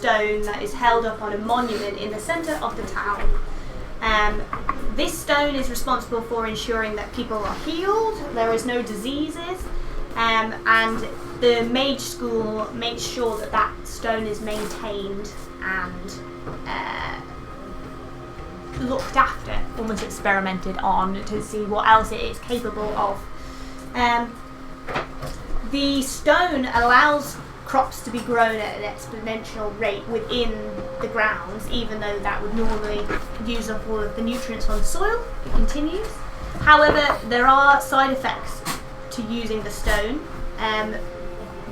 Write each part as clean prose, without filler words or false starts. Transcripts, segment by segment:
stone that is held up on a monument in the centre of the town. This stone is responsible for ensuring that people are healed, there is no diseases, and the mage school makes sure that that stone is maintained and looked after, almost experimented on to see what else it is capable of. The stone allows crops to be grown at an exponential rate within the grounds, even though that would normally use up all of the nutrients from the soil. It continues. However, there are side effects to using the stone.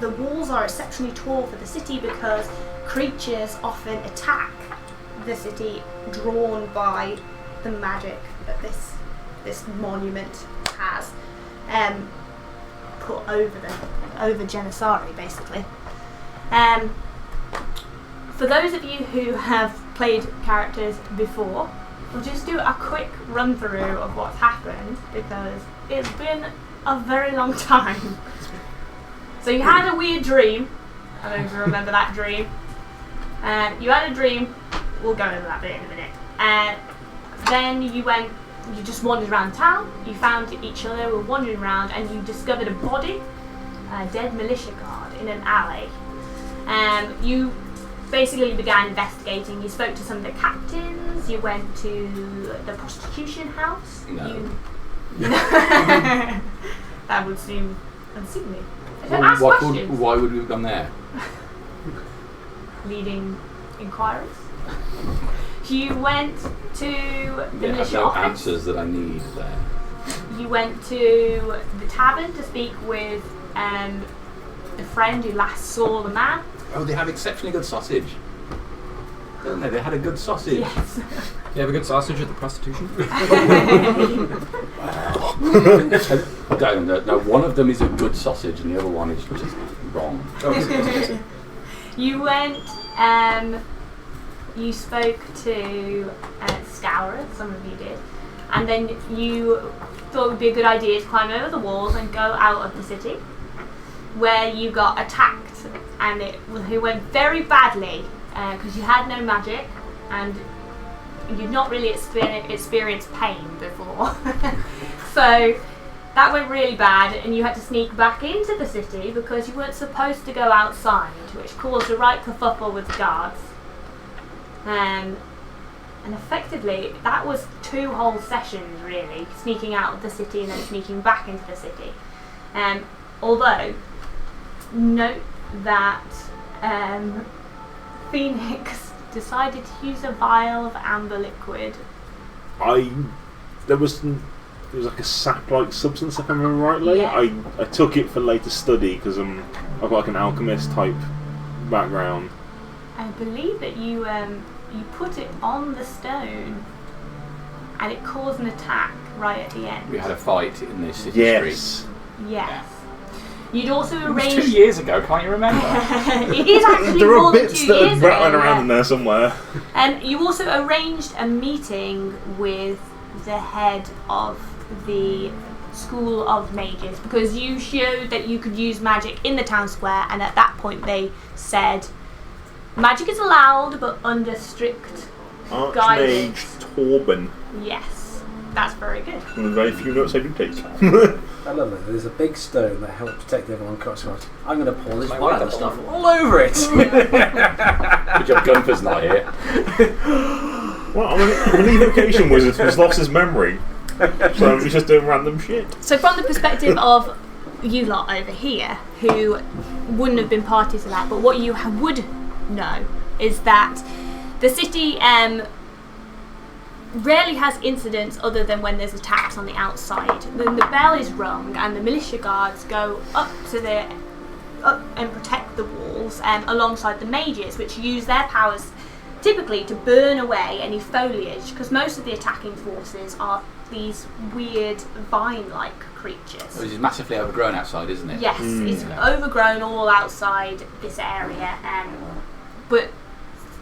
The walls are exceptionally tall for the city because creatures often attack the city drawn by the magic that this monument has put over Genesari, basically. For those of you who have played characters before, we'll just do a quick run through of what's happened because it's been a very long time. So you had a weird dream. I don't know if you remember that dream. You had a dream. We'll go into that bit in a minute. Then you just wandered around town. You found each other, were wandering around, and you discovered a body, a dead militia guard in an alley. You basically began investigating. You spoke to some of the captains. You went to the prostitution house. No. That would seem unseemly. Why would we have gone there? Leading inquiries. You went to the Have militia no office. answers that I need there. You went to the tavern to speak with the friend who last saw the man. Oh, they have exceptionally good sausage. Don't they? They had a good sausage. Yes. You have a good sausage at the prostitution? No, one of them is a good sausage and the other one is just wrong. You went, you spoke to Scourer, some of you did, and then you thought it would be a good idea to climb over the walls and go out of the city, where you got attacked, and it went very badly because you had no magic and you'd not really experienced pain before. So that went really bad, and you had to sneak back into the city because you weren't supposed to go outside, which caused a right kerfuffle with the guards. And effectively, that was 2 whole sessions, really, sneaking out of the city and then sneaking back into the city. Although, note that Phoenix decided to use a vial of amber liquid. There was like a sap-like substance, if I remember rightly. Yeah. I took it for later study because I've got like an alchemist type background. I believe that you put it on the stone, and it caused an attack right at the end. We had a fight in the city Yes. Yes. You'd also It was arranged. 2 years ago, can't you remember? It is actually There more are than bits 2 that years are rattling ago, around yeah. in there somewhere. And you also arranged a meeting with the head of the School of Mages because you showed that you could use magic in the town square, and at that point they said magic is allowed but under strict Archmage guidance. Torben. Yes, that's very good. One of the very few notes I do take. I love it. There's a big stone that helps protect everyone across. I'm going to pour this Like vial what? of stuff all over it. Good job Gunther's not here. Well, I'm an evocation wizard who's lost his memory, so he's just doing random shit. So from the perspective of you lot over here, who wouldn't have been party to that, but what you would know is that the city rarely has incidents other than when there's attacks on the outside. Then the bell is rung and the militia guards go up and protect the walls alongside the mages, which use their powers typically to burn away any foliage, because most of the attacking forces are these weird vine-like creatures. This is massively overgrown outside, isn't it? Yes, it's overgrown all outside this area, but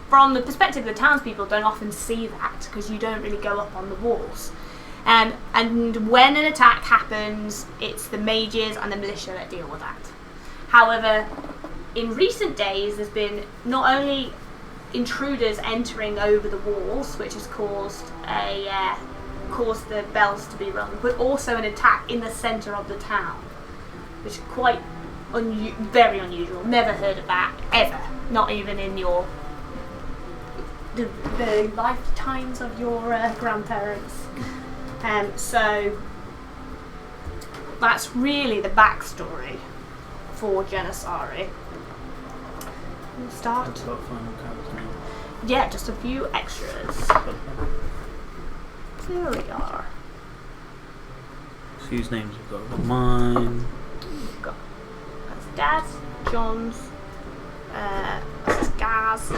from the perspective of the townspeople, don't often see that because you don't really go up on the walls. And when an attack happens, it's the mages and the militia that deal with that. However, in recent days, there's been not only intruders entering over the walls, which has caused the bells to be rung, but also an attack in the centre of the town, which is quite very unusual. Never heard of that ever, not even in the lifetimes of your grandparents. So that's really the backstory for Genesari. We'll start. What about final cards now? Yeah, just a few extras. There we are. So whose names we've got? We've got mine. We've got Dad's, John's, Gaz,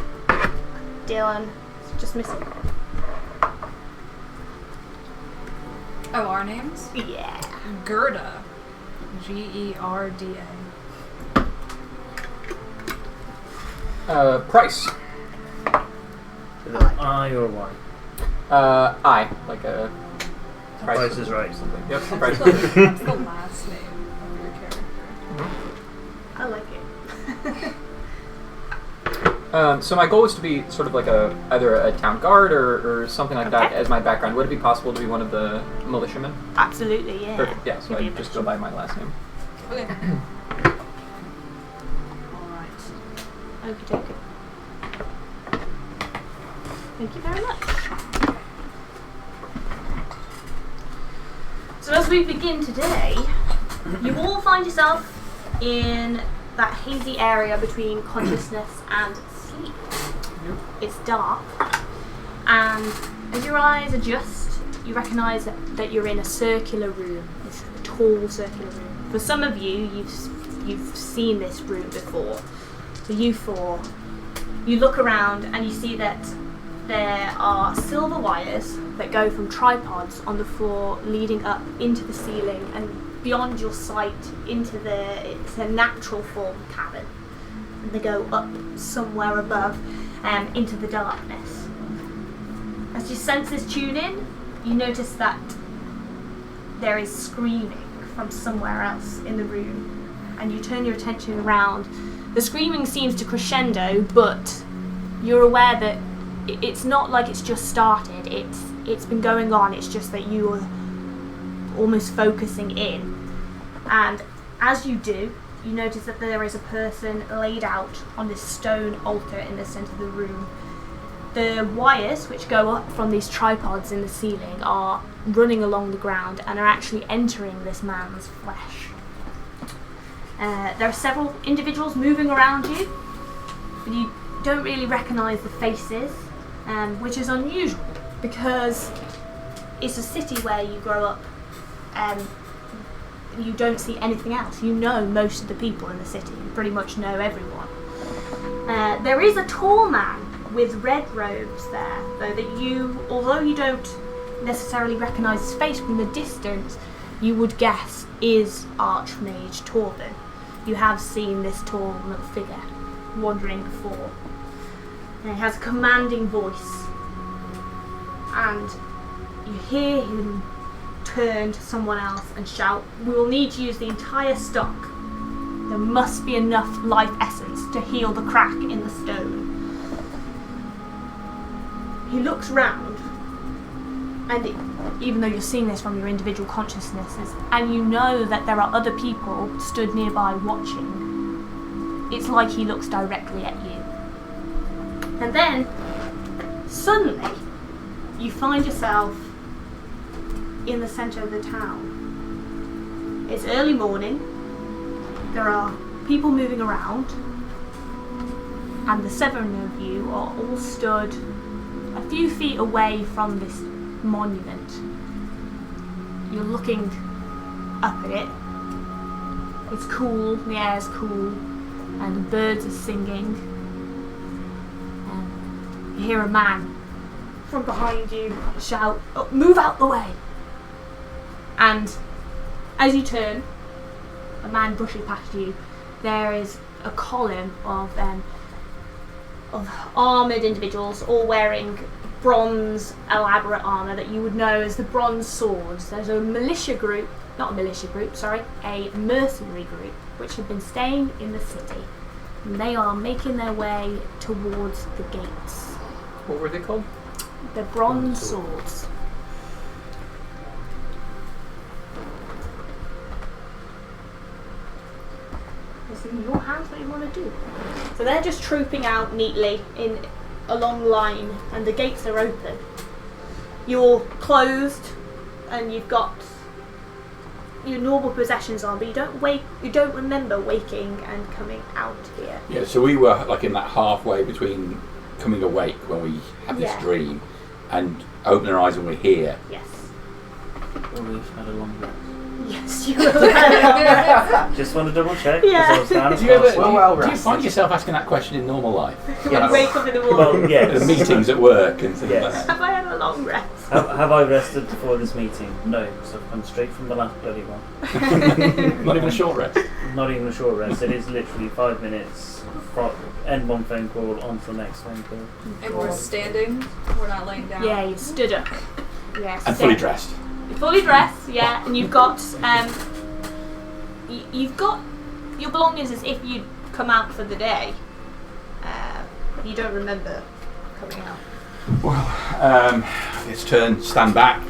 Dylan. It's just missing. Oh, our names? Yeah. Gerda. Gerda. Price. Is it I or Y? I. Like a... Price is right. Something. Yep, That's Price. the last name of your character. I like it. So my goal is to be sort of like either a town guard or something like that Okay. as my background. Would it be possible to be one of the militiamen? Absolutely, yeah. Perfect. Yeah, so You'd be I a just go by my last name. Okay. Alright. Okie dokie. Thank you very much. So as we begin today, you all find yourself in that hazy area between consciousness and sleep. It's dark, and as your eyes adjust, you recognise that you're in a circular room. It's a tall circular room. For some of you, you've seen this room before. So you four, you look around and you see that there are silver wires that go from tripods on the floor leading up into the ceiling and beyond your sight into it's a natural form cabin. And they go up somewhere above into the darkness. As your senses tune in, you notice that there is screaming from somewhere else in the room, and you turn your attention around. The screaming seems to crescendo, but you're aware that it's not like it's just started. It's been going on. It's just that you are almost focusing in, and as you do, you notice that there is a person laid out on this stone altar in the centre of the room. The wires which go up from these tripods in the ceiling are running along the ground and are actually entering this man's flesh. There are several individuals moving around you, but you don't really recognise the faces, which is unusual because it's a city where you grow up and you don't see anything else. You know most of the people in the city. You pretty much know everyone. There is a tall man with red robes there, though, that although you don't necessarily recognise his face from the distance, you would guess is Archmage Torben. You have seen this tall little figure wandering before. And he has a commanding voice, and you hear him turn to someone else and shout, "We will need to use the entire stock. There must be enough life essence to heal the crack in the stone." He looks round, and even though you're seeing this from your individual consciousnesses, and you know that there are other people stood nearby watching, it's like he looks directly at you. And then, suddenly, you find yourself in the centre of the town. It's early morning, there are people moving around, and the 7 of you are all stood a few feet away from this monument. You're looking up at it. It's cool, the air's cool, and the birds are singing. And you hear a man from behind you shout, "Oh, move out the way!" And as you turn, a man brushes past you. There is a column of armoured individuals, all wearing bronze elaborate armour that you would know as the Bronze Swords. There's a mercenary group, which have been staying in the city. And they are making their way towards the gates. What were they called? The bronze swords. It's in your hands what you want to do. So they're just trooping out neatly in a long line, and the gates are open. You're clothed, and you've got your normal possessions on, but you don't remember waking and coming out here. Yeah, so we were like in that halfway between coming awake when we had this Yeah. dream and opening our eyes when we're here. Yes. Or we've had a long rest. Yes, you will. Just want to double check. Yeah. 'Cause I was down Do you, ever, at castle. do you find yourself asking that question in normal life? You wake up in the morning. Well, yes. The meetings at work and things Yes. like that. Have I had a long rest? Have I rested before this meeting? No, because I've come straight from the last bloody one. Not even a short rest. Not even a short rest. It is literally 5 minutes. End one phone call, on to the next phone call. And we're standing. We're not laying down. Yeah, you stood up. Yes. And fully dressed. You're fully dressed, yeah, and you've got you've got your belongings as if you'd come out for the day. You don't remember coming out. Well, it's stand back,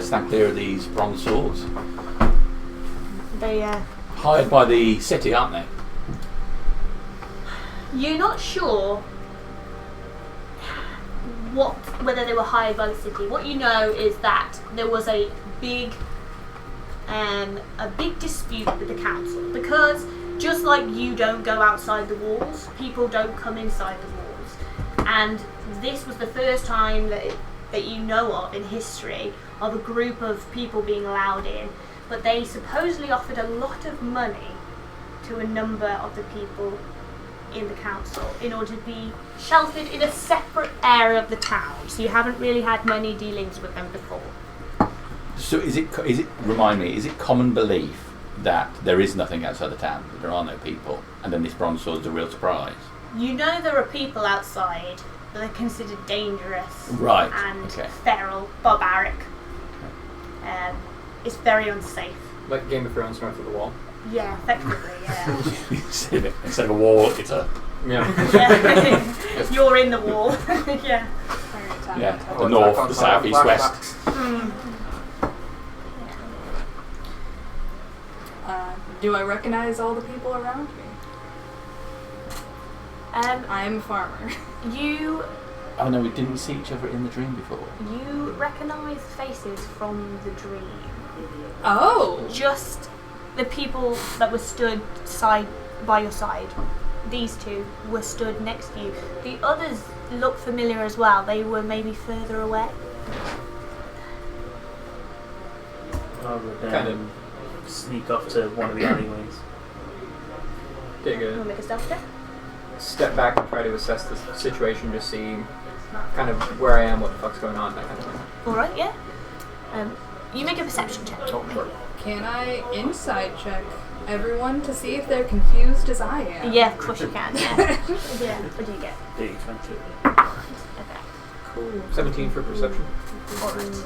stand clear of these bronze swords. They Hired by the city, aren't they? you're not sure whether they were hired by the city. What you know is that there was a big dispute with the council, because just like you don't go outside the walls, people don't come inside the walls, and this was the first time that you know of in history of a group of people being allowed in, but they supposedly offered a lot of money to a number of the people in the council in order to be sheltered in a separate area of the town, so you haven't really had many dealings with them before. So is it remind me, is it common belief that there is nothing outside the town, that there are no people, and then this bronze sword is a real surprise? You know there are people outside, but they're considered dangerous Right, and okay. feral, barbaric. It's very unsafe. Like Game of Thrones north of the wall. Yeah, effectively, yeah. Instead of a wall, it's a... Yeah. Yeah. You're in the wall. Yeah. Yeah, the north, the south, east, west. Do I recognize all the people around me? I am a farmer. You Oh no, didn't we see each other in the dream before? recognise faces from the dream. Oh! Just the people that were stood side by your side. These two were stood next to you. The others look familiar as well. They were maybe further away. I would Kind of. sneak off to one of the alleyways. Take You want to a make a stealth check? step back and try to assess the situation, just see kind of where I am, what the fuck's going on, that kind of thing. Alright, yeah. You make a perception check for me. Can I insight check everyone to see if they're confused as I am? Yeah, of course you can, yeah. Yeah, what do you get? Dirty 20. Okay, cool. 17 for perception. Alright.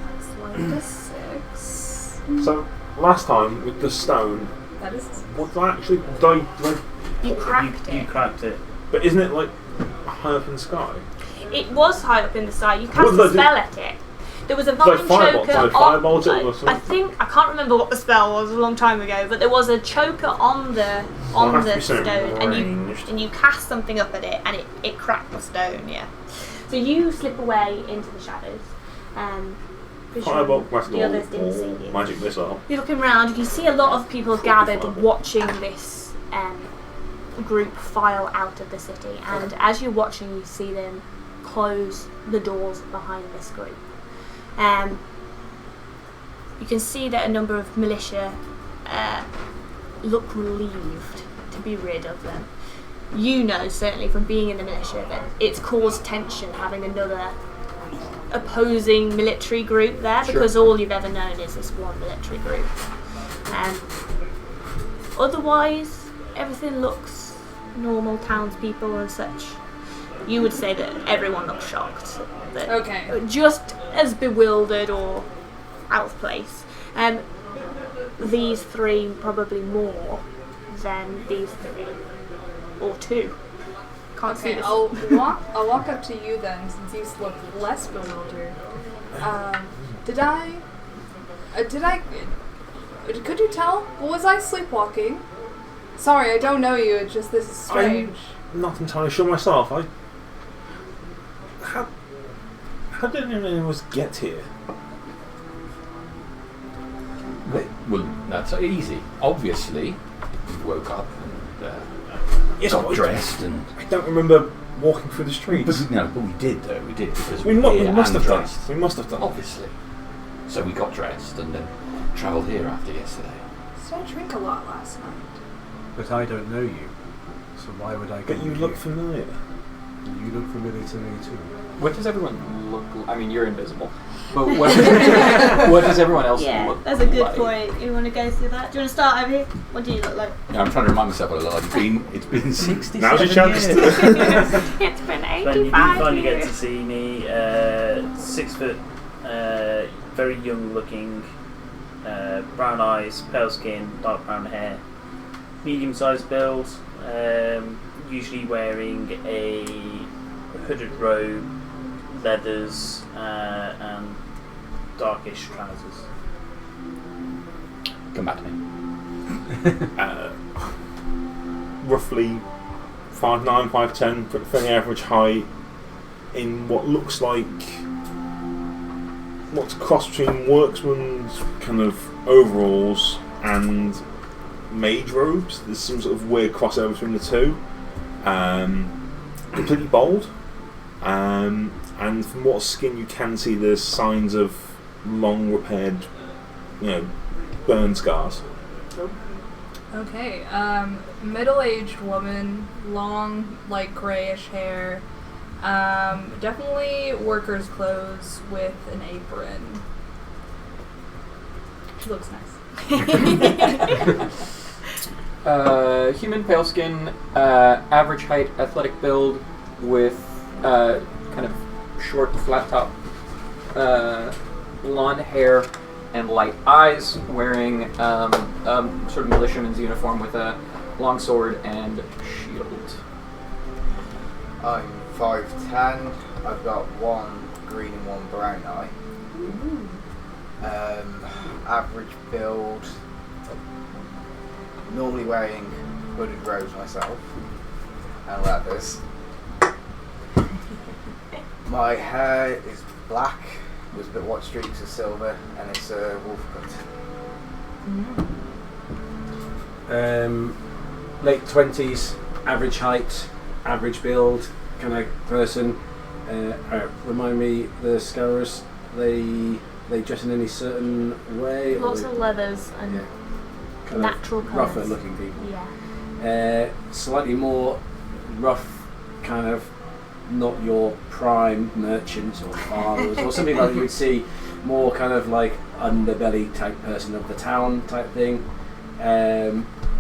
That's like a 6. So last time with the stone, That is. what did I actually do? You cracked You it. cracked it. But isn't it like high up in the sky? It was high up in the sky. You What cast did I a do? spell at it. There was a I vine fireball- choker so I on. fireballed it or I something? think I can't remember what the spell was a long time ago, but there was a choker on the have to be stone, something and ranged. you cast something up at it, and it cracked the stone. Yeah. So you slip away into the shadows. Pretty sure Fireball, blast the others didn't see you. magic missile. You're looking around. You can see a lot of people gathered watching this group file out of the city, and as you're watching, you see them close the doors behind this group. You can see that a number of militia look relieved to be rid of them. You know, certainly from being in the militia, that it's caused tension having another opposing military group there, Sure. because all you've ever known is this one military group. Otherwise, everything looks normal, townspeople and such. You would say that everyone looks shocked. That Okay. just as bewildered or out of place. These three, probably more. than these three. Or two. Can't see Okay, this. I'll walk up to you then, since you look less bewildered. Could you tell? Was I sleepwalking? Sorry, I don't know you. It's just this is strange. I'm not entirely sure myself. How did any of us get here? Well, that's easy. Obviously, we woke up and got but dressed and. I don't remember walking through the streets. But we did though. We did because we were here must and have done. dressed. We must have done. Obviously. So we got dressed and then travelled here after yesterday. So I drank a lot last night. But I don't know you, so why would I go? But you look familiar. You look familiar to me too. What does everyone look like? I mean, you're invisible. But what does everyone else Yeah, look like? that's a good point. You want to go through that? Do you want to start over here? What do you look like? Yeah, I'm trying to remind myself what I look like. It's been 67 Now's your chance. years. It's been When you do 85 finally get years. to see me, 6 foot, very young looking, brown eyes, pale skin, dark brown hair, medium sized build, usually wearing a hooded robe, leathers, and darkish trousers. Come back to me. Roughly 5'9", 5'10", fairly average height, in what looks like what's a cross between workman's kind of overalls and mage robes. There's some sort of weird crossover between the two. Completely bald, and from what skin you can see, there's signs of long repaired, burn scars. Okay, middle-aged woman, long, like, grayish hair, definitely worker's clothes with an apron. She looks nice. Human, pale skin, average height, athletic build, with kind of short, flat top, blonde hair, and light eyes, wearing sort of militiaman's uniform with a long sword and shield. I'm 5'10". I've got one green and one brown eye. Average build. Normally wearing hooded robes myself and leathers. My hair is black with a bit white streaks of silver, and it's a wolf cut. Late 20s, average height, average build kind of person. Remind me, the Scourers, they dress in any certain way? Lots of leathers and kind natural of rougher colours. looking people. Yeah. Slightly more rough, kind of not your prime merchants or farmers or something like you would see, more kind of like underbelly type person of the town type thing.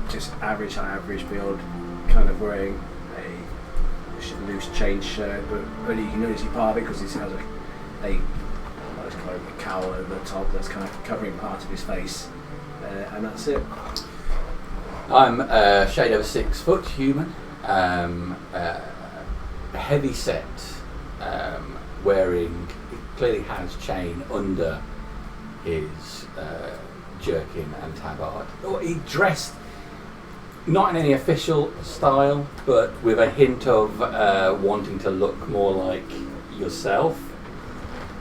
Just average high, average build, kind of wearing a loose chain shirt, but only you can only see part of it because he has a cowl over the top that's kind of covering part of his face, and that's it. I'm a shade over 6 foot, human, heavy set, wearing, clearly has chain under his jerkin and tabard. He dressed not in any official style, but with a hint of wanting to look more like yourself.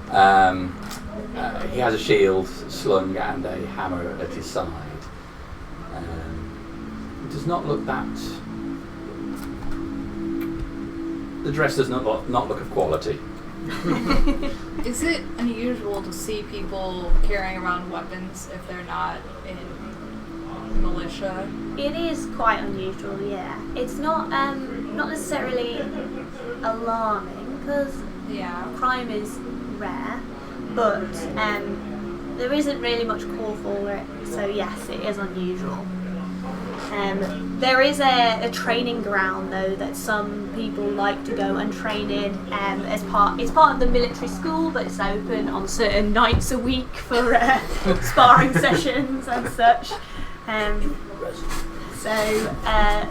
He has a shield slung and a hammer at his side. Does not look that. The dress does not look of quality. Is it unusual to see people carrying around weapons if they're not in militia? It is quite unusual, yeah. It's not necessarily alarming because crime is rare, but there isn't really much call for it. So yes, it is unusual. There is a training ground though that some people like to go and train in. It's part of the military school, but it's open on certain nights a week for sparring sessions and such. So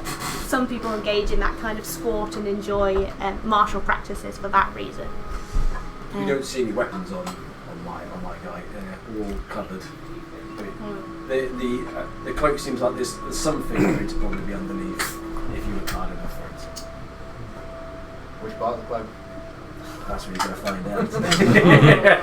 some people engage in that kind of sport and enjoy martial practices for that reason. You don't see any weapons on my guy. They're all covered. The cloak seems like there's something going to probably be underneath if you look hard enough for it. Which part of the cloak? That's what you're going to find out.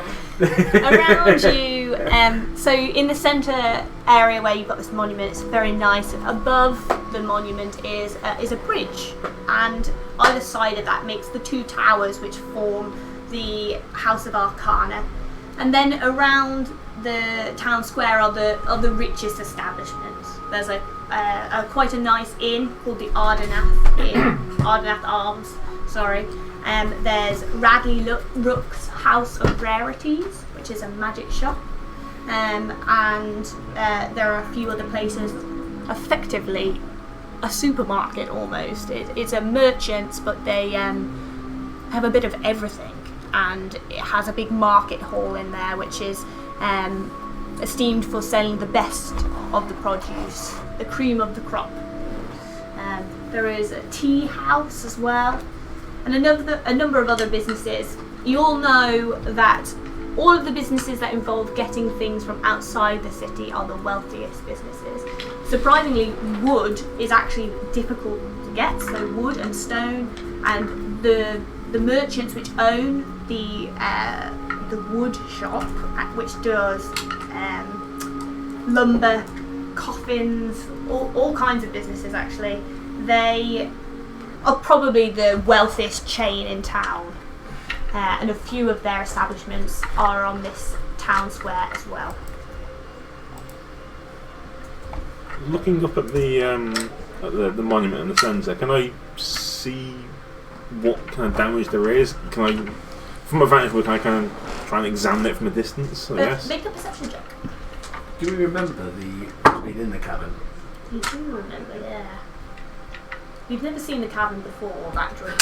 Around you, so in the centre area where you've got this monument, it's very nice. Above the monument is a bridge, and either side of that makes the two towers which form the House of Arcana. And then around the town square are the richest establishments. There's quite a nice inn called the Ardenath Inn, Ardenath Arms. Sorry. There's Radley Rook's House of Rarities, which is a magic shop, and there are a few other places. Effectively, a supermarket almost. It's a merchants, but they have a bit of everything, and it has a big market hall in there, which is esteemed for selling the best of the produce, the cream of the crop. There is a tea house as well, and a number of other businesses. You all know that all of the businesses that involve getting things from outside the city are the wealthiest businesses. Surprisingly, wood is actually difficult to get, so wood and stone, and the merchants which own the wood shop, which does lumber, coffins, all kinds of businesses actually, they are probably the wealthiest chain in town, and a few of their establishments are on this town square as well. Looking up at the monument in the centre, can I see what kind of damage there is? Can I, from a vantage point, can I kind of try and examine it from a distance? I guess. Make a perception check. Do we remember being in the cabin? You do remember, yeah. You've never seen the cabin before, that dream.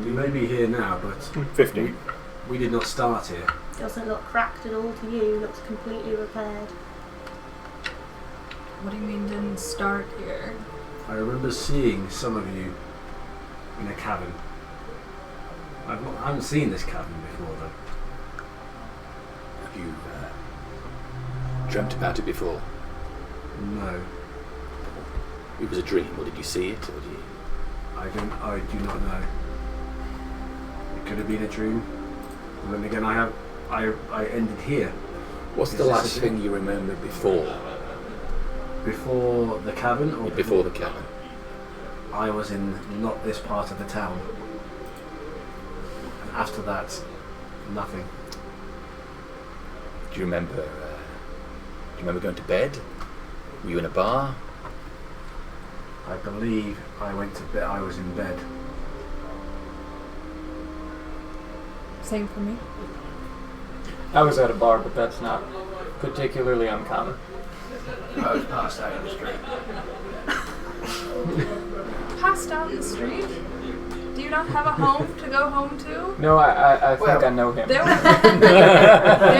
We may be here now, but 15. we did not start here. Doesn't look cracked at all to you, looks completely repaired. What do you mean didn't start here? I remember seeing some of you in a cabin. I haven't seen this cabin before, though. Have you dreamt about it before? No, It was a dream, or did you see it? Or did you... I do not know. It could have been a dream. And then again, I ended here. What's the last thing you remember before? Before the cabin, or Before the cabin. I was in not this part of the town. And after that, nothing. Do you remember going to bed? Were you in a bar? I believe I went to bed. I was in bed. Same for me. I was at a bar, but that's not particularly uncommon. I was passed out in the street. Passed out in the street? Do you not have a home to go home to? No, I think Well, I know him. There,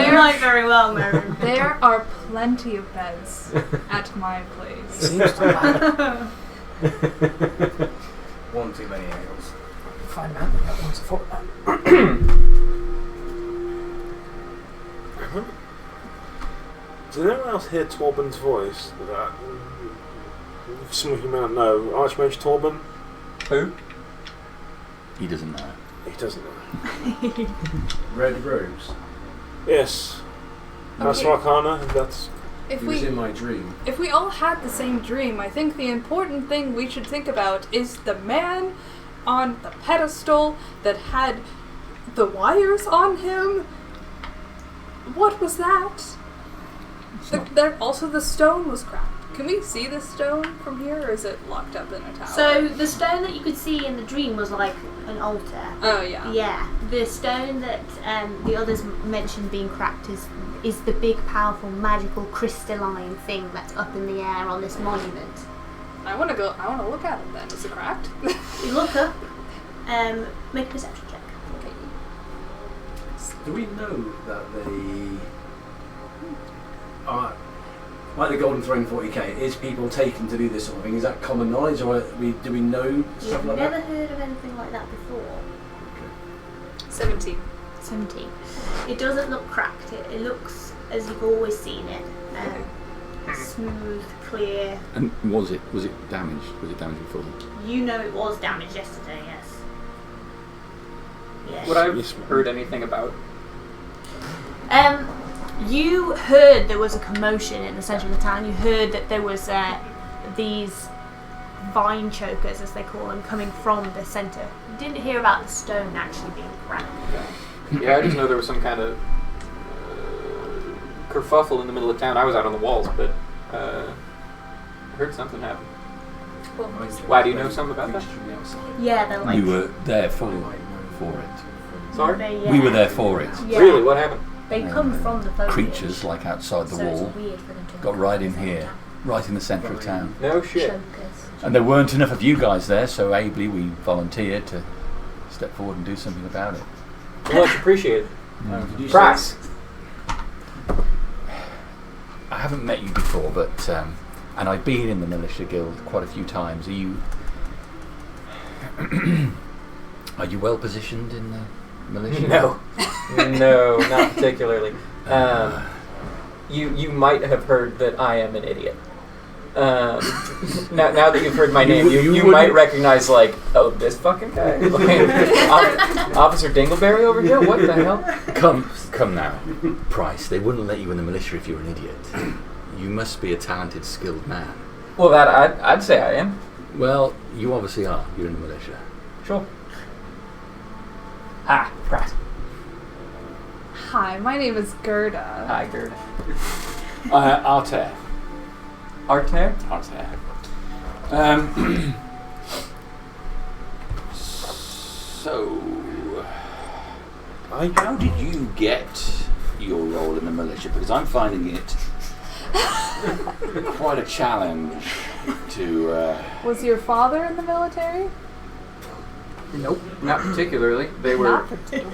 You might very well know. there are plenty of beds at my place. Seems to matter. One too many angles. Fine man, that one's a fortnight. Does anyone else hear Torben's voice? Some of you may not know. Archmage Torben? Who? He doesn't know. He doesn't know. Red robes. Yes. House of Arcana, that's... If He was we in my dream. if we all had the same dream, I think the important thing we should think about is the man on the pedestal that had the wires on him. What was that? Also, the stone was cracked. Can we see the stone from here, or is it locked up in a tower? So the stone that you could see in the dream was like an altar. Oh yeah. Yeah, the stone that the others mentioned being cracked is the big, powerful, magical, crystalline thing that's up in the air on this monument. I want to look at it then. Is it cracked? You look up, make a perception check. Okay. Do we know that they are like the Golden Throne 40k, is people taken to do this sort of thing? Is that common knowledge, or do we know stuff You've like never that? heard of anything like that before. 17. 17. It doesn't look cracked. It looks as you've always seen it. Smooth, clear. And was it damaged? Was it damaged before? You know it was damaged yesterday, yes. Yes. Would I have heard anything about? You heard there was a commotion in the centre of the town. You heard that there was these vine chokers, as they call them, coming from the centre. You didn't hear about the stone actually being cracked. Yeah, I just know there was some kind of kerfuffle in the middle of town. I was out on the walls, but I heard something happen. Why, do you know something about that? Yeah, they're like... We were there for it. Sorry? We were there for it. Yeah. Really? What happened? They come from the foliage. Creatures like outside the so wall it's weird for them to got right in here, right in the centre of town. No shit. Chokers. And there weren't enough of you guys there, so ably we volunteered to step forward and do something about it. Much appreciated. Did you Price. I haven't met you before, but and I've been in the Militia Guild quite a few times. Are you are you well positioned in the Militia? No. No, not particularly. You might have heard that I am an idiot. Now that you've heard my name, you might recognize, like, oh, this fucking guy. Like, Officer Dingleberry over here? What the hell? Come now. Price, they wouldn't let you in the militia if you were an idiot. You must be a talented, skilled man. Well, that I'd say I am. Well, you obviously are. You're in the militia. Sure. Hi, Price. Hi, my name is Gerda. Hi, Gerd. Arter. Arter? Arter. So, how did you get your role in the militia? Because I'm finding it quite a challenge to... Was your father in the military? Nope, not particularly. They were... Not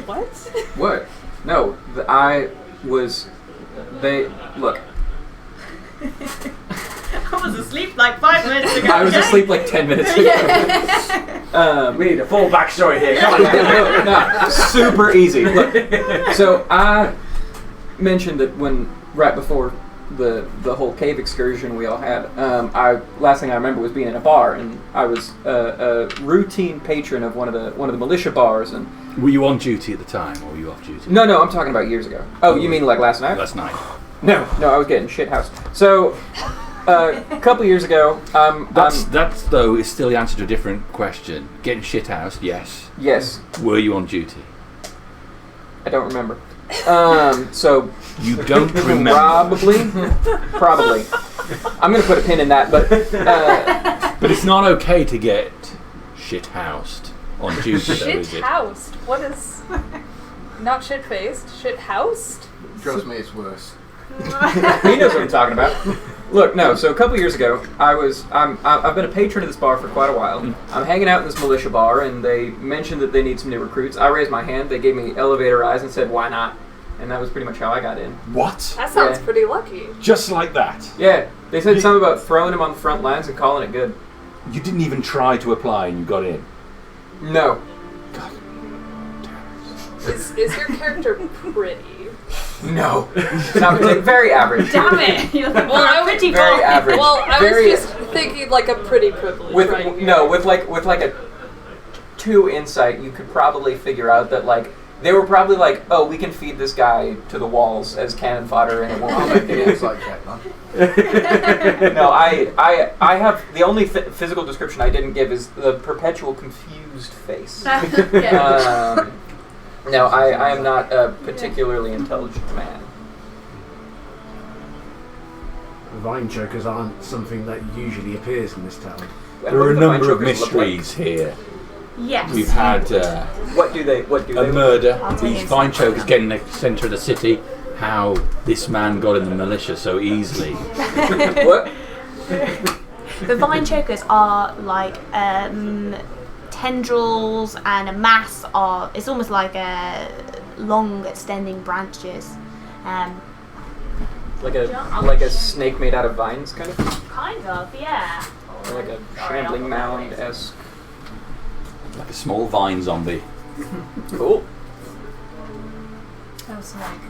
what? What? No, I was... They... Look. I was asleep like 5 minutes ago. I was asleep like 10 minutes ago. We need a full backstory here. Come on. No, super easy. Look, so I mentioned that right before the whole cave excursion we all had, last thing I remember was being in a bar, and I was a routine patron of one of the militia bars. And Were you on duty at the time, or were you off duty? no, I'm talking about years ago. Oh, you mean like last night? Last night. No, I was getting shit housed. So a couple years ago, That's though is still the answer to a different question. Getting shithoused, yes. yes, Were you on duty? I don't remember. So You don't remember. Probably. I'm gonna put a pin in that, but But it's not okay to get shithoused on duty, though, is it? Shit-housed. What is... Not shit-faced, shit-housed? Trust me, it's worse. he knows what I'm talking about. Look, no. So a couple years ago, I've been a patron of this bar for quite a while. I'm hanging out in this militia bar, and they mentioned that they need some new recruits. I raised my hand. They gave me elevator eyes and said, "Why not?" And that was pretty much how I got in. What? That sounds Yeah. pretty lucky. Just like that? Yeah, they said something about throwing him on the front lines and calling it good. You didn't even try to apply and you got in? No. God. Is your character pretty? No. Not very average. Damn it! You're the Well, pretty Very boy. average. Well, I Very- was just thinking like a pretty privilege With right here. no, with like a 2 insight, you could probably figure out that like they were probably like, oh, we can feed this guy to the walls as cannon fodder, and it won't I'll be make the big. insight check, man. No, I have the only physical description I didn't give is the perpetual confused face. Yeah. No, I am not a particularly intelligent man. Vine chokers aren't something that usually appears in this town. And There what are a do the vine number of chokers look like? mysteries here. Yes. We've had What do they? a murder. I'll tell These you vine something. chokers get in the centre of the city. How this man got in the militia so easily. What? The vine chokers are like tendrils and a mass of. It's almost like long extending branches. Like a Jump. like a snake made out of vines, kind of, Kind of, yeah. or like a Sorry, shambling I'll put that mound in. esque. Like a small vine zombie. Cool. Oh, so like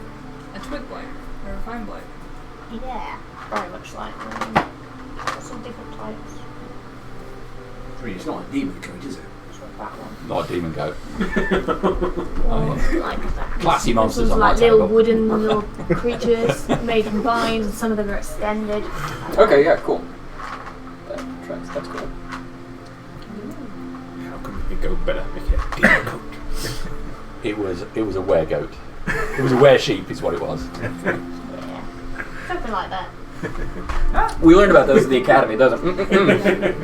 a twig blight or a vine blight. Yeah, very much like some different types. I mean, it's not a demon goat, is it? So that one. Not a demon goat. Or like that. Classy monsters Some on my like little table. wooden little creatures made from vines, and some of them are extended. Okay, yeah, cool. That tracks. That's cool. How can we go better? Make it a demon goat. It was a weregoat. It was a were-sheep is what it was. Yeah, something like that. We learned about those at the academy, doesn't it?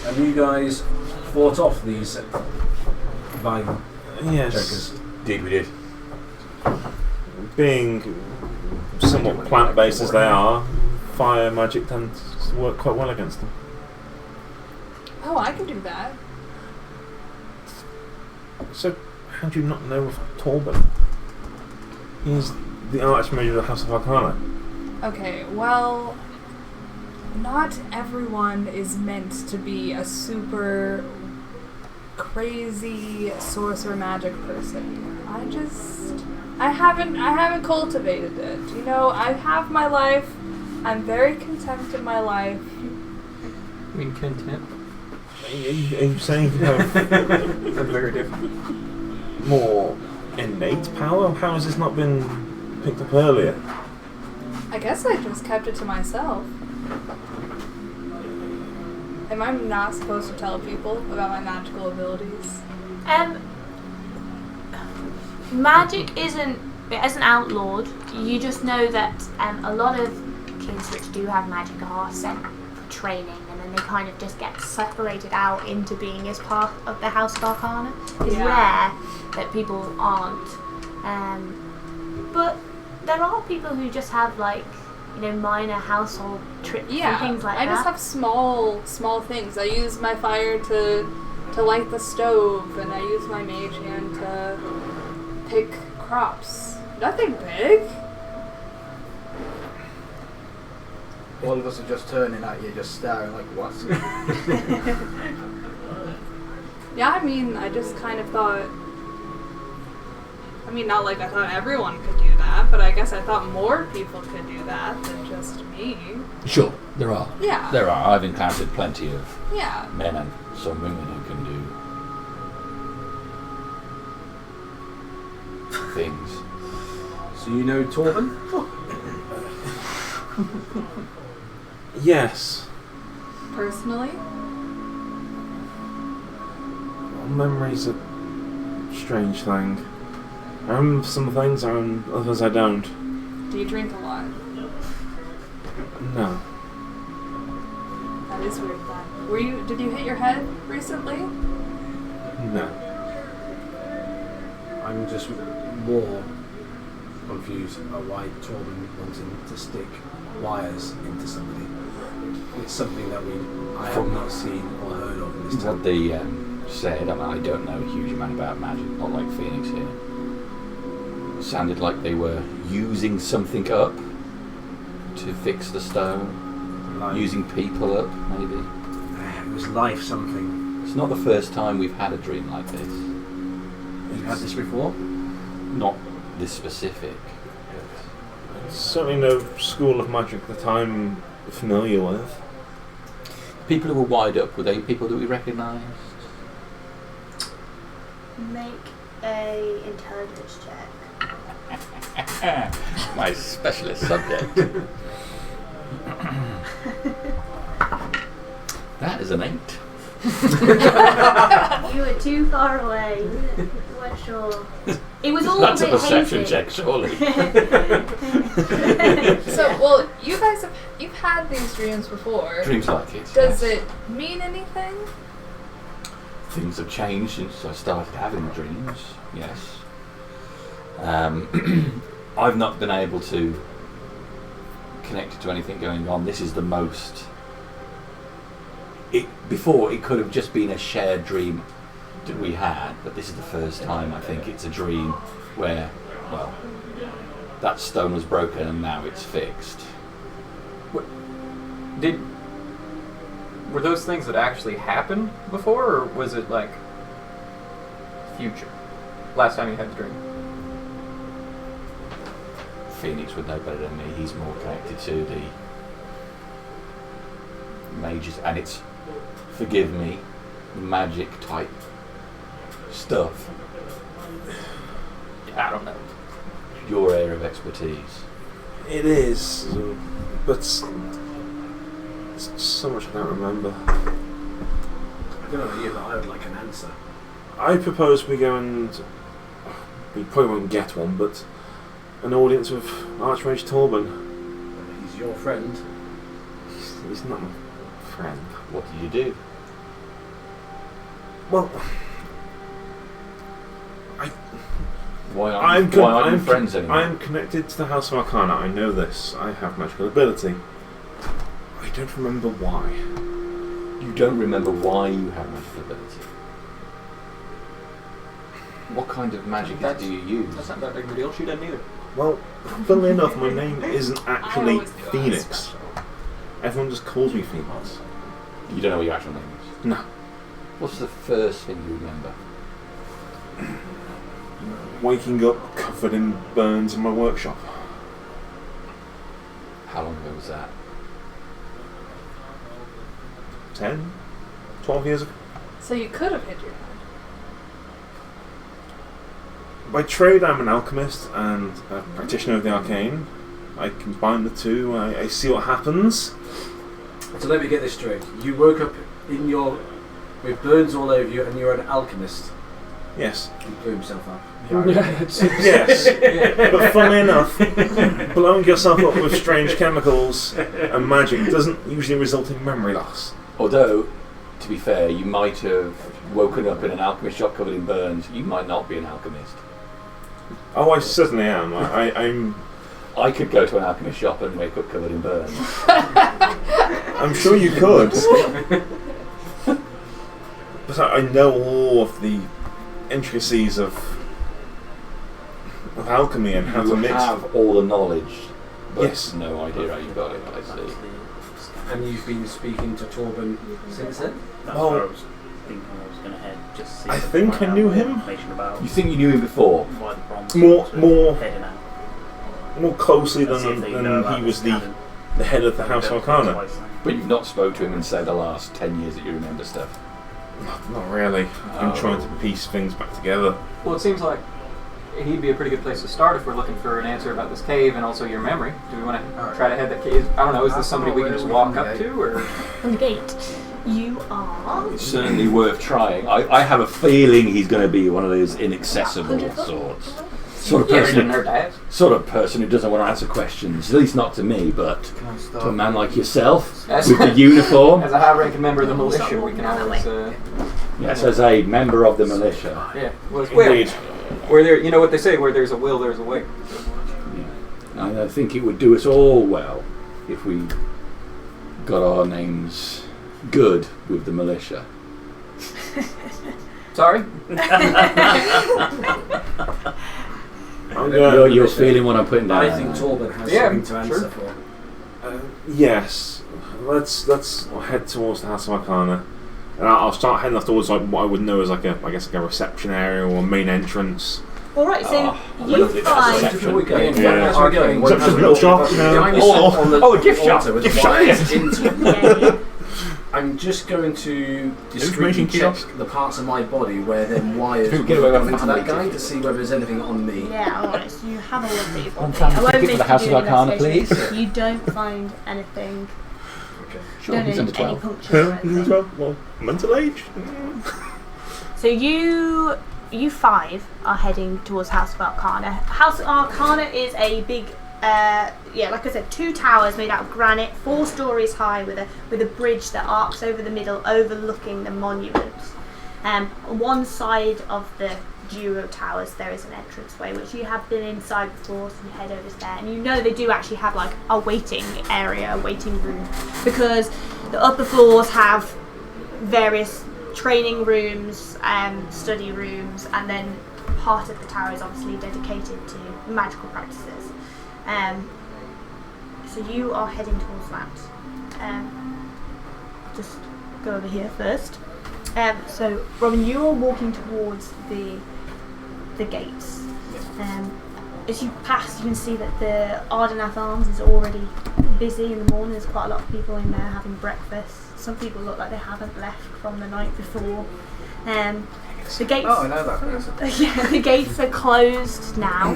Have you guys fought off these vine Yes. jokers? Indeed we did. Being somewhat plant-based as they are, fire magic tends to work quite well against them. Oh, I can do that. So, how do you not know of Torben? He's the Archmage of the House of Arcana. Okay, well, not everyone is meant to be a super crazy sorcerer magic person. I haven't cultivated it. You know, I have my life. I'm very content in my life. I mean, content. Are you saying you have That's very different. more innate power? How has this not been picked up earlier? I guess I just kept it to myself. Am I not supposed to tell people about my magical abilities? Magic isn't outlawed. You just know that a lot of kids which do have magic are sent for training, and then they kind of just get separated out into being as part of the House of Arcana. It's rare that people aren't. But there are people who just have minor household tricks and things like I that. just have small things. I use my fire to light the stove, and I use my mage hand to pick crops. Nothing big. All of us are just turning at you, just staring like, what? Yeah, I mean, I just kind of thought. I mean, not like I thought everyone could do that, but I guess I thought more people could do that than just me. Sure, there are. Yeah. There are. I've encountered plenty of Yeah. men and some women who can do things. So you know Torben? Yes. Personally? Memory's a strange thing. I remember some things, I remember others I don't. Do you drink a lot? No. That is weird then. Did you hit your head recently? No. I'm just more confused about why Torben wanting to stick wires into somebody. It's something that I have not seen or heard of in this What town. they said, I don't know a huge amount about magic, not like Phoenix here. It sounded like they were using something up to fix the stone. Life. Using people up, maybe. It was life something. It's not the first time we've had a dream like this. You've had this before? Not this specific. Certainly no school of magic that I'm familiar with. People who were wired up, were they people that we recognised? Make a intelligence check. My specialist subject. That is an 8. You were too far away. You weren't sure. It was all That's a a bit perception hazy. check, surely. So, well, you guys you've had these dreams before. Dreams like it. Does yes. it mean anything? Things have changed since I started having dreams, yes. I've not been able to connect it to anything going on. This is the most... Before, it could have just been a shared dream that we had, but this is the first time I think it's a dream where well, that stone was broken and now it's fixed. Were those things that actually happened before, or was it like future? Last time you had the dream. Phoenix would know better than me. He's more connected to the mages, and it's, forgive me, magic type stuff. I don't know. Your area of expertise. It is, but it's so much I don't remember. I don't know about you, but I would like an answer. I propose we go and... We probably won't get one, but an audience with Archmage Torben. He's your friend. He's not my friend. What did you do? Well, Why aren't you friends anymore? I'm connected to the House of Arcana. I know this. I have magical ability. I don't remember why. You don't remember why you have magical ability. What kind of magic do you use? That's not that big of a deal. She doesn't either. Well, funnily enough, my name isn't actually always feel Phoenix. special. Everyone just calls me Phoenix. You don't know what your actual name is? No. What's the first thing you remember? Waking up covered in burns in my workshop. How long ago was that? 10? 12 years ago. So you could have hit your head. By trade, I'm an alchemist and a practitioner of the arcane. I combine the two, I see what happens. So let me get this straight. You woke up with burns all over you and you're an alchemist. Yes. He blew himself up. Yes. But funnily enough, blowing yourself up with strange chemicals and magic doesn't usually result in memory loss. Although, to be fair, you might have woken up in an alchemist shop covered in burns. You might not be an alchemist. Oh, I certainly am. I'm I could go to an alchemist shop and wake up covered in burns. I'm sure you could. But I know all of the intricacies of alchemy and how to You mix. have all the knowledge, but Yes. no idea how you got it, I see. And you've been speaking to Torben since then? That's Well, where I was thinking I was going to head. Just see I if could think find I out knew more him. information about You think you knew him before? why the bronze More- were more- heading out. More closely Let's see if than they know about he was this the cannon. head of the House of Arcana. Twice then. But you've not spoke to him in, say, the last 10 years that you remember stuff. Not really. I've been Oh. trying to piece things back together. Well, it seems like he'd be a pretty good place to start if we're looking for an answer about this cave and also your memory. Do we want to try to head that cave? I don't know. Is this somebody we can just walk up to, or? From the gate, you are. It's certainly worth trying. I have a feeling he's going to be one of those inaccessible 100 foot? sorts. Sort of Yeah, he person. didn't hurt that. Sort of person who doesn't want to answer questions. At least not to me, but to a man like yourself with the uniform. As a high-ranking member of the militia, we can always. Yes, as a member of the militia. Yeah. Well, Indeed. where there, you know what they say: where there's a will, there's a way. And I think it would do us all well if we got our names good with the militia. Sorry. You're feeling what I'm putting down. I think Torben has Yeah, something to answer sure. for. Yes. Let's head towards the House of Arcana. And I'll start heading off towards like what I would know as like a reception area or a main entrance. Alright, so Ah, you lovely, that's find. reception. Before we go, Yeah. as we're going, Reception's a little shop, you know. behind Oh, yourself on the oh, a gift shop, altar with gift the shop, wires yes. into it. Yeah. I'm just going to Information discreetly check kiosk. the parts of my body where them wires Get would away with come into that ventilating. guy to see whether there's anything on me. Yeah, alright, so you have all of these. One I family won't ticket make for the you House do of an Arcana, investigation. please. You don't find anything. Okay. Sure, Don't he's need under any 12. punctures or anything. Well, mental age. So you five are heading towards House of Arcana. House of Arcana is a big, like I said, 2 towers made out of granite, 4 stories high, with a bridge that arcs over the middle, overlooking the monuments. On one side of the duo towers, there is an entranceway, which you have been inside before, so you head over there, and you know they do actually have like a waiting area, a waiting room, because the upper floors have various training rooms, study rooms, and then part of the tower is obviously dedicated to magical practices. So you are heading towards that. Just go over here first. So Robin, you are walking towards the gates. As you pass, you can see that the Ardenath Arms is already busy in the morning. There's quite a lot of people in there having breakfast. Some people look like they haven't left from the night before. The gates. Oh, I know that person. Yeah, the gates are closed now.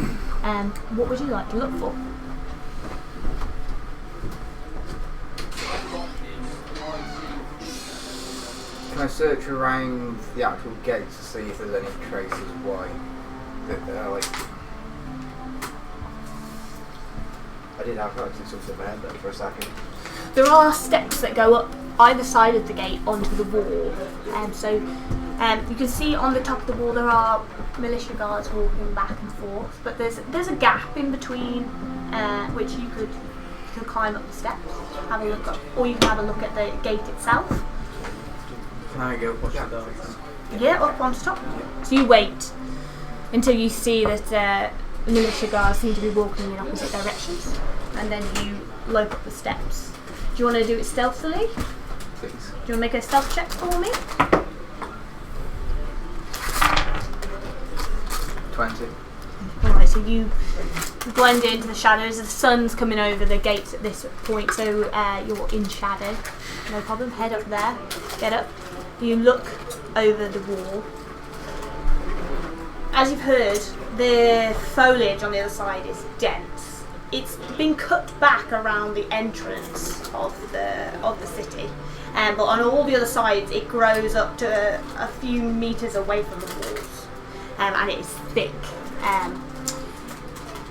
What would you like to look for? Can I search around the actual gates to see if there's any traces why they're like... I did have actually something in my head there for a second. There are steps that go up either side of the gate onto the wall. So you can see on the top of the wall there are militia guards walking back and forth, but there's a gap in between which you could climb up the steps, have a look up, or you can have a look at the gate itself. Can I go push the doors? Yeah, up onto top. So you wait until you see that militia guards seem to be walking in opposite directions, and then you lope up the steps. Do you want to do it stealthily? Please. Do you want to make a stealth check for me? 20. Alright, so you blend into the shadows. The sun's coming over the gates at this point, so you're in shadow. No problem. Head up there. Get up. You look over the wall. As you've heard, the foliage on the other side is dense. It's been cut back around the entrance of the city, but on all the other sides it grows up to a few meters away from the walls, and it is thick,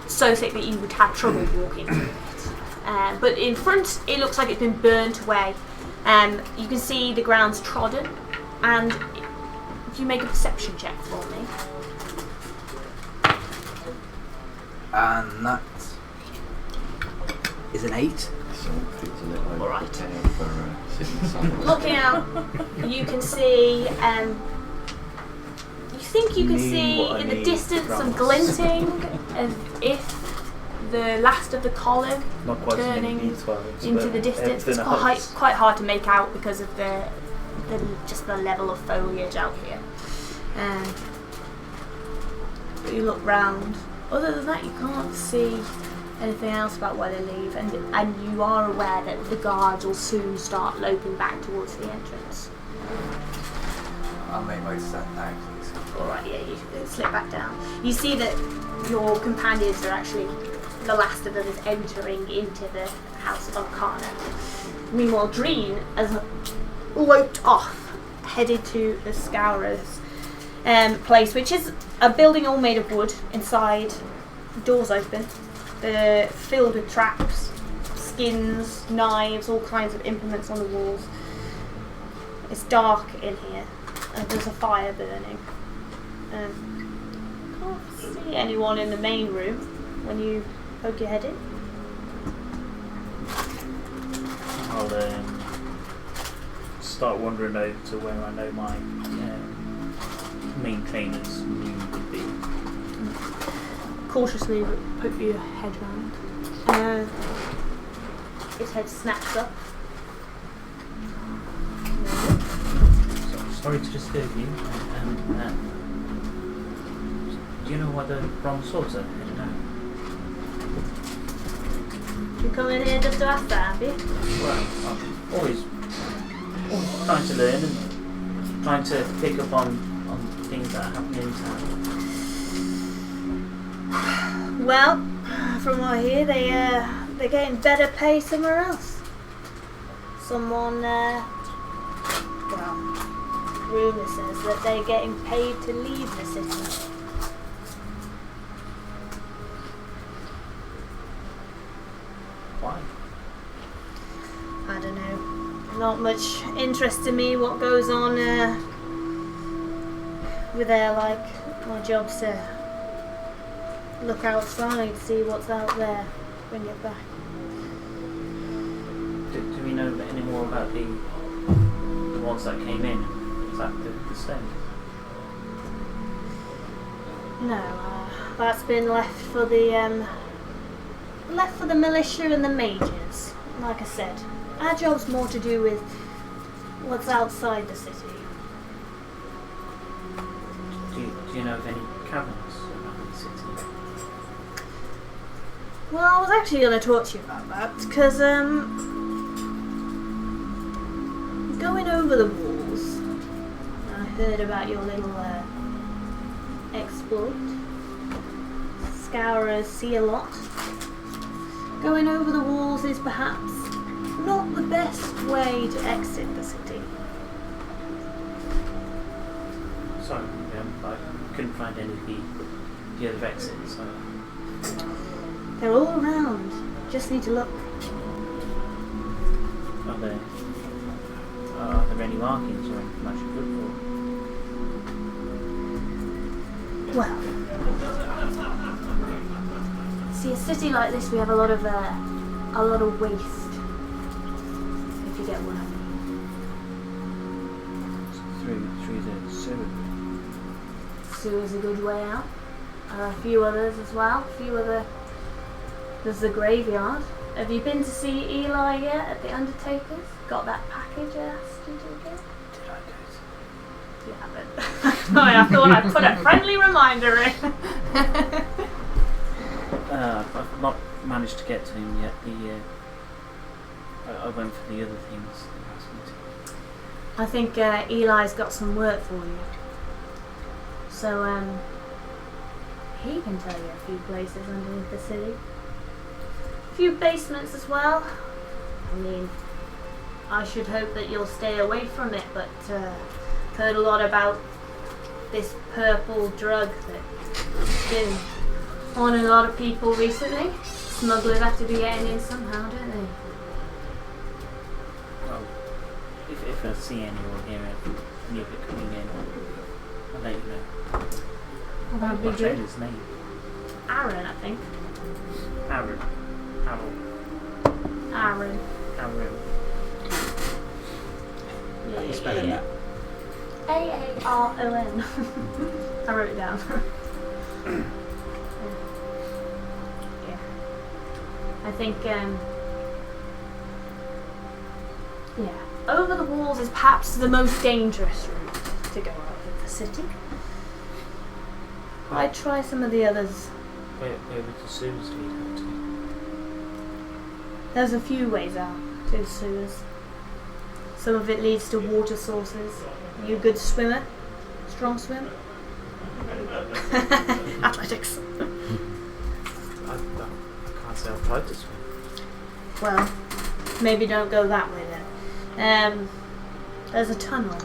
so thick that you would have trouble walking through it. But in front it looks like it's been burnt away. You can see the ground's trodden, and if you make a perception check for me. And that is an 8. Alright. Looking out, you can see, you think you can see in the distance some glinting as if the last of the column Not quite turning into the distance. It's It's quite hard to make out because of just the level of foliage out here. But you look round. Other than that, you can't see anything else about where they leave, and you are aware that the guards will soon start loping back towards the entrance. I'll make my descent now, please. Alright, yeah, you slip back down. You see that your companions are actually, the last of them is entering into the House of Arcana. Meanwhile, Dreen has loped off, headed to the Scourer's place, which is a building all made of wood. Inside, doors open. They're filled with traps, skins, knives, all kinds of implements on the walls. It's dark in here, and there's a fire burning. Can't see anyone in the main room when you poke your head in. I'll start wandering over to where I know my maintainers would be. Cautiously poke your head round. His head snaps up. Sorry to disturb you. Do you know why the bronze swords are headed out? You come in here just to ask that, have you? Well, I'm always trying to learn and trying to pick up on things that are happening in town. Well, from what I hear, they're getting better pay somewhere else. Someone, rumour says that they're getting paid to leave the city. Why? I don't know. Not much interest to me what goes on with their, my job's to look outside, see what's out there, bring it back. Do we know any more about the ones that came in? Is that the same? No, that's been left for the militia and the mages. Like I said, our job's more to do with what's outside the city. Do you know of any caverns around the city? Well, I was actually going to talk to you about that, because, going over the walls, I heard about your little, exploit. Scourers see a lot. Going over the walls is perhaps not the best way to exit the city. Sorry, I couldn't find any of the other exits. So. They're all around. Just need to look. Are there any markings or anything I should look Well, see, a city like this, we have a lot of waste. If you get what I mean. Through the sewer? Sewer's a good way out. There are a few others as well. There's the graveyard. Have you been to see Eli yet at the Undertaker's? Got that package I asked you to get? Did I do You haven't. Sorry, I thought I'd put a friendly reminder in. I've not managed to get to him yet. I went for the other things that he asked me to. I think Eli's got some work for you. So, he can tell you a few places underneath the city. A few basements as well. I mean, I should hope that you'll stay away from it, but heard a lot about this purple drug that's been on a lot of people recently. Smugglers have to be getting in somehow, don't they? Well, if I see any or hear any of it coming in, I'll let you know. Well, that'd be What's good. his name? Aaron, I think. Aaron. Aaron. How do you spell that? Aaron. I wrote it down. Yeah. I think, over the walls is perhaps the most dangerous route to go out of the city. I'd try some of the others. Where would the sewers lead out to? There's a few ways out to the sewers. Some of it leads to water sources. Are you a good swimmer? Strong swim? Athletics. I can't say I've tried to swim. Well, maybe don't go that way then. There's a tunnel.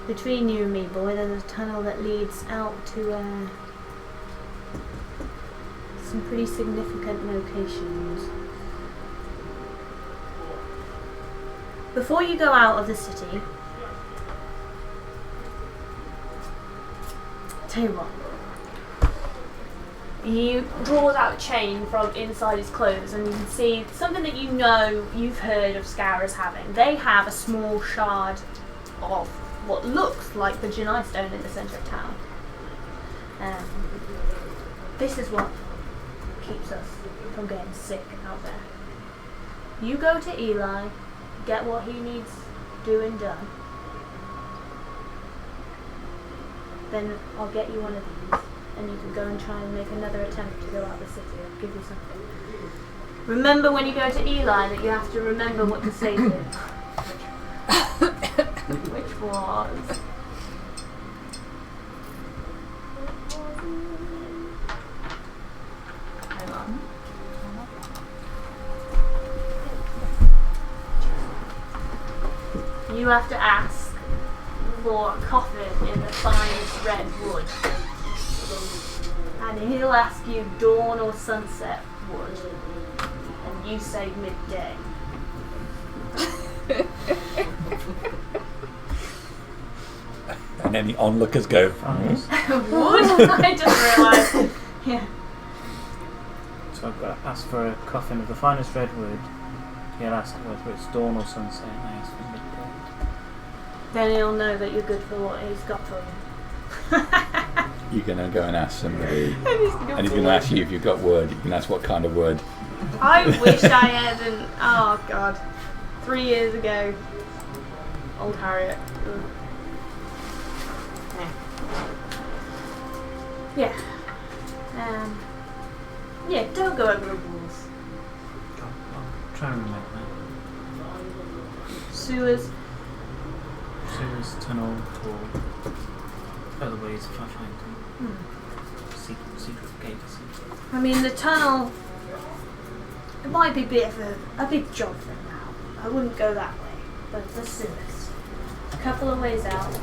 Between you and me, boy, there's a tunnel that leads out to some pretty significant locations. Before you go out of the city, tell you what. He draws out a chain from inside his clothes, and you can see something that you know you've heard of Scourers having. They have a small shard of what looks like the Genesari stone in the centre of town. This is what keeps us from getting sick out there. You go to Eli, get what he needs doing done. Then I'll get you one of these, and you can go and try and make another attempt to go out the city. I'll give you something. Remember when you go to Eli that you have to remember what to say to him. Which was... Hang on. You have to ask for a coffin in the finest red wood. And he'll ask you dawn or sunset wood. And you say midday. And any onlookers go, Wood? I just realised. Yeah. So I've got to ask for a coffin of the finest redwood. He'll ask whether it's dawn or sunset, and I ask for midday. Then he'll know that you're good for what he's got for him. You're going to go and ask somebody, And he's good and he's for going to it. ask you if you've got word. You can ask what kind of word. I wish I hadn't. Oh God, 3 years ago, old Harriet. Ugh. Yeah. Yeah. Don't go over the walls. I'll try and remember Sewers. that. Sewers, tunnel, or other ways if I find them. Secret gates. I mean, the tunnel. It might be a bit of a big job for now. I wouldn't go that way. But the sewers. A couple of ways out.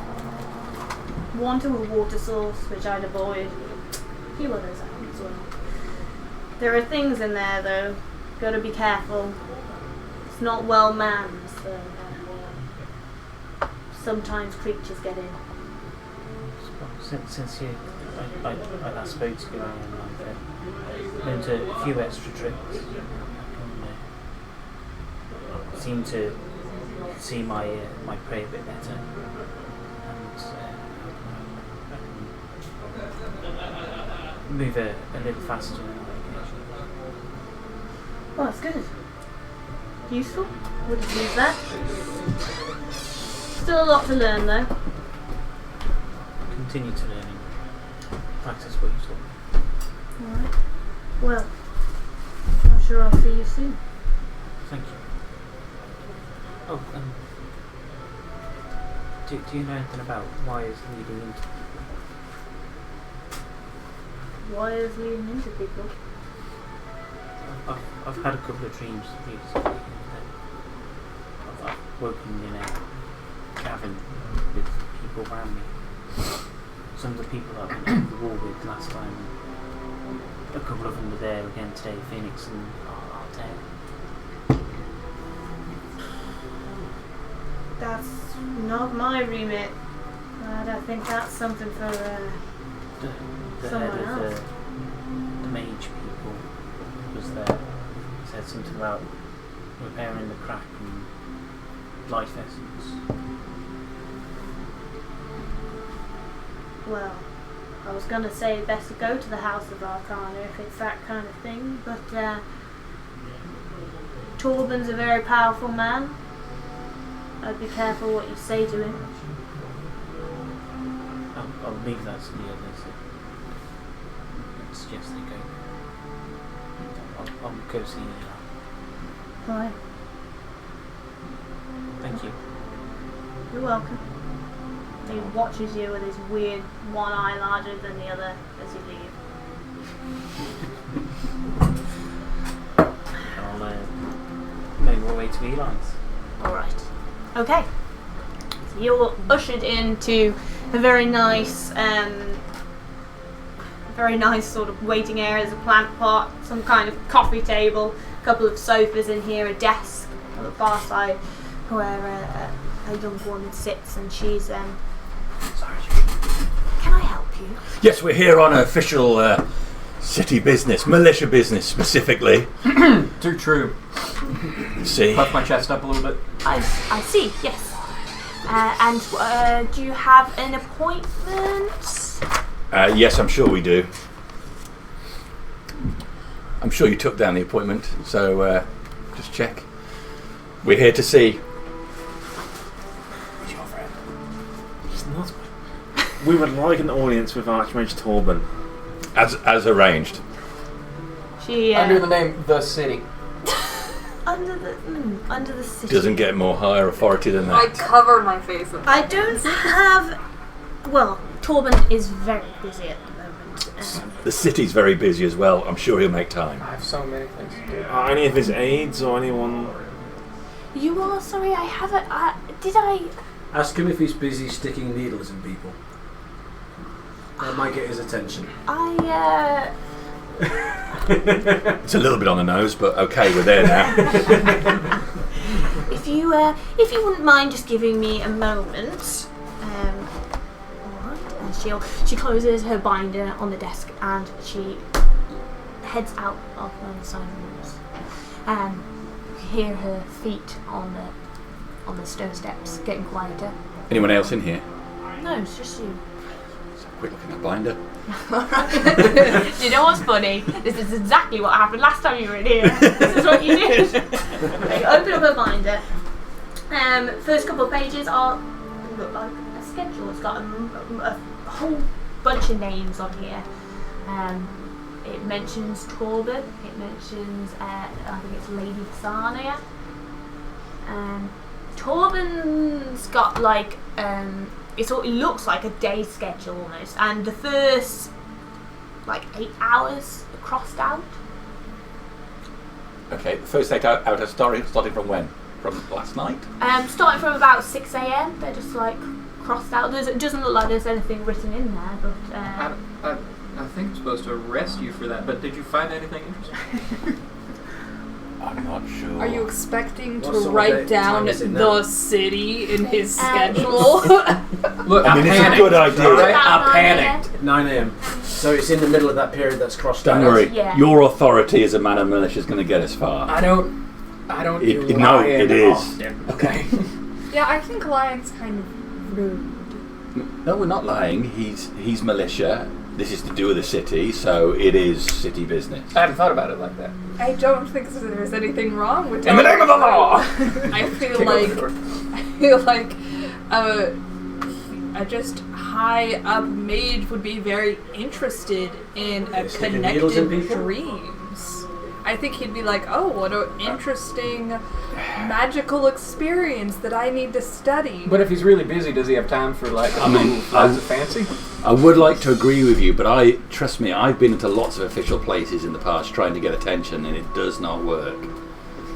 One to a water source, which I'd avoid. A few others out as well. There are things in there though. Gotta be careful. It's not well manned, so sometimes creatures get in. Since I last spoke to you, I've learned a few extra tricks. Seem to see my prey a bit better, and move a little faster on occasion. Well, that's good. Useful. Wouldn't use that. Still a lot to learn though. Continue to learn and practice what you taught me. Alright. Well, I'm sure I'll see you soon. Thank you. Oh, do you know anything about why it's leading into people? Why is leading into people? I've had a couple of dreams recently. I've woken in a cabin with people around me. Some of the people that I went to the war with last time, a couple of them were there again today, Phoenix and Arcana. That's not my remit. But I think that's something for The someone head of else. the mage people was there. Said something about repairing the crack and life essence. Well, I was gonna say best to go to the House of Arcana if it's that kind of thing, but Torben's a very powerful man. I'd be careful what you say to him. I'll leave that to the others. I suggest they go. I'll go see you now. Right. Thank you. You're welcome. He watches you with his weird one eye larger than the other as you leave. I'll make my way to Eli's. Alright. Okay. So you're ushered into a very nice sort of waiting area. There's a plant pot, some kind of coffee table, a couple of sofas in here, a desk on the far side where a young woman sits, and she's Sorry. can I help you? Yes, we're here on official city business, militia business specifically. Too true. See. Puff my chest up a little bit. I see, yes. And do you have an appointment? Yes, I'm sure we do. I'm sure you took down the appointment, so just check. We're here to see. Who's your friend? It's not. We would like an audience with Archmage Torben. As arranged. She Under the name The City. under the city. Doesn't get more higher authority than I that. cover my face with I don't have. Well, Torben is very busy at the moment. The city's very busy as well. I'm sure he'll make time. I have so many things to do. Are any of his aides or anyone? You are sorry. I haven't. Did I? Ask him if he's busy sticking needles in people. That might get his attention. It's a little bit on the nose, but okay, we're there now. If you wouldn't mind just giving me a moment. Alright. And she closes her binder on the desk and she heads out of one of the side rooms. You hear her feet on the stone steps getting quieter. Anyone else in here? No, it's just you. Quick look in that binder. Do you know what's funny? This is exactly what happened last time you were in here. This is what you did. Okay, open up a binder. First couple of pages look like a schedule. It's got a whole bunch of names on here. It mentions Torben. It mentions I think it's Lady Sarnia. Torben's got like it looks like a day schedule almost, and the first like 8 hours are crossed out. Okay, the first 8 hours starting from when? From last night? Starting from about 6 a.m. They're just like crossed out. It doesn't look like there's anything written in there, but I think I'm supposed to arrest you for that, but did you find anything interesting? I'm not sure. Are you expecting to What sort of write down time is it now? the city in his schedule? Look, I mean, it's a good idea. Right? About I 9 a.m. panicked. 9 a.m. So it's in the middle of that period that's crossed Don't out. worry. Yeah. Your authority as a man of militia is going to get us far. I don't do No, lying it is. often, okay. Yeah, I think Lion's kind of rude. No, we're not lying. He's militia. This is to do with the city, so it is city business. I hadn't thought about it like that. I don't think there's anything wrong with In the name of the law! I feel like a just high up mage would be very interested in a Sticking needles in connected people? dreams. I think he'd be like, oh, what an interesting magical experience that I need to study. But if he's really busy, does he have time for like lots of fancy? I would like to agree with you, but trust me, I've been into lots of official places in the past trying to get attention, and it does not work.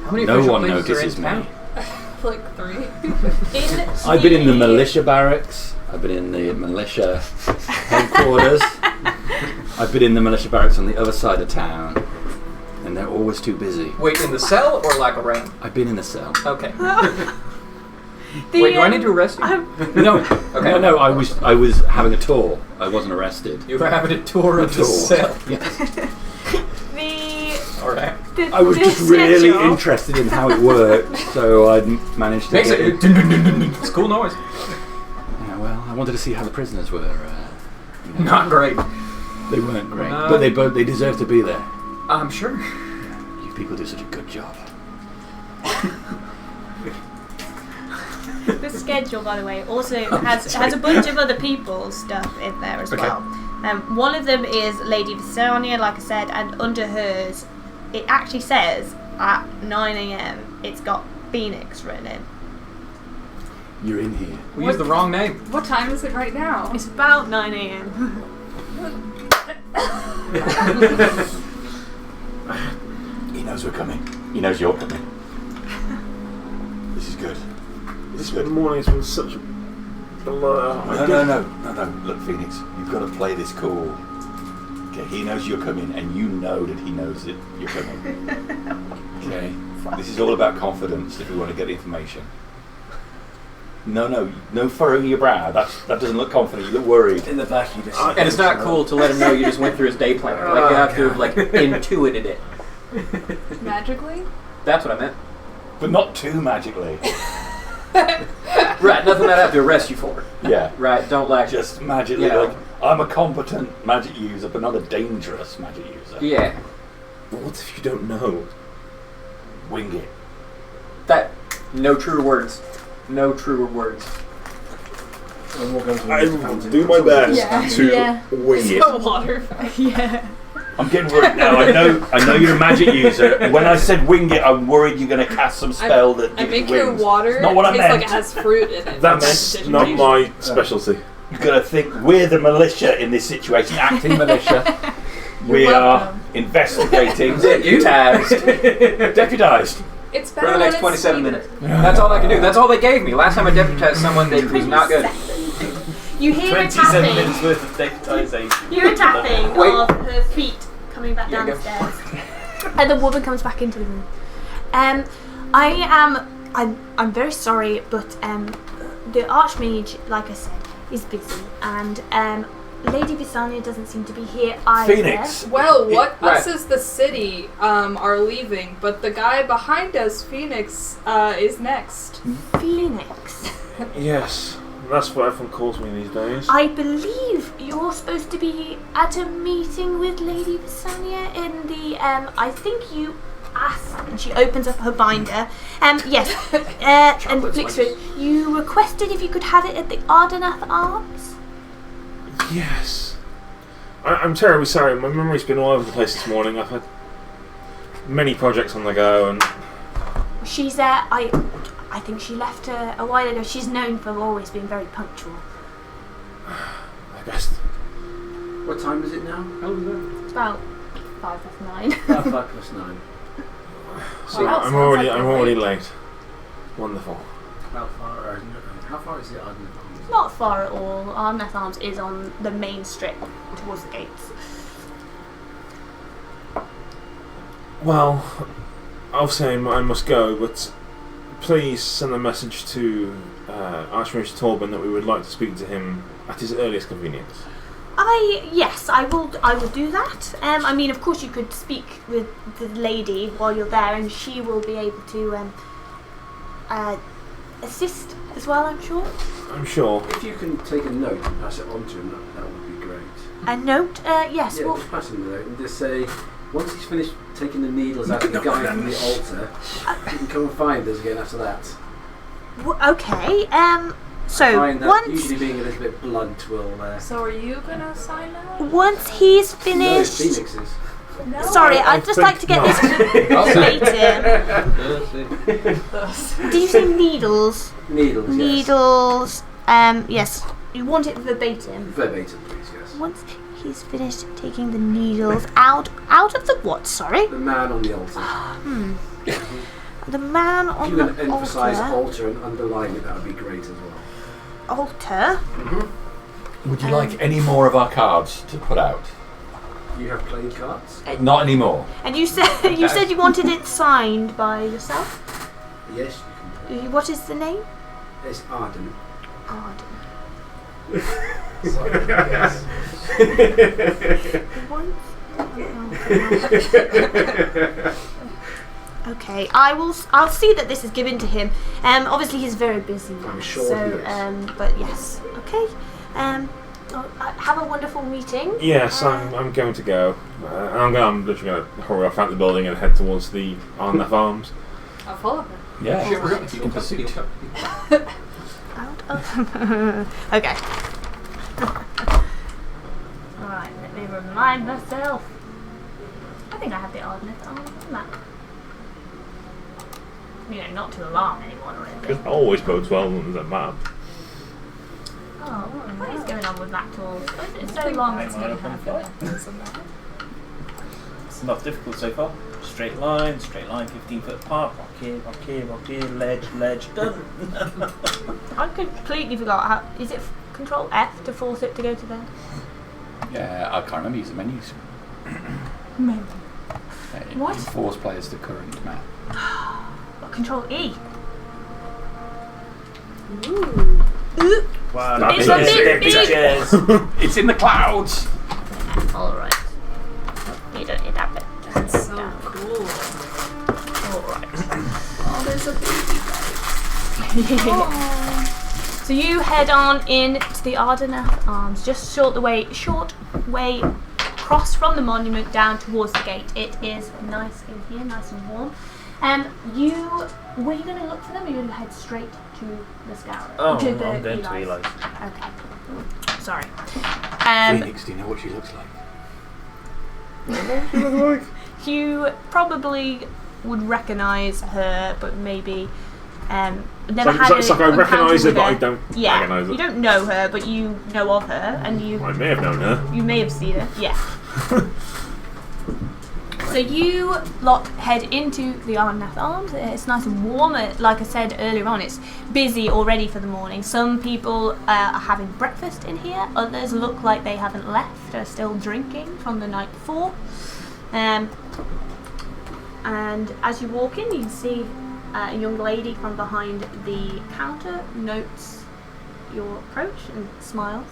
How many No official one places notices are me. in town? Like 3. I've been in the militia barracks. I've been in the militia headquarters. I've been in the militia barracks on the other side of town, and they're always too busy. Wait, in the cell or like around? I've been in the cell. Okay. Wait, do I need to arrest you? No, Okay. no. I was having a tour. I wasn't arrested. You were having a tour of the cell. Yes. Alright. I was just really interested in how it worked, so I managed to. Makes Get it. it. It's a cool noise. Yeah, well, I wanted to see how the prisoners were. Not great. They weren't great, No. but they deserve to be there. I'm sure. You people do such a good job. The schedule, by the way, also has a bunch of other people's stuff in there as well. One of them is Lady Visania, like I said, and under hers, it actually says at 9 a.m. it's got Phoenix written in. You're in here. We used the wrong name. What time is it right now? It's about 9 a.m. He knows we're coming. He knows you're coming. This is good. This is This good. morning's been such a blur. No. Look, Phoenix, you've got to play this cool. Okay, he knows you're coming, and you know that he knows that you're coming. Okay? This is all about confidence if we want to get information. No furrowing your brow. That doesn't look confident. You look worried. In the back, you just. And it's not cool to let him know you just went through his day plan. Like you have to have like intuited it. Magically? That's what I meant. But not too magically. Right, nothing that I have to arrest you for. Yeah. Right, don't like Just magically, Yeah. like, I'm a competent magic user, but not a dangerous magic user. Yeah. What if you don't know? Wing it. No truer words. No truer words. And we'll go to the I will fountain. do my best Yeah. to Yeah. wing it. The water. Yeah. I'm getting worried now. I know you're a magic user. When I said wing it, I'm worried you're going to cast some spell that I gives make you your wings. water Not what I taste meant. like it has fruit in it. That's not my specialty. You've got to think we're the militia in this situation, acting militia. We You're are welcome. investigating. Deputized. Deputized. It's For better the next when it's 27 sweeter. minutes. That's all I can do. That's all they gave me. Last time I deputized someone, it was not good. You hear a 27 tapping. minutes worth of deputization. You hear a tapping Wait. of her feet coming back down Yeah, the go. stairs. And the woman comes back into the room. I'm very sorry, but the Archmage, like I said, is busy, and Lady Visania doesn't seem to be here either. Phoenix. Well, what Right. us as the city are leaving, but the guy behind us, Phoenix, is next. Phoenix. Yes. That's what everyone calls me these days. I believe you're supposed to be at a meeting with Lady Visania in the, I think you asked, and she opens up her binder. Yes, and flicks through. You requested if you could have it at the Ardenath Arms? Yes. I'm terribly sorry. My memory's been all over the place this morning. I've had many projects on the go, and She's I think she left a while ago. She's known for always being very punctual. I guess. What time is it now? How is it? It's about 9:05. About 5:09. So Wow, I'm sounds like already you're late. Wonderful. How far? How far is it? I don't know. Not far at all. Ardenath Arms is on the main strip towards the gates. Well, obviously I must go, but please send a message to Archmage Torben that we would like to speak to him at his earliest convenience. Yes, I will do that. I mean, of course, you could speak with the lady while you're there, and she will be able to assist as well, I'm sure. I'm sure. If you can take a note and pass it on to him, that would be great. A note? Yes. Yeah, Well, just pass him the note and just say, once he's finished taking the needles out of the guy from the altar, you can come and find us again after that. Okay. So Find that once usually being a little bit blunt will. So are you gonna sign out? once he's No, finished. Phoenixes. No. Sorry, I'd just like to get this later. Did you say needles? Needles. Yes. Needles. Yes. You want it verbatim. Verbatim, please. Yes. Once he's finished taking the needles out of the what? Sorry. The man on the altar. The man If on you the can emphasise altar. altar and underline it, that would be great as well. Altar. Would you like any more of our cards to put out? You have playing cards? Not anymore. And you said you wanted it signed by yourself. Yes, you can. What is the name? It's Arden. Arden. Okay, I'll see that this is given to him. Obviously he's very busy. I'm sure So, he is. but yes. Okay. Have a wonderful meeting. Yes, I'm going to go. I'm literally going to hurry off out the building and head towards the Ardenath Arms. I'll follow her. Yeah, you can proceed. Out of okay. Alright, let me remind myself. I think I have the Ardenath Arms on that. Not to alarm anyone or anything. Because always bodes well when there's a map. Oh, what is going on with that tool? It's so long it's never happened. It's not difficult so far. Straight line, 15 foot apart, rock here, ledge, done. I completely forgot how. Is it Control F to force it to go to there? Yeah, I can't remember using menus. Maybe. What? Force players to current map. Control E. Ooh. Wow, It's a big It's in the clouds. Alright. You don't need that bit. That's so cool. Alright. Oh, there's a baby guy. So you head on in to the Ardenath Arms, just short way across from the monument down towards the gate. It is nice in here, nice and warm. Were you going to look for them, or are you going to head straight to the Scour? Oh, to I'm the going to Eli's? Eli's. Okay. Sorry. Phoenix, do you know what she looks like? You probably would recognise her, but maybe never It's like I encounter recognise her, with but I don't Yeah, recognise her. you don't know her, but you know of her, and Well, I may have known her. you may have seen her. Yeah. So you lot head into the Ardenath Arms. It's nice and warm. Like I said earlier on, it's busy already for the morning. Some people are having breakfast in here. Others look like they haven't left. Are still drinking from the night before. And as you walk in, you can see a young lady from behind the counter notes your approach and smiles.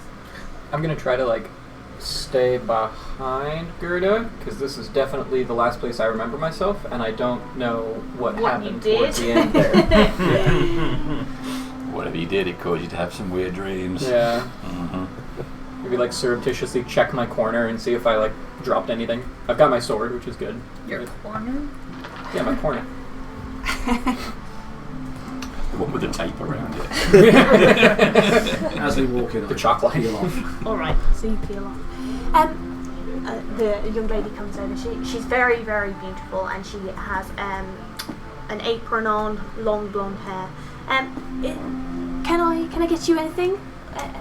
I'm gonna try to stay behind Gerda, because this is definitely the last place I remember myself, and I don't know what What happened you towards did. the end there. What whatever you did, it caused you to have some weird dreams. Yeah. Mm-hmm. Maybe like surreptitiously check my corner and see if I like dropped anything. I've got my sword, which is good. Your corner? Yeah, my corner. The one with the tape around it. As we walk in, The chalk line. peel off. Alright, so you peel off. The young lady comes over. She's very, very beautiful, and she has an apron on, long blonde hair. Can I get you anything?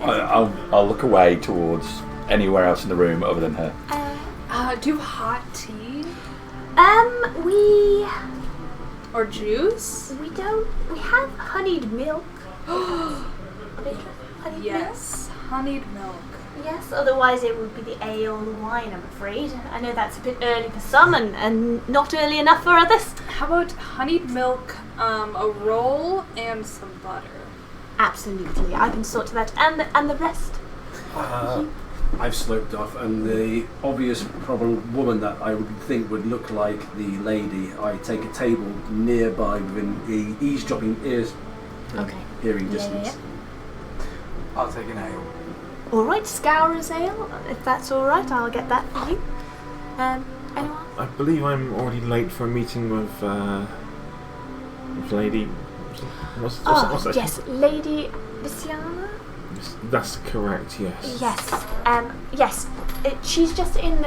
I'll look away towards anywhere else in the room other than her. Do you have hot tea? We Juice? we have honeyed milk. Of interest? Honeyed Yes, honeyed milk. milk? Yes, otherwise it would be the ale or the wine, I'm afraid. I know that's a bit early for some and not early enough for others. How about honeyed milk, a roll, and some butter? Absolutely, I can sort that and the rest. I've sloped off, and the obvious probably woman that I would think would look like the lady, I take a table nearby within the eavesdropping hearing distance. I'll take an ale. Alright, Scourer's ale, if that's alright, I'll get that for you. Anyone? I believe I'm already late for a meeting with Lady. What's that? Yes, Lady Luciana? That's correct. Yes. Yes. She's just in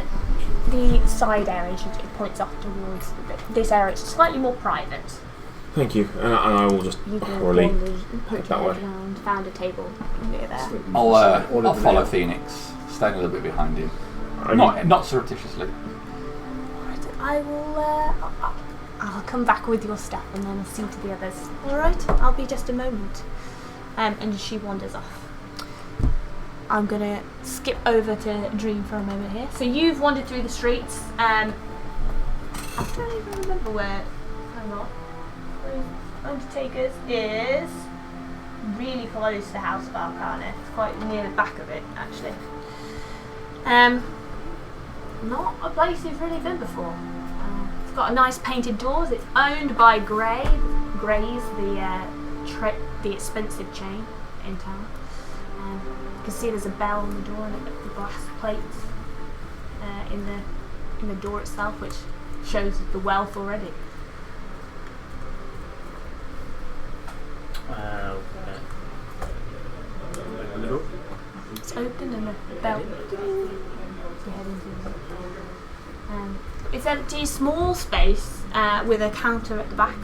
the side area. She points off towards this area. It's slightly more private. Thank you, and I will just You can orally wander and put head your that way. head around. Found a table near there. I'll follow Phoenix, staying a little bit behind him. Not surreptitiously. Right, I will. I'll come back with your stuff and then I'll see to the others. All right, I'll be just a moment. And she wanders off. I'm gonna skip over to Dream for a moment here. So you've wandered through the streets. I don't even remember where. Hang on. Undertaker's is really close to the House of Arcana. It's quite near the back of it, actually. Not a place you've really been before. It's got a nice painted doors. It's owned by Gray's, the expensive chain in town. You can see there's a bell on the door and the glass plates in the door itself, which shows the wealth already. It's open and a bell. You head into it. It's empty, small space with a counter at the back,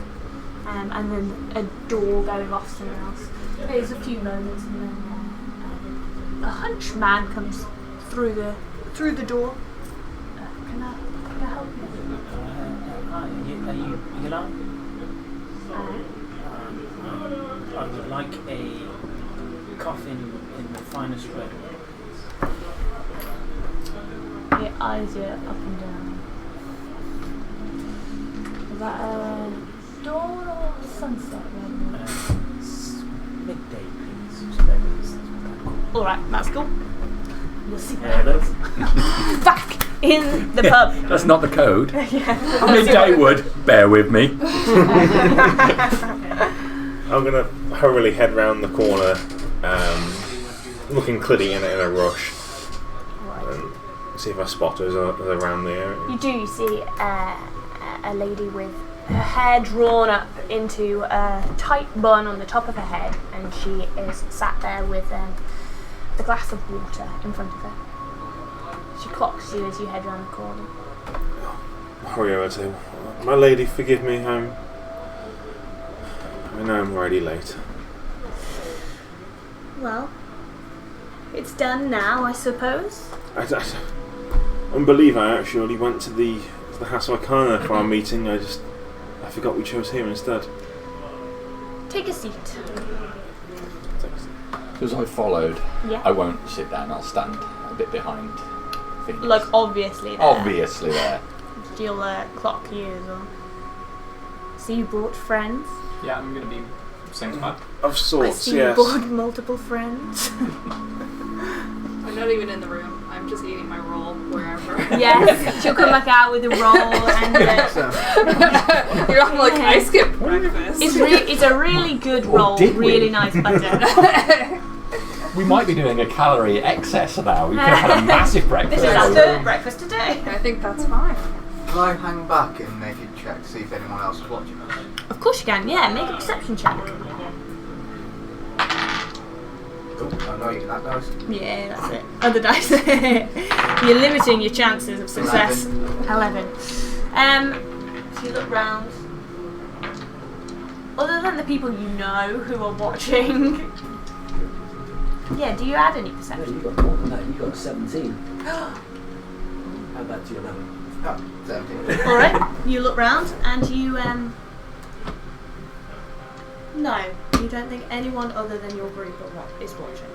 and then a door going off somewhere else. There's a few moments, and then a hunchman comes through the door. Can I help you? Hi, are you Yolanda? I would like a coffin in the finest red. Your eyes are up and down. Is that a dawn or sunset red? Midday, please. Alright, that's cool. You'll see Yeah, that's back in the pub. That's not the code. Yeah. Midday wood. Bear with me. I'm gonna hurriedly head round the corner, looking clearly in a rush, and see if I spot her as around the area. You do see a lady with her hair drawn up into a tight bun on the top of her head, and she is sat there with a glass of water in front of her. She clocks you as you head round the corner. Hurry over to my lady, forgive me, I know I'm already late. Well, it's done now, I suppose. I believe I actually went to the House of Arcana for our meeting. I forgot we chose here instead. Take a seat. Because I followed, Yeah. I won't sit down. I'll stand a bit behind Phoenix. Like, obviously there. Obviously there. She'll clock you as well. So you brought friends? Yeah, I'm gonna be same spot. Of I sorts, see yes. you brought multiple friends. I'm not even in the room. I I'm just eating my roll wherever. Yes, she'll come back out with a roll and You're all like, I skipped breakfast. it's a really good roll, did we? really nice butter. We might be doing a calorie excess now. We could have had a massive breakfast. This is our third breakfast today. I think that's fine. Can I hang back and make a check to see if anyone else is watching us? Of course you can, yeah, make a perception check. Oh, no, you that dice. Yeah, that's it. Other dice. You're limiting your chances of success. 11. So you look round. Other than the people you know who are watching. Yeah, do you add any No, perception? you got more than that. You got 17. Add that to your 11. Oh, 17. Alright, you look round and you, no, you don't think anyone other than your group is watching.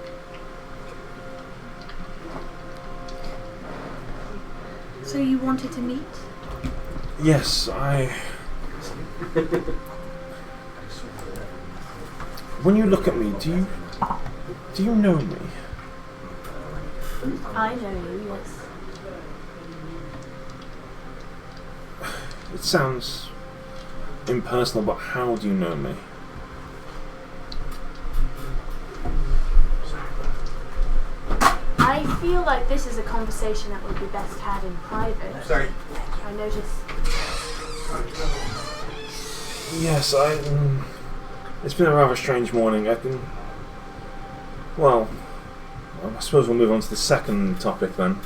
So you wanted to meet? Yes, When you look at me, do you know me? I know you, yes. It sounds impersonal, but how do you know me? I feel like this is a conversation that would be best had in private. Sorry. I noticed. Yes, it's been a rather strange morning. Well, I suppose we'll move on to the second topic then.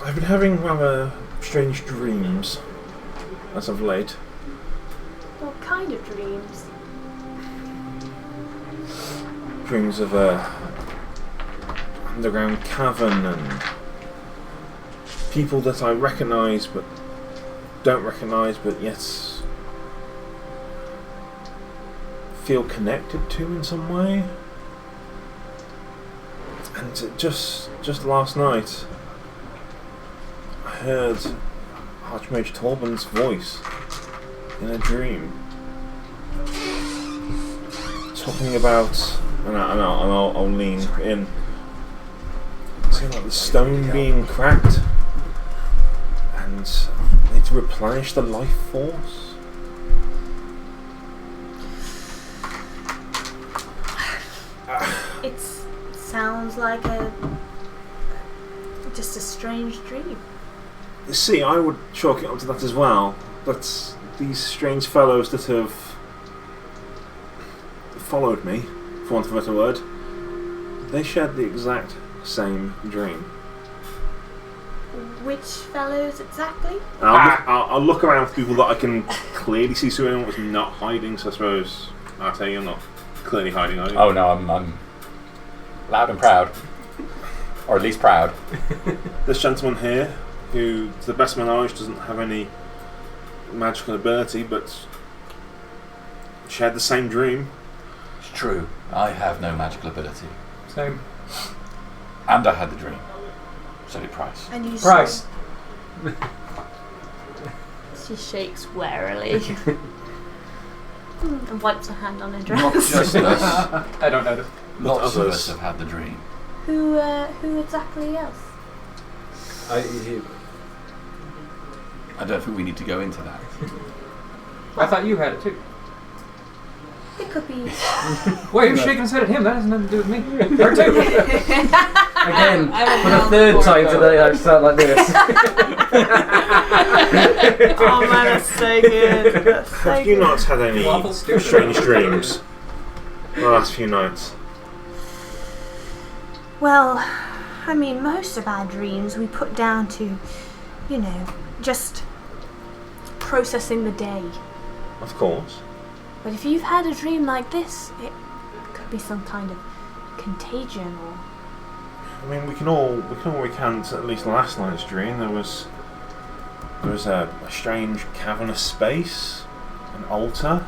I've been having rather strange dreams as of late. What kind of dreams? Dreams of a underground cavern and people that I recognise but don't recognise, but yet feel connected to in some way. And just last night, I heard Archmage Torben's voice in a dream, talking about, and I'll lean in, saying like the stone being cracked, and they need to replenish the life force. It sounds like just a strange dream. You see, I would chalk it up to that as well. But these strange fellows that have followed me, for want of a better word, they shared the exact same dream. Which fellows exactly? I'll look around for people that I can clearly see, so anyone was not hiding. So I suppose I'll tell you, I'm not clearly hiding, are you? Oh no, I'm loud and proud. Or at least proud. This gentleman here, who, to the best of my knowledge, doesn't have any magical ability, but shared the same dream. It's true. I have no magical ability. Same. And I had the dream. So did Price. And you Price. She shakes warily. And wipes her hand on her dress. Not just us. I don't notice. Lots of others. us have had the dream. Who exactly else? I don't think we need to go into that. I thought you had it too. It could be. Wait, you're shaking his head at him. That has nothing to do with me. Her too. Again, for the third time today, I sound like this. Oh man, that's so good. That's so Have you good. not had any Waffle stupid. strange dreams the last few nights? Well, I mean, most of our dreams we put down to, just processing the day. Of course. But if you've had a dream like this, it could be some kind of contagion or... I mean, we can all recount at least last night's dream. There was a strange cavernous space, an altar.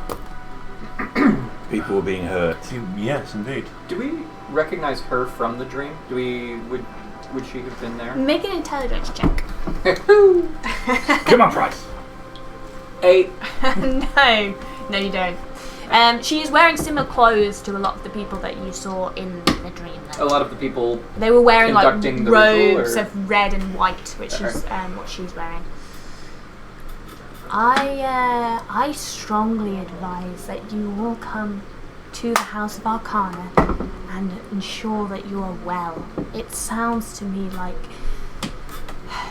People were being hurt. Yes, indeed. Do we recognize her from the dream? Would she have been there? Make an intelligence check. Come on, Price. 8. No, you don't. She is wearing similar clothes to a lot of the people that you saw in the dream. A lot of the people. They were wearing like conducting the ritual, robes or- of red and white, which is what she's wearing. I strongly advise that you all come to the House of Arcana and ensure that you are well. It sounds to me like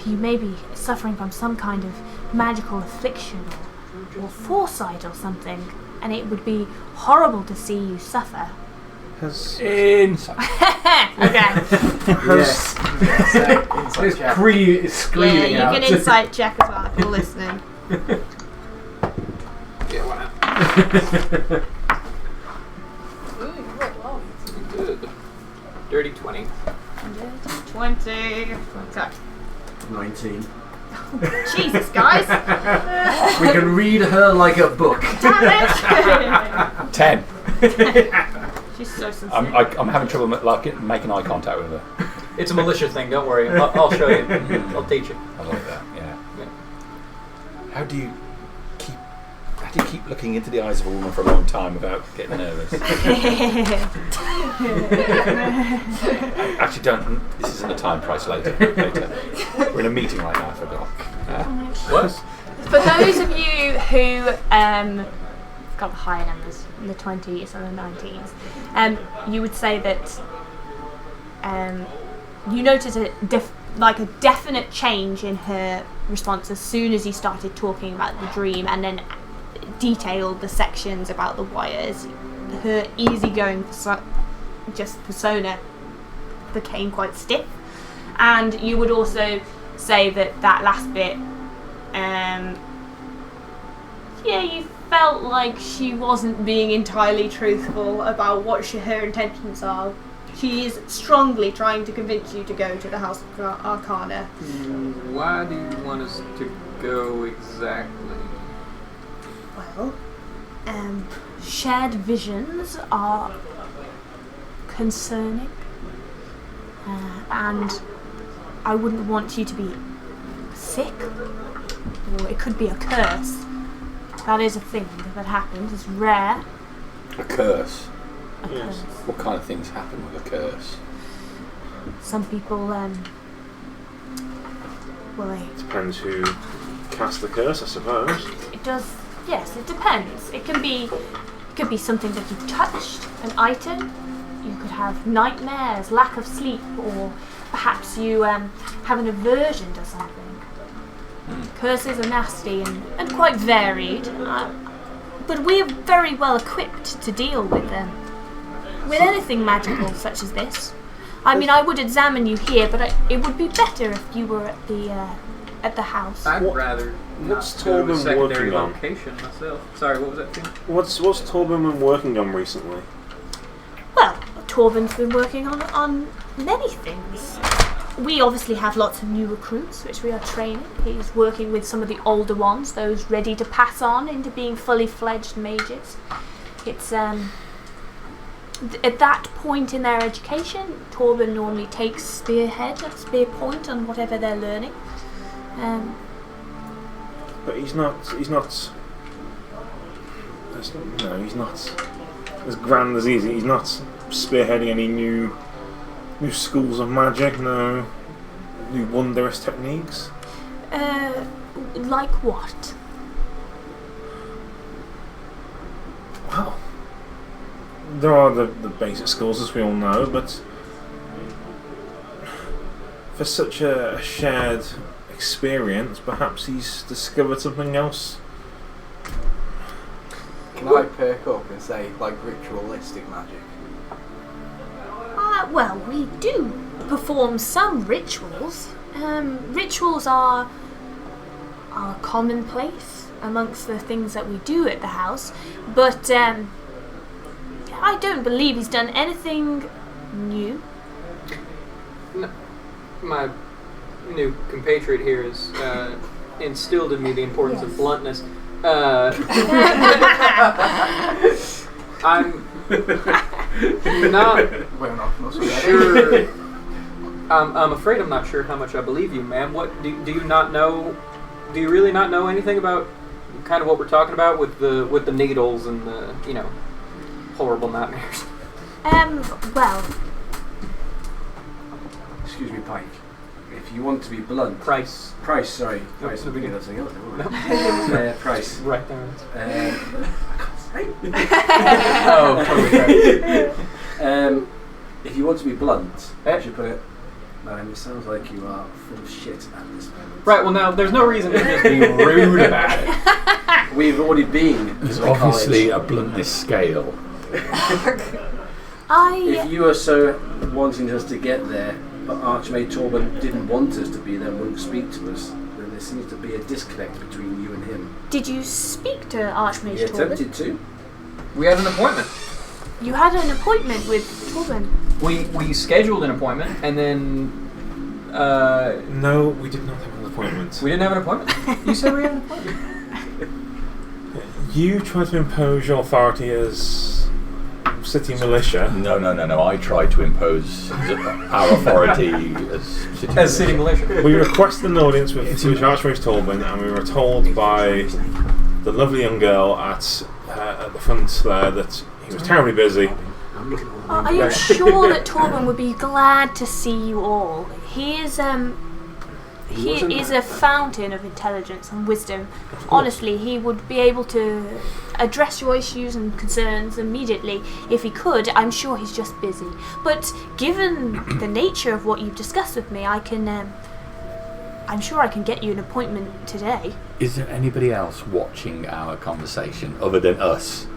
you may be suffering from some kind of magical affliction or foresight or something, and it would be horrible to see you suffer. Insight. Okay. Yes. It's Yeah, screaming you out. can insight check as well if you're listening. Yeah, why not? Ooh, you rolled well. Good. Dirty 20. 20. Okay. 19. Jesus, guys. We can read her like a book. Damn it. 10. She's so sincere. I'm having trouble making eye contact with her. It's a militia thing, don't worry. I'll show you. I'll teach you. I like that. Yeah. How do you keep looking into the eyes of a woman for a long time without getting nervous? Actually, don't. This isn't a time price later. We're in a meeting right now. I forgot. What? For those of you who got the higher numbers, in the 20s and the 19s, you would say that you noticed a definite change in her response as soon as you started talking about the dream, and then detailed the sections about the wires. Her easygoing persona became quite stiff, and you would also say that last bit, you felt like she wasn't being entirely truthful about what her intentions are. She is strongly trying to convince you to go to the House of Arcana. Why do you want us to go exactly? Well, shared visions are concerning, and I wouldn't want you to be sick, or it could be a curse. That is a thing that happens. It's rare. A curse. A Yes. curse. What kind of things happen with a curse? Some people, Depends who cast the curse, I suppose. it does. Yes, it depends. It could be something that you've touched, an item. You could have nightmares, lack of sleep, or perhaps you have an aversion to something. Curses are nasty and quite varied, but we are very well equipped to deal with them. With anything magical such as this. I mean, I would examine you here, but it would be better if you were at the house. I'd rather what's not go to a Torben secondary working on? location myself. Sorry, what was that thing? What's Torben been working on recently? Well, Torben's been working on many things. We obviously have lots of new recruits, which we are training. He's working with some of the older ones, those ready to pass on into being fully fledged mages. It's at that point in their education, Torben normally takes spear point on whatever they're learning. But he's not as grand as easy. He's not spearheading any new schools of magic, no new wondrous techniques. Like what? Well, there are the basic skills, as we all know, but for such a shared experience, perhaps he's discovered something else. Can I perk up and say, like, ritualistic magic? Well, we do perform some rituals. Rituals are commonplace amongst the things that we do at the house, but I don't believe he's done anything new. No, my new compatriot here has instilled in me the importance of bluntness. I'm not We're not sure. I'm afraid I'm not sure how much I believe you, ma'am. What do you not know? Do you really not know anything about kind of what we're talking about with the needles and the horrible nightmares? Well, Excuse me, Pike. If you want to be blunt... Price. Sorry. Price. No, That's something else. No. Price. Right there. I can't say. Oh, totally. If you want to be blunt, you should put it... Man, it sounds like you are full of shit at this moment. Right, well now, there's no reason to just be rude about it. We've already been There's to obviously college. a bluntness scale. If you are so wanting us to get there, but Archmage Torben didn't want us to be there and wouldn't speak to us, then there seems to be a disconnect between you and him. did you speak to Archmage He Torben? attempted to. We had an appointment. You had an appointment with Torben. We scheduled an appointment, and then No, we did not have an appointment. we didn't have an appointment. You said we had an appointment. You tried to impose your authority as city militia. No. I tried to impose our authority as City militia. We requested an audience with Archmage Torben, and we were told by the lovely young girl at the front there that he was terribly busy. Are you sure that Torben would be glad to see you all? He is a fountain of intelligence and wisdom. Honestly, he would be able to address your issues and concerns immediately if he could. I'm sure he's just busy. But given the nature of what you've discussed with me, I'm sure I can get you an appointment today. Is there anybody else watching our conversation other than us?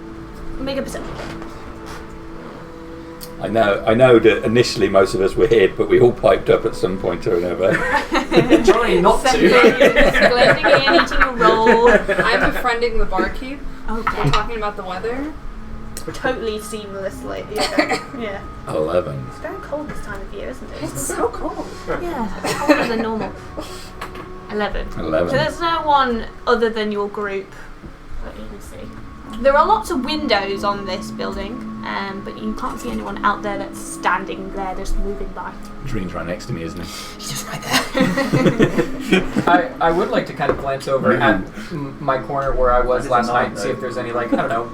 Make a perception. I know that initially most of us were hid, but we all piped up at some point or another. Trying not to. Blending in, eating a roll. I'm befriending the barkeep. Okay. We're talking about the weather. Totally seamlessly. Yeah. 11. It's very cold this time of year, isn't it? It's so cold. Yeah, colder than normal. 11. 11. So there's no one other than your group that you can see. There are lots of windows on this building, but you can't see anyone out there that's standing there, just moving by. Dream's right next to me, isn't he? He's just right there. I would like to kind of glance over at my corner where I was last night and see if there's any,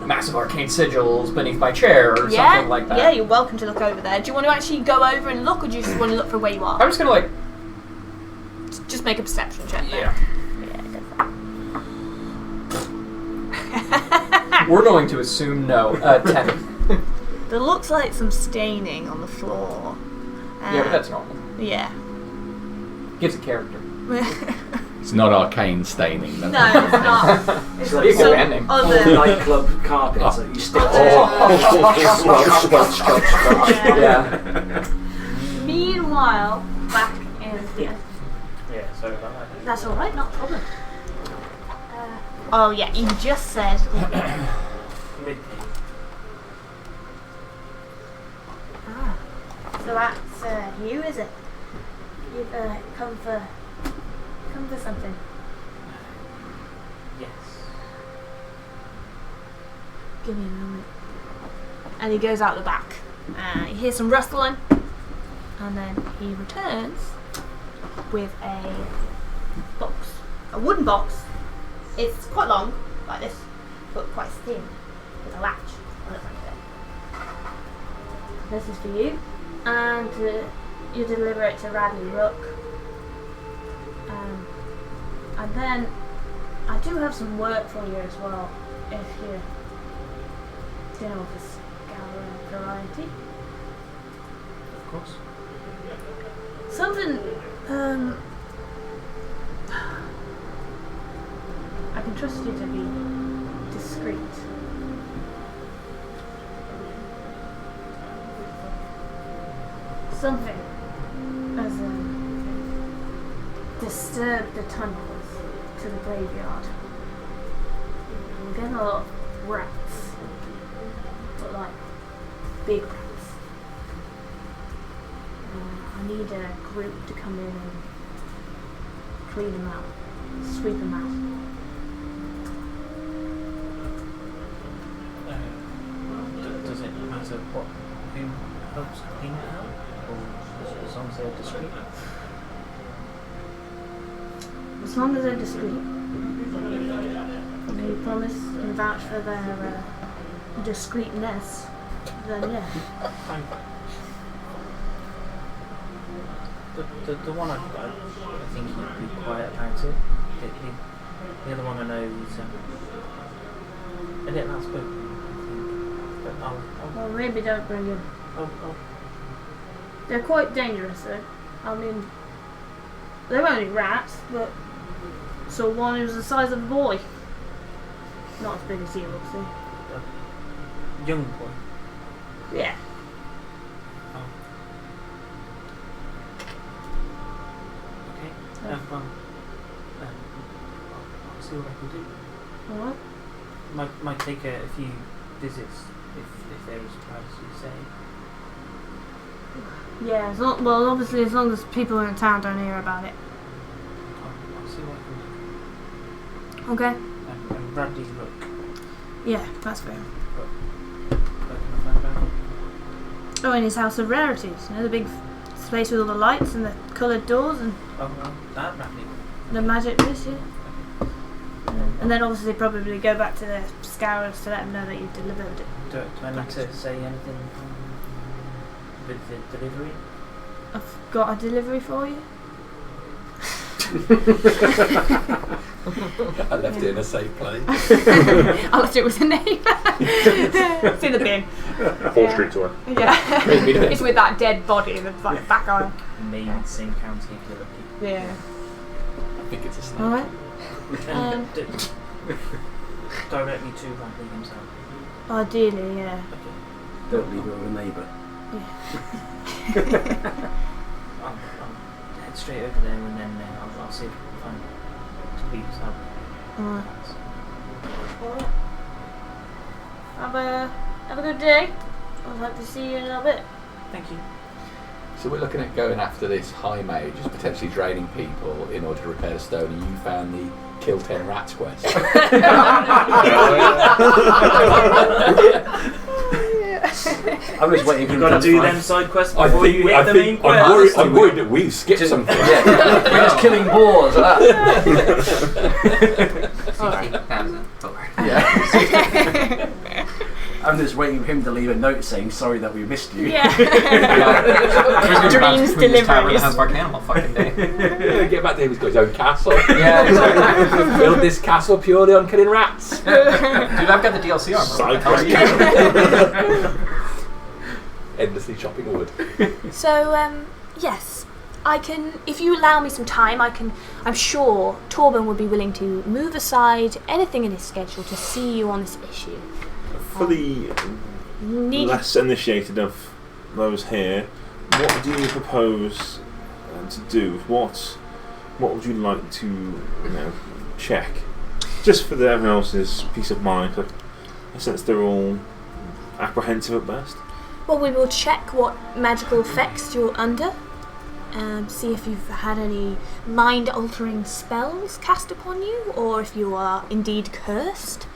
massive arcane sigils beneath my chair or something like that. Yeah, you're welcome to look over there. Do you want to actually go over and look, or do you just want to look for where you are? I'm just gonna Just make a perception check. Yeah. Yeah, go for it. We're going to assume no. 10. There looks like some staining on the floor. Yeah, but that's normal. Yeah. Gives it character. It's not arcane staining. No, it's not. It's Like some ending. other. Nightclub carpets that you stick to. Yeah. Meanwhile, back in the... Yeah, sorry about that. That's alright, not a problem. Oh yeah, you just said... So that's you, is it? You've come for something. Yes. Give me a moment. And he goes out the back. You hear some rustling, and then he returns with a box, a wooden box. It's quite long, like this, but quite thin, with a latch on the front of it. This is for you, and you deliver it to Radley Rook. And then I do have some work for you as well, if you're down with this gathering variety. Of course. Something, I can trust you to be discreet. Something as disturbed the tunnels to the graveyard. I'm getting a lot of rats, but like big rats. I need a group to come in and clean them out, sweep them out. Does it matter who helps clean it out? Or as long as they're discreet? As long as they're discreet. they promise and vouch for their discreetness, then yeah. Fine. The one I think he'd be quiet about it. The other one I know is a little outspoken, I think. But Well, maybe don't bring him. I'll They're quite dangerous though. I mean, they're only rats, but saw one who was the size of a boy. Not as big as you, obviously. young boy. Yeah. Oh. Okay. Well, I'll see what I can do. Alright. Might take a few visits if there is privacy, say. Yeah, well, obviously, as long as people in town don't hear about it. I'll see what I can do. Okay. And Bradley's look. Yeah, that's fair. Where can I find Bradley? Oh, in his house of rarities. You know, the big space with all the lights and the coloured doors and Oh, well, that Bradley. the magic list, yeah. And then obviously probably go back to the scourers to let them know that you delivered it. Do I need to say anything with the delivery? I've got a delivery for you. I left it in a safe place. I left it with a name. It's in the bin. Whole street tour. Yeah. It's with that dead body in the back aisle. Maybe same county if you're lucky. Yeah. I think it's a snake. Alright. Directly to Bradley himself. Ideally, yeah. Okay. Don't leave it with a neighbour. I'll head straight over there and then I'll see if I can find Tobias out. Alright. Have a good day. I'd like to see you in a little bit. Thank you. So we're looking at going after this high mage who's potentially draining people in order to repair the stone, and you found the kill 10 rats quest. I'm just waiting for You've him got to do find- them side quests before you hit the main quest. I'm worried that we've skipped something. Yeah, we're just killing boars. Like that. 60,000 forward. Yeah. I'm just waiting for him to leave a note saying sorry that we missed you. Yeah. Dreams deliveries. Has Arcana all fucking day. Yeah, get back to him, he's got his own castle. Yeah, exactly. Build this castle purely on killing rats. Dude, I've got the DLC armor. Side What the hell are you? Endlessly chopping wood. So, yes, I can. If you allow me some time, I'm sure Torben would be willing to move aside anything in his schedule to see you on this issue. For the less initiated of those here, what do you propose to do? What would you like to check? Just for everyone else's peace of mind. I sense they're all apprehensive at best. Well, we will check what magical effects you're under. See if you've had any mind-altering spells cast upon you, or if you are indeed cursed.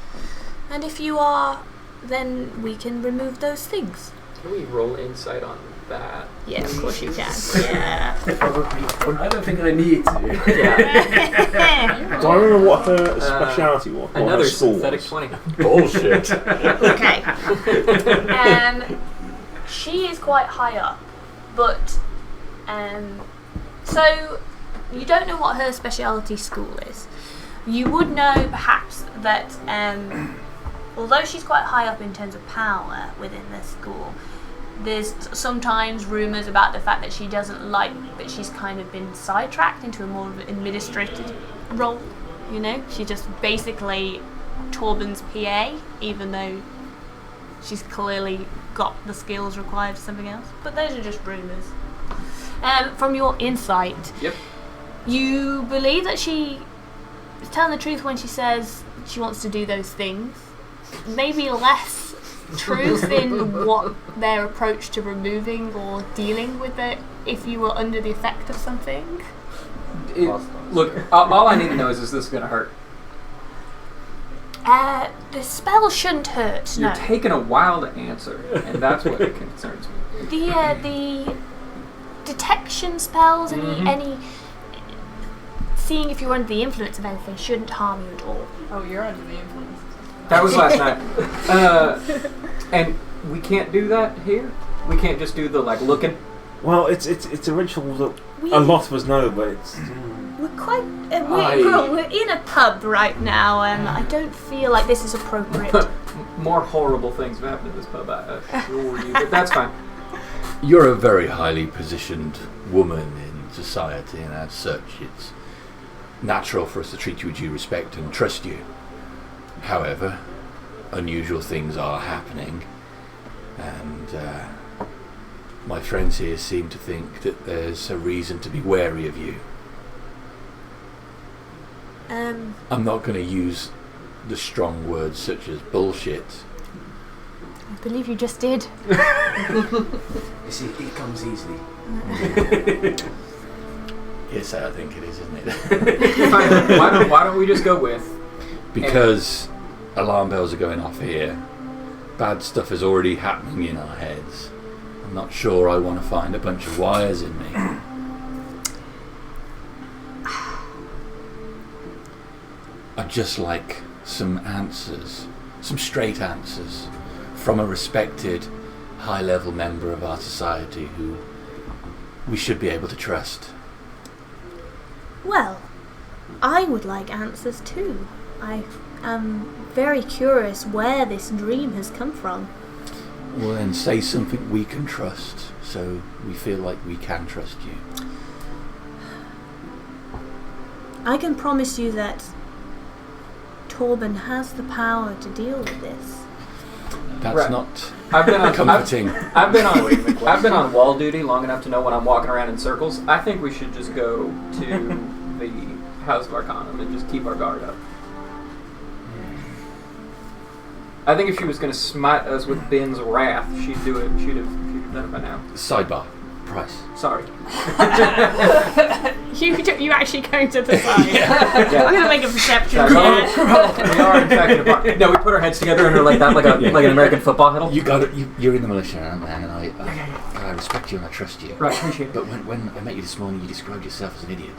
And if you are, then we can remove those things. Can we roll insight on that? Yeah, of course you can. Yeah. I don't think I need to. Yeah. Do I remember what her speciality was? What Another her school synthetic was? 20. Bullshit. Okay. She is quite high up, but so you don't know what her speciality school is. You would know perhaps that although she's quite high up in terms of power within the school, there's sometimes rumours about the fact that she doesn't like that she's kind of been sidetracked into a more administrative role. You know, she's just basically Torben's PA, even though she's clearly got the skills required for something else. But those are just rumours. From your insight, Yep. you believe that she is telling the truth when she says she wants to do those things. Maybe less truth in what their approach to removing or dealing with it if you were under the effect of something. Look, all I need to know is this going to hurt? The spell shouldn't hurt, You're no. taking a while to answer, and that's what concerns me. The detection spells, any seeing if you're under the influence of anything shouldn't harm you at all. Oh, you're under the influence. That was last night. And we can't do that here? We can't just do the, like, looking? Well, it's a ritual that a lot of us know, but it's... We're quite... we're in a pub right now, and I don't feel like this is appropriate. More horrible things have happened in this pub, I assure you, but that's fine. You're a very highly positioned woman in society, and as such, it's natural for us to treat you with due respect and trust you. However, unusual things are happening, and my friends here seem to think that there's a reason to be wary of you. I'm not going to use the strong words such as bullshit. I believe you just did. You see, it comes easily. Yes, I think it is, isn't it? Fine. Why don't we just go with... Because alarm bells are going off here. Bad stuff is already happening in our heads. I'm not sure I want to find a bunch of wires in me. I'd just like some answers, some straight answers, from a respected, high-level member of our society who we should be able to trust. Well, I would like answers too. I am very curious where this dream has come from. Well, then say something we can trust, so we feel like we can trust you. I can promise you that Torben has the power to deal with this. That's Right. not I've been on comforting. I've been on wall duty long enough to know when I'm walking around in circles. I think we should just go to the House of Arcana and just keep our guard up. I think if she was going to smite us with Ben's wrath, she'd do it. She'd have done it by now. Sidebar. Price. Sorry. You actually going to the side. Yeah. I'm going to make a perception Yeah, check. we are in fact in a bar. No, we put our heads together and we're like that, like an American football huddle. You got it. You're in the militia, man, and I respect you and I trust you. Right, appreciate it. But when I met you this morning, you described yourself as an idiot.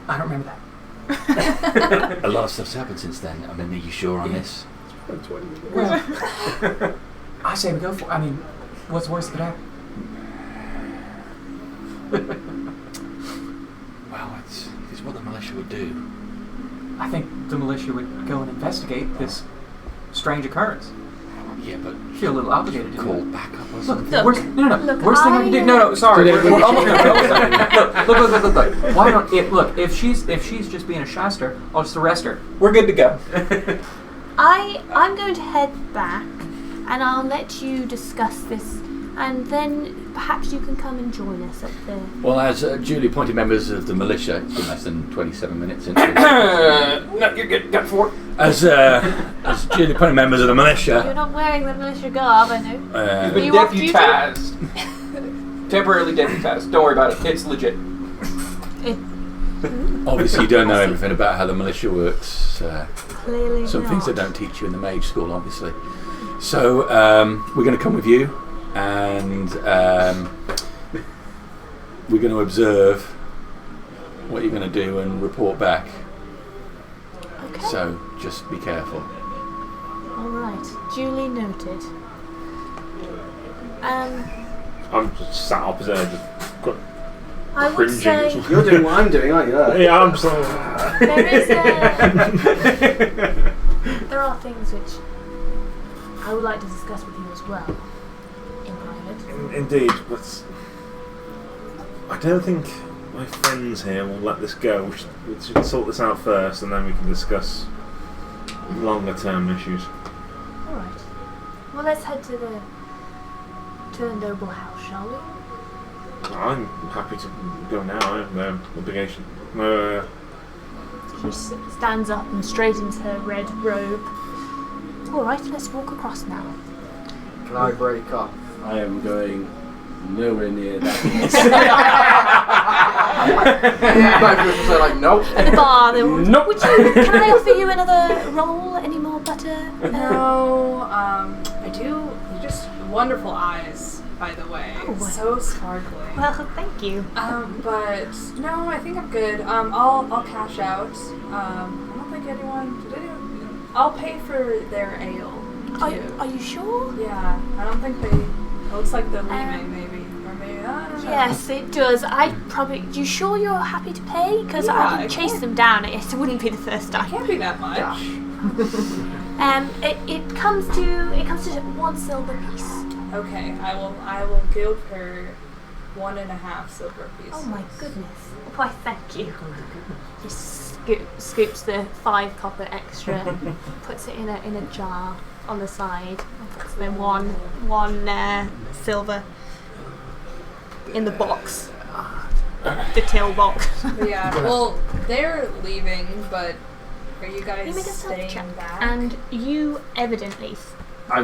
I don't remember that. A lot of stuff's happened since then. I mean, are you sure on this? Well, I say we go for. I mean, what's the worst that could happen? Well, it's what the militia would do. I think the militia would go and investigate this strange occurrence. Yeah, but Feel a little obligated to do call it. back up or Look, something. Look, worst, no. look, Worst thing I can do. No, sorry. We're almost done. Look. Why don't if she's just being a shyster, I'll just arrest her. We're good to go. I'm going to head back, and I'll let you discuss this, and then perhaps you can come and join us at the... Well, as duly appointed members of the militia, it's been less than 27 minutes into No, you're good. Got 4. as duly appointed members of the You're militia, not wearing the militia garb, I know. You've been you off duty? deputized. Temporarily deputized. Don't worry about it. It's legit. obviously you don't know everything about how the militia works. Clearly Some not. things they don't teach you in the mage school, obviously. So we're going to come with you, and we're going to observe what you're going to do and report back. Okay. So just be careful. All right. Duly noted. I'm just sat opposite her, just got I would cringing. say You're doing what I'm doing, aren't you? Yeah, I'm so. there are things which I would like to discuss with you as well, in private. Indeed, but I don't think my friends here will let this go. We should sort this out first, and then we can discuss longer term issues. All right. Well, let's head to the noble house, shall we? I'm happy to go now. I have no obligation. She stands up and straightens her red robe. All right, let's walk across now. Can I break up? I am going nowhere near that. Both of us will say like, nope. At the bar, they will. Nope. Can I offer you another roll? Any more butter? No, I do. Just wonderful eyes. by the way. Oh, wow. So sparkling. Well, thank you. But no, I think I'm good. I'll cash out. I don't think anyone. Did anyone? I'll pay for their ale. Too. Are you sure? Yeah, I don't think they. It looks like they're leaving, maybe, or maybe I don't know. Yes, it does. You sure you're happy to pay? Because Yeah, I I can chase can't- them down. It wouldn't be the first It time. can't be that much. It comes to 1 silver piece. Okay, I will give her 1.5 silver pieces. Oh my goodness. Why, thank you. He scoops the 5 copper extra, puts it in a jar on the side, and puts the one silver in the box, the till box. But yeah, well, they're leaving, but are you You guys make a stealth staying check, back? and you evidently. I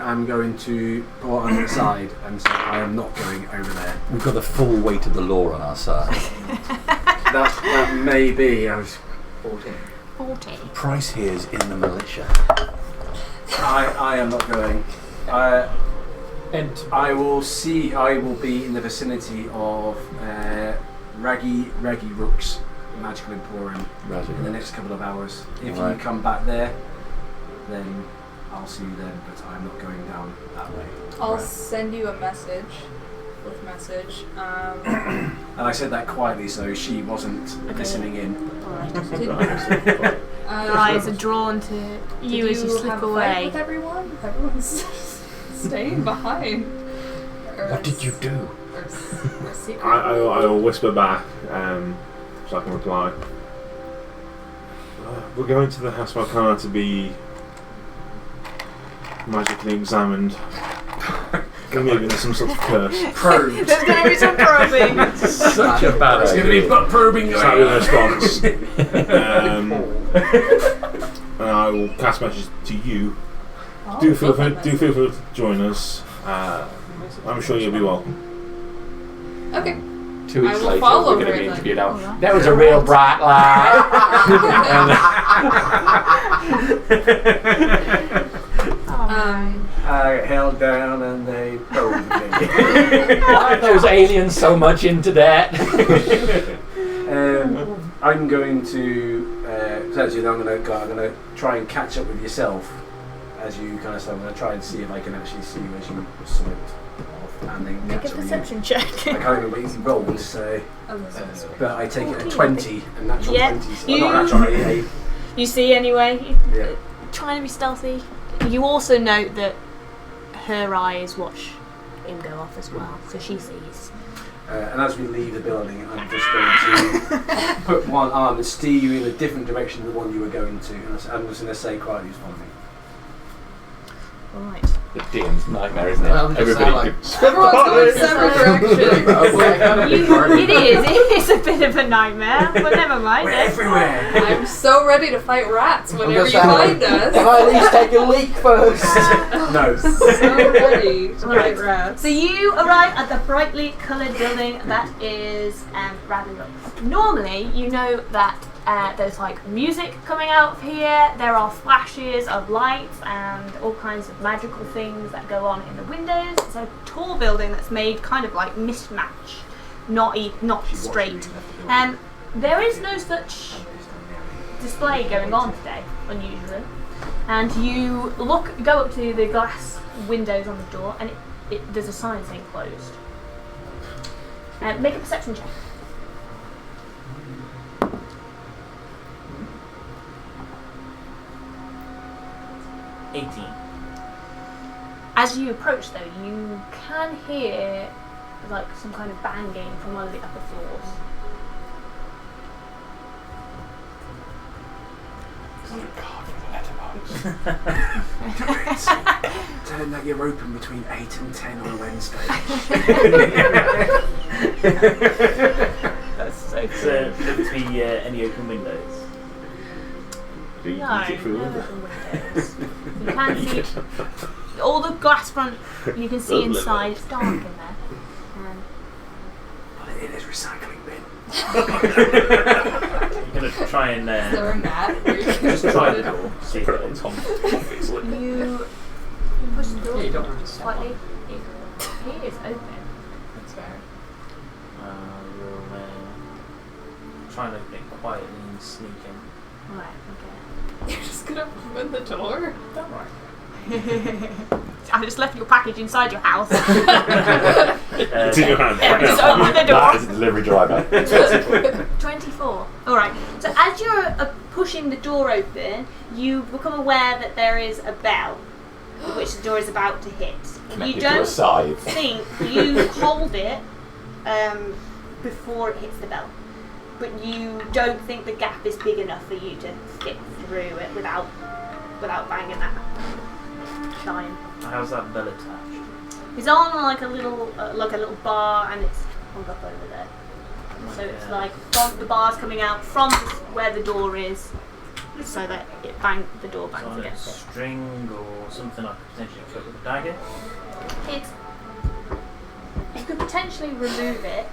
am going to pull on the side and say I am not going over there. We've got the full weight of the law on our side. That may be. I was 40. Price here is in the militia. I am not going. And I will be in the vicinity of Raggy Rook's Magical Emporium in the next couple of hours. If you come back there, then I'll see you then, but I'm not going down that way. I'll send you a message. And I said that quietly so she wasn't listening in. Alright. Eyes are drawn to you as you slip have a away. fight with everyone? Everyone's staying behind. What did you do? Or secret? I'll whisper back so I can reply. We're going to the House of Arcana to be magically examined. Maybe there's some sort of curse. Probed. There's going to be some probing. Such a bad There's going to be butt probing going Sorry, on. response. And I will pass message to you. Do feel free to join us. I'm sure you'll be welcome. Okay. 2 weeks I will later, follow we're going to her be then. interviewed out. That was a real bright light. I got held down and they probed me. Why are those aliens so much into that? I'm going to actually I'm going to try and catch up with yourself as you kind of say. I'm going to try and see if I can actually see you as you sort of and then Make catch a up with perception you. check. I can't remember what easy rolls, so but I take it 14, at 20 and natural Yeah, 20s. you- Not natural, You see anyway, yeah. trying to be stealthy. You also note that her eyes watch him go off as well, so she sees. And as we leave the building, I'm just going to put one arm and steer you in a different direction than the one you were going to. And I'm just going to say quietly, follow me. Alright. The DM's nightmare, isn't it? Well, just Everybody. Everyone's going separate directions. It is a bit of a nightmare, but never mind. We're That's everywhere! I'm so ready to fight rats whenever you just saying, find us. If I at least take a leak first. No. So ready to Alright. fight rats. So you arrive at the brightly coloured building that is Radley. Normally, you know that there's like music coming out of here, there are flashes of lights and all kinds of magical things that go on in the windows. It's a tall building that's made kind of like mismatch, not straight. There is no such display going on today, unusually. And you go up to the glass windows on the door and there's a sign saying closed. Make a perception check. 18. As you approach, though, you can hear like some kind of banging from one of the upper floors. Tell him that you're open between 8 and 10 on a Wednesday. That's so So, look to be any open windows. No, no open windows. You can see all the glass front. You can see inside. It's dark in there. Put it in his recycling bin. You're gonna try and Is there a mat where you can just try put it? and see if it Tom. You push the door Yeah, you don't have to slightly. It is open. That's fair. We'll try and open it quietly and sneak in. Right, okay. You're just gonna open the door? Don't worry. I just left your package inside your house. It's in your hand. Yeah, Right just now. open the door. That is a delivery driver. 24. Alright, so as you're pushing the door open, you become aware that there is a bell, which the door is about to hit. Connected You to a don't scythe. think you hold it before it hits the bell, but you don't think the gap is big enough for you to fit through it without banging that chime. How's that bell attached? It's on like a little bar, and it's hung up over there. So it's like from the bar's coming out from where the door is, so that the door bangs On a against it. string or something I could potentially cut with a dagger? You could potentially remove it.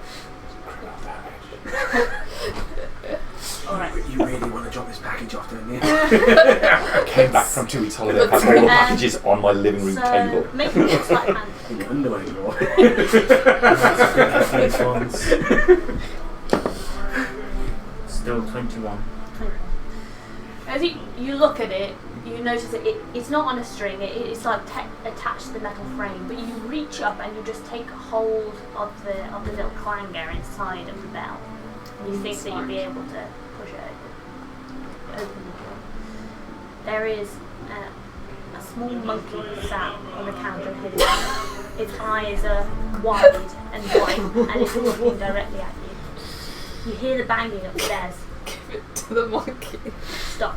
Alright. You really want to drop this package off, don't you? I came back from 2 weeks holiday and had all the packages on my living room table. Make it look like hand. In your underwear drawer. These ones. Still 21. As you look at it, you notice that it's not on a string. It's like attached to the metal frame. But you reach up and you just take hold of the little clanger inside of the bell. And you think that you'll be able to push it open the door. There is a small monkey sat on the counter ahead of you. Its eyes are wide and white, and it's looking directly at you. You hear the banging upstairs. Give it to the monkey. Stop.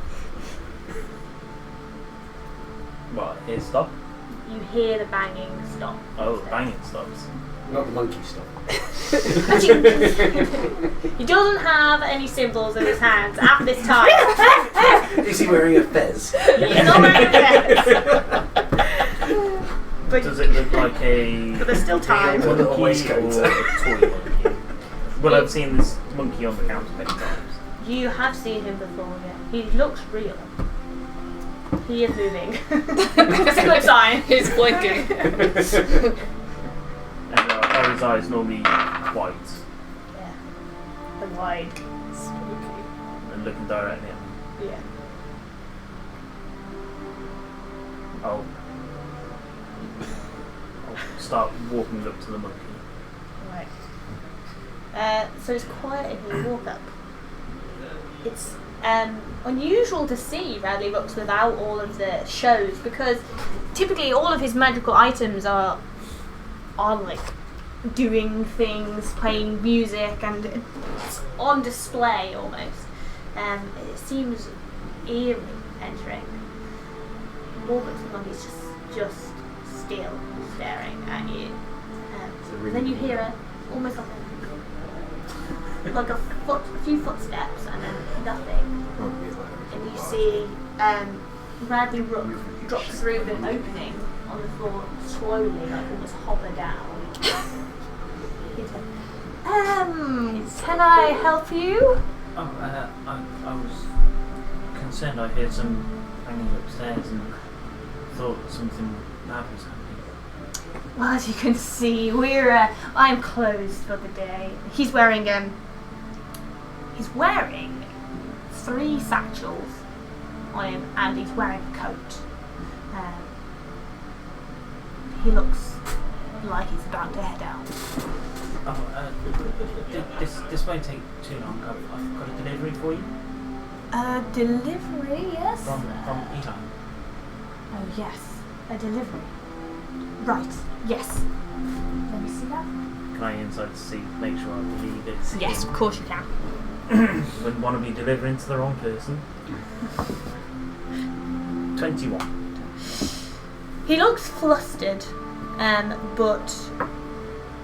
What? Here, stop? You hear the banging stop. Oh, the banging stops. Not the monkey stuff. He doesn't have any symbols in his hands at this time. Is he wearing a fez? He's not wearing a vest. But Does it look like a But there's still time. real monkey or Waistcoat. a toy monkey? Well, I've seen this monkey on the counter many times. You have seen him before, yeah. He looks real. He is moving. That's a good sign. He's blinking. And are his eyes normally white Yeah. The wide. Spooky. and looking directly at me? Yeah. I'll start walking up to the monkey. Right. So it's quiet and you walk up. It's unusual to see Radley Rooks without all of the shows, because typically all of his magical items are like doing things, playing music, and it's on display almost. It seems eerie entering. Walk up to the monkey's just still staring at you. Then you hear almost like a few footsteps, and then nothing. And you see Radley Rook drop through the opening on the floor slowly, like almost hover down. Can I help you? Oh, I was concerned. I heard some banging upstairs and thought something bad was happening. Well, as you can see, I'm closed for the day. He's wearing 3 satchels on him, and he's wearing a coat. He looks like he's about to head out. Oh, this won't take too long. I've got a delivery for you Delivery, yes? from Eli. Oh, yes. A delivery. Right, yes. Let me see that. Can I inside to see, make sure I believe it's Yes, him? of course you can. Wouldn't want to be delivering to the wrong person. 21. He looks flustered, but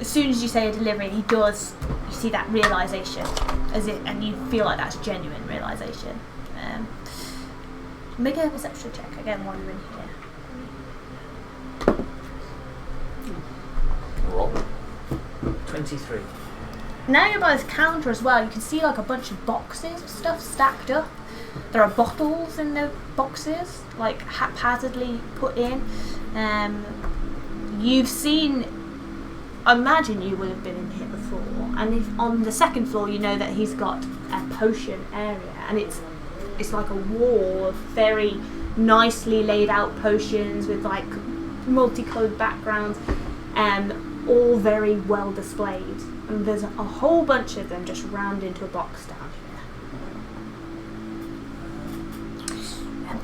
as soon as you say a delivery, you see that realisation, and you feel like that's genuine realisation. Make a perception check again while you're in here. Roll. 23. Now you're by this counter as well. You can see like a bunch of boxes of stuff stacked up. There are bottles in the boxes, like haphazardly put in. You've seen imagine you would have been in here before. And if on the second floor, you know that he's got a potion area, and it's like a wall of very nicely laid out potions with like multicolored backgrounds, and all very well displayed. And there's a whole bunch of them just rammed into a box down here.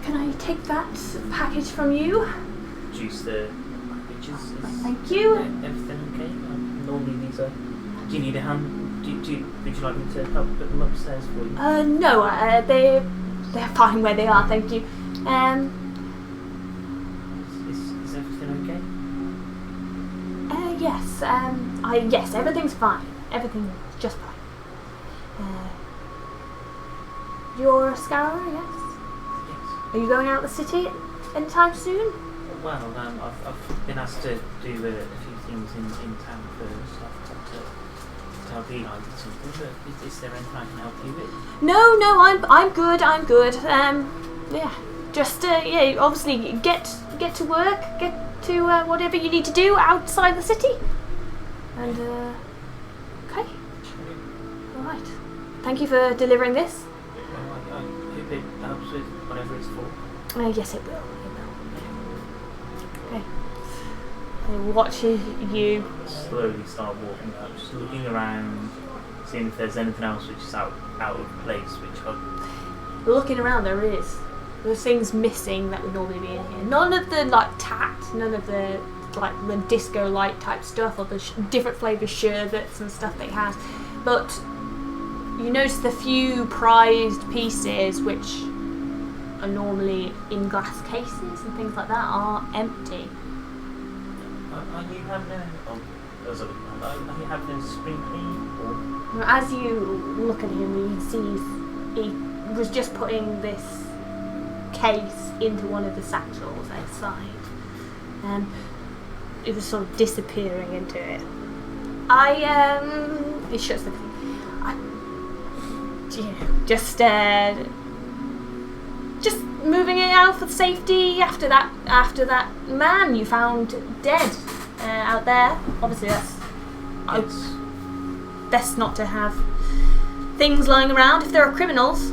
Can I take that package from you? Juice the packages. Thank you. Everything okay? Normally these are. Do you need a hand? Would you like me to help put them upstairs for you? No, they're fine where they are, thank you. Is everything okay? Yes, yes, everything's fine. Everything's just fine. You're a scourer, yes? Yes. Are you going out the city anytime soon? Well, I've been asked to do a few things in town first. I've got to tell Eli did something, but is there anything I can help you with? No, I'm good. Yeah, just obviously get to work, get to whatever you need to do outside the city, and okay, all right. Thank you for delivering this. I hope it helps with whatever it's for. Yes, it will. Okay. I watch you. Slowly start walking out, just looking around, seeing if there's anything else which is out of place, which Looking around, there is. There's things missing that would normally be in here. None of the like tact, none of the like the disco light type stuff, or the different flavoured sherbets and stuff that he has. But you notice the few prized pieces which are normally in glass cases and things like that are empty. Are you having a spring clean? Or? As you look at him, he sees he was just putting this case into one of the satchels outside, and it was sort of disappearing into it. He shuts the thing. Just moving it out for safety after that man you found dead out there. Obviously, that's best not to have things lying around if there are criminals.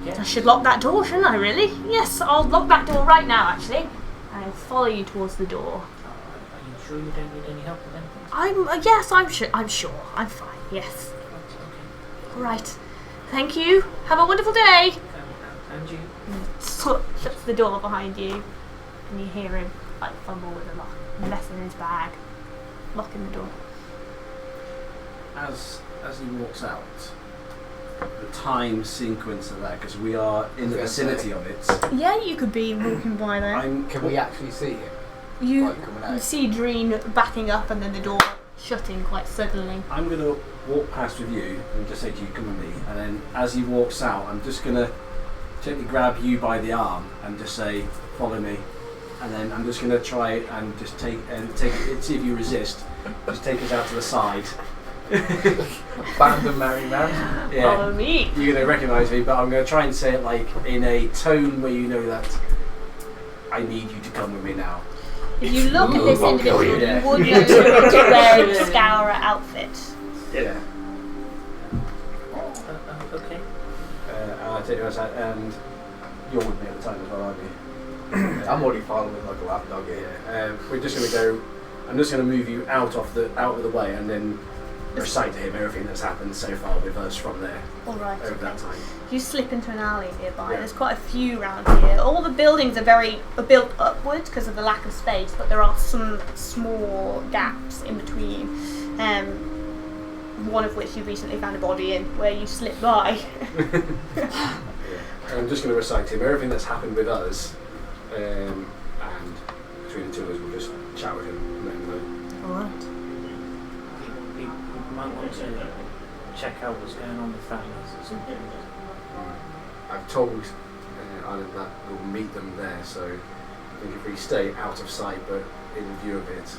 Yes. I should lock that door, shouldn't I, really? Yes, I'll lock that door right now, actually. I'll follow you towards the door. Are you sure you don't need any help with anything? Yes, I'm sure. I'm fine, yes. Okay. Alright. Thank you. Have a wonderful day. And you? Shuts the door behind you, and you hear him like fumble with the lock, messing in his bag, locking the door. As he walks out, the time sequence of that, because we are in the vicinity of it. Yeah, you could be walking by there. Can we actually see him? You Like coming out? see Dreen backing up, and then the door shutting quite suddenly. I'm going to walk past with you and just say to you, come with me. And then as he walks out, I'm just going to gently grab you by the arm and just say, follow me. And then I'm just going to try and just take see if you resist. Just take us out to the side. Band of merry men. Yeah. Follow me. You're going to recognise me, but I'm going to try and say it like in a tone where you know that I need you to come with me now. If you look at this I'll individual, kill you. you would know to wear a scourer outfit. Yeah. Okay. And I take you outside, and you're with me at the time as well, aren't you? I'm already following like a lapdog here. We're just going to go. I'm just going to move you out of the way, and then recite to him everything that's happened so far with us from there Alright. over that time. You slip into an alley nearby. Yeah. There's quite a few around here. All the buildings are built upwards because of the lack of space, but there are some small gaps in between. One of which you recently found a body in, where you slipped by. I'm just going to recite to him everything that's happened with us, and between the two of us, we'll just chat with him and let him know. Alright. You might want to check out what's going on with families or something. I've told Alan that we'll meet them there, so I think if we stay out of sight but in view of it,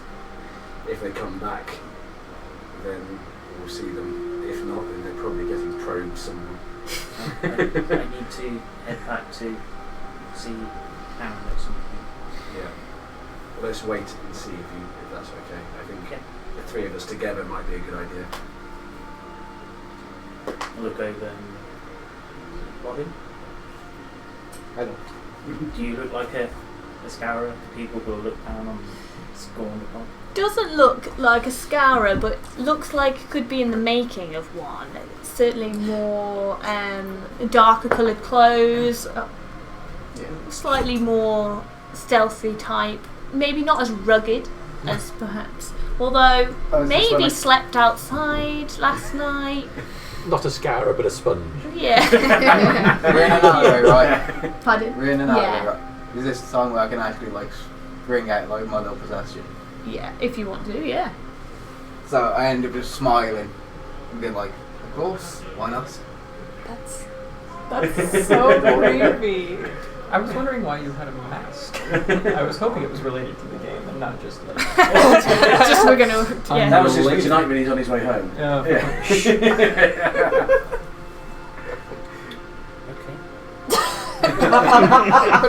if they come back, then we'll see them. If not, then they're probably getting probed somewhere. I need to head back to see Aaron at some point. Yeah. let's wait and see if that's okay. I think the three of us together might be a good idea. I'll look over and Robin, Hello. do you look like a scourer? People will look down on, scorned upon. Doesn't look like a scourer, but looks like could be in the making of one. Certainly more darker coloured clothes, slightly more stealthy type. Maybe not as rugged as perhaps. Although maybe slept outside last night. Not a scourer, but a sponge. Yeah. We're in an alleyway, right? Pardon? We're in an Yeah. alleyway, right? Is this the time where I can actually like bring out like my little possession? Yeah, if you want to, yeah. So I end up just smiling and being like, of course, why not? That's so creepy. I was wondering why you had a mask. I was hoping it was related to the game and not just like. Just we're gonna. Yeah. That was just tonight when he's on his way home. We're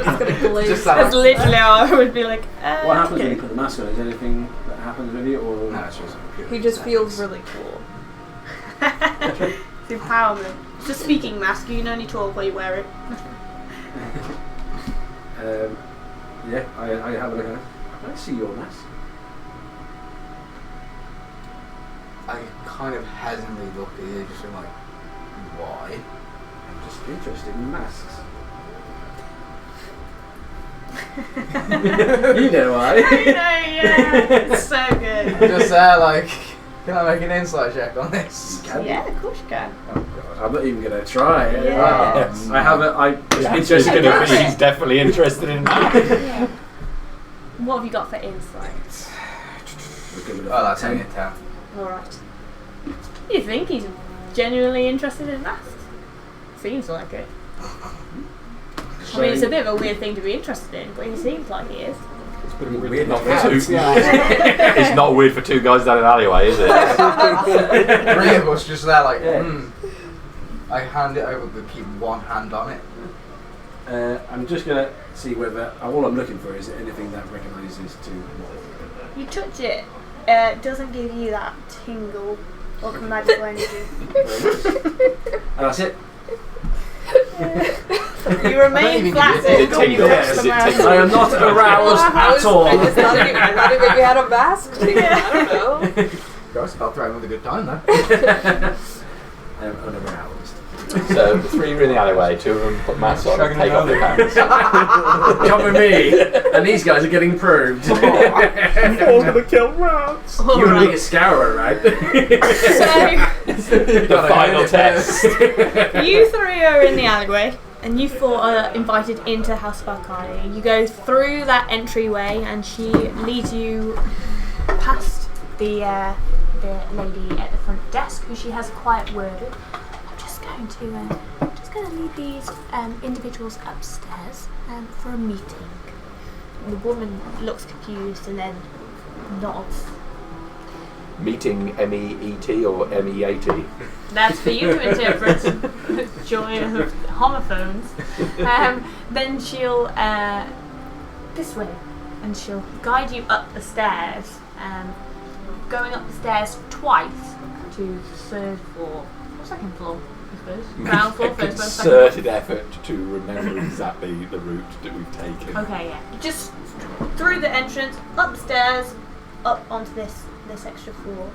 just gonna glaze. Just That's literally how I would be like. What happens when okay. you put the mask on? Is there anything that happens with you, or No, it's just He just feels really cool. It's empowerment. It's a speaking mask. You can only talk while you wear it. Yeah, I have a look at it. I see your mask. I kind of hesitantly look at you, just being like, why? I'm just interested in masks. You know why? I know, yeah. It's so good. Just like, can I make an insight check on this? Yeah, of course you can. Oh God, I'm not even gonna try. Yeah. I have a. He's definitely interested in that. Yeah. What have you got for insight? Oh, that's only a 10. Alright. You think he's genuinely interested in masks? Seems like it. I mean, it's a bit of a weird thing to be interested in, but he seems like he is. It's pretty weird. It's not weird for two guys down an alleyway, is it? Three of us just there like, I hand it over but keep one hand on it. I'm just gonna see whether all I'm looking for is anything that recognises to what. You touch it, it doesn't give you that tingle or magical energy. And that's it. You remain flat. Is it tingle? Is it tingle? I am not aroused at all. I just thought maybe you had a mask. I don't know. Gross, I'll throw him with a good time though. Unaroused. So the three are in the alleyway, two of them put masks on and take off their pants. Come with me. And these guys are getting proved. I'm gonna kill rats. You want to be a scourer, right? The final test. You three are in the alleyway, and you four are invited into House of Arcana. You go through that entryway, and she leads you past the lady at the front desk, who she has a quiet word with. I'm just going to lead these individuals upstairs for a meeting. The woman looks confused and then nods. Meeting M-E-E-T or M-E-A-T? That's for you to interpret. Joy of homophones. Then she'll this way, and she'll guide you up the stairs. Going up the stairs twice to the third floor, or second floor. Ground floor, first floor, second floor. Concerted effort to remember exactly the route that we've taken. Okay, yeah. Just through the entrance, upstairs, up onto this extra floor.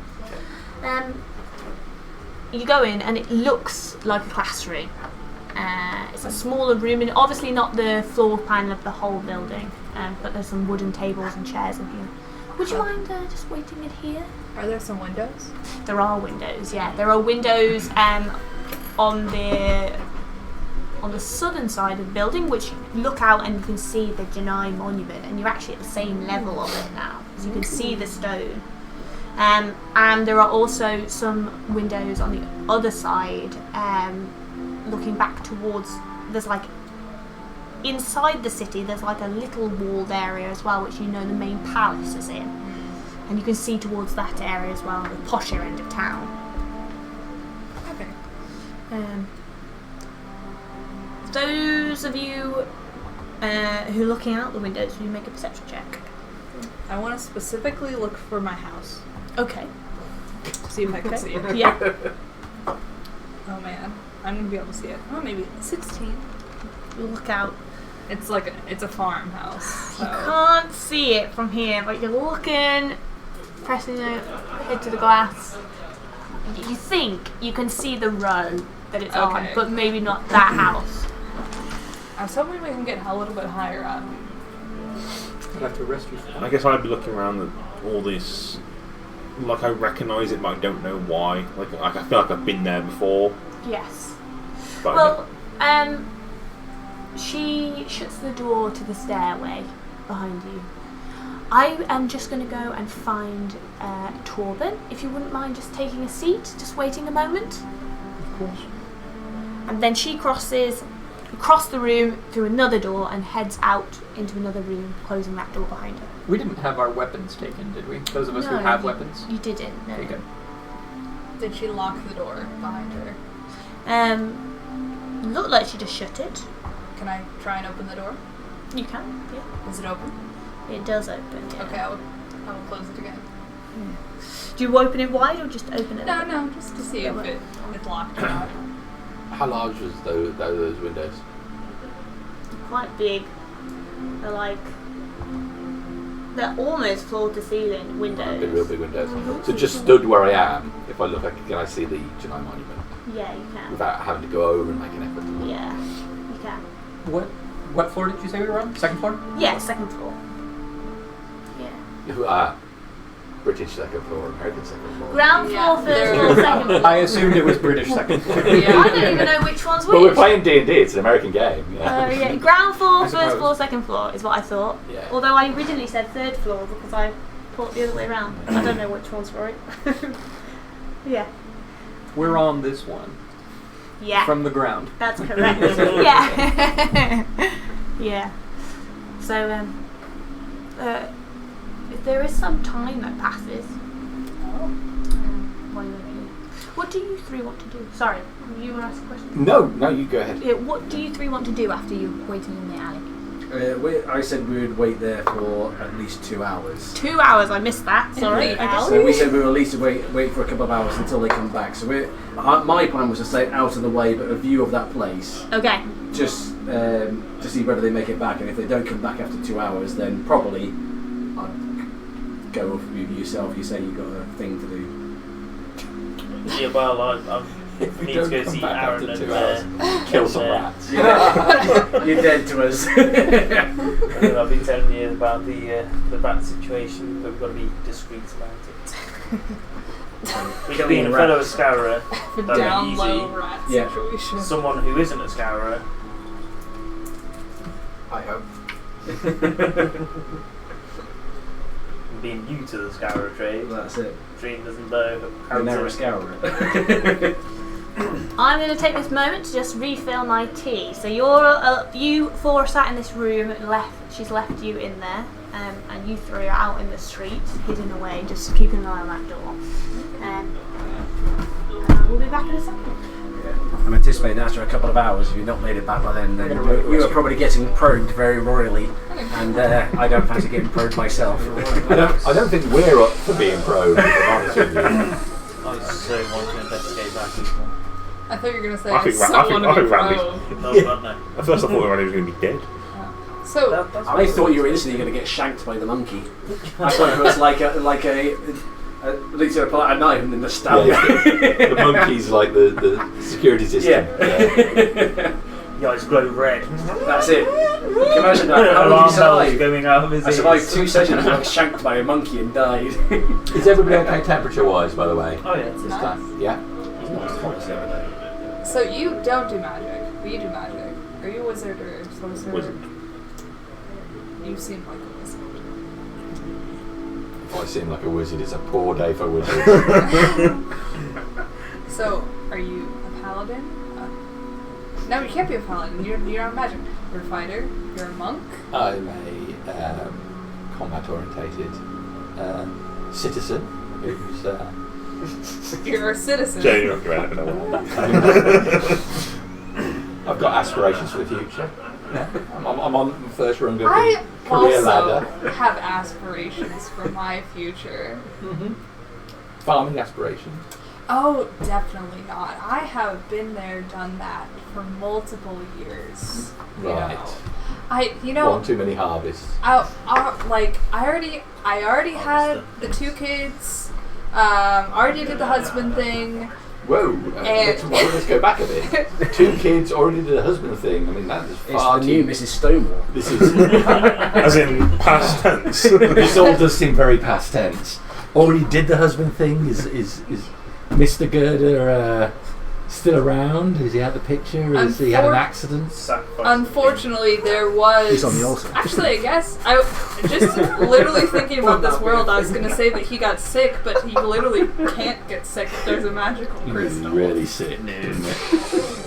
You go in and it looks like a classroom. It's a smaller room, and obviously not the floor plan of the whole building, but there's some wooden tables and chairs in here. Would you mind just waiting in here? Are there some windows? There are windows, yeah. There are windows on the southern side of the building, which look out and you can see the Genesari monument, and you're actually at the same level of it now, so you can see the stone. And there are also some windows on the other side, looking back towards. There's like inside the city. There's like a little walled area as well, which you know the main palace is in, and you can see towards that area as well, the posher end of town. Okay. Those of you who are looking out the windows, will you make a perception check? I want to specifically look for my house. Okay. See if I can see it. Yeah. Oh man, I'm gonna be able to see it. Oh, maybe 16. Look out. It's like it's a farmhouse. So. You can't see it from here, but you're looking, pressing your head to the glass. You think you can see the row that it's on, Okay. but maybe not that house. I was hoping we can get a little bit higher up. I'd have to arrest you for that. I guess I'd be looking around at all this. Like I recognise it, but I don't know why. Like I feel like I've been there before. Yes. But Well, she shuts the door to the stairway behind you. I am just going to go and find Torben, if you wouldn't mind just taking a seat, just waiting a moment. Of course. And then she crosses across the room through another door and heads out into another room, closing that door behind her. We didn't have our weapons taken, did we? Those of us who No, have weapons? You didn't, no. Okay, good. Did she lock the door behind her? Looked like she just shut it. Can I try and open the door? You can, yeah. Is it open? It does open, yeah. Okay, I will close it again. Do you open it wide or just open it? No, just to see if it's locked or not. How large was those windows? Quite big. They're almost floor to ceiling windows. Real big windows. So just stood where I am, if I look, can I see the Janai Monument? Yeah, you can. Without having to go over and make an effort to look? Yeah, you can. What floor did you say we were on? Second floor? Yeah, second floor. Yeah. British second floor, American second floor. Ground floor, Yeah, first floor, second floor. I assumed it was British second floor. Yeah. I don't even know which one's which. But we're playing D&D, it's an American game. Yeah. Yeah. Ground floor, I first suppose. floor, second floor is what I thought. Yeah. Although I originally said third floor because I thought the other way around. I don't know which one's right. Yeah. We're on this one. Yeah. From the ground. That's correct. Yeah. Yeah. So, there is some time that passes. While you're here. What do you three want to do? Sorry, you want to ask a question? No, you go ahead. Yeah, what do you three want to do after you're waiting in the alley? I said we would wait there for at least 2 hours. 2 hours, I missed that. Sorry. Yeah. So we said we will at least wait for a couple of hours until they come back. So my plan was to stay out of the way, but a view of that place, Okay. just to see whether they make it back. And if they don't come back after 2 hours, then probably I'd go off with yourself. You say you got a thing to do. Yeah, well, I If we need to don't go come see back Aaron after 2 and hours, kill some rats. You're dead to us. I've been telling you about the rat situation, but we've got to be discreet about it. We can be a fellow scourer, The that'd down be low easy. rat Yeah. situation. Someone who isn't a scourer. I hope. Being new to the scourer trade, That's it. Dream doesn't know how You're never a to. scourer. I'm going to take this moment to just refill my tea. So you four are sat in this room. She's left you in there, and you three are out in the street, hidden away, just keeping an eye on that door. We'll be back in a second. I'm anticipating after a couple of hours, if you've not made it back by then you are probably getting probed very royally, and I don't fancy getting probed myself. I don't think we're up for being probed, if I'm honest with you. I so want to investigate that people. I thought you were going to say I think someone to be Randy's- probed. No, God, no. At first I thought Randy was going to be dead. So, I thought you were instantly going to get shanked by the monkey. I thought it was like a at least pull out a knife and then just stab you. The monkey's like the security system. Yeah. Your eyes glow red. That's it. Can you imagine that? How long Alarm did you bells survive? going out of his I survived 2 sessions, I got shanked by a monkey and died. Is everybody okay temperature-wise, by the way? Oh yeah. This time? Yeah? so you don't do magic, but you do magic. Are you a wizard or a sorcerer? Wizard. You seem like a wizard. If I seem like a wizard, it's a poor day for wizards. So, are you a paladin? No, you can't be a paladin. You're a magic. You're a fighter. You're a monk. I'm a combat-orientated citizen who's... You're a citizen. Jane, you're not going to I've got aspirations for the future. I'm on the first rung of the I career also ladder. have aspirations for my future. Farming aspirations. Oh, definitely not. I have been there, done that for multiple years. Right. You One too many harvests. I already had the 2 kids. Already did the husband thing. Whoa, let's go back a bit. 2 kids already did a husband thing. I mean, that is far It's the new Mrs. Stonewall. This is As in past tense. this all does seem very past tense. Already did the husband thing. Is Mr. Girder still around? Is he out the picture? Has he had an accident? Unfortunately, there was. He's on the altar. Actually, I guess I just literally thinking about this world. I was gonna say that he got sick, but he literally can't get sick if there's a magical He was crystal. really sick, didn't it?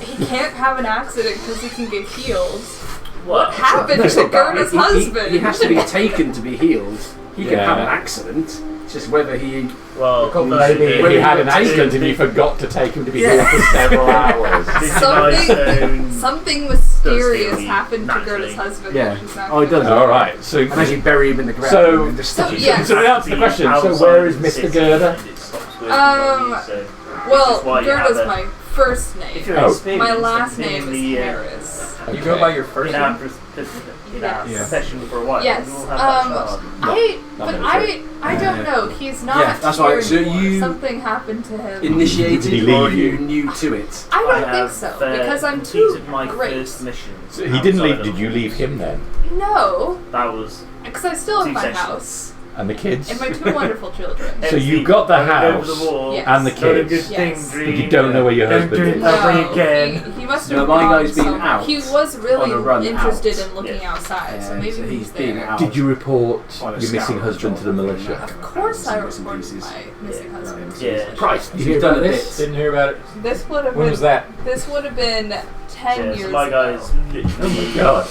He can't have an accident because he can get healed. What? What happened to Gerda's husband? He has to be taken to be healed. He can Yeah. have an accident. It's just whether he. Well, Maybe he had an accident and you forgot to take him to be healed for several hours. Something mysterious heal happened to naturally. Gerda's husband. Yeah. Which is not Oh, he does. All right. So And as you bury him in the ground. So- and just So, stuff him. yeah. So answer the question. So where is Mr. Girder? Well, why you Gerda's have a- my first If name. you're Oh. experienced, My last then name in is the, Harris. You go by your first in our, name? in our Yes. session for a while. Yes. We'll have that shard. I don't know. He's not Yeah, that's here right. So anymore. you Something happened to him. Initiated Did he or leave you you? new to it? I don't have, think so because I'm too completed my great. first mission. So he didn't leave. outside Did of- you leave him then? No, That was because I still have 2 my sessions. house And the kids? and my 2 wonderful children. So you got the Over house the wall. Yes. and the Not a good kids. thing, Yes. Dream. But you don't know where your Don't husband do it is. that way again. He must No, have my gone guy's been somewhere. out He was really on a run interested out. in looking outside, so maybe so he's he's been there. out. Did you report On a your missing scout husband to the militia? Of course, I Bits and reported pieces. my missing husband. Yeah. Christ, did you hear You've done about a this? bit. Didn't hear about it. This would have When been. was that? This would have been 10 Yeah, years so my ago. guy's Oh literally my god.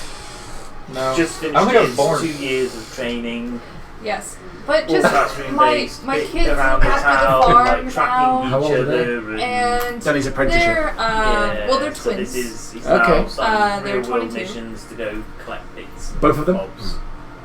No. just I finished don't think I was his born. 2 years of training. Yes, but All just classroom my based, kids bit look around the after the town, farm like now, tracking How each old are they? other and Done his apprenticeship. they're yeah, well, they're so twins. this is he's Okay. now some They're real world 22. missions to go collect bits. Both of them? Bobs,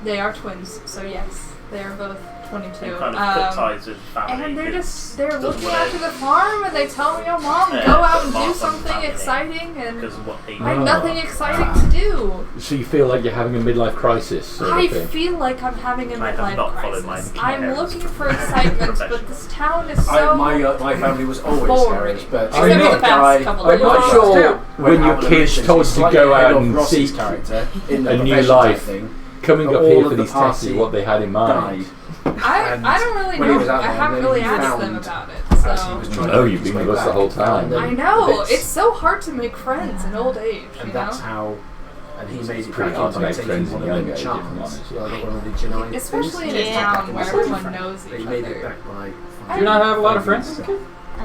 They are twins, so yes, they are both 22. and kind of cut ties with family. And they're 'cause they're doesn't looking wanna- after the farm, and they tell me, "Oh, mom, Yeah, go out and farm do from something family. exciting," and because of what they I have Oh. nothing exciting to do. So you feel like you're having a midlife crisis sort I of thing? feel like I'm having a I have midlife not followed crisis. my I'm parents' looking for excitement, but this town is so My family was always boring. Harris, but I'm Except for not- the past couple I'm of not years. sure when your out on the kids missions, told he's you to slightly go ahead out of and Ross's seek character in the a new profession life. thing. coming up all here of for the these tests is party what they had in mind. Died. I don't really when he was know. out I there, haven't then really he asked them found- about it. As he So was trying Oh, to you've make been his with way us the back, whole time. found them I know bits. it's so hard to make friends in old age. And You that's know, how. And he made it pretty back hard to by make taking friends one in of young them age, if I'm honest. charms. Like one of the Genesari especially in things. a Yeah. town where Back everyone in knows They each made it other. back like. Do you not have a lot of friends as a kid?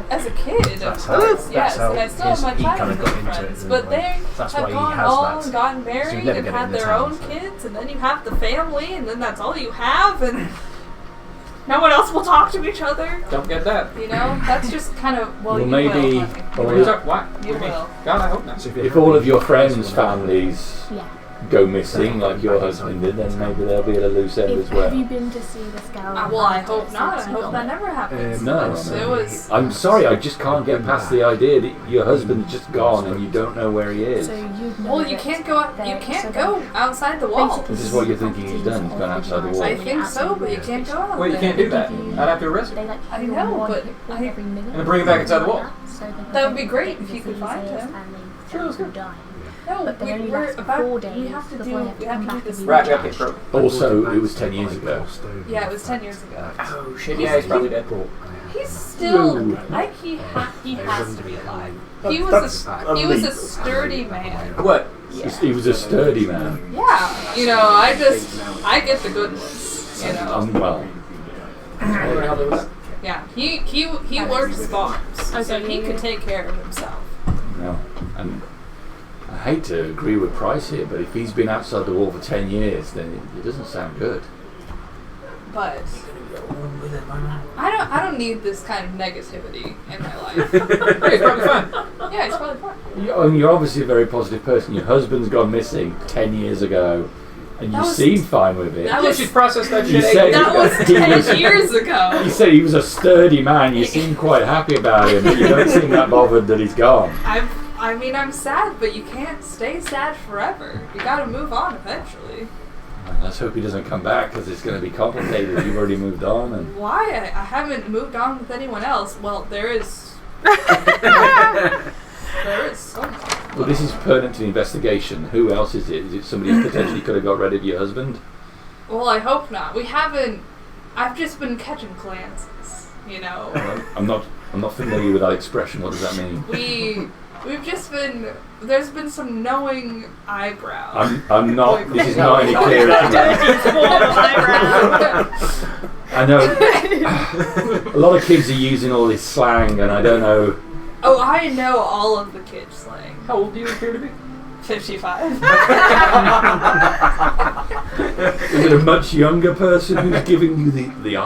As a kid, of That's how- course, that's yes, how and I still have my he kinda childhood got into friends, it, but and, they that's have why he gone has on that. and gotten you'd married never and get it had in the their town, own so. kids, and then you have the family, and then that's all you have, and no one else will talk to each other. Don't get that. You know, that's just kind of Well, you maybe- will. well, honey. yeah. Talk- What? You What do mean? will. God, I hope not. If all of your friends' families Yeah. go missing, like your husband did, then maybe they'll be at a loose end as well. Have you been to see the scout? Well, I hope not. I hope that never happens. No, It was. I'm sorry, I just can't get past the idea that your husband's just gone and you don't know where he is. So you'd know Well, you that can't go out. You they're- can't so go outside the wall. basically This is what you're thinking he's done, he's gone outside the wall. I think so, but you can't go out Well, you there. can't do that. I'd have to arrest They him. like I have you know, on one but hit point I- every minute. And bring him back inside the wall. So That would be great if you could find him. Sure, let's go. Die. No, But they only we're last for about. 4 We days have to before do. they have We to have come to do back this. and Right, we have to pro. Also, it was 10 years ago. Yeah, it was 10 years ago. Oh shit! Yeah, he's probably dead. He's still like he has to be alive. He was a sturdy man. What? He was a sturdy man. Yeah, you know, I get the good ones. You know, Well, Where the hell did that? yeah. He works farms, so he could take care of himself. no. And I hate to agree with Price here, but if he's been outside the wall for 10 years, then it doesn't sound good. But I don't need this kind of negativity in my life. Hey, it's probably fine. Yeah, it's probably fine. You're obviously a very positive person. Your husband's gone missing 10 years ago, and you That was- seem fine with it. that Yeah, was- she's processed that You shit. said- That was He 10 was- years ago. You said he was a sturdy man. You seem quite happy about him, but you don't seem that bothered that he's gone. I mean, I'm sad, but you can't stay sad forever. You gotta move on eventually. Let's hope he doesn't come back, because it's going to be complicated. You've already moved on, and Why? I haven't moved on with anyone else. Well, there is. There is someone. well, this is pertinent to the investigation. Who else is it? Is it somebody who potentially could have got rid of your husband? Well, I hope not. We haven't. I've just been catching glances, you know. I'm not familiar with that expression. What does that mean? We've just been. There's been some knowing eyebrows. I'm not. This is not any clearer. I know a lot of kids are using all this slang, and I don't know. Oh, I know all of the kids slang. How old do you appear to be? 55. Is it a much younger person who's giving you the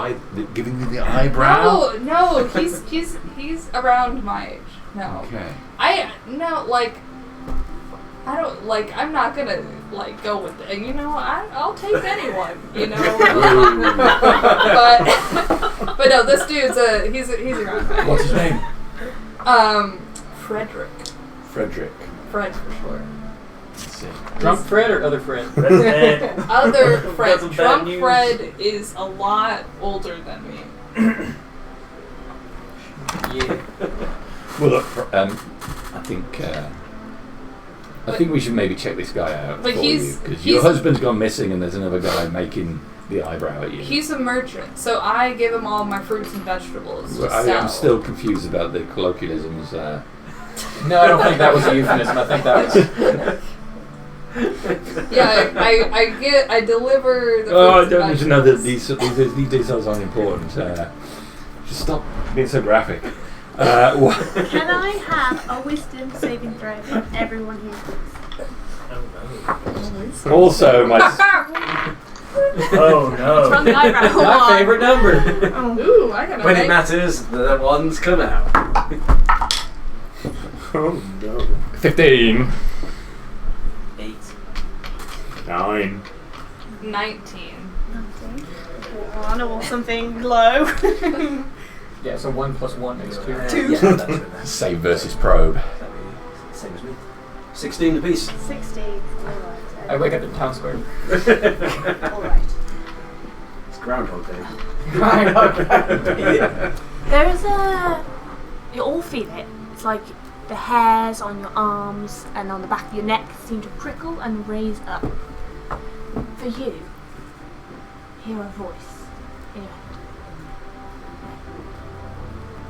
eyebrow? No, he's around my age. No. Okay. I don't like. I'm not gonna like go with it. You know, I'll take anyone. You know, but no, this dude's he's around my age. What's his name? Frederick. Frederick. Fred for short. Let's see. Drunk Fred or other Fred? Other Fred. Got some bad Drunk news. Fred is a lot older than me. Yeah. Well, look. I think we should maybe check this guy out But for he's- you, because he's- your husband's gone missing, and there's another guy making the eyebrow at you. He's a merchant, so I give him all my fruits and vegetables to Well, sell. I'm still confused about the colloquialisms. No, I don't think that was a euphemism. I think that was. Yeah, I deliver the Oh, I fruits and don't need to know that vegetables. these details aren't important. Just stop being so graphic. Can I have a wisdom saving throw from everyone here, please? Also, my Oh no. From the eyebrow. My favorite number. Ooh, I got a When it nice- matters, the ones come out. Oh no. 15. 8. 9. 19. One or something low. Yeah, so 1 plus 1 makes 2. Yeah, that's it. Save versus probe. Same as me. 16 apiece. 16. I wake up in town square. Alright. It's Groundhog Day. There is you all feel it. It's like the hairs on your arms and on the back of your neck seem to prickle and raise up. For you, hear a voice in your head.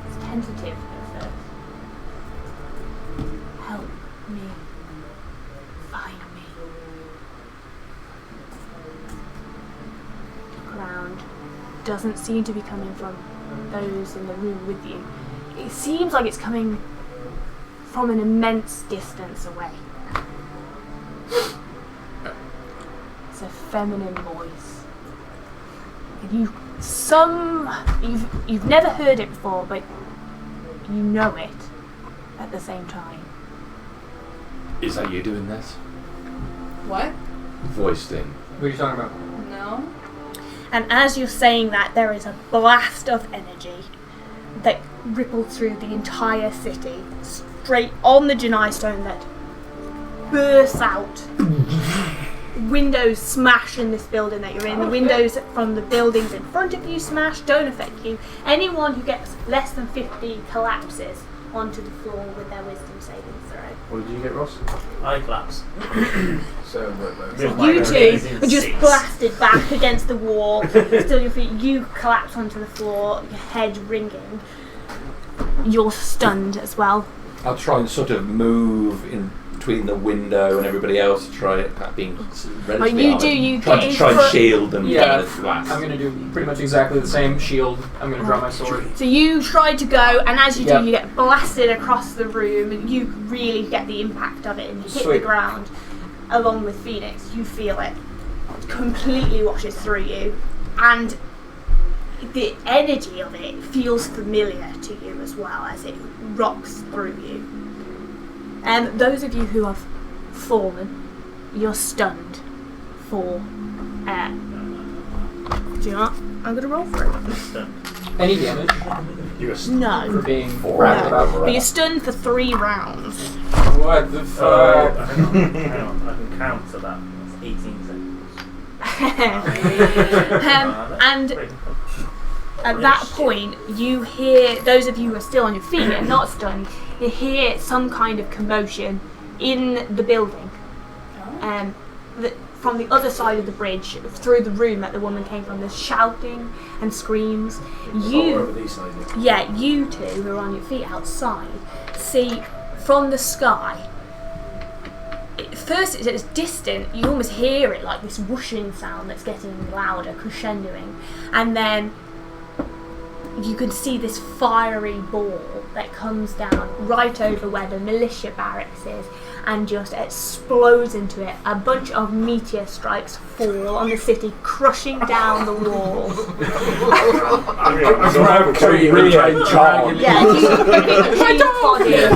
It's tentative at first. Help me. Find me. Look around. Doesn't seem to be coming from those in the room with you. It seems like it's coming from an immense distance away. It's a feminine voice. And you've never heard it before, but you know it at the same time. Is that you doing this? What? Voice thing. What are you talking about? No. And as you're saying that, there is a blast of energy that ripples through the entire city, straight on the Genai stone that bursts out. Windows smash in this building that you're in. The windows from the buildings in front of you smash, don't affect you. Anyone who gets less than 50 collapses onto the floor with their wisdom saving throw. What did you get, Ross? I collapse. So, You two are just blasted back against the wall. Still your feet. You collapse onto the floor, your head ringing. You're stunned as well. I'll try and sort of move in between the window and everybody else to try it being relatively you armoured. do, you try get to in try and front- shield them Yeah, from the blast. I'm gonna do pretty much exactly the same. Shield. I'm gonna draw my sword. So you try to go, and as you Yep. do, you get blasted across the room, and you really get the impact of it, and you hit the Sweet. ground. Along with Phoenix, you feel it completely washes through you, and the energy of it feels familiar to you as well as it rocks through you. Those of you who have fallen, you're stunned for. Do you know what? I'm going to roll for it. Any damage No. for being Four. rapped about? But you're stunned for 3 rounds. What the fuck? Hang on. I can counter that. That's 18 seconds. And at that point, you hear, those of you who are still on your feet and not stunned, you hear some kind of commotion in the building. From the other side of the bridge, through the room that the woman came from, there's shouting and screams. Over these sides. You two who are on your feet outside see from the sky. First, it's distant. You almost hear it like this whooshing sound that's getting louder, crescendoing, and then you can see this fiery ball that comes down right over where the militia barracks is and just explodes into it. A bunch of meteor strikes fall on the city, crushing down the walls.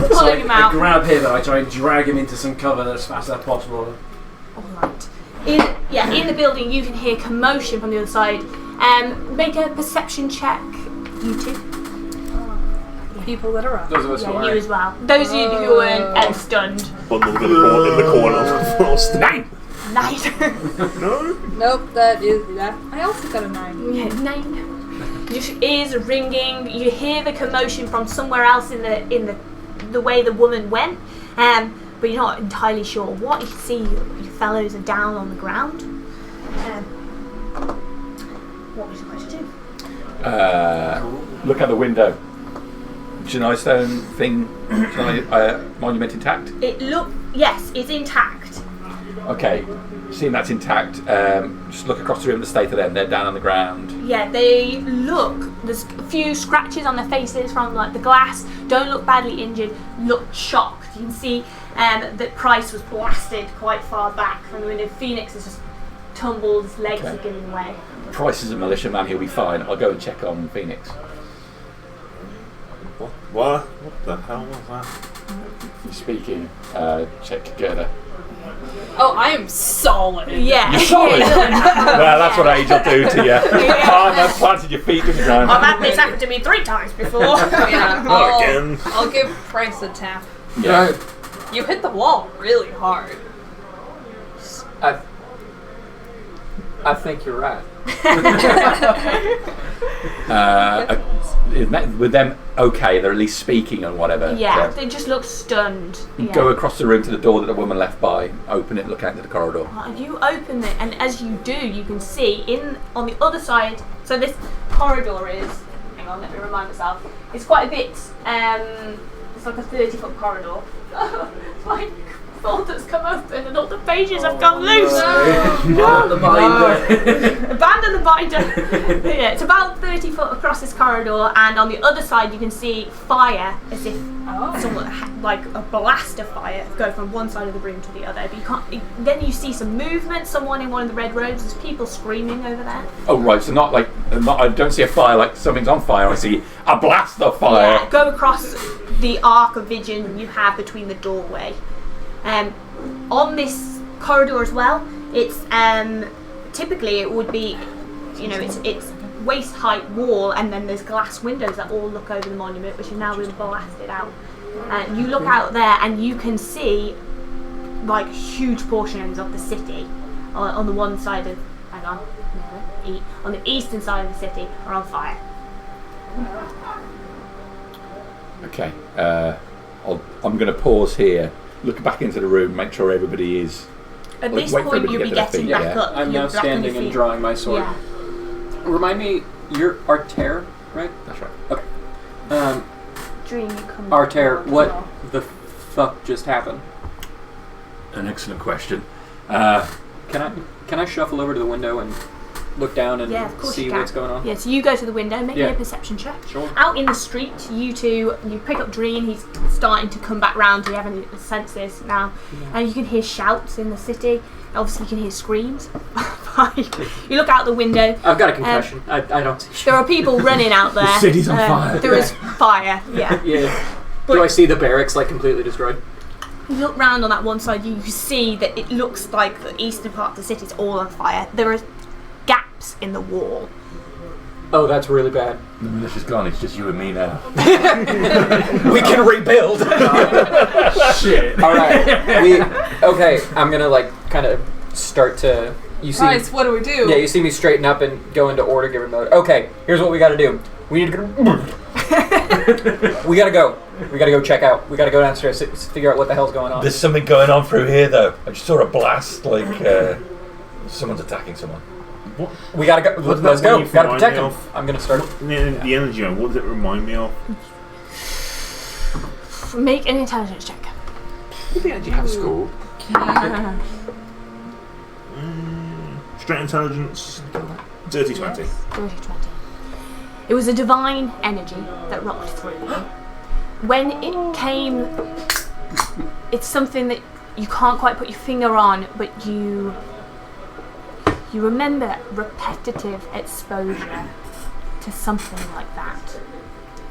Pulling him out. I grab him and I try and drag him into some cover as fast as possible. Alright. In the building you can hear commotion from the other side. Make a perception check, you two. People that are up. Those of us who You aren't. as well. Those of you who weren't stunned. Bundled in the corner. Nine. 9. No. Nope, that is that. I also got a 9. Yeah, 9. Your ears are ringing. You hear the commotion from somewhere else in the way the woman went, but you're not entirely sure what. You can see your fellows are down on the ground. What would you like to do? Look out the window. Genai stone thing, monument intact? Yes, it's intact. Okay, seeing that's intact, just look across the room at the state of them. They're down on the ground. Yeah, they look, there's a few scratches on their faces from like the glass, don't look badly injured, look shocked. You can see that Price was blasted quite far back from the window. Phoenix has just tumbled, his legs are giving way. Price is a militia man, he'll be fine. I'll go and check on Phoenix. What the hell was that? You're speaking, check Gerda. Oh, I am solid. Yeah. You're solid! Well, that's what age will do to you. Yeah. Planted your feet in the ground. I've had this happen to me 3 times before. Yeah, Not again. I'll give Price a tap. Yeah. You hit the wall really hard. I think you're right. With them, okay, they're at least speaking and whatever. Yeah, So they just look stunned. Yeah. go across the room to the door that the woman left by, open it, look out into the corridor. You open it, and as you do, you can see on the other side. So this corridor is. Hang on, let me remind myself. It's quite a bit. It's like a 30-foot corridor. My folder's come open, and all the pages have gone loose. No. The binder. Abandon the binder. Yeah, it's about 30 foot across this corridor, and on the other side you can see fire, as if someone like a blast of fire go from one side of the room to the other. But you can't. Then you see some movement. Someone in one of the red robes. There's people screaming over there. Oh right, so I don't see a fire like something's on fire. I see a blast of fire. Yeah, go across the arc of vision you have between the doorway. On this corridor as well, it's typically it would be, it's waist height wall, and then there's glass windows that all look over the monument, which have now been blasted out. You look out there and you can see like huge portions of the city on the one side of, on the eastern side of the city are on fire. Okay, I'm going to pause here, look back into the room, make sure everybody is. At Wait this for point, everybody you'll to be get to getting their back feet, up. I'm You're now back on standing your and feet. drawing my sword. Yeah. Remind me, you're Arter, right? That's right. Okay. Dream, you come. Arter, what the fuck just happened? An excellent question. Can I shuffle over to the window and look down and Yeah, of course see you can. what's going on? Yeah, so you go to the window, make me Yeah. a perception check. Sure. Out in the street, you pick up Dream, he's starting to come back round to having senses now. And you can hear shouts in the city. Obviously you can hear screams. You look out the window. I've got a concussion. I don't see shit. There are people running out there. The city's on fire. There is fire, yeah. Yeah. Do I see the barracks like completely destroyed? you look round on that one side, you see that it looks like the eastern part of the city is all on fire. There are gaps in the wall. Oh, that's really bad. The militia's gone, it's just you and me now. We can rebuild. Shit. All right. Okay, I'm gonna like kind of start to. You see? Bryce, what do we do? Yeah, you see me straighten up and go into order giver mode. Okay, here's what we got to do. We need to go. We gotta go. We gotta go check out. We gotta go downstairs, figure out what the hell's going on. There's something going on through here, though. I just saw a blast, like someone's attacking someone. What? We gotta go. What Let's does that go. remind Gotta me protect him. of? I'm gonna start. The energy, what does it remind me of? Make an intelligence check. Did the energy have a score? Straight intelligence, dirty 20. Dirty 20. It was a divine energy that rocked through you. When it came, it's something that you can't quite put your finger on, but you remember repetitive exposure to something like that.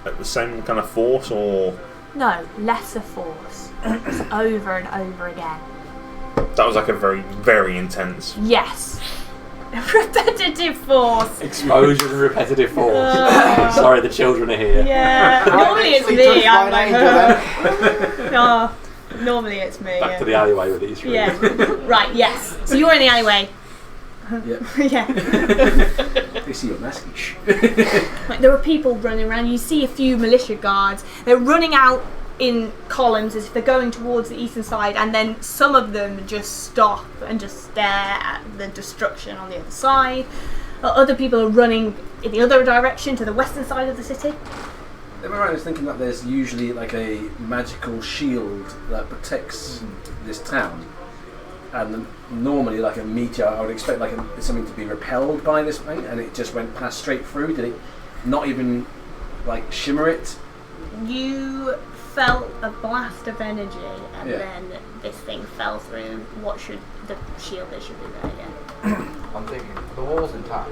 At the same kind of force, or No, lesser force. It's over and over again. that was like a very, very intense. Yes. Repetitive force. Exposure and repetitive force. Sorry, the children are here. Yeah. Normally it's me. I'm like, no. Normally it's me. Back to the alleyway with these three. Yeah. Right. Yes. So you're in the alleyway. Yep. Yeah. They see your message. Like, there are people running around. You see a few militia guards. They're running out in columns as if they're going towards the eastern side, and then some of them just stop and just stare at the destruction on the other side. Other people are running in the other direction to the western side of the city. Am I right in thinking that there's usually like a magical shield that protects this town? And normally, like a meteor, I would expect like something to be repelled by this thing, and it just went past straight through. Did it not even like shimmer it? You felt a blast of energy, and Yeah. then this thing fell through. What should the shield? It should be there again. I'm thinking the wall's intact.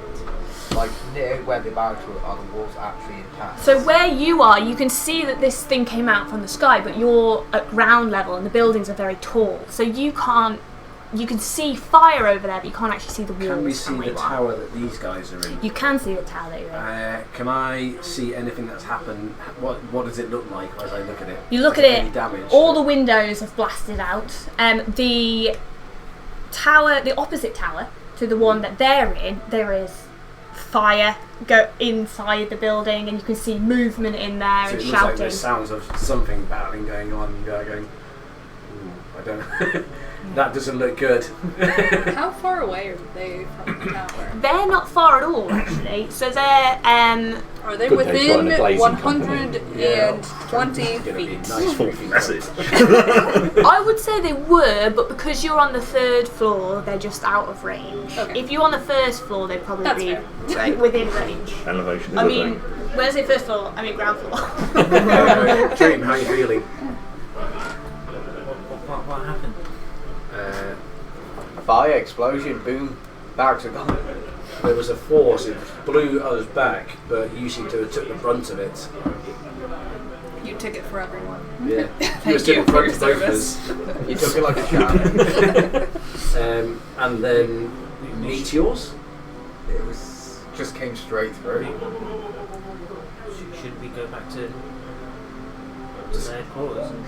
Like near where the barracks were, are the walls actually intact? So where you are, you can see that this thing came out from the sky, but you're at ground level, and the buildings are very tall. So you can't. You can see fire over there, but you can't actually see the walls. Can we see from where the you are. tower that these guys are in? You can see the tower that you're in. Can I see anything that's happened? What does it look like as I look at it? You look Is at there any it, damage? all the windows have blasted out. The tower, the opposite tower to the one that they're in, there is fire go inside the building, and you can see movement in there So and it looks like shouting. there's sounds of something battling going on, and you're going, ooh, I don't know. That doesn't look good. How far away are they from the tower? They're not far at all, actually. So they're Are they Good day to run a within blazing 120 It's gonna be feet? nice Full feet. message. I would say they were, but because you're on the third floor, they're just out of range. Okay. If you're on the first floor, they'd probably That's be fair. right, within range. Elevation. I mean, when I say first floor, I mean ground floor. Dream, how are you feeling? What happened? Fire, explosion, boom, barracks are gone. There was a force, it blew us back, but you seem to have took the brunt of it. You took it for everyone. Yeah. Thank You were still you in for front your of both of service. us. You took it like a shower. And then meteors? It was just came straight through. Should we go back to the headquarters and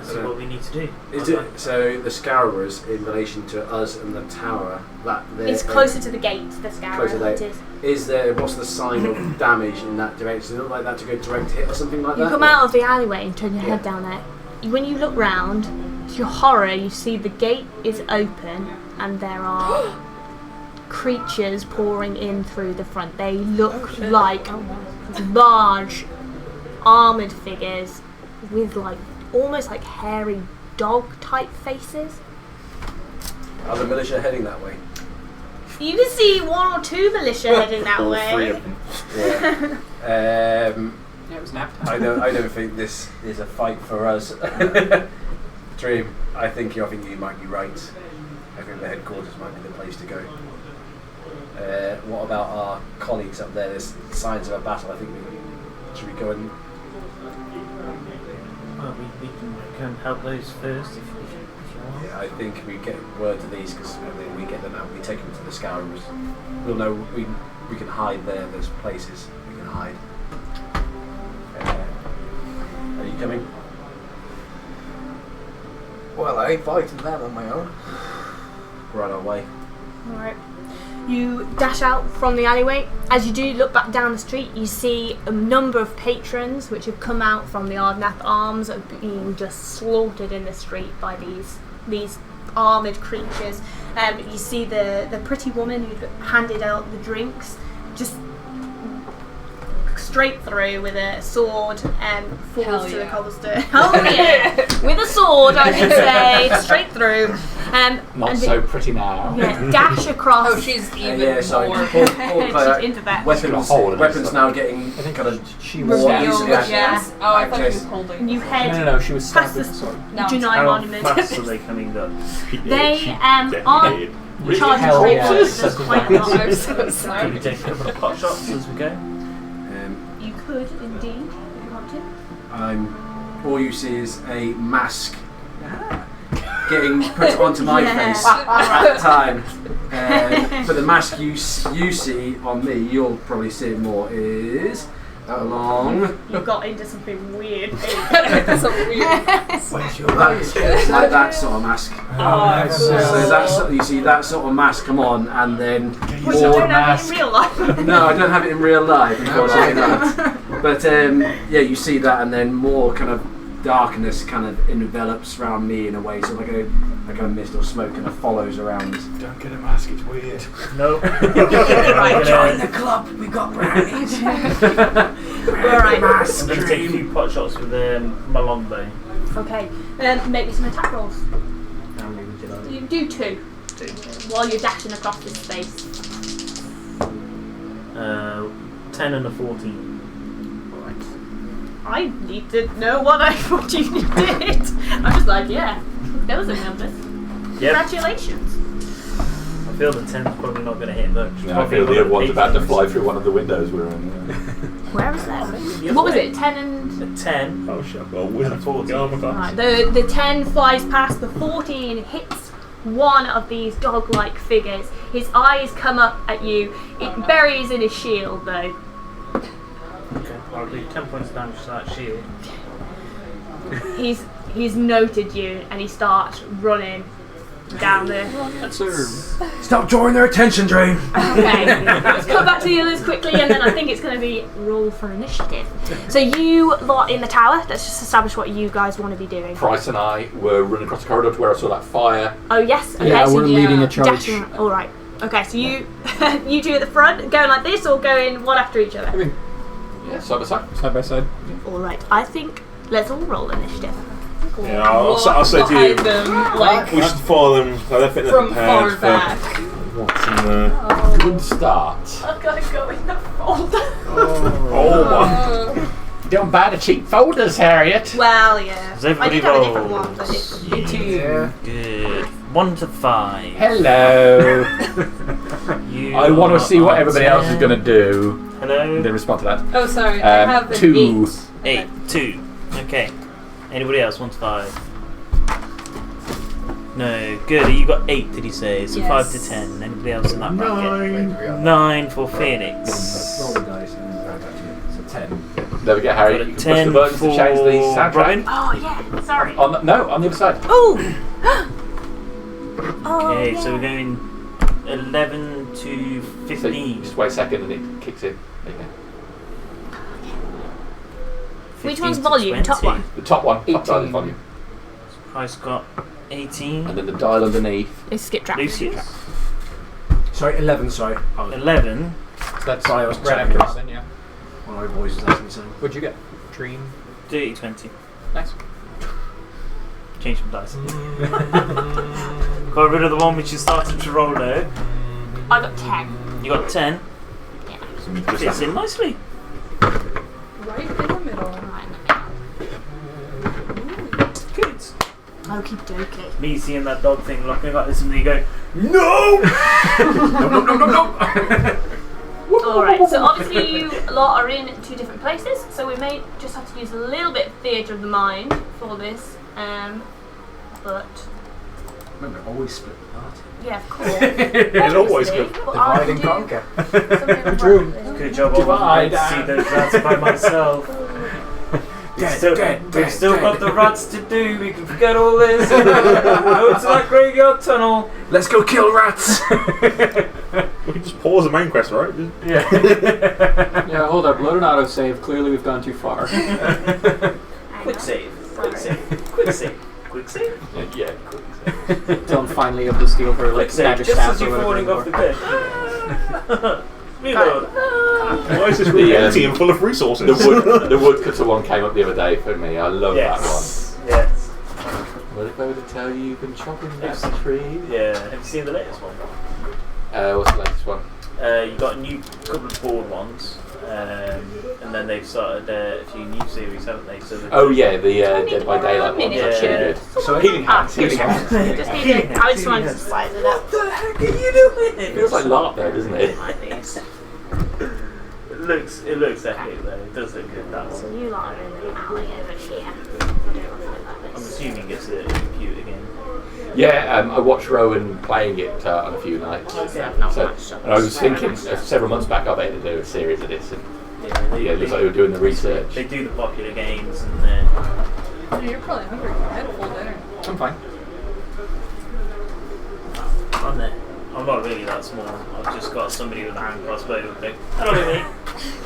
see what we need to do? Is it so? The Scourers, in relation to us and the tower, that It's closer to the gate, the scour. Closer to It the- is. Is there? What's the sign of damage in that direction? Does it look like that to go direct hit or something like You that? come out of the alleyway and turn your head Yeah. down there. When you look round, to your horror, you see the gate is open and there are creatures pouring in through the front. They look like large, armoured figures with like almost like hairy dog type faces. Are the militia heading that way? You can see one or two militia heading that All way. three of them. Yeah. Yeah, it was nap I time. don't think this is a fight for us. Dream, I think you might be right. I think the headquarters might be the place to go. What about our colleagues up there? There's signs of a battle. I think should we go and Well, we can help those first if you want. Yeah, I think we get word to these because we get them out. We take them to the Scourers. We'll know we can hide there. There's places we can hide. Are you coming? Well, I ain't fighting them on my own. We're on our way. Alright. You dash out from the alleyway. As you do look back down the street, you see a number of patrons which have come out from the Ardnath Arms are being just slaughtered in the street by these armoured creatures. You see the pretty woman who handed out the drinks just straight through with a sword and falls Hell to the yeah. cobblestone. Oh yeah! With a sword, I should say, straight through. Not and so pretty now. Yeah, dash across. Oh, she's even Yeah, sorry. more. Paul She's into that. Weapons now getting kind of She was more Revealed, easy. yeah. Oh, I thought she Okay. was holding. You head No, she was past stabbed with the a sword. No. Junai How Monument. fast are they coming up? They aren't Really? charging Hell straight yeah. forward. There's quite a lot. I'm so Can we sorry. take a couple of pot shots as we go? You could indeed, if you want to. All you see is a mask getting put onto my Yeah. face at the time. But the mask you see on me, you'll probably see it more, is long. You got into something weird. That's a weird. Where's your That's like that sort of mask. Oh, So you see that sort of mask come on, and then Well, you don't have it in real life. no, I don't have it in real life, unfortunately not. But yeah, you see that, and then more kind of darkness kind of envelops around me in a way, so like a kind of mist or smoke kind of follows around. Don't get a mask, it's weird. No. Right, Join the club, we got brownies. Alright. I'm going to take a few pot shots with my longbow. Okay, make me some attack rolls. How many would you like? You do two while you're dashing across this space. 10 and a 14. I need to know what you did. I'm just like, yeah, those are numbers. Yep. Congratulations. I feel the 10's probably not going to hit much. Yeah, I feel the other one's about to fly through one of the windows we're in. Where is that? What was it? 10 and... A 10. Oh shit, I've got a wizard 14. armor class. Right, the 10 flies past, the 14 hits one of these dog-like figures. His eyes come up at you. It buries in his shield, though. Okay, I'll do 10 points of damage to that shield. He's noted you, and he starts running down the... Stop drawing their attention, Drain. Okay, let's come back to the others quickly, and then I think it's going to be roll for initiative. So you lot in the tower, let's just establish what you guys want to be doing. Price and I were running across the corridor to where I saw that fire. Oh yes, okay, Yeah, so we're leading a charge. dashing, all right. Okay, so you you two at the front, going like this, or going one after each other? Yeah, side by side. Side by side. All right, I think let's all roll initiative. Yeah, I'll say to you, Behind them, like we should follow them. Like they're fitting from prepared far for back. what's in there. Good start. I've got to go in the folder. Oh my! Don't buy the cheap folders, Harriet. Well, yeah. Has I everybody did have a different rolled? one, but it's Good. 1 to 5. Hello. You I want to see what are everybody else is 10. going to do. Hello. And then respond to that. Oh, sorry. I have an 2. 8. 8. 2. Okay. Anybody else? 1 to 5. No. Good. You got 8, did you say? So Yes. 5 to 10. Anybody else in that bracket? 9 for Phoenix. Roll the dice and then back to you. So 10. There we go, Harry. Got a You can push 10 the buttons to change the for soundtrack. Robin. Oh yeah, sorry. On the other side. Oh. Oh. Okay, yeah. so we're going 11 to So 15. just wait a second and it kicks in. There you go. Which 15 one's to volume? 20. Top one. The top one. Top dial is 18. volume. Price got 18. And then the dial underneath. It's skip track. Lucy at Sorry, 11. Sorry. Oh, 11. So that's Sorry, I was right checking. after us then, yeah. one of my boys was asking me something. What'd you get? Dream. Dirty 20. Nice. Change some dice. Got rid of the one which you started to roll now. I got 10. You got 10. Just Fits in nicely. Right in the middle. Right. Good. Okie dokie. Me seeing that dog thing looking like this and you go, no! no. Alright, so obviously you lot are in 2 different places, so we may just have to use a little bit of theatre of the mind for this. But Remember, always split the party. yeah, of course. It's always good. But Divide I and do conquer. something about True. this. Good job, I wasn't to see those rats by myself. We've still got the rats to do. We can forget all this. Go to that graveyard tunnel. Let's go kill rats! We can just pause the main quest, right? Yeah. Yeah, hold up. Load an autosave. Clearly we've gone too far. Quick save. Quick save. Quick save. Quick save. Yeah, quick. Until I'm finally able to steal her like Quick save. magic Just staff as or you're whatever. falling off the cliff. Reload. Why is this really The, empty and full of resources? The woodcutter one came up the other day for me. I love Yes. Yes. that one. Will it go to tell you you've been chopping down the tree? Yeah. Have you seen the latest one? What's the latest one? You got a new couple of board ones, and then they've started a few new series, haven't they? So Oh yeah, the Dead by Daylight one. Minute. That's pretty good. So Healing Hands. Healing Hands. Just need it. I just wanted to size it up. What the heck are you doing? It feels like LARP though, doesn't it? Like this. It looks epic though. It does look good. That So one. you lot are in the alley over here. I don't know about I'm this. assuming it's a computer game. Yeah, I watched Rowan playing it on a few nights. So I've not So, watched it. and I was thinking several months back I bet to do a series of this, and Yeah, yeah, it looks like they were doing the research. They do the popular games, and Dude, you're probably hungry. I had a full dinner. I'm fine. I'm there. I'm not really that small. I've just got somebody with a hand crossbow who'll go, hello me.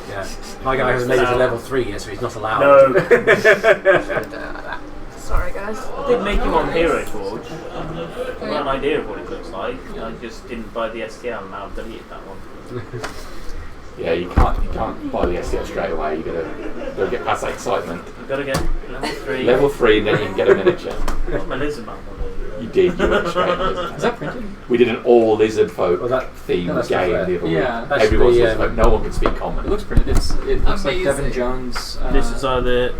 Yeah. My guy has made it to level 3 yet, so he's not allowed. No. Sorry, guys. I did make him on Hero Forge. I've got an idea of what it looks like. I just didn't buy the STL and now I've deleted that one. Yeah, you can't buy the STL straight away. You gotta get past that excitement. I've got to get level 3. Level 3, and then you can get a miniature. Got my lizard man one. You did. You went straight. Is that printed? We did an all lizard folk Well, that- themed that's game fair. the other Yeah. week. That's Everyone's the, lizard folk. No one can speak common. It looks printed. It looks like Devin Amazing. Jones. This is either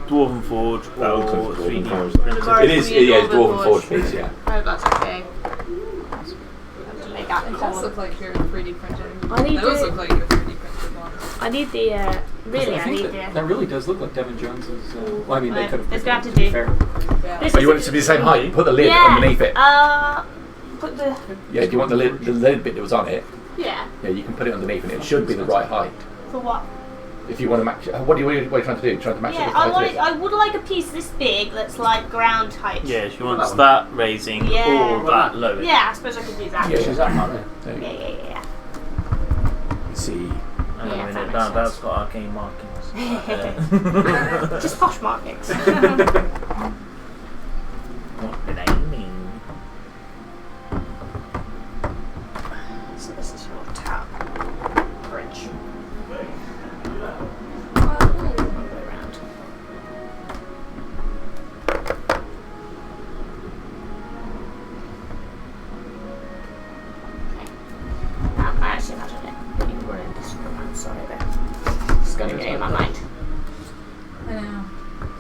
Dwarven Forge That looks or like 3D Dwarven Forge. printed. It is. Yeah, it's Dwarven Forge piece. Yeah. Oh, that's okay. Have to make that It does call. look like you're 3D printed. I need Those to- look like you're 3D printed ones. I need the, really, I think need that, the... that really does look like Devin Jones's. Well, I mean, they Right, could have. let's go have to be do. fair. Yeah. This Oh, is you want it to be the same height? You put the lid yeah, underneath it. Put the... Yeah. Do you want the lid bit that was on it? Yeah. Yeah, you can put it underneath, and it should be the right height. For what? If you want to match, what are you trying to do? Trying to match Yeah, it with I the want height it, I would like a piece this big that's like ground height. Yeah, she wants that raising Yeah. or that lowering. Yeah, I suppose I could do that. Yeah. She's that man. There you go. Yeah. See. Hang on Yeah, a that minute, makes that's sense. got arcane markings. Just posh markings. What did I mean? So this is your top bridge. Oh, All the way around. Okay. I actually imagined it. You were in this room. Sorry, but it's going to get in my mind. I know.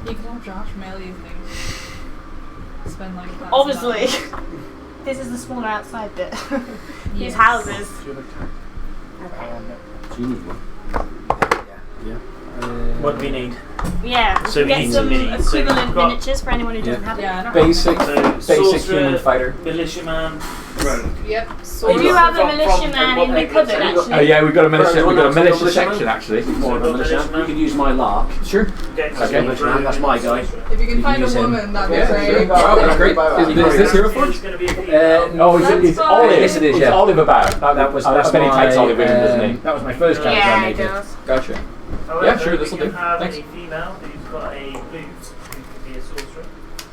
You could have Josh mail you things. Spend like $1,000. Obviously, this is the smaller outside bit. These Yes. houses. Do you have a tag? Okay. Do you need one? Yeah. What do we need? Yeah, So we get need some some minis. So equivalent we've got- miniatures for anyone who doesn't have it. Yeah, I don't Basic So, human fighter. Militia man, rogue. Yep. We So do have a From- militia from- man what in the they- cupboard, so we've got- Oh actually. yeah, we've got a militia. Right, We've got a so militia militia section actually. More of a militia. You can use my lark. Sure. Okay, Okay. Militia man, that's my guy. if you can find a use him. woman, that'd be Yeah, great. Oh, that's great. Is this Hero Forge? It's going to be a female. Oh, it's That's fine. Olive. Yes, it is, It's yeah. Olive about. That was I that's bet he my, takes Olive with him, doesn't he? That was my first character I Yeah, made. it does. Gotcha. However, Yeah, sure, we this'll can do. have Thanks. a female who's got a boot who could be a sorcerer.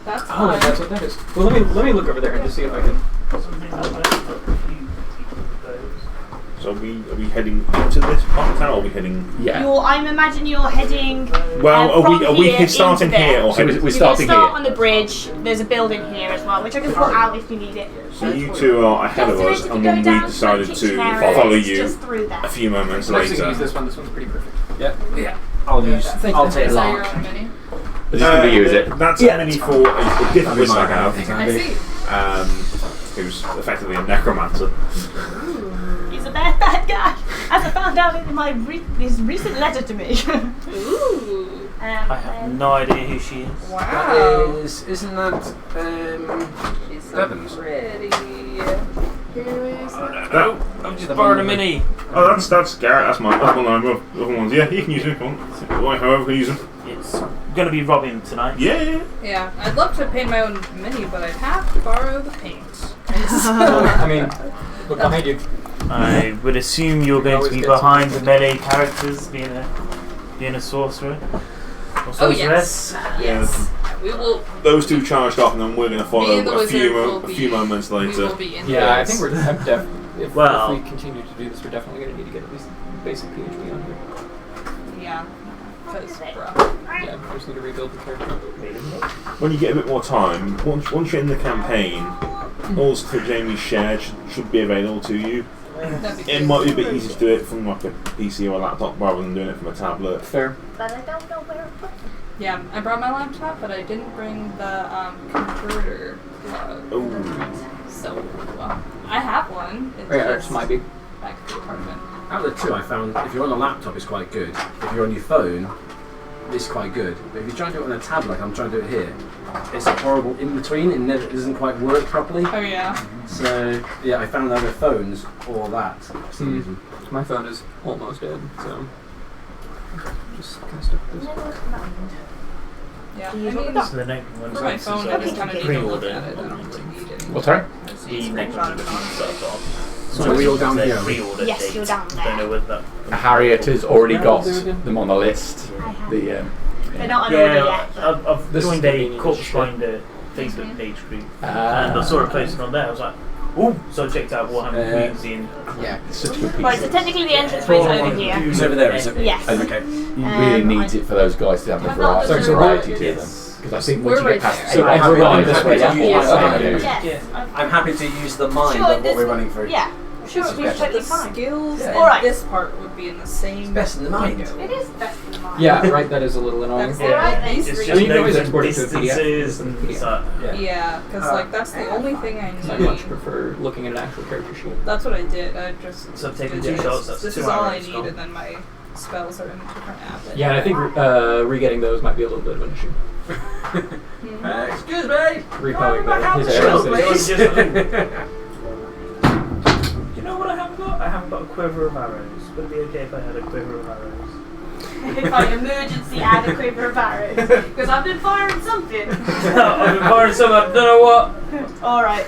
That's Oh, fine. that's what that is. Well, let me look over there and just see if I can. Something like that. Got a few people with those. So are we heading into this part now, or are we heading? Yeah. I'm imagining you're heading. Well, from are we here starting into here, there. or So we're heading? We're starting gonna start here. on the bridge. There's a building here as well, which I can put out if you need it. So you two are ahead of us, and then we decided to follow you Just through there. a few moments I'm actually gonna use later. this one. This one's pretty perfect. Yeah. I'll take a Is that your lark. own mini? Is this going to use it? That's a mini for a different list I have, I see. who's effectively a necromancer. He's a bad guy. As I found out in my this recent letter to me. Ooh. I have no idea who she is. That Wow. isn't that She's so Evans? pretty. Who is that? No, I'm just borrowing a mini. Oh, that's Garrett. That's one of my other ones. Yeah, you can use it if you want. However, you can use them. It's going to be Robin tonight. Yeah. Yeah, I'd love to paint my own mini, but I'd have to borrow the paint. I mean, look behind you. I would assume you're going to Always be get behind the something. melee characters, being a sorcerer. Or Oh sorceress. yes, yes. We will. Those two charged off, and then we're going to Me follow and the a wizard will few be. moments We will later. be in. Yeah, I the think we're if Well- we continue to do this, we're definitely going to need to get at least basic PHP on here. Yeah. Because, bruh. Yeah, we just need to rebuild the character. When you get a bit more time, once you're in the campaign, all the stuff Jamie shared should be available to you. That'd be It good. might be a bit easier to do it from like a PC or a laptop rather than doing it from a tablet. Fair. But I don't know where to put them. Yeah, I brought my laptop, but I didn't bring the converter plug. Oh. So I have one. It's Yeah, just it's might be. back at the apartment. Out of the two, I found if you're on a laptop, it's quite good. If you're on your phone, it's quite good. But if you try to do it on a tablet, like I'm trying to do it here, it's a horrible in between. It doesn't quite work properly. Oh yeah. So yeah, I found either phones or that for some reason. My phone is almost dead, so just kind of stuck with this. Never mind. Yeah. I Do you mean, look So the next for one's my obviously phone, I just kind of need to look pre-order. at it. I don't really need it. What, sorry? The next Screenshot one it is on. stuff off. So are we all down Their here? Pre-order Yes, date. you're down there. Don't know whether that. Harriet has already Where got are they again? them on the list. I have. The They're not on order Yeah, yet. I've This is joined a convenient Corpse as shit. Finder Facebook page group, Ah. and I saw it posted on there. I was like, ooh! So I checked out Warhammer Community, and Yeah, it's such a good piece. Right, so technically the entrance way is over here. It's over there, is it? Yes. And Okay. he really needs it for those guys to have the How about variety, the variety to them. Yes. Because I think We're once you right get past there. so I'm everyone happy this to way, use yeah. the Yes. Yeah. Yes. I'm happy to use the mind Sure, of what this- we're running through. Yeah. Sure, This it's is better. totally The fine. skills Yeah. and Alright. this part would be in the same. It's best in the mind. window. It is best in mind. Yeah, right. That is a little annoying. That's Yeah. Alright, these It's three. just you can always know export the it to a PDF. distances and stuff. Yeah, because like that's the only thing I I need. much prefer looking at an actual character sheet. That's what I did. I just. So I've taken did two this. shots. That's This 2 is all I hours need, gone. and then my spells are in a different app. Yeah, and I think re-getting those might be a little bit of an issue. Excuse me. Repoing his Chill, arrows. please. You know what I haven't got? I haven't got a quiver of arrows. Would it be okay if I had a quiver of arrows? If I emergency add a quiver of arrows. Because I've been firing something. I've been firing some. I don't know what. Alright.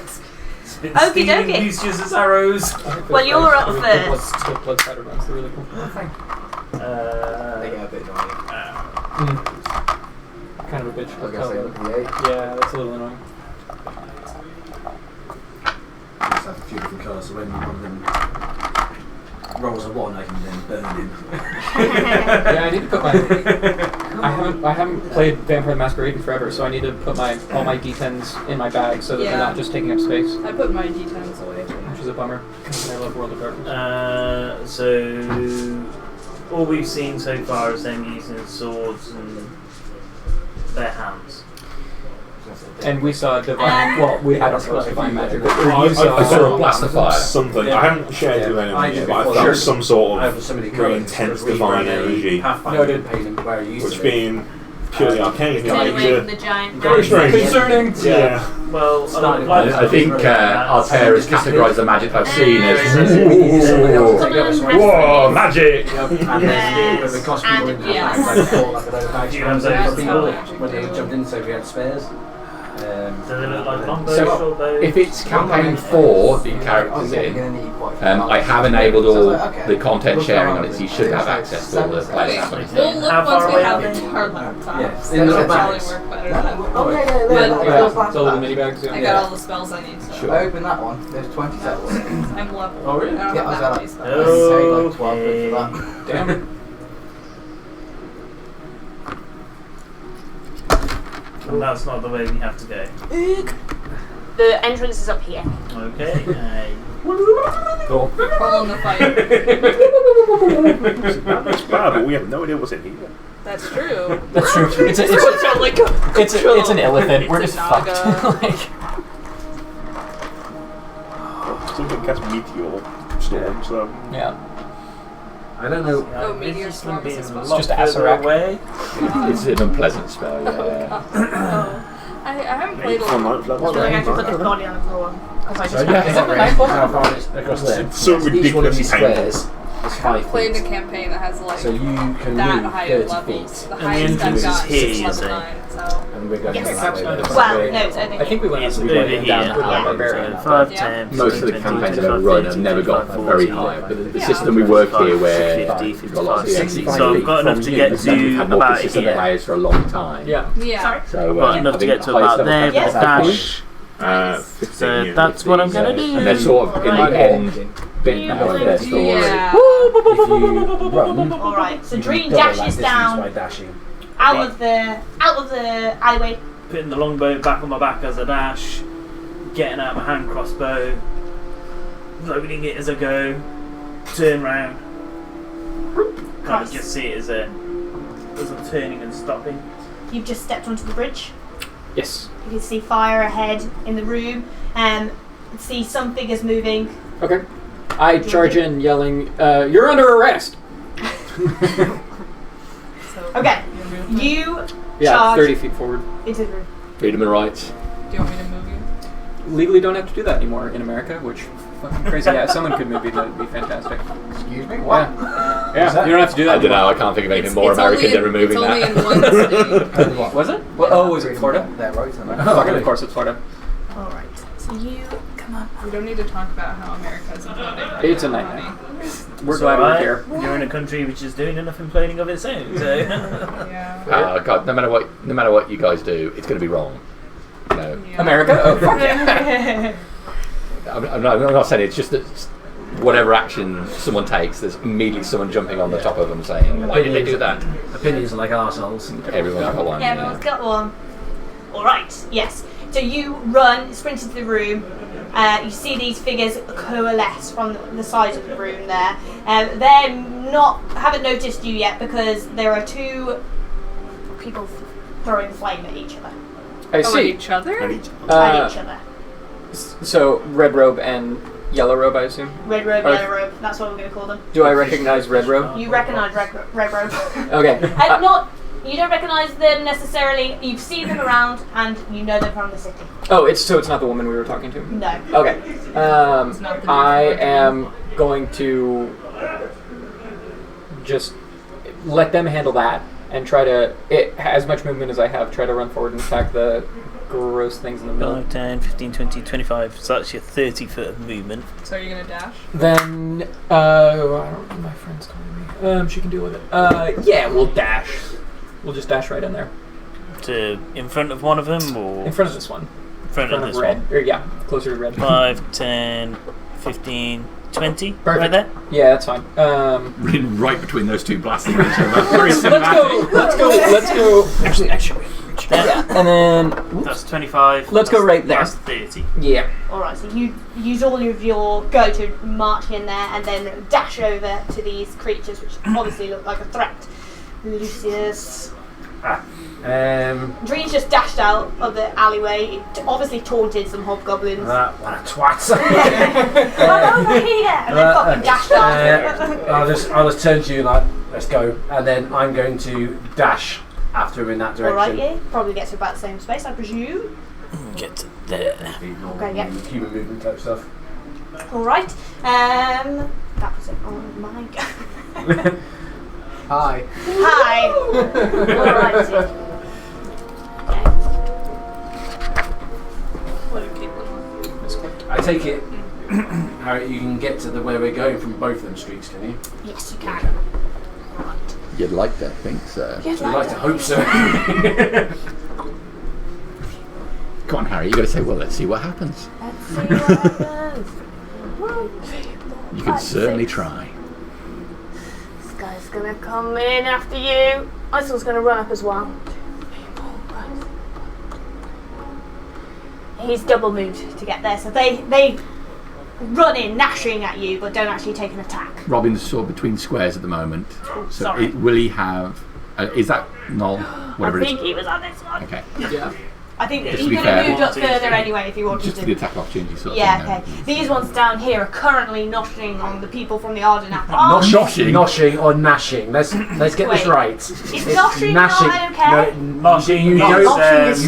It's been Okie stealing dokie. Lucius's arrows. Well, you're up first. The blood spider runs. They're really cool. They get a bit annoying. Kind of a bitch. I but was gonna say, look at the 8. yeah, that's a little annoying. Just have a few different colours, so when one of them rolls a 1, I can then burn him. Yeah, I need to put my. I haven't played Vampire the Masquerade in forever, so I need to put all my D10s in my bag so that Yeah. they're not just taking up space, I put my d10s away. which is a bummer. Because I love World of Darkness. So all we've seen so far is them using swords and their hands. And we saw divine. Well, we had divine magic, but I you saw. saw a blast of fire. Something. Yeah. I haven't shared it with I anyone did yet, but I before found that. some sort Over of so many very colours, intense because we divine ran a energy, Pathfinder Noted. campaign where you used which to be. being purely arcane in Anyway, nature. the giant. Very strange. Concerning. Yeah. Well, Starting like I think Altair has categorised the magic I've seen as Someone whoa, magic! And then when we cost people And in the yes. bags, like all like a load of bags Do you have for those people magic when they too? jumped in, so we had spares. do they look like longbows, So, short bows? if it's campaign 4 the characters You're in, gonna need quite I have enabled So I all was like, okay. the content sharing on it, so you should have access to all the playlists. We'll look How once far we away have are they? our laptops. Yeah, It'll in little probably bags. work better than. Oh, yeah, But- Yeah, so the mini bags. I Yeah. got all the spells I need. So Sure. I opened that one. There's 20 sets. I'm level. Oh, really? I don't Yeah, I was have that at many it. spells. I paid like 12 quid for Okay. that. Damn. And that's not the way we have to go. The entrance is up here. Okay. Cool. Roll in the fight. That looks bad, but we have no idea what's in here. That's true. That's true. It's an illithid. We're It's just a fucked. naga. Like, Something cast meteor storm, so yeah. I don't know. Oh, meteor swarm is a spell. It's just Asarak. away. It's an unpleasant spell, yeah. Oh. I haven't played a From lot. Night I feel like I should put the body on the floor. Because I So just yeah, can't is that get right? it. How far is across there? It's so Each one of ridiculously these painful. squares is I 5 played a feet. campaign that has like So you can that move higher 30 levels. feet. The And the highest I've entrance got is here, is you level say? 9, so And we're going Yes. that way. then. Well, no, it's only I think we went It's up over down here. with Yeah. Barbarian. 5, Yeah. 10, Most of the 20, campaigns I've 25, ever run 30, have never got 25, very 40, high, but the Yeah. system we work here where 50, we've got lots of 55, exits. so I've got enough to get We've had to more about consistent here. players for a long time. Yeah. yeah. Sorry. So I've got enough I to think get the to highest about level there, campaigns but I've dash. 15 So years. that's what I'm gonna and they're do. sort of in the end bit You now of like their to- story. Yeah. If you run, Alright, so you Dream can double that dashes distance down by dashing. out of the alleyway. Putting the longbow back on my back as I dash, getting out my hand crossbow, loading it as I go, turn round. Kind of just see it as I'm turning and stopping. You've just stepped onto the bridge. Yes. You can see fire ahead in the room and see some figures moving. Okay. I charge in, yelling, "You're under arrest!" So, Okay, your movement. you Yeah, charge 30 feet forward. into the room. Freedom and rights. Do you want me to move you? Legally don't have to do that anymore in America, which fucking crazy. Yeah, if someone could move me, that would be fantastic. Excuse me? Yeah. Yeah, you don't have to do that I don't know. anymore. I can't think of anything It's- more it's American only than removing it's that. only in one city. What? Was it? Well, oh, was it Florida? They're right, aren't they? Fucking of course it's Florida. Alright, so you come on. We don't need to talk about how America is imploding. It's a nightmare. We're It's glad we're alright. here. You're in a country which is doing enough imploding of its own, so. Yeah. Oh God! No matter what you guys do, it's going to be wrong. You know, Yeah. America? Oh, fuck yeah. I'm not saying it's just that whatever action someone takes, there's immediately someone jumping on the top of them saying, "Why did they do that?" Opinions are like arseholes. Everyone's got one. Yeah, everyone's got one. Alright, yes. So you run, sprint into the room. You see these figures coalesce from the sides of the room there. Haven't noticed you yet because there are two people throwing flame at each other. I Oh, at see. each other? At each other. So, red robe and yellow robe, I assume? Red robe, Are- yellow robe. That's what we're going to call them. Do I recognize red robe? You recognise red robe. Okay. You don't recognise them necessarily. You've seen them around and you know them from the city. Oh, it's not the woman we were talking to? No. Okay. It's not the I dude. am going to just let them handle that and try to, as much movement as I have, try to run forward and attack the gross things in the middle. 5, 10, 15, 20, 25. So that's your 30 foot of movement. So are you gonna dash? Then, I don't know, my friend's calling me. She can deal with it. Yeah, we'll dash. We'll just dash right in there. To in front of one of them, or In front of this one. in front of this red. one? Or, yeah, closer to red. 5, 10, 15, 20. Perfect. Right there. Yeah, that's fine. Right between those two blasting each other. Very Let's cinematic. go. Actually. There. Yeah, and then That's 25. Let's go right there. That's 30. yeah. Alright, so you use all of your go to march in there and then dash over to these creatures which obviously look like a threat. Lucius. Dream's just dashed out of the alleyway. It obviously taunted some hobgoblins. What a twat. I'm over here! And then fucking dashed off. I'll just turn to you like, let's go, and then I'm going to dash after him in that direction. Alright, yeah. Probably gets to about the same space, I presume. Get to there. Okay, yeah. Human movement type stuff. Alright. That was it on my go. Hi. Hi! Alrighty. What did Caitlin want? I take it, Harriet, you can get to where we're going from both of them streets, can you? Yes, you can. Right. You'd like to think so. Yes, I'd like to hope so. Come on, Harry. You got to say, well, let's see what happens. Let's see what happens. You can certainly try. This guy's gonna come in after you. Isil's gonna run up as well. He's double moved to get there, so they run in, gnashing at you, but don't actually take an attack. Robin's sort of between squares at the moment. Oh, So sorry. will he have... is that null? Whatever I it think is. he was on this one. Okay. Yeah. I think Just he to be could have fair. moved up further anyway if he wanted Just to. the attack opportunity sort of Yeah, thing. okay. These ones down here are currently noshing on the people from the Ardenath. Noshing or gnashing. Let's get this Wait. right. Is noshing not okay? Noshing You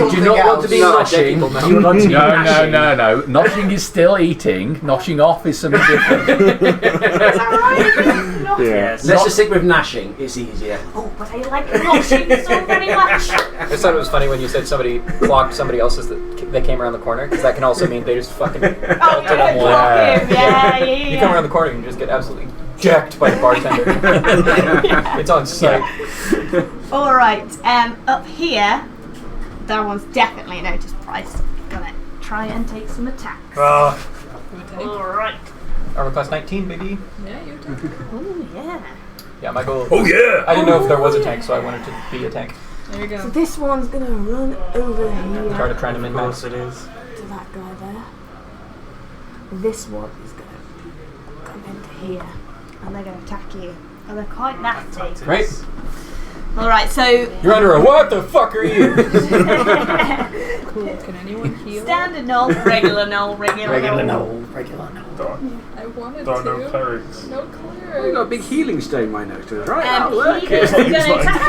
do not want to be noshing. You want to be gnashing. No. Noshing is still eating. Noshing off is something different. Is that right? Yes. Let's just stick with gnashing. It's easier. Oh, but I like noshing so very much. I just thought it was funny when you said somebody clocked somebody else's that came around the corner, because that can also mean they just fucking Oh, belted yeah, on one. yeah. You come around the corner and you just get absolutely jacked by the bartender. It's on sight. All right. Up here, that one's definitely a notice price. Gonna try and take some attacks. All right. Armor class 19, baby. Yeah, you do. Oh yeah. Yeah, my goal. Oh yeah! I didn't know if there was a tank, so I wanted to be a tank. There you So go. this one's gonna run over here. Try to try to Of min-max. course it is. To that guy there. This one is gonna come into here, and they're gonna attack you. And they're quite nasty. Great. All right. So You're under a what the fuck are you? Cool. Can anyone heal? standard null, regular null, regular null. Regular no. I wanted Don't to. know clerics. No We've clear. got a big healing stone right next to us, right? That'll work. He is gonna attack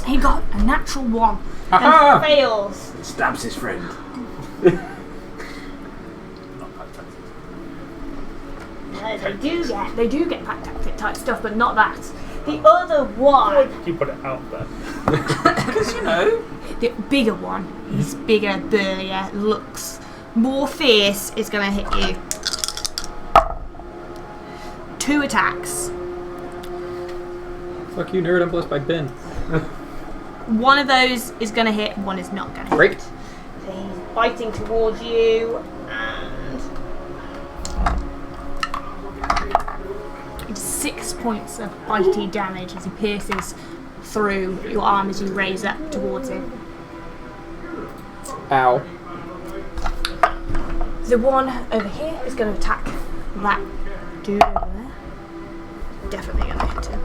you. He got a natural 1 Aha! and fails. Stabs his friend. They do get pack tactic type stuff, but not that. The other one, You put it out there. because you know, the bigger one, he's bigger, burlier, looks more fierce, is gonna hit you. 2 attacks. Fuck you, nerd. I'm blessed by Ben. One of those is gonna hit, one is not gonna hit. Great. So he's biting towards you, and it's 6 points of bitey damage as he pierces through your arm as you raise up towards him. Ow. The one over here is going to attack that dude over there. Definitely going to hit him.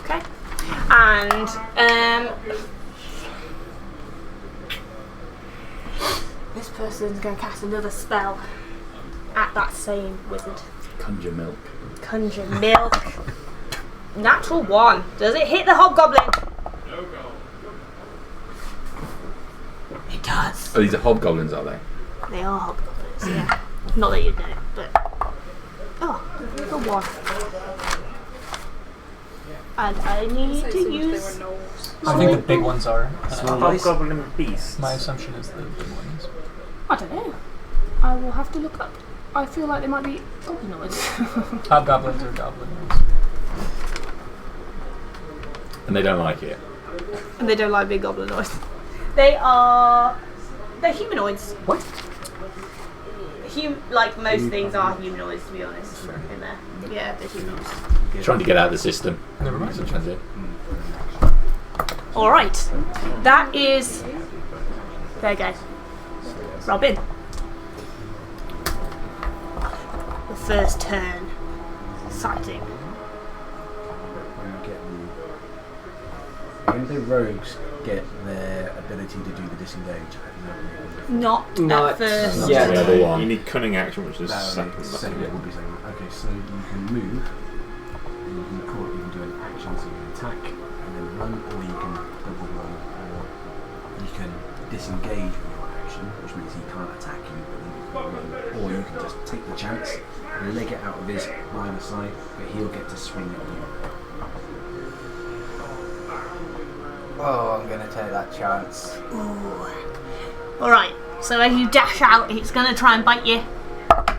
Okay. And this person's going to cast another spell at that same wizard. Conjure milk. Conjure milk. Natural 1. Does it hit the hobgoblin? It does. Oh, these are hobgoblins, are they? They are hobgoblins, yeah. Not that you'd know, but. Oh, there's a 1. And I need to use. I think the big ones are. Hobgoblin beasts. My assumption is the big ones. I don't know. I will have to look up. I feel like they might be goblinoids. Hobgoblins are goblins. And they don't like it. And they don't like big goblinoids. They're humanoids. What? Like most things are humanoids, to be honest. In there. Yeah, they're humanoids. Trying to get out of the system. Never mind. That's transit. Alright. That is. There you go. Robin. The first turn. Exciting. When the rogues get their ability to do the disengage, Not at first. Yeah. The other one. You need cunning action, which is second. second. It will be second. Okay, so you can move, and you can call, you can do an action, so you can attack and then run, or you can double run, or you can disengage with your action, which means he can't attack you, but then you can run, or you can just take the chance, leg it out of his line of sight, but he'll get to swing at you. Oh, I'm gonna take that chance. Ooh. Alright, so as you dash out, it's going to try and bite you. Look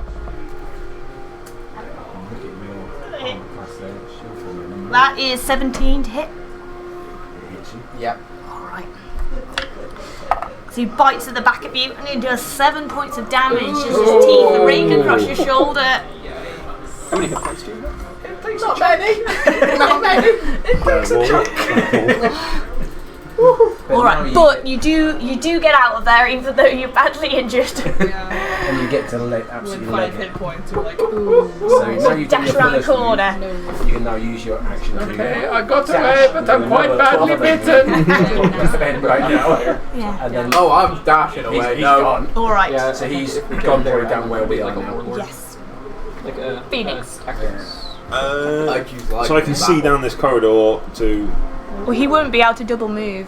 at your armor class there, shield for your number. That is 17 to hit. It hits you. Yep. Alright. So he bites at the back of you and he does 7 points of damage as his teeth rake across your shoulder. How many hit points do you have? Not many. Not many. It takes a chunk. Woohoo. All right, but you do get out of there even though you're badly injured. Yeah. And you get to With absolutely 5 leg hit it. points, you're like, ooh. So now you've done Dash your around the first move, corner. No. you can now use your action to Okay, I got away, but I'm quite badly bitten. defend right now. Yeah. And then Oh, I'm dashing away. he's no. gone. All right. Yeah, So he's gone probably down where we are like a now. warlord. Yes. Like a Phoenix. tactics. I choose light So I can and see battle. down this corridor to. Well, he wouldn't be able to double move.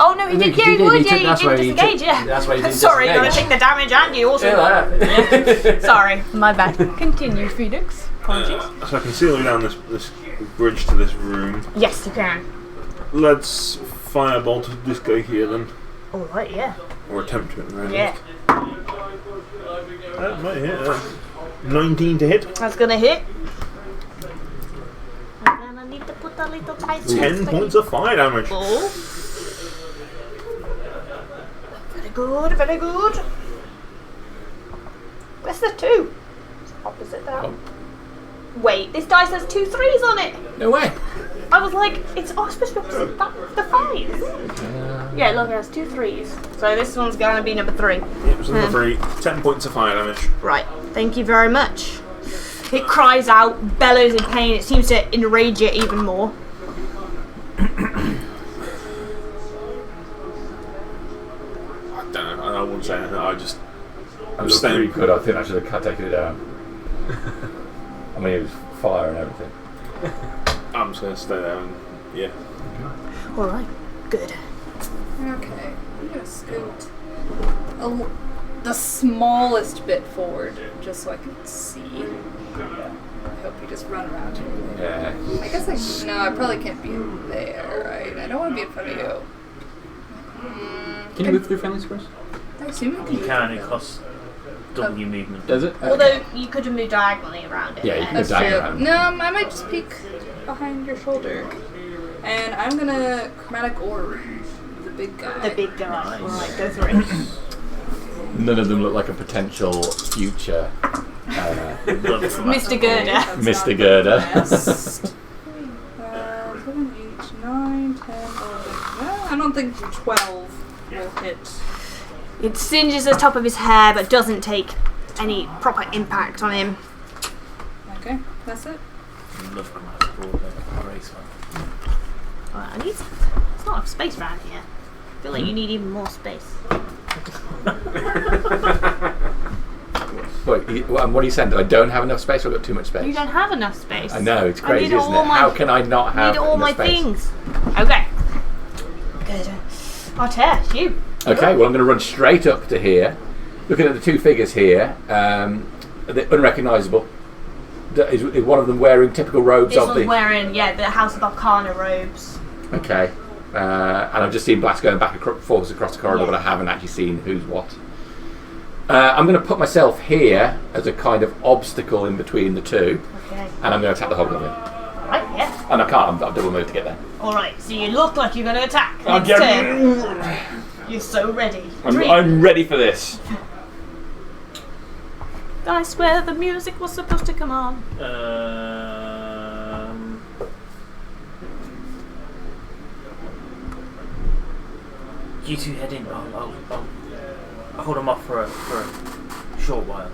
Oh no, he No, did. 'cause Yeah, he he would. did. Yeah, He took- that's he why did he disengage. took- Yeah. that's why he did Sorry, you gotta disengage. take the damage and you also. Sorry, my bad. Continue, Phoenix. Apologies. So I can see all the way down this bridge to this room. Yes, you can. Let's firebolt this guy here then, All right. Yeah. or attempt to. Right? Yeah. That might hit. 19 to hit. That's gonna hit. And then I need to put a little dice. 10 points of fire damage. Oh. Very good, very good. Where's the 2? It's opposite that. Oh. Wait, this dice has 2 3s on it. No way. I was like, it's supposed to be opposite that, the 5s. Yeah, look, it has 2 3s. So this one's gonna be number 3. Yep, so number 3. 10 points of fire damage. Right, thank you very much. It cries out, bellows in pain. It seems to enrage it even more. I don't know. I wouldn't say anything. I just. That was pretty good. I think I should have taken it down. I mean, it was fire and everything. I'm just going to stay there and. Yeah. Alright, good. Okay, I'm gonna scoot the smallest bit forward just so I can see. I hope you just run around here. Yeah. I guess I probably can't be there, right? I don't want to be in front of you. Can you move through friendly squares? I assume you can. You can, it costs double your movement. Does it? Although you could have moved diagonally around it. Yeah, you can That's move true. diagonally. No, I might just peek behind your shoulder. And I'm gonna chromatic orb the big guy. The big guy. Nice. Alright, go through it. None of them look like a potential future Mr. Girder. Mr. Girder. 7, 8, 9, 10, 11. I don't think 12 will hit. It singes the top of his hair but doesn't take any proper impact on him. Okay, that's it. Love chromatic orb, great one. Alright, I need some. There's not enough space around here. I feel like you need even more space. Wait, what are you saying? That I don't have enough space or I've got too much space? You don't have enough space. I know, it's I crazy, need isn't all it? my- How can I not I have need all enough my space? things. Okay. Good. Arter, you. Okay, well I'm going to run straight up to here. Looking at the 2 figures here, they're unrecognisable. Is one of them wearing typical robes This of one's the... wearing, the House of Arcana robes. Okay. And I've just seen Blast going back forwards across the corridor, Yeah. but I haven't actually seen who's what. I'm going to put myself here as a kind of obstacle in between the 2, Okay. and I'm going to attack the hobgoblin. Right, yeah. And I can't, I've double moved to get there. Alright, so you look like you're going to attack. I'll Next get- turn. You're so ready. Dream. I'm ready for this. I swear the music was supposed to come on. You two head in. I'll hold them off for a short while.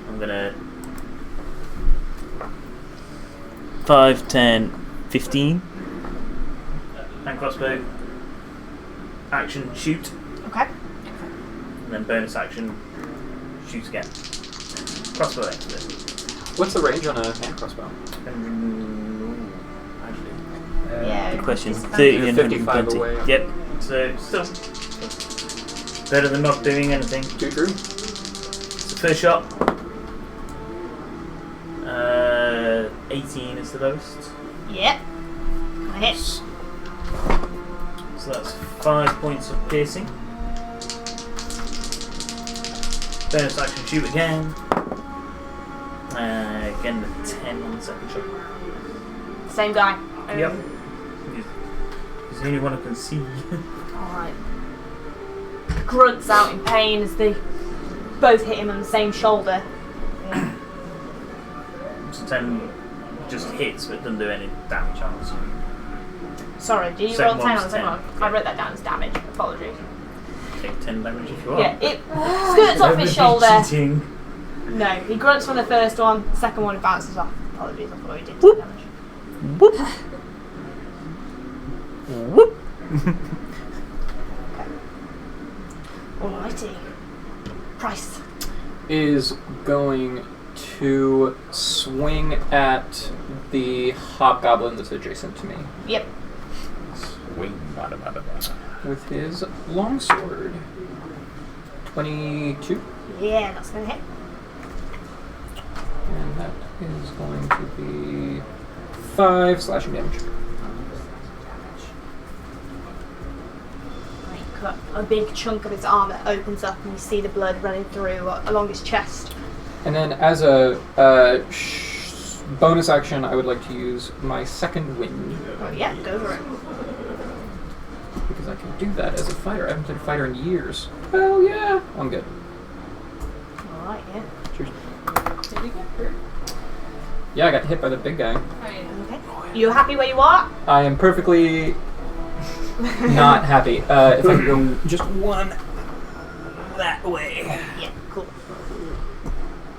I'm gonna 5, 10, 15. Hand crossbow. Action shoot, Okay. and then bonus action shoot again. Crossbow expert. What's the range on a hand crossbow? Actually, Yeah. good question. it's 30 and 55 120. away. Yep. So still better than not doing anything. 2 true. So first shot. 18 is the lowest. Yep. I hit. So that's 5 points of piercing. Bonus action shoot again. Again with 10 on the second shot. Same guy. Yep. He's the only one I can see. Alright. Grunts out in pain as they both hit him on the same shoulder. Yeah. So 10 just hits but doesn't do any damage, I'm assuming. Sorry, did you Second roll 10 on one's the second 10. one? I wrote that down as damage. Apologies. Take 10 damage if you want. Yeah, it skirts off his shoulder. Cheating. No, he grunts on the first one, the second one bounces off. Apologies, I thought he did 10 damage. Whoop. Whoop. Alrighty. Price. Is going to swing at the hobgoblin that's adjacent to me Yep. Swing, bada, bada, bada. with his longsword. 22, Yeah, that's gonna hit. and that is going to be 5 slashing damage. Right, cut a big chunk of his armor opens up and you see the blood running through along his chest. And then, as a bonus action, I would like to use my second wind. Oh yeah, go for it. Because I can do that as a fighter. I haven't been a fighter in years. Hell yeah! I'm good. Alright, yeah. Cheers. Did you get hurt? Yeah, I got hit by the big guy. Okay. You happy where you are? I am perfectly not happy. If I can go just one that way. Yeah, cool.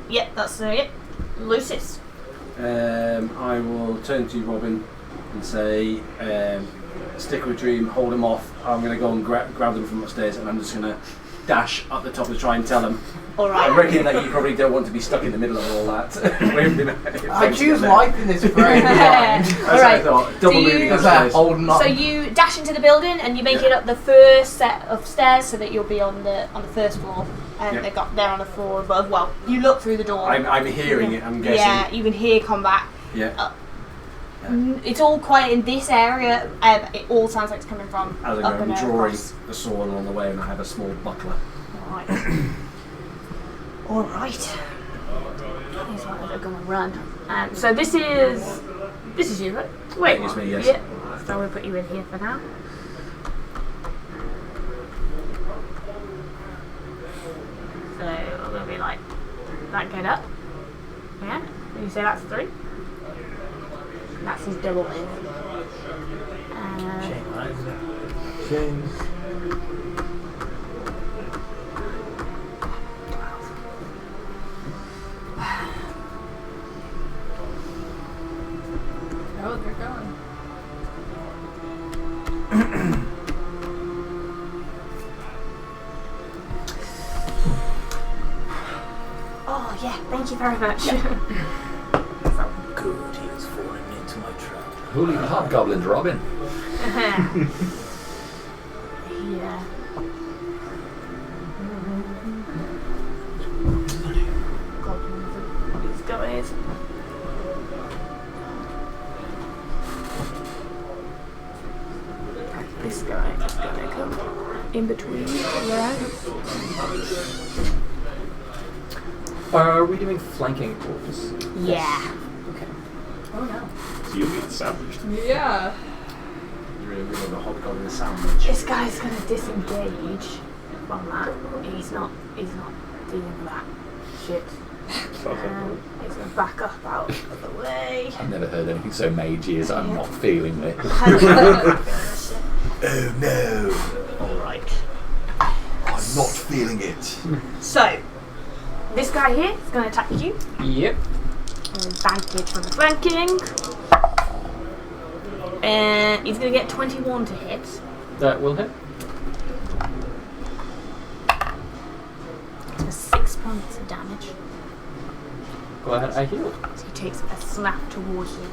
Yeah, that's it. Lucis. I will turn to Robin and say, stick with Dream, hold him off. I'm going to go and grab them from upstairs, and I'm just going to dash up the top to try and tell him. I Alright. reckon that you probably don't want to be stuck in the middle of all that. I choose life in this frame. Alright. Double So you- moving Because they're upstairs. holding on. So you dash into the building and you make it up the first set of stairs so that you'll be on the first floor. And Yeah. they're on the floor above. Well, you look through the door. I'm hearing it, I'm guessing. Yeah, you can hear combat. Yeah. It's all quiet in this area. It all sounds like it's coming from As up I'm and drawing across. the sword along the way, and I have a small buckler. Alright. Alright. These ones are gonna run. So this is you, right? Wait. It's me, yes. Yeah. So we'll put you in here for now. So we're gonna be like that get up. Yeah. You say that's 3. That's his double in. Shame, right, isn't it? Oh, they're going. Oh yeah, thank you very much. Good, he was falling into my trap. Holy hobgoblins, Robin. Yeah. These guys. This guy is gonna come in between there. Are we doing flanking rolls? Yeah. Okay. Oh no. So you'll get sandwiched. Yeah. You're really the hobgoblin sandwich. This guy's gonna disengage from that. He's not dealing with that shit. He's gonna back up out of the way. I've never heard anything so magey as I'm not feeling this. Oh no, Alright. I'm not feeling it. So, this guy here is going to attack you. Yep. Advantage from the flanking. And he's going to get 21 to hit. That will hit. For 6 points of damage. Go ahead, I heal. So he takes a snap towards you.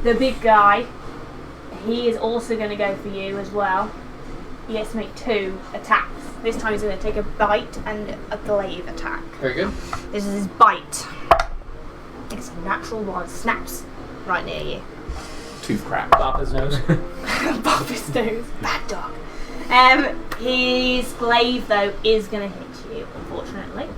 The big guy, he is also going to go for you as well. He gets to make 2 attacks. This time he's going to take a bite and a glaive attack. Very good. This is his bite. It's a natural one. Snaps right near you. Tooth crap. Bop his nose. Bob his nose. Bad dog. His glaive, though, is going to hit you, unfortunately.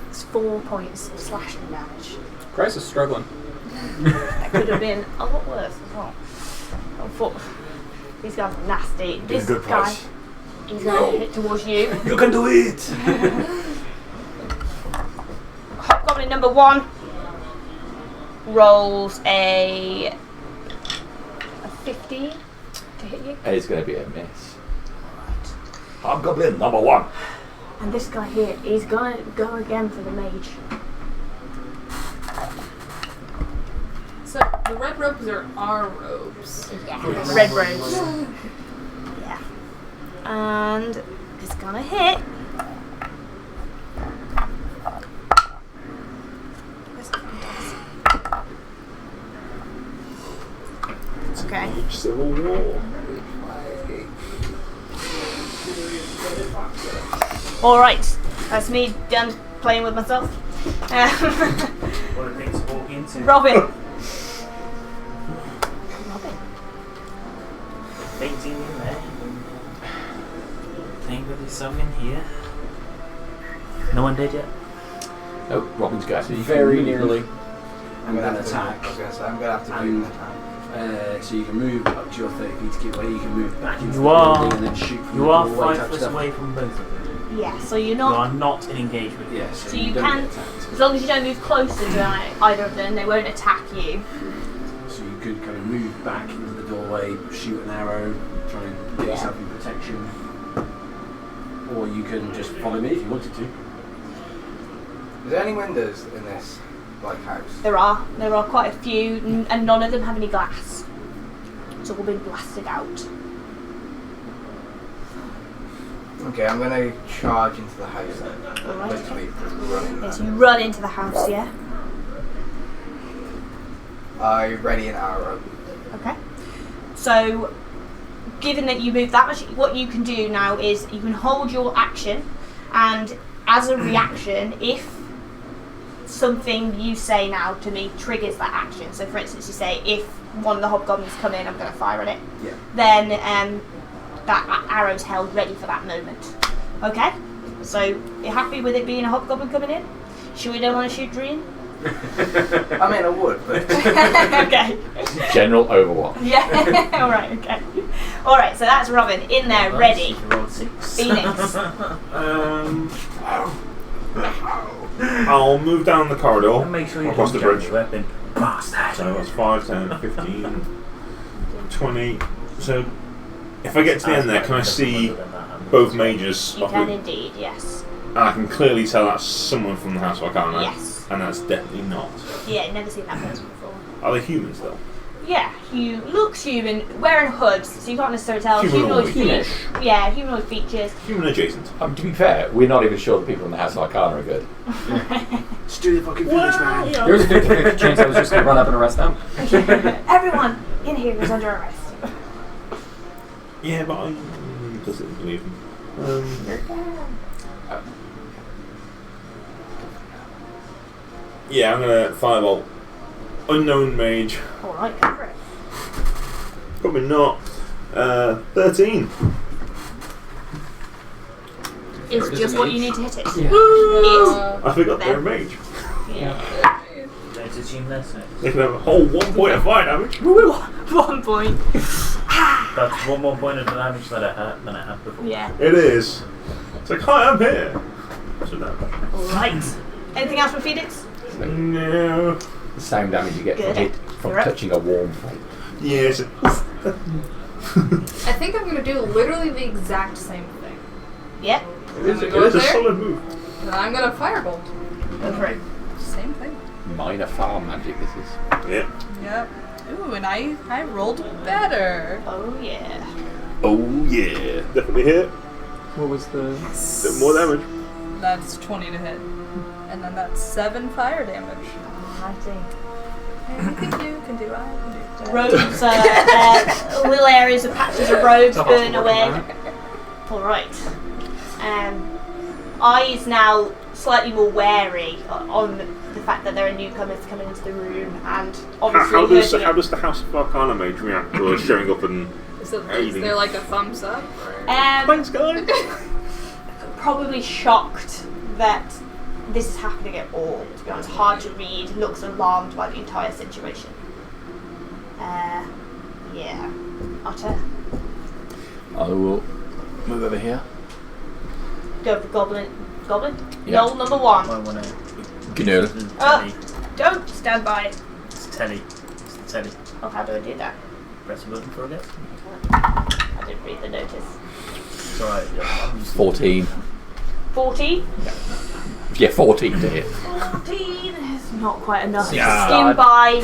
It's 4 points of slashing damage. Price is struggling. That could have been a lot worse as well. These guys are nasty. This good guy, price. he's going to hit towards you. You can do it. Hobgoblin number 1 rolls a 15 to hit you. It's going to be a miss. Hobgoblin number 1. And this guy here, he's going to go again for the mage. So the red robes are our robes. Yeah, red robes. Yeah. And it's going to hit. Where's the dice? Okay. Civil War. Alright, that's me done playing with myself. What a thing to walk into. Robin. Fainting in there. Think that there's some in here. No one dead yet? Oh, Robin's got it. Very nearly. I'm going to attack. I was going to say, I'm going to have to do an attack. So you can move up to your 30 feet to get away. You can move back into You the are- building and then shoot from You the are doorway 5 type foot stuff. away from both of them. Yeah, so you're You not. are not in engagement. Yeah, So you don't can, get attacked. as long as you don't move closer to either of them, they won't attack you. So you could kind of move back into the doorway, shoot an arrow, try and get yourself in protection. Or you can just follow me if you wanted to. Is there any windows in this house? There are quite a few, and none of them have any glass. It's all been blasted out. Okay, I'm going to charge into the house then. Alright. Literally running. Yes, you run into the house, yeah? I ready an arrow. Okay. So, given that you move that much, what you can do now is you can hold your action, and as a reaction, if something you say now to me triggers that action, so for instance you say, if one of the hobgoblins come in, I'm going to fire at it, Yeah. then that arrow's held ready for that moment. Okay? So, you happy with it being a hobgoblin coming in? Sure you don't want to shoot Dream? I mean, I would, but Okay. General Overwatch. Yeah. Alright, okay. Alright, so that's Robin in there, ready. Roll 6. Phoenix. I'll move down the corridor And make sure you across the don't bridge. your weapon. Bastard. So that's 5, 10, 15, 20. So if I get to the end there, can I see both mages? You can indeed, yes. And I can clearly tell that's someone from the House of Arcana. Yes. And that's definitely not. Yeah, never seen that person before. Are they humans though? Yeah, looks human, wearing hoods, so you can't necessarily tell. Humanoid. Features. Yeah, humanoid features. Human adjacent. To be fair, we're not even sure the people in the House of Arcana are good. Just do the fucking village, man. There was a 50-50 chance I was just going to run up and arrest them. Everyone in here is under arrest. Yeah, but I doesn't believe them. Yeah, I'm gonna firebolt. Unknown mage. Alright, go for it. Probably not. 13. It's just what you need to hit it. I forgot they're a mage. Yeah. Don't assume that's it. They can have a whole 1 point of fire damage. 1 point. That's 1 more point of the damage than I had before. Yeah. It is. It's like, hi, I'm here. So no. Alright. Anything else from Phoenix? No. The same damage you get Good. from You're up. touching a warm thing. Yes. I think I'm gonna do literally the exact same thing. Yep. It is Go a there? solid move. And I'm gonna firebolt. Go for it. Same thing. Minor farm magic, this is. Yeah. Yep. Ooh, and I rolled better. Oh yeah. Oh yeah. Definitely hit. What was the... Bit more damage. That's 20 to hit. And then that's 7 fire damage. Alrighty. Anything you can do, I can do. Robes, little areas of patches of robes burn away. Alright. Eyes now slightly more wary on the fact that there are newcomers coming into the room, and obviously How hurting does the House of Arcana mage react to us showing up and Is Anything. there like a thumbs up? Or? thanks guys? probably shocked that this is happening at all, to be honest. Hard to read, looks alarmed by the entire situation. Yeah. Otter, I will move over here. go for Goblin. Goblin? Yeah. Knoll number 1. I want to Canoe. Don't stand by. It's telly. It's the telly. Oh, how do I do that? Press a button for it. I didn't read the notice. It's alright. 14. 40? Yeah, 14 to hit. 14 is not quite enough. Yeah. Skim by.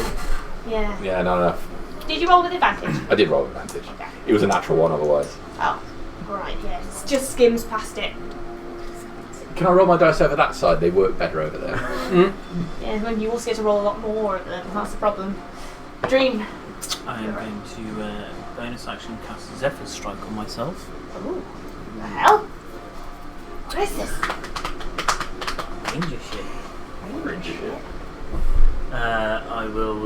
Yeah. Yeah, not enough. Did you roll with advantage? I did roll advantage. Okay. It was a natural one otherwise. Oh. Alright, yeah. It's just skims past it. Can I roll my dice over that side? They work better over there. Yeah, when you also get to roll a lot more of them. That's the problem. Dream. I am going to bonus action cast Zephyr Strike on myself. Ooh. The hell? What is this? Danger shit. Ranger. I will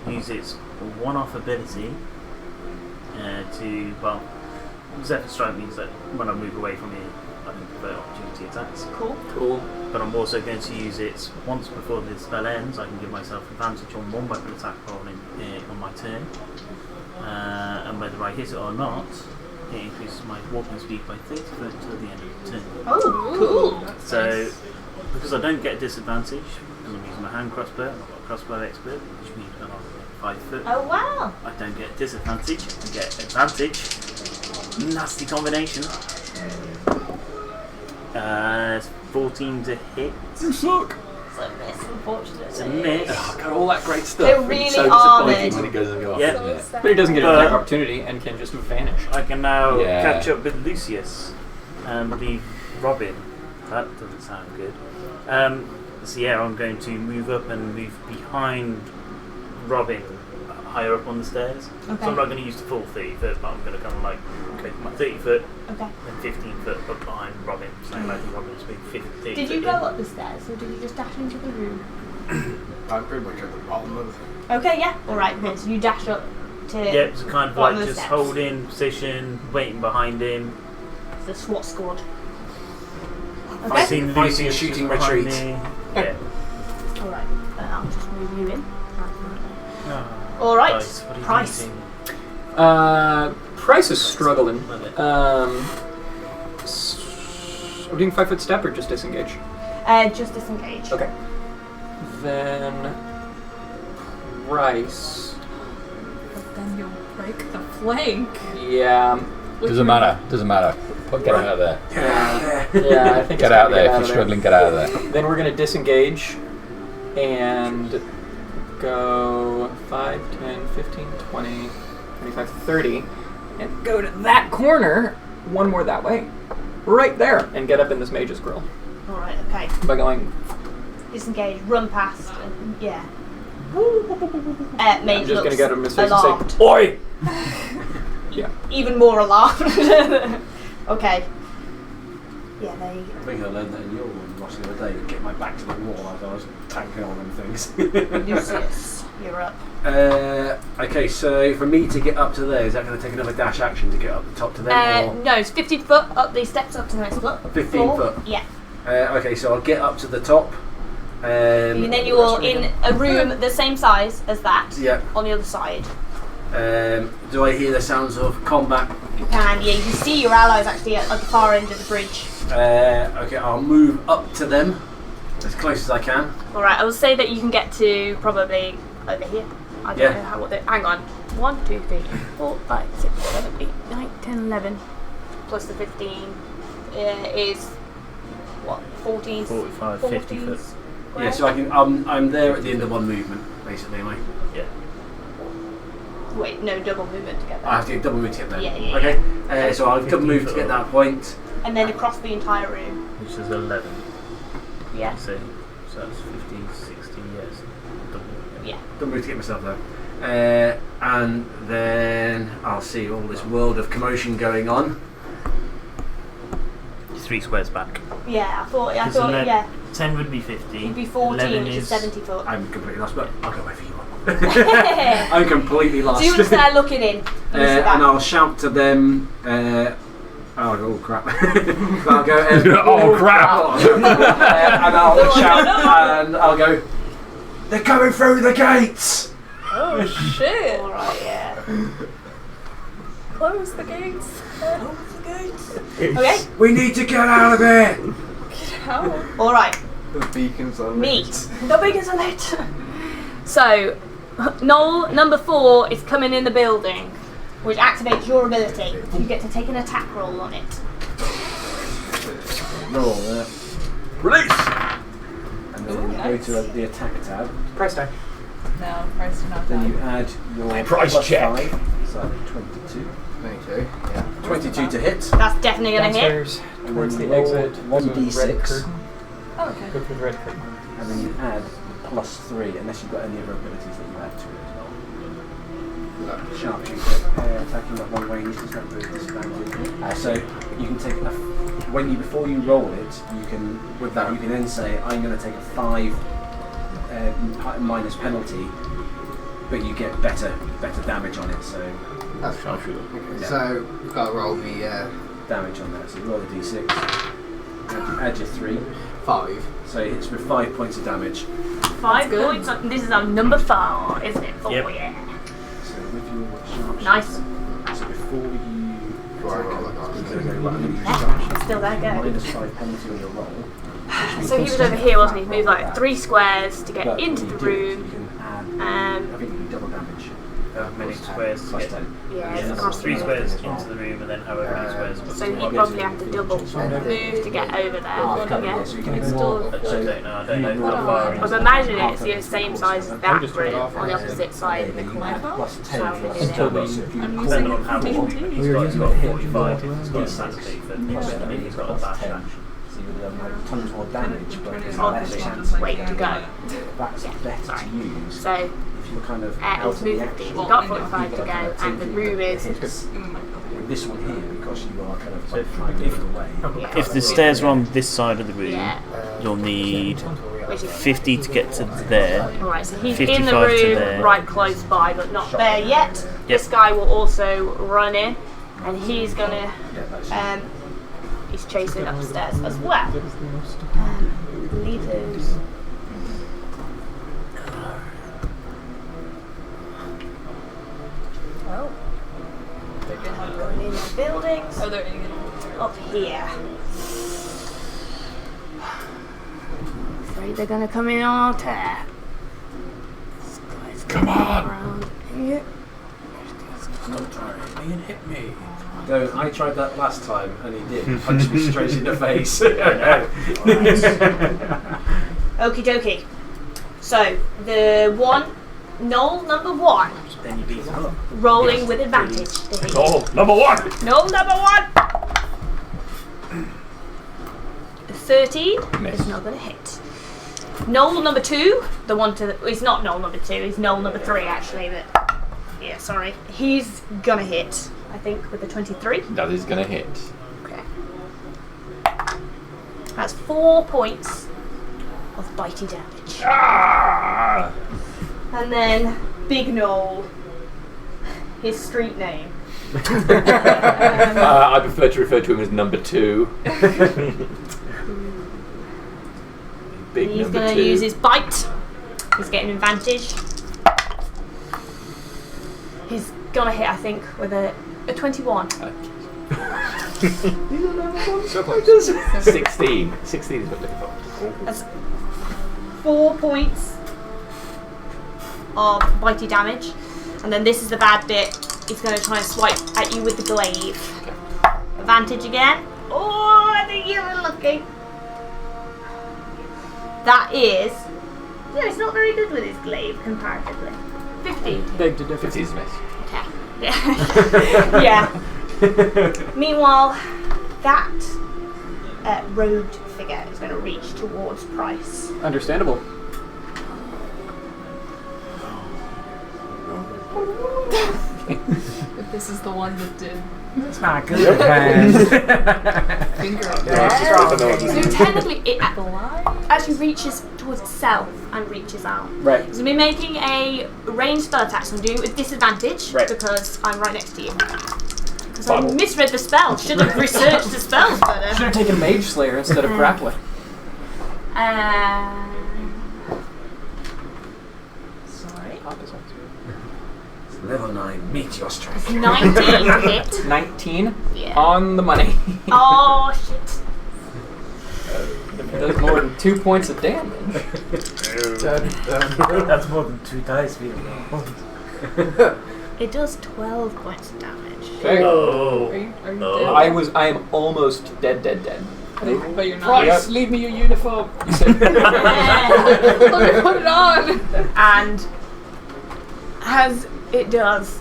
use its one-off ability to, well, Zephyr Strike means that when I move away from here, I can convert opportunity attacks. Cool. But I'm also going to use it once before the spell ends. I can give myself advantage on one weapon attack roll on my turn. And whether I hit it or not, it increases my walking speed by 30 foot until the end of the turn. Oh, cool. So, because I don't get disadvantage, because I'm using my hand crossbow, I've got a crossbow expert, which means when I'm 5 foot, Oh, wow. I don't get disadvantage, I get advantage. Nasty combination. 14 to hit. You suck. It's a miss, unfortunately. It's a miss. Oh, got all that great stuff. They're It's really so armoured. disappointing when it goes and go off. Yeah. Isn't it? But he doesn't get an But- attack opportunity and can just vanish. I can now Yeah. catch up with Lucius and leave Robin. That doesn't sound good. So yeah, I'm going to move up and move behind Robin, higher up on the stairs. Okay. So I'm not going to use the full 30 foot, but I'm going to kind of like go my 30 foot Okay. and 15 foot up behind Robin. So like Robin's been 50. Did you go up the stairs or did you just dash into the room? I'm pretty much at the bottom of Okay, yeah. Alright, then. So you dash up to Yeah, so kind of bottom like of the just steps. holding position, waiting behind him. the SWAT squad. Okay. Fighting Fighting, Lucius shooting, behind retreat. me. Yeah. Alright, I'll just move you in. Oh, Alright, dice, what are you Price. using? Price is struggling. Love it. Are we doing 5 foot step or just disengage? Just disengage. Okay. Then Price. But then you'll break the flank. Yeah. Doesn't matter. Doesn't matter. Get out of there. Yeah, I think Get it's out gonna there. If out you're of struggling, get out of there. Then we're going to disengage and go 5, 10, 15, 20, 25, 30, and go to that corner, one more that way, right there, and get up in this mage's grill Alright, okay. by going. Disengage, run past, and yeah. I'm Mage just going to looks get him in his face alarmed. and say, "Oi!" Yeah. Even more alarmed. Okay. Yeah, I think I learned that in your room, Ross, the other day, to get my back to the wall as I was tanking on them things. Lucius, you're up. Okay, so for me to get up to there, is that going to take another dash action to get up the top to them? Or No, it's 15 foot up these steps up to the next foot. 15 Floor. foot? Yeah. Okay, so I'll get up to the top. And then you're in a room the same size as that. Yeah. On the other side. Do I hear the sounds of combat? You can, yeah. You can see your allies actually at the far end of the bridge. Okay, I'll move up to them as close as I can. Alright, I will say that you can get to probably over here. I don't know how what they. Hang on. 1, 2, 3, 4, 5, 6, 7, 8, 9, 10, 11. Plus the 15 is what? 14? 45, 50 foot. Yeah, so I can. I'm there at the end of one movement, basically, am I? Yeah. Wait, no, double movement together. I have to double move to get there. Yeah. Okay, so I'll double move to get that point. And then across the entire room. Which is 11. Yeah. So that's 50, 60, yes. Double. Yeah. Double move to get myself there. And then I'll see all this world of commotion going on. 3 squares back. Yeah, I thought, Because yeah. 10 would be 50. It'd be 14, 11 which is 70 foot. I'm completely lost, but I'll go wherever you want. So I'm completely lost. you were just there looking in. And I'll shout to them. Oh crap! I'll go. Oh, crap. And I'll shout, and I'll go. They're coming through the gates. Oh shit! Alright, yeah. Close the gates. Okay, We need to get out of here. Get out. alright. The beacons are Me. lit. The beacons are lit. So, Noel, number 4 is coming in the building, which activates your ability. You get to take an attack roll on it. Roll there. Release! And then you go to the attack tab. Price tag. No, price do not Then die. you add your Price plus check. 5. So 22. 22, yeah. 22 to hit. That's definitely going to hit. Downstairs, And towards then the roll exit. there's a red 1d6. curtain. Oh, okay. Go through the red curtain. And then you add plus 3, unless you've got any other abilities that you add to it as well. Sharpshooter, attacking at one range does not move disadvantage. So you can take before you roll it, you can with that you can then say I'm going to take a 5 minus penalty, but you get better damage on it. So That's fine. Sharpshooter. Okay, Yeah. so we've got to roll the damage on that. So roll a d6, add your 3, 5. so it hits with 5 points of damage. 5 good. points. This is our number 4, isn't it? 4, Yep. yeah. So with your sharpshooter, Nice. so before you Before I roll it, you're going to go right under your Yeah, sharpshooter. still there, go. Minus 5 penalty on your roll. So he was over here, wasn't he? He moved like 3 squares to get But into when the you do it, room. you can add, I think you do double damage. Many squares. Plus Yeah. 10. Yeah, Yeah, it's so 3 possible. squares into the room and then however many squares. So he probably have to double move to get over there. Yeah, so you can ignore. I don't know. I don't know how far. I was imagining it's the same size as that room on the opposite side of the you corner. add plus 10 So plus we did 10. it. So if you I'm call using Depending on how much it. he's got, he's got 45, he's got a sanity for I think he's got a dash action. so you would have like tons more damage, but there's Oh, less this chance. is way to go. That's better to use So if you're kind of out it's of the moved action. 15. We've got 45 to go, and the room is. With this one here, because you are kind of So like trying to get away. Yeah. If the stairs are on this side of the room, Yeah. you'll need Which is 50 to get to there. Alright, so he's in the 55 to room there. right close by, but not there yet. This guy will also run in, and he's gonna. He's chasing upstairs as well. Leaders. Oh. Going in the buildings. Are there any? Up here. Afraid they're gonna come in on our tear. This guy's Come on! around here. Don't try to hit me and hit me. Don't. I tried that last time and he did. Punched me straight in the face. Okie dokie. So the one, Noel number 1, Then you beat him up. rolling with advantage. To hit you. Oh, number 1! Noel number 1. 13 Miss. is not going to hit. Noel number 2, the one to the, it's not Noel number 2, it's Noel number 3 actually. But yeah, sorry, he's gonna hit. I think with the 23. That is going to hit. Okay. That's 4 points of bitey damage. Ah! And then Big Noel, his street name. I prefer to refer to him as number 2. Big He's number going 2. to use his bite. He's getting advantage. He's going to hit, I think, with a 21. So close. 16. 16 is what we're looking for. That's 4 points of bitey damage. And then this is the bad bit. He's going to try and swipe at you with the glaive. Advantage again. Oh, I think you're unlucky. That is... No, it's not very good with his glaive comparatively. 15. Beg to differ. 15 is a miss. Okay. Yeah. Meanwhile, that road figure is going to reach towards Price. Understandable. If this is the one that did It's not good, man. finger So technically, it the line. actually reaches towards itself and reaches out. Right. So we're making a ranged spell attack, so I'm doing it with disadvantage Right. because I'm right next to you. Because I Bible. misread the spell. Should have researched the spells Should better. have taken Mage Slayer instead of Grappling. Sorry. Level 9, meteor strike. 19 hit. 19 Yeah. on the money. Oh shit. Does more than 2 points of damage. That's more than 2 dice being rolled. It does 12 points of damage. Okay. Oh. Are you dead? I am almost dead. But you're not. Price, leave me your uniform. He said, Let me put it on. And as it does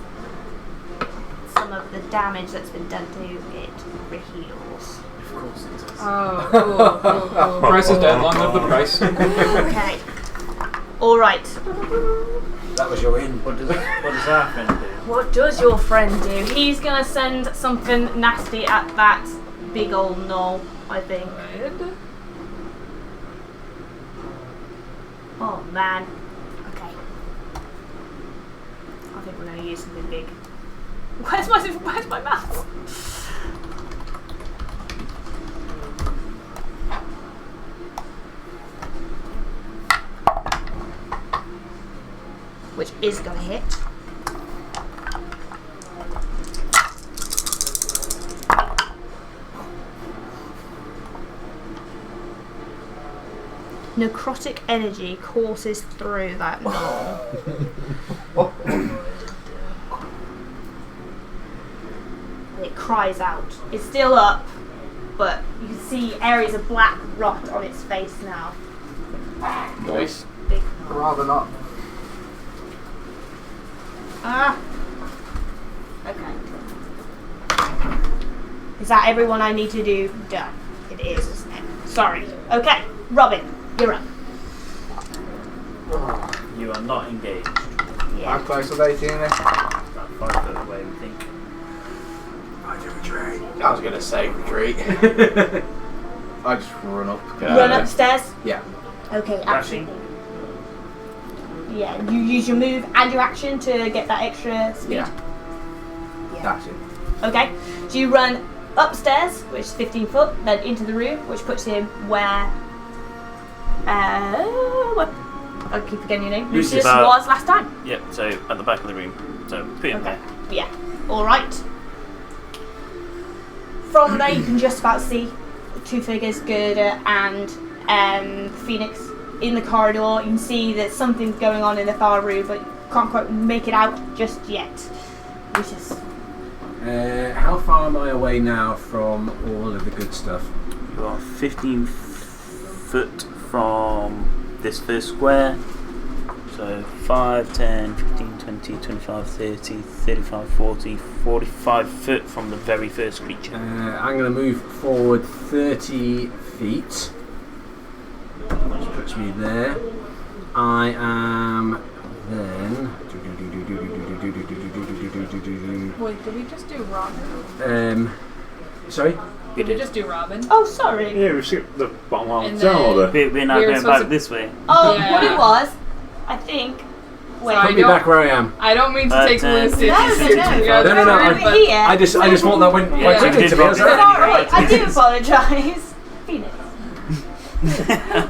some of the damage that's been done to it, reheals. Of course it does. Oh. Price is dead. Long live the price. Okay. All right. That was your in. What does our friend do? What does your friend do? He's gonna send something nasty at that big old knoll, I think. Oh man. Okay. I think we're gonna use something big. Where's my mouse? Which is gonna hit. Necrotic energy courses through that knoll. It cries out. It's still up, but you can see areas of black rot on its face now. Nice. Big Rather not. Ah. Okay. Is that everyone I need to do done? It is, isn't it? Sorry. Okay. Robin, you're up. You are not engaged. How close are they to me? About 5 foot away, we think. I do retreat. I was going to say retreat. I just run up. Run upstairs? Yeah. Okay, Dashing. action. Yeah, you use your move and your action to get that extra speed. Yeah. That's it. Okay, so you run upstairs, which is 15 foot, then into the room, which puts him where. What? I keep forgetting your name. Lucius. Lucius was last time. Yep, so at the back of the room. So put him there. Yeah. All right. From there, you can just about see 2 figures, Gerda and Phoenix, in the corridor. You can see that something's going on in the far room, but you can't quite make it out just yet. Lucius. How far am I away now from all of the good stuff? You are 15 foot from this first square. So 5, 10, 15, 20, 25, 30, 35, 40, 45 foot from the very first creature. I'm going to move forward 30 feet. Which puts me there. I am then... Wait, did we just do Robin? Sorry? Did we just do Robin? Oh, sorry. Yeah, we skipped the bottom half of And the turn then- order. We're now We were going supposed back to- this way. Oh, Yeah. what it was, I think. Wait. Sorry. Put me back where I am. I don't mean to take 10, Lucius. No. No, no, Over no, here. I just thought that went quite Yeah. quickly to me. I was like, Sorry, I do apologise. Phoenix.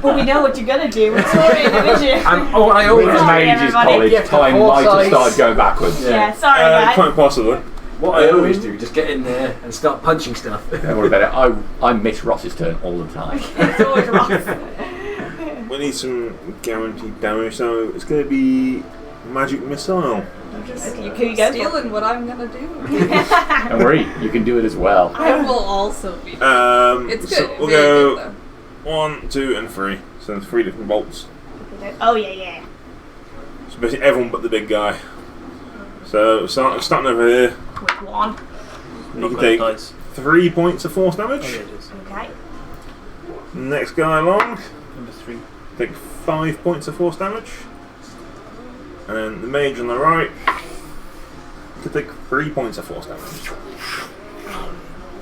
But we know what you're gonna do. We're sorry in the vision. I With always... Sorry, Mage's everybody. College, Yeah, time might have foresight. started going backwards. Yeah, sorry guys. Quite possibly. What I always do, just get in there and start punching stuff. Don't worry about it. I miss Ross's turn all the time. It's always Ross. We need some guaranteed damage, so it's going to be magic missile. Okay, can you go? Stealing what I'm gonna do. Don't worry, you can do it as well. I will also be. It's So good. we'll Very go good, 1, 2, and 3. So there's 3 different bolts. Oh yeah. So basically everyone but the big guy. So starting over here, With one. you Not can got take dice. 3 points of force Oh, yeah, damage. it is. Okay. Next guy along, Number 3. take 5 points of force damage. And then the mage on the right can take 3 points of force damage.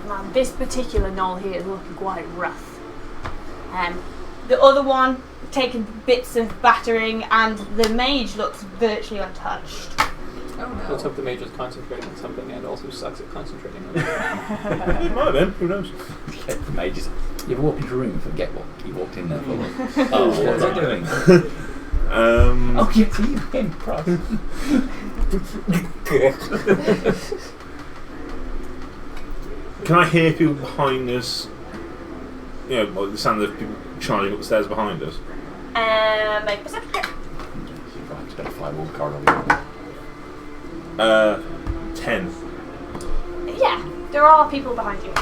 Man, this particular knoll here is looking quite rough. The other one taking bits of battering, and the mage looks virtually untouched. Oh no. Let's hope the mage is concentrating on something and also sucks at concentrating on it. It might have been, who knows? The Mages. You ever walk into a room and forget what you walked in there for? Oh, what's I doing? Oh, yeah, it's you again, Christ. Can I hear people behind us? You know, like the sound of people charging up the stairs behind us? Make a perception check. It's got a firewall corridor. 10. Yeah, there are people behind you.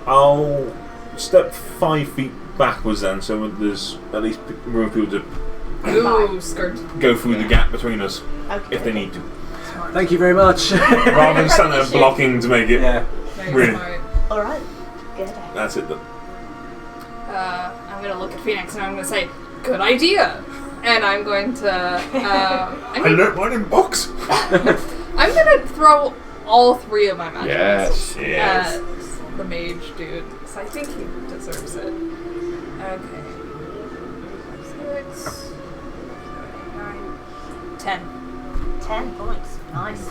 I'll step 5 feet backwards then, so there's at least room for people to Ooh, skirt. go through the gap between us Okay. if they need to. Thank you very much. Rather than stand there blocking to make it. Yeah. Very Really? smart. All right. Good. That's it then. I'm gonna look at Phoenix and I'm gonna say, "Good idea," and I'm going to. I learnt mine in books. I'm gonna throw all 3 of my magics Yes. at the mage dude, because I think he deserves it. Okay. 6, 9, 10. 10 points. Nice.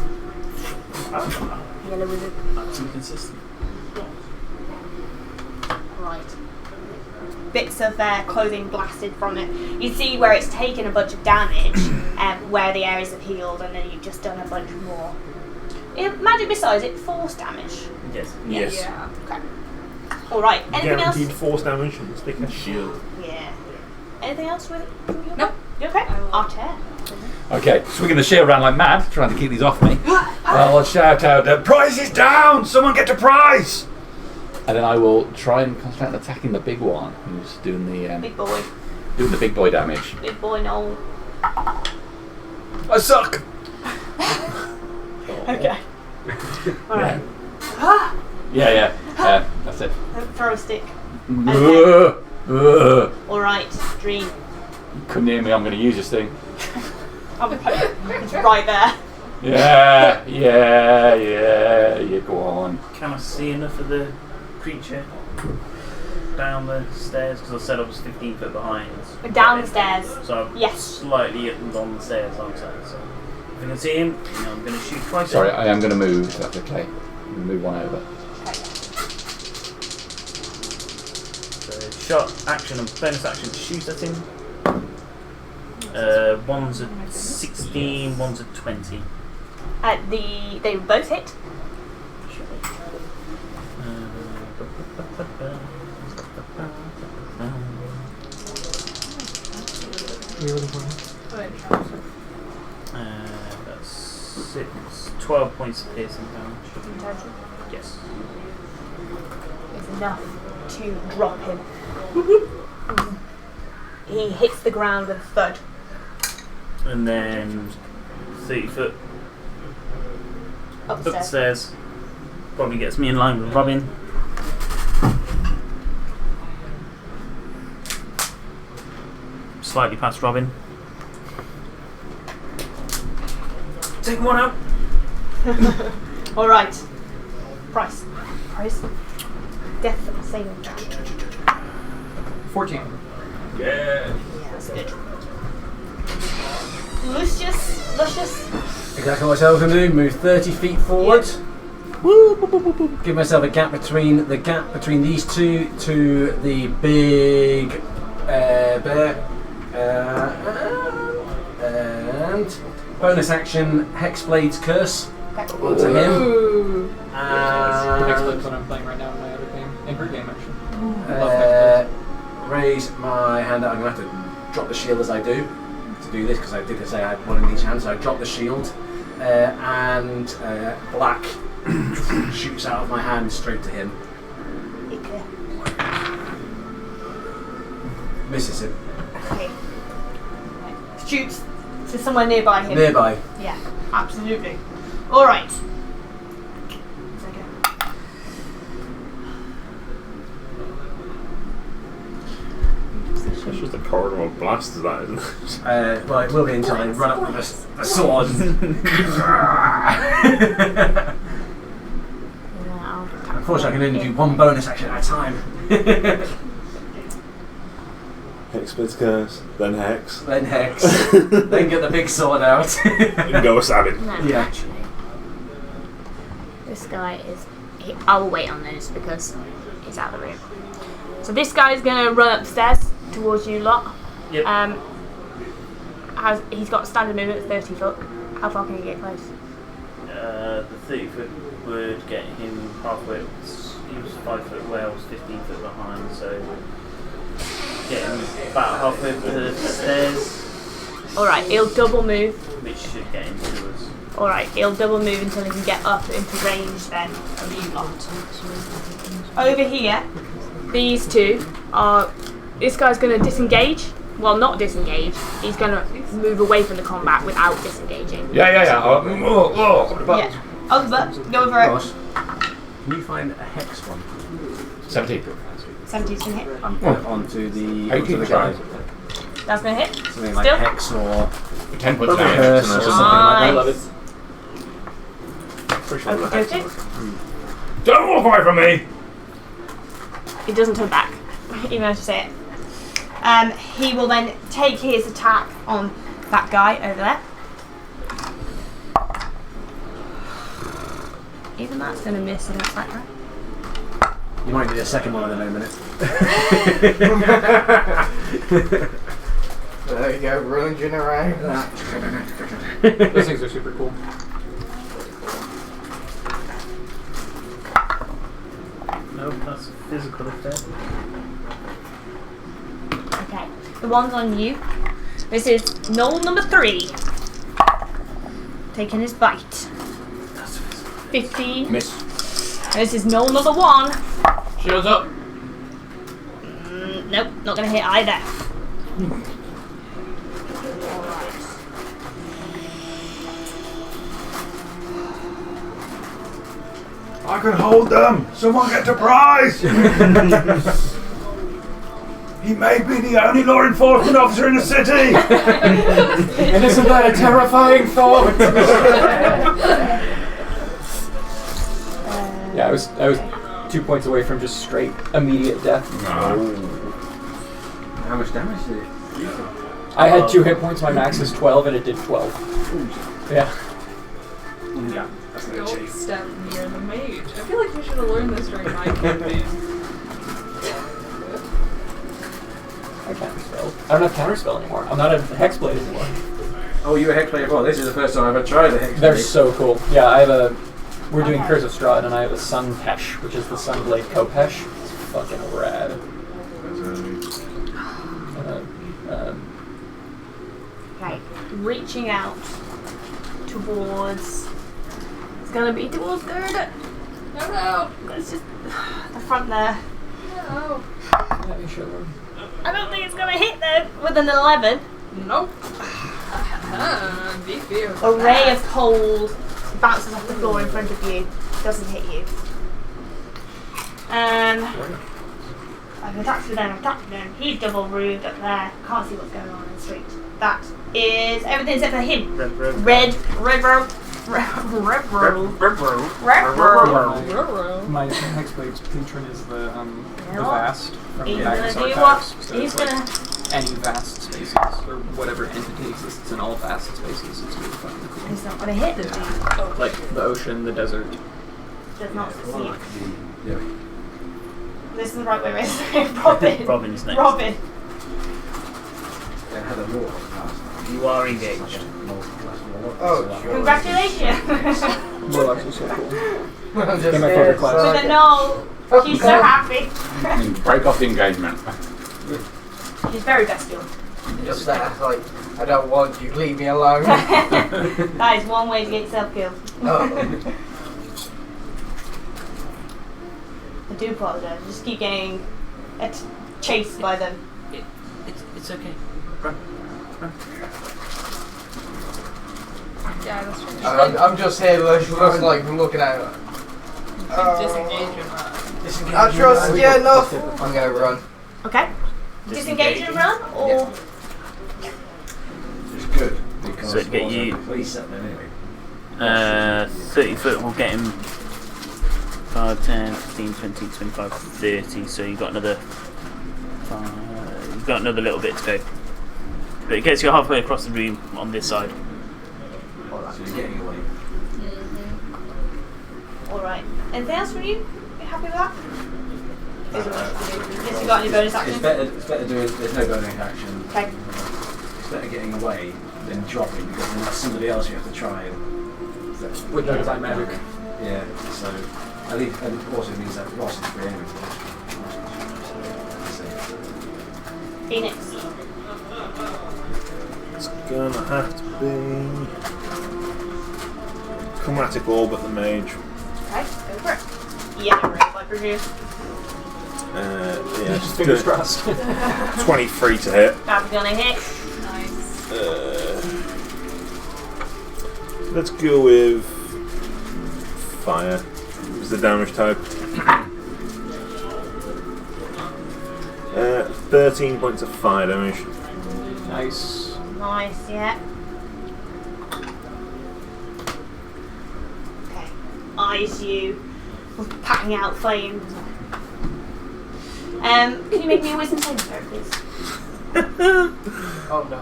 Yellow wizard. That's inconsistent. Right. Bits of clothing blasted from it. You see where it's taken a bunch of damage, where the areas have healed, and then you've just done a bunch more. Magic besides it, force damage. Yes. Yes. Yeah. Okay. All right. Anything Guaranteed else? force damage and stick a shield. Yeah. Anything else with it? Nope. You okay? I will- Archer. Okay, swinging the shield around like mad, trying to keep these off me. I'll shout out, "Prize is down! Someone get a prize!" And then I will try and concentrate on attacking the big one, who's doing the Big boy. big boy damage. Big boy, no. I suck. Okay. All right. Yeah. That's it. Throw a stick. Couldn't All right. Dream. hear me. I'm going to use this thing. It's right there. Yeah. You go on. Can I see enough of the creature down the stairs? Because I said I was 15 foot behind. Down the stairs. So I'm Yes. slightly on the stairs, I'm saying. So if I can see him, I'm going to shoot twice. Sorry, I am going to move. If that's okay. I'm going to move one over. So shot, action, and bonus action to shoot at him. One's a 16, one's a 20. They both hit. That's 12 points of piercing damage. Yes. It's enough to drop him. He hits the ground with a thud. And then 30 foot Up up the the stairs. stairs. Probably gets me in line with Robin. Slightly past Robin. Take one out. All right. Price. Death saving throw. 14. Yeah. Yeah, that's good. Lucius. Exactly what I was going to do. Move 30 feet forward. Give myself a gap between these two to the big bear. And bonus action, Hexblade's Curse onto him. Ooh. Hexblade's what I'm playing right now in my other game. In her game, actually. Raise my hand out. I'm going to have to drop the shield as I do to do this because I did say I had one in each hand. So I drop the shield and black shoots out of my hand straight to him. Misses him. Okay. Shoots to somewhere nearby him. Nearby. Yeah, absolutely. All right. It's just a corridor of blast, is that, isn't it? Well, it will be until they run up with the sword. Unfortunately, I can only do one bonus action at a time. Hexblade's Curse, then Hex. Then Hex. Then get the big sword out. And go a stabbing. No, Yeah. actually. This guy is... I'll wait on this because he's out of the room. So this guy's going to run upstairs towards you lot. Yep. He's got standard movement at 30 foot. How far can he get close? The 30 foot would get him halfway. He was 5 foot away, I was 15 foot behind, so get him about halfway up the stairs, Alright, he'll double move. which should get him to us. Alright, he'll double move until he can get up into range then of you lot. Over here, these two are... This guy's going to disengage. Well, not disengage. He's going to move away from the combat without disengaging. Yeah. Yeah. Oh, but go for it. Ross, can you find a hex one? 17. 17's going to hit. Onto the 18 guy. That's going to hit. Something like Still? hex or 10 points curse damage. or something Nice. like I love it. Pretty sure Okay, okay. Don't walk away from me! He doesn't turn back, even though to say it. He will then take his attack on that guy over there. Even that's going to miss, it looks like that. You might need a second one in a minute. There you go, runging around. Those things are super cool. No, that's physical effect. Okay, the one's on you. This is Knoll number 3. Taking his bite. 15. Miss. This is Knoll number 1. Shields up. Nope, not going to hit either. I can hold them. Someone get to prize. He may be the only law enforcement officer in the city. And isn't that a terrifying thought? Yeah, I was 2 points away from just straight immediate death. How much damage did it do? I had 2 hit points. My max is 12, and it did 12. Yeah. Yeah, that's no Don't cheap. step near the mage. I feel like you should have learned this during my campaign. I counterspell. I don't have counterspell anymore. I'm not a hexblade anymore. Oh, you a hex player as well. This is the first time I've ever tried a hex They're blade. so cool. Yeah, I have a. We're doing Curse of Strahd, and I have a Sun Pesh, which is the Sunblade Kopesh. It's fucking rad. Okay, reaching out towards. It's gonna be towards third. No. It's just the front there. No. Let me show them. I don't think it's gonna hit though with an 11. Nope. Be fearful. A ray of cold bounces off the floor in front of you. Doesn't hit you. I've attacked with them. He's double roofed up there. Can't see what's going on in the street. That is everything except for him. Red river. My hexblade's patron is the Yeah. vast from He's the gonna Magnus do Archives. what? So He's it's like gonna. any vast spaces or whatever entity exists in all vast spaces. It's really fucking cool. He's not gonna hit the dude. Like the ocean, the desert. Does not succeed. Yeah. This is the right way. Robin. Robin's next. Robin. It had a law. You are engaged. Oh, sure. Congratulations. Warlocks are so cool. I'm just In my here, favorite class. so- With a no. She's so happy. Break off the engagement. She's very bestial. Just there, like, I don't want you, leave me alone. That is one way to get yourself killed. Oh. I do apologise. Just keep getting chased by them. It's okay. Yeah, that's true. I'm just here, just like looking at it. Disengage him. I trust you enough. I'm gonna run. Okay. Disengage and run, or It's good. Because So it'd get you- police up there anyway. 30 foot will get him 5, 10, 15, 20, 25, 30. So you've got another 5. You've got another little bit to go. But it gets you halfway across the room on this side. So you're getting away. alright. Anything else from you? You happy with that? Yes, you got any bonus It's action? better doing. There's no bonus action. Okay. It's better getting away than dropping because then that's somebody else you have to try and. With no divine magic. Yeah. So at least, and also means that Ross is free anyway. So, Phoenix. It's gonna have to be chromatic orb at the mage. Okay, go for it. Yeah, right, I presume. Yeah, just Fingers do it. crossed. 23 to hit. That's gonna hit. Nice. Let's go with fire. It's the damage type. 13 points of fire damage. Nice. Nice, yeah. Okay. Eyes you with patting out flames. Can you make me a wisdom saving throw, please? Oh no.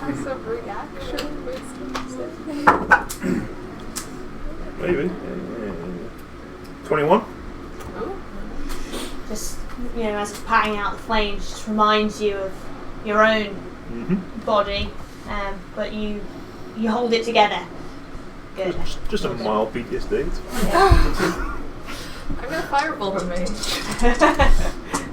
Has a reaction wisdom saving. Maybe. 21? Just, as it's patting out the flames, just reminds you of your own body, but you hold it together. Good. Just a mild PTSD. I'm gonna firebolt the mage.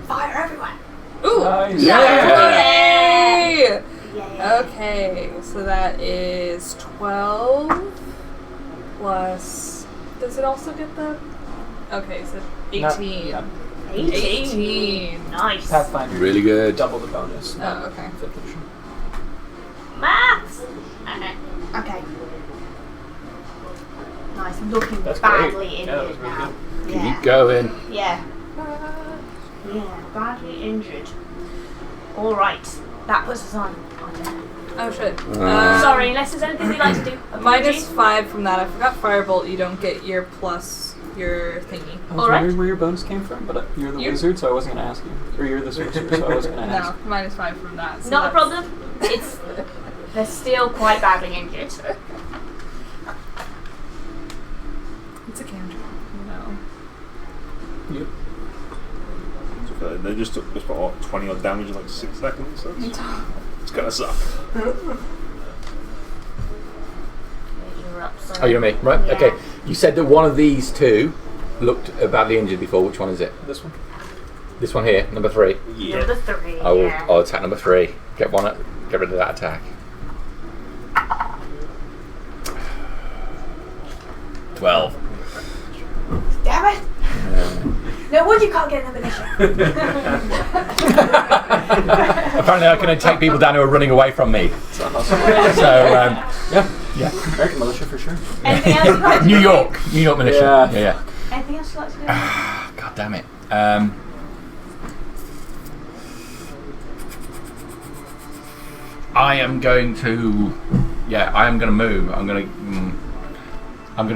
Fire everywhere. Ooh! Nice. Yay! Yeah. Okay, so that is 12 plus. Does it also get the? Okay, so 18. Not- 18. Nice. Pathfinder. Really good. Double the bonus. Oh, okay. 5th edition. Maths. Okay. Nice. Looking That's badly great. injured Yeah, that was really now. good. Yeah. Keep going. Yeah. Yeah. Badly injured. All right. That puts us on. Oh shit. Sorry, unless there's anything you'd like to do. Minus 5 from that. I forgot firebolt. You don't get your plus your thingy. I was Alright. wondering where your bonus came from, but you're the wizard, so I wasn't going to ask you. Or you're the sorcerer, so I wasn't going to ask. No, minus 5 from that. So Not a that's- problem. It's they're still quite badly injured. It's a cantrip, Yep. They just took about 20 odd damage in like 6 seconds. So it's gonna suck. You're up, so Oh, you're me, right? Yeah. Okay. You said that one of these two looked badly injured before. Which one is it? This one? This one here, number 3. Number 3. I'll attack number 3. Get rid of that attack. 12. Damn it! No wonder you can't get another mission. Apparently, I can take people down who are running away from me. So, yeah. American militia for sure. Anything else you'd like to New do? York militia. Yeah. Anything else you'd like to do? God damn it. I am going to. Yeah, I am going to move. I'm going to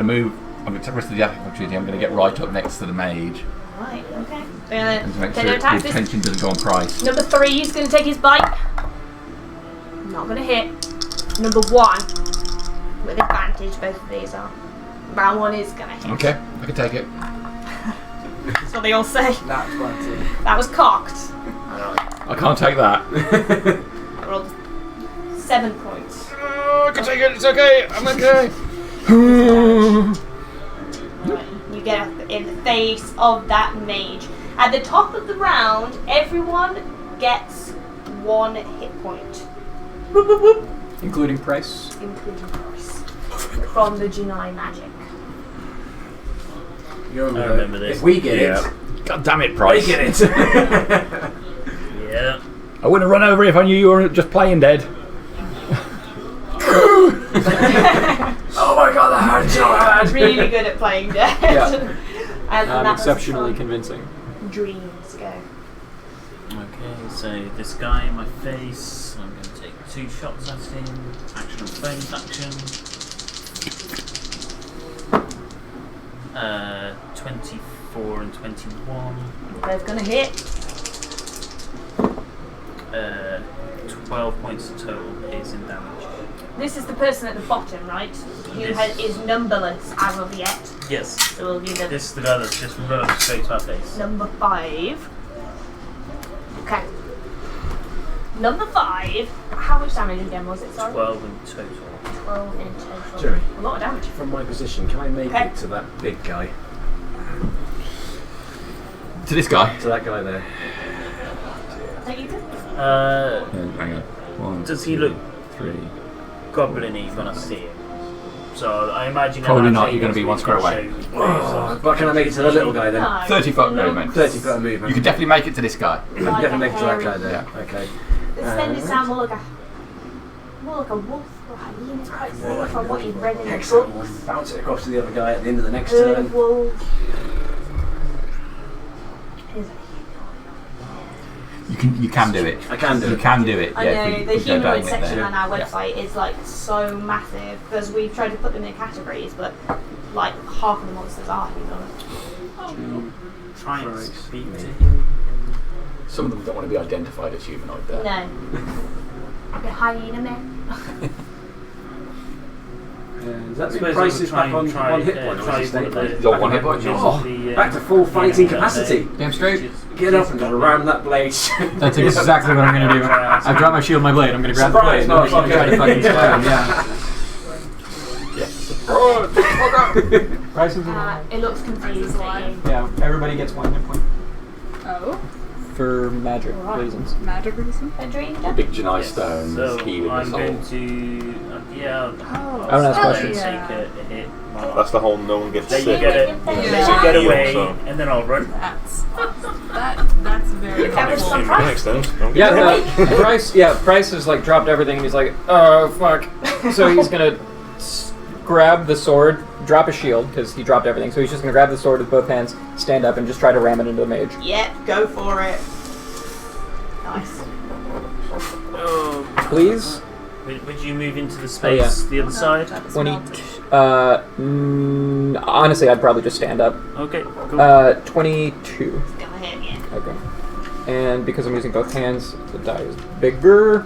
move. I'm going to take the rest of the attack opportunity. I'm going to get right up next to the mage. Right, okay. And to make Then sure attack the this. attention doesn't go on price. Number 3 is going to take his bite. Not going to hit. Number 1 with advantage. Both of these are. Round 1 is going to hit. Okay, I can take it. That's what they all say. Nat 20. That was cocked. I can't take that. I rolled 7 points. I can take it. It's okay. I'm okay. Right, you get up in the face of that mage. At the top of the round, everyone gets 1 hit point. Boop, boop, boop. Including price. Including price. From the Genii magic. You I remember this. If we get it, God damn it, they Price. get it. Yeah. I wouldn't have run over if I knew you were just playing dead. Oh my god, that hurt so hard. Really good at playing dead. Yeah. And that was Exceptionally fun. convincing. Dreams go. Okay, so this guy in my face, I'm going to take 2 shots at him. Action and bonus action. 24 and 21. Both gonna hit. 12 points total piercing damage. This is the person at the bottom, right? Who Yes. is numberless as of yet. Yes. So we'll do the This is the guy that's just run straight to our face. number 5. Okay. Number 5. How much damage again was it? Sorry. 12 in total. 12 in total. Jeremy. A lot of damage. From my position, can I make Okay. it to that big guy? To this guy. To that guy there. take you to? Hang on. 1, Does he 2, look 3. goblin-y when I see him? So I imagine... Probably I'm not, actually you're gonna be one square away. Oh, but can I make it to the little guy then? No, 30 foot it looks movement. 30 foot of movement. You can definitely make it to this guy. I can definitely make it to that guy then. Yeah. Okay. The extended sound will look like a wolf or hyena type thing from what you've read in the Excellent. books. Bounce it across to the other guy at the end of the next turn. Wolves. You can do it. I can do You it. can do it. I Yeah, know, if we the go down humanoid it section there. on our Yeah. website is like so massive because we've tried to put them in categories, but like half of the monsters are humanoid. Try and Christ. speak to him. Some of them don't want to be identified as humanoid there. No. The hyena man. Does that mean Suppose price I would is back on try one hit yeah, point? or try is it one of staying the- He's on one hit point. Oh, The, back to full fighting capacity. Damn straight. Get up and go around that blade. That's exactly what I'm gonna do. I've dropped my shield, my blade. I'm gonna grab Surprise, the blade. I'm gonna try to fucking stab him. Yeah. Prices It looks confused at you. Yeah. Everybody gets 1 hit point Oh, for magic Right. reasons. magic reason? A dream The job? big Janai stone So healing I'm us all. going to... yeah, Oh, I don't ask so questions. take yeah. a hit. That's the whole no one gets Let you sick. get it. Yeah. Let you get away, So. and then I'll run. That's very That was helpful. some price. Next then. Don't Yeah, get no, Bryce. Yeah, Bryce has like dropped everything, and he's like, "Oh fuck!" So he's gonna grab the sword, drop a shield because he dropped everything. So he's just gonna grab the sword with both hands, stand up, and just try to ram it into the mage. Yep, go for it. Nice. Please. Would you move into the space the other side? 20. Honestly, I'd probably just stand up. Okay, cool. 22. Go ahead, yeah. Okay. And because I'm using both hands, the die is bigger.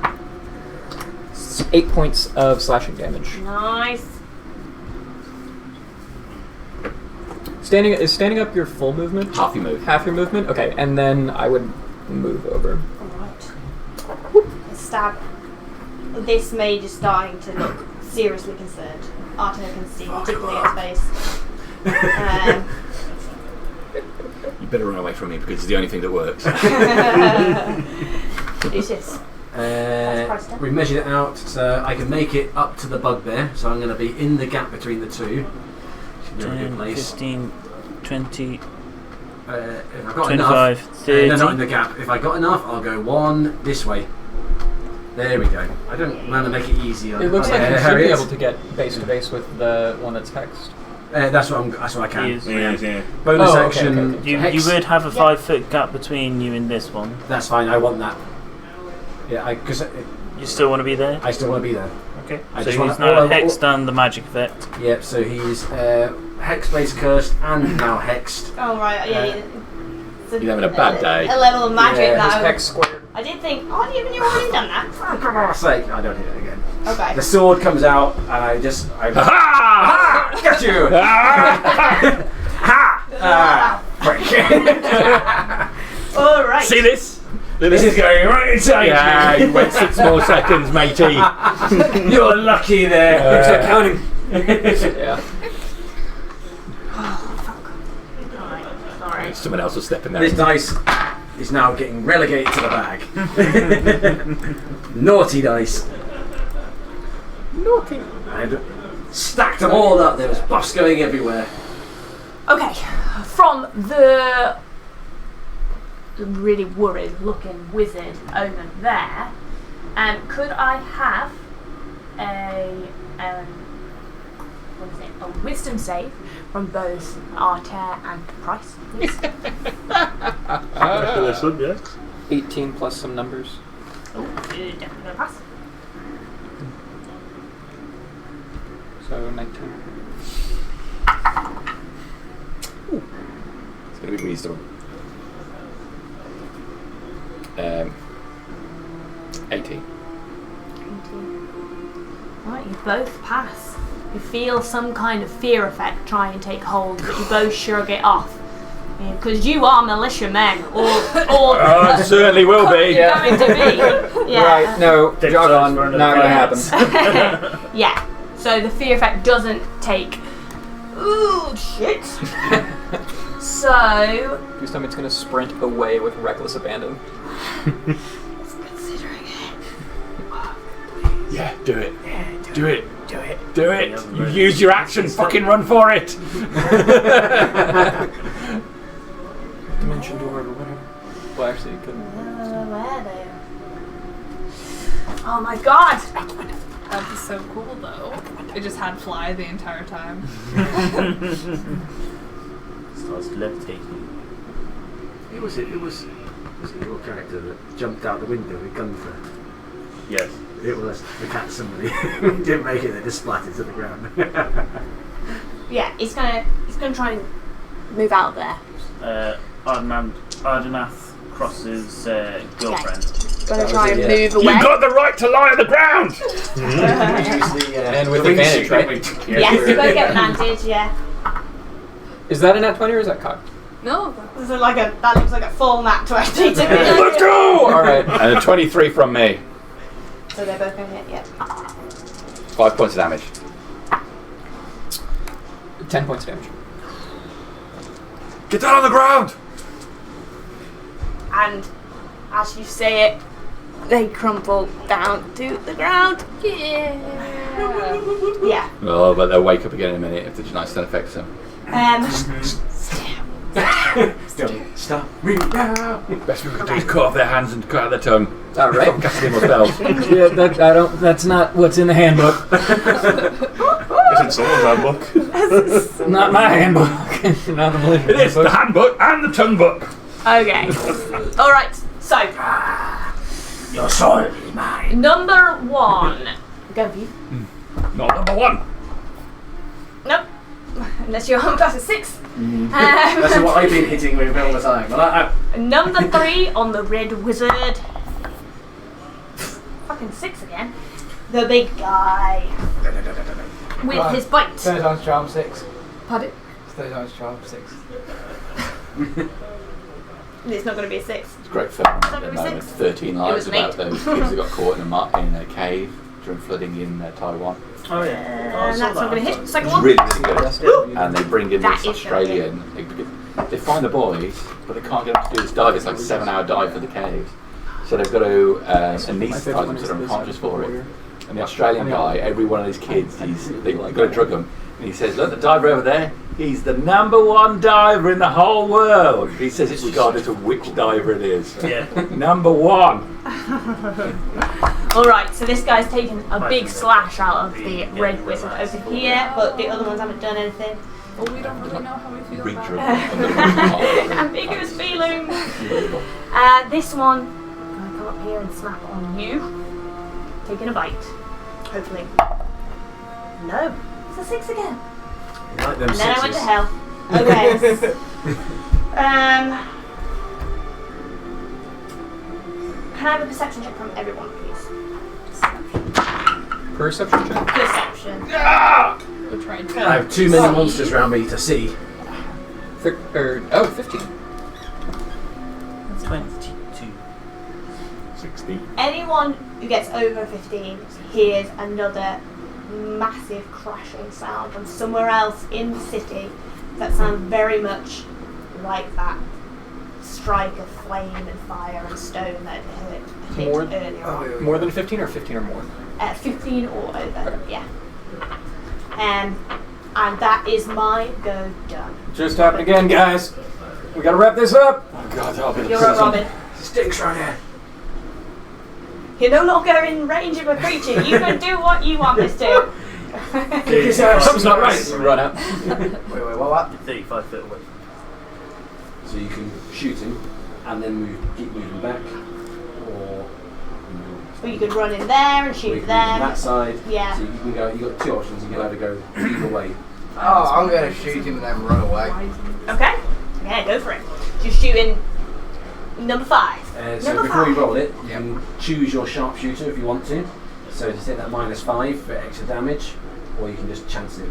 8 points of slashing damage. Nice. Standing up your full movement? Half your move. Half your movement? Okay, and then I would move over. Alright. Stab. This mage is starting to look seriously concerned. Arcana can see, particularly at his face. You better run away from me because it's the only thing that works. It's just. We've measured it out, so I can make it up to the bugbear. So I'm going to be in the gap between the two. Should be in a good 10, place. 15, 20, If I've got 25, enough, 30. no, not in the gap. If I got enough, I'll go one this way. There we go. I don't want to make it easier. It looks like you should Harry be is. able to get face to face with the one that's hexed. That's what I can. Is- Yeah. Bonus Oh, okay, action. okay. You hex. would have a 5 foot gap between you and this one. That's fine. I want that. Yeah, because You still want to be there? I still want to be there. Okay. I So just he's wanna- now all I- hexed and the magic effect. Yep. So he's hex-based cursed and now hexed. Oh, right, yeah. It's You're having a bad day. A level of magic Yeah, that Hex squared. I did think, oh, haven't you already done that? For God's sake, I don't hit it again. Okay. The sword comes out and I Ha! got you. Ha! Frick. Alright. See this? This is going right inside Yeah, you. you went 6 more seconds, matey. You're lucky there. Stop counting. Yeah. Alright, sorry. Someone else will step in there. This dice is now getting relegated to the bag. Naughty dice. Naughty. I stacked them all up. There was buffs going everywhere. Okay, from the really worried looking wizard over there, could I have a wisdom save from both Arter and Price, please? Actually, they should, yes. 18 plus some numbers. Oh, you're definitely gonna pass. So 19. It's going to be wisdom. 18. Right, you both pass. You feel some kind of fear effect try and take hold, but you both shrug it off. Because you are militia men, or Oh, it certainly will be. going to be. Yeah. Right, no, jog on, for another not gonna happen. 5 Yeah. So the fear effect doesn't take. Ooh, shit. So This time it's going to sprint away with reckless abandon. considering it. Yeah, do it. Yeah, Do it. Do it. Do it. Yeah, You right. use your action. Fucking run for it. Dimension door or whatever. Well, actually, you couldn't. Where though? Oh my god! That was so cool though. It just had fly the entire time. Starts levitating. Was it your character that jumped out the window with gunfire? Yes. It was the cat somebody didn't make it, they just splattered to the ground. Yeah, it's gonna try and move out there. Ardenath crosses girlfriend. Gonna That try was and it, move You away. got the right to lie on the ground. And with advantage, right? Yes, you both get advantage. Yeah. Is that a nat 20 or is that cocked? No. This is that looks like a full nat 20 to me. Let's go. Alright. And a 23 from me. So they're both gonna hit. Yeah. 5 points of damage. 10 points of damage. Get down on the ground. And as you say it, they crumple down to the ground. Yeah. Yeah. Oh, but they'll wake up again in a minute if the nice sun affects them. Stop me now! Best we can do is cut off their hands and cut out their tongue. Alright. Stop casting more spells. Yeah, that's not what's in the handbook. It's in someone's handbook. Not my handbook. Not the Militia It is the handbook and the tongue book. Okay. All right. So Your soul is mine. number 1. Go for you. Not number 1. Nope. Unless your arm class is 6. That's what I've been hitting with all the time. But Number 3 on the red wizard. Fucking 6 again. The big guy with his bite. Third time's charm 6. Pardon? Third time's charm 6. It's not going to be a 6. It's a great film at Not the gonna be moment. 6. 13 It lives was about made. those kids who got caught in a cave during flooding in Taiwan. Oh yeah. And that's not going to hit. Second It's one. really, really good. And they bring in That this is gonna hit. Australian. They find the boys, but they can't get them to do this dive. It's like a 7-hour dive for the caves. So they've got to anaesthetise them so they're unconscious for it. And the Australian guy, every one of these kids, they've got to drug him. And he says, look, the diver over there, he's the number 1 diver in the whole world. He says it's regardless of which diver it is. Yeah. Number 1. Alright, so this guy's taken a big slash out of the red wizard over here, but the other ones haven't done anything. Well, we don't really know how we feel about Re-drug. it. Ambiguous feeling. This one, I'm going to come up here and snap on you. Taking a bite. Hopefully. No. It's a 6 again. like them And then I went to sixes. hell. Okay. Can I have a perception check from everyone, please? Perception check. Perception. We're trying to. I have too many monsters around me to see. 15. That's 22. 60. Anyone who gets over 15 hears another massive crashing sound from somewhere else in the city that sounds very much like that strike of flame and fire and stone that hit More- earlier on. More than 15 or 15 or more? 15 or over, Okay. yeah. And that is my go done. Just happened again, guys. We gotta wrap this up. Oh God, that'll be the You're up, Robin. Stinks right here. You're no longer in range of a creature. You can do what you want this to. Something's not right. We run out. Wait, what? 35 feet away. So you can shoot him and then keep moving back, or Or you could run in there and or you shoot can move on them. that side. Yeah. So you can go. You've got 2 options. You can either go either way. Oh, I'm going to shoot him and then run away. Okay. Yeah, go for it. Just shooting number 5. So Number before you 5. roll it, you can choose your sharpshooter if you want to. So to take that -5 for extra damage, or you can just chance it.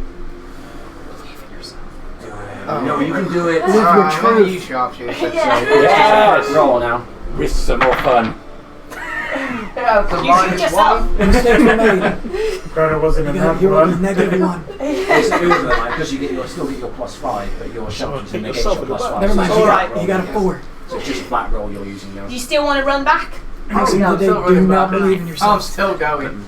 Oh. No, you can do it. Alright, I'm going to use sharpshooter. Yeah. Yes! Roll now. Risks are more fun. Yeah, it's a You shoot yourself. -1. Glad it wasn't a number one. -1. Yeah. because you still get your +5, but your shelter negates your +5. Never mind. Alright. You got a 4. So it's just a flat roll you're using now. Do you still want to run back? Do not believe in I'm yourself. still going.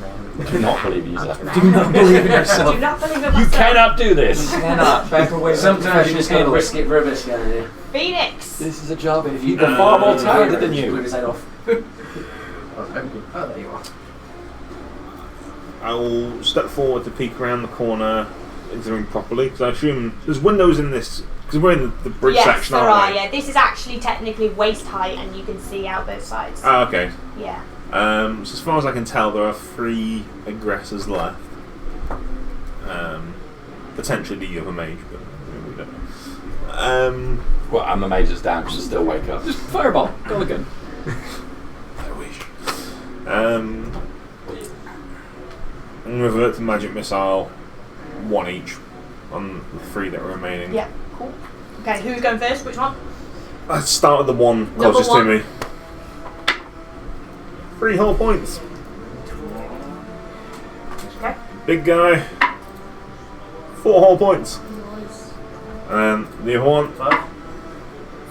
Do not believe in yourself. Do not believe in yourself. Do not believe in You myself. cannot do this. Cannot. Back away. Sometimes you just gotta risk it for a biscuit, don't you? Phoenix. This is a job of people far more talented than Blew you. his head off. Oh, there you are. I will step forward to peek around the corner into the room properly, because I assume there's windows in this, because we're in the bridge Yes, section, there aren't are. we? Yeah, this is actually technically waist height, and you can see out both sides. Ah, okay. Yeah. So as far as I can tell, there are 3 aggressors left. Potentially the other mage, but we don't know. Well, and the mage is down because she'll still wake up. Just fireball. Go again. I wish. And revert to magic missile, 1 each on the 3 that are remaining. Yeah. Cool. Okay, who's going first? Which one? I start with the one Number closest 1. to me. 3 whole points. Okay. Big guy. 4 whole points. And the other one,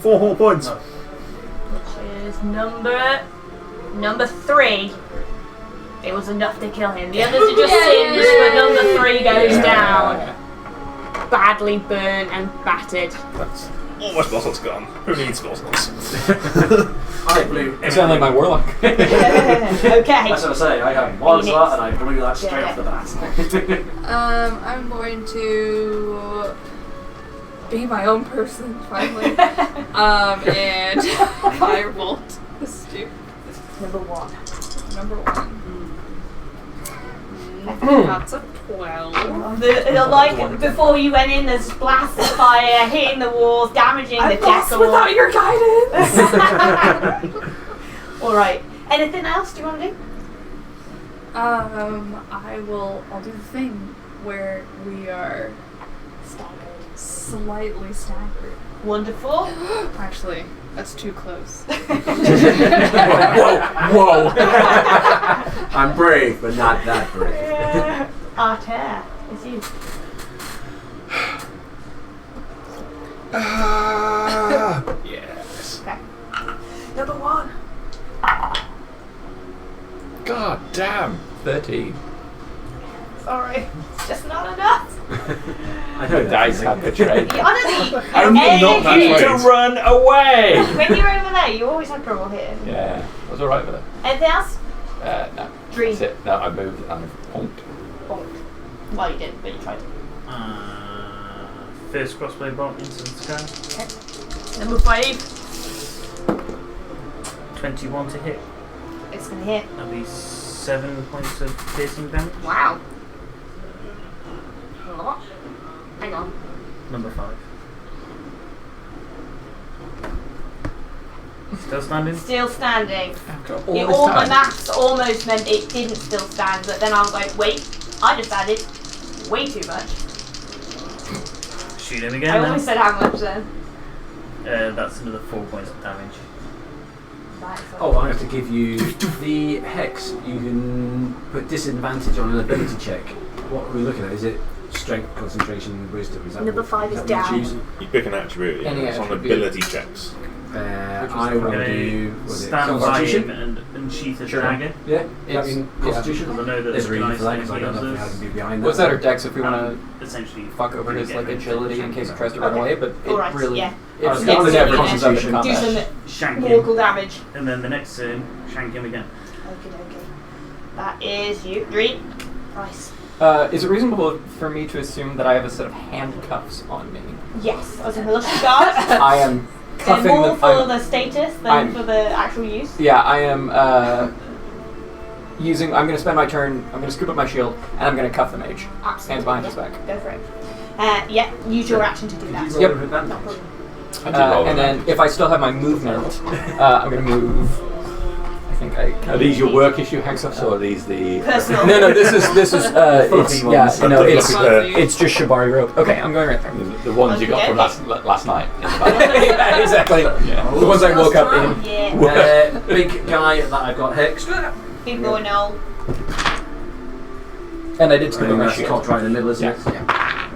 4 whole points. Which is number 3. It was enough to kill him. The others are just singed, but number 3 goes down. Badly burnt and battered. That's all my spell slots gone. Who needs spell slots? I blew. You sound like my warlock. Okay. That's what I say. I have 1 Phoenix. slot and I blew that straight Yeah. off the bat. I'm going to be my own person finally. And firebolt the stupid Number 1. number 1. That's a 12. Like before you went in, there's blasts of fire hitting the walls, damaging I the lost decor. without your guidance. All right. Anything else do you want to do? I'll do the thing where we are slightly staggered. Wonderful. Actually, that's too close. Whoa! I'm brave, but not that brave. Arcana, it's you. Yes. Okay. Number 1. God damn. 13. Sorry, it's just not enough. I know The dice have betrayed. Honestly, I'm not anything- need to run away. when you're over there, you always have trouble hitting. Yeah, I was alright with it. Anything else? No. Dream. That's it. No, I moved and I've honked. Bonked. Well, you didn't, but you tried. First crossbow bolt into the sky. Number 5. 21 to hit. It's gonna hit. That'll be 7 points of piercing damage. Wow. A lot. Hang on. Number 5. Still standing? Still standing. After all Yeah, this all my time. maths almost meant it didn't still stand, but then I was like, wait, I just added way too much. Shoot him I again always then. said how much then. That's another 4 points of damage. Right, so Oh, I have to give you the hex. You can put disadvantage on an ability check. What are we looking at? Is it strength, concentration, wisdom? Is that Number what, 5 is that what down. you choose? You pick an attribute, yeah, Any it's on attribute. ability checks. I I'm will going do. to Was it stand by Constitution? him and unsheath a Sure. dagger. Yeah, It's- Constitution. Because I know that There's a reason nice for that because I thing don't know if I heals can be behind that. What's that, or dex if we want essentially to fuck over his get like rid of agility in case he tries to run Okay. away, but it Alright, really yeah. it's Next only turn, never comes up in do combat. some shank him, mortal damage. and then the next turn shank him again. Okay. That is you. Dream. Price. Is it reasonable for me to assume that I have a set of handcuffs on me? Yes, as a militia guard. I am They're cuffing more them. for the status than I'm- for the actual use. Yeah, I am using. I'm going to spend my turn. I'm going to scoop up my shield and I'm going to cuff the mage. Absolutely. Hands behind his back. Go for it. Yeah, use your action to do that. Roll Yep. with advantage. No problem. I did roll And that. then if I still have my movement, I'm going to move. I think I can. Are these your work issue handcuffs or are these the... Personal. No, this is it's Fluffy yeah, ones. no, it's Fluffy. it's just shibari rope. Okay, I'm going right there. The ones you got from last night. In the back. Yeah, exactly. Yeah. The ones I woke up in. Yeah. Big guy that I've got hexed. Big boy, no. And I did scoop up my That's shield. cocked right in the middle, isn't Yeah. it? Yeah.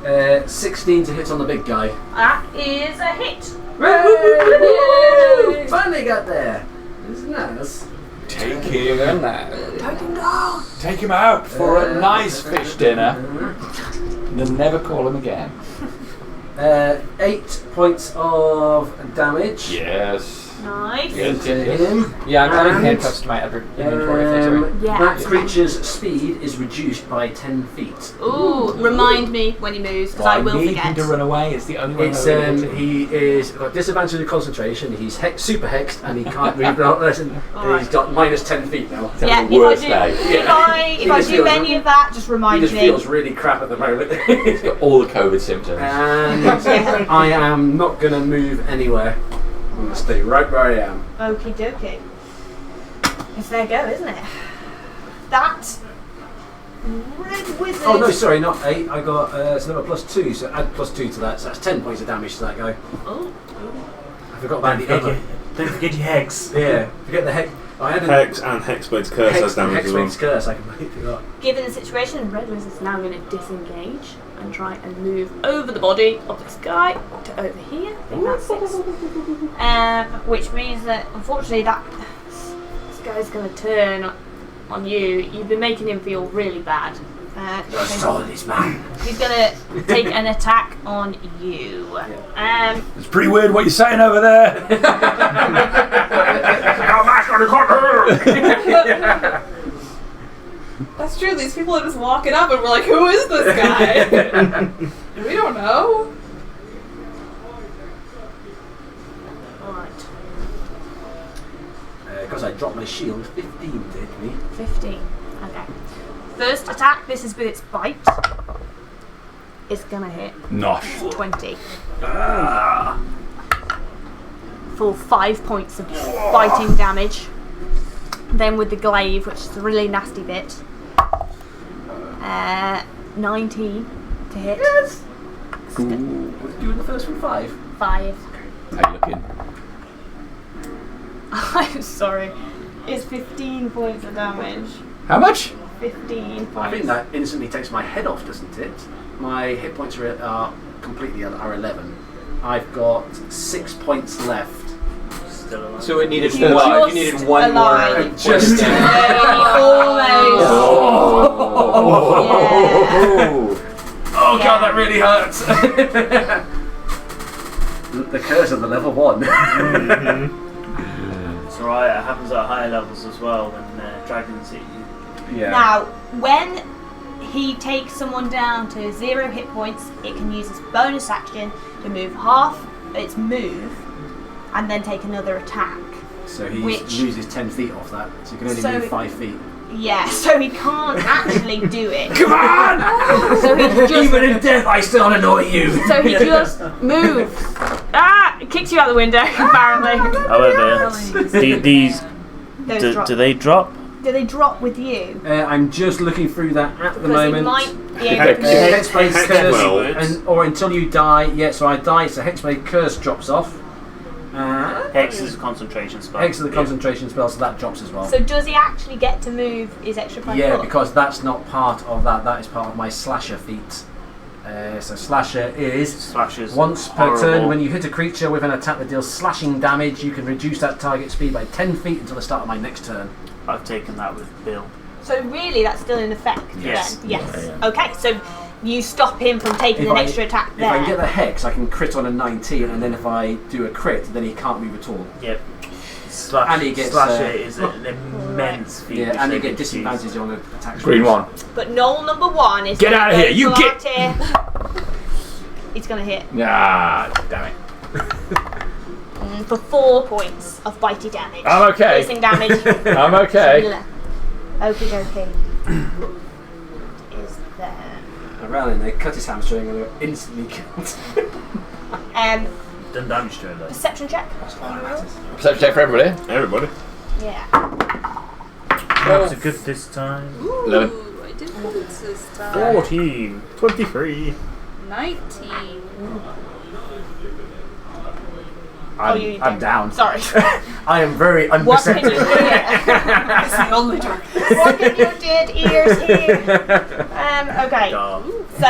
16 to hit on the big guy. That is a hit. Woo! Finally got there. This is nice. Take him down. Take him out for a nice fish dinner. And then never call him again. 8 points of damage. Yes. Nice. Yes, To yes. him. Yeah, I'm adding And, handcuffs to my other inventory if that's all right. Yeah. That creature's speed is reduced by 10 feet. Ooh, remind me when he moves, because I will need him forget. to run away. It's the only way. It's I'm able to. he is got disadvantage of concentration. He's super hexed and he can't move. He's got minus 10 feet now. Yeah, the worst day. if I just do feels- any of that, just He remind just me. feels really crap at the moment. He's got all the COVID symptoms. And I am not going to move anywhere. I'm going to stay right where I am. Okie dokie. It's their go, isn't it? That red wizard. Oh no, sorry, not 8. I got it's another +2, so add +2 to that. So that's 10 points of damage to that guy. Oh. I forgot about the other. Don't forget your hex. Yeah, forget the hex. I had a Hex and Hexblade's Curse has damage as well. Hexblade's Curse. I completely forgot. Given the situation, red wizard's now going to disengage and try and move over the body of this guy to over here. I think that's 6. Which means that unfortunately this guy's going to turn on you. You've been making him feel really bad. This man. He's going to take an attack on you. It's pretty weird what you're saying over there. That's true. These people are just walking up and we're like, who is this guy? We don't know. Alright. Because I dropped my shield, 15 did me. 15. Okay. First attack, this is with its bite. It's gonna hit. Nosh. 20. For 5 points of biting damage. Then with the glaive, which is a really nasty bit. 19 to hit. Yes! What did you do in the first one? 5? 5. How you looking? I'm sorry. It's 15 points of damage. How much? 15 points. I think that instantly takes my head off, doesn't it? My hit points are completely are 11. I've got 6 points left. Still alive. So it needed You're one. just You needed one alive. more. Just Almost. Oh god, that really hurts. The curse of the level 1. It's alright, it happens at higher levels as well when dragons hit you. Yeah. Now, when he takes someone down to 0 hit points, it can use its bonus action to move half its move and then take another attack. So he Which- loses 10 feet off that, so you can only So- move 5 feet. Yeah, so he can't actually do it. Come on! So he just Even in death, I still annoy you. so he just moves. Ah! It kicks you out the window, apparently. However, these Those drop. do they drop? Do they drop with you? I'm just looking through that at the Because moment. it might be able Hex- to Hexblade Hex Curse, words. or until you die. Yeah, so I die, so Hexblade Curse drops off. Hex is a concentration spell. Hex is the concentration spell, so that drops as well. So does he actually get to move his extra 5 Yeah, foot? because that's not part of that. That is part of my slasher feat. So slasher is Slashes. once per horrible. turn when you hit a creature with an attack that deals slashing damage, you can reduce that target speed by 10 feet until the start of my next turn. I've taken that with Bill. So really, that's still in effect. Yes. Then? Yes. Okay. So you stop him from taking If an I- extra attack If I can get there. the hex, I can crit on a 19, and then if I do a crit, then he can't move at all. Yep. And he gets, Slasher is an immense feat. Yeah, which and they you get could use. disadvantage on the attack. Green one. But Knoll number 1 is. Get gonna out of here, go you for get- that here. He's gonna hit Ah, damn it. for 4 points of bitey damage. I'm okay. Piercing damage. I'm okay. Okie dokie. Is there. I ran in, they cut his hamstring, and they were instantly killed. Done damage to him though. Perception check. Perception check for everybody. Everybody. Yeah. That's a good this time. 11. Ooh, I did good this time. 14. 23. 19. I'm down. Sorry. I am very What can you unperceptive. hear? It's the only dark. What can your dead ears hear? Okay. Duh. So,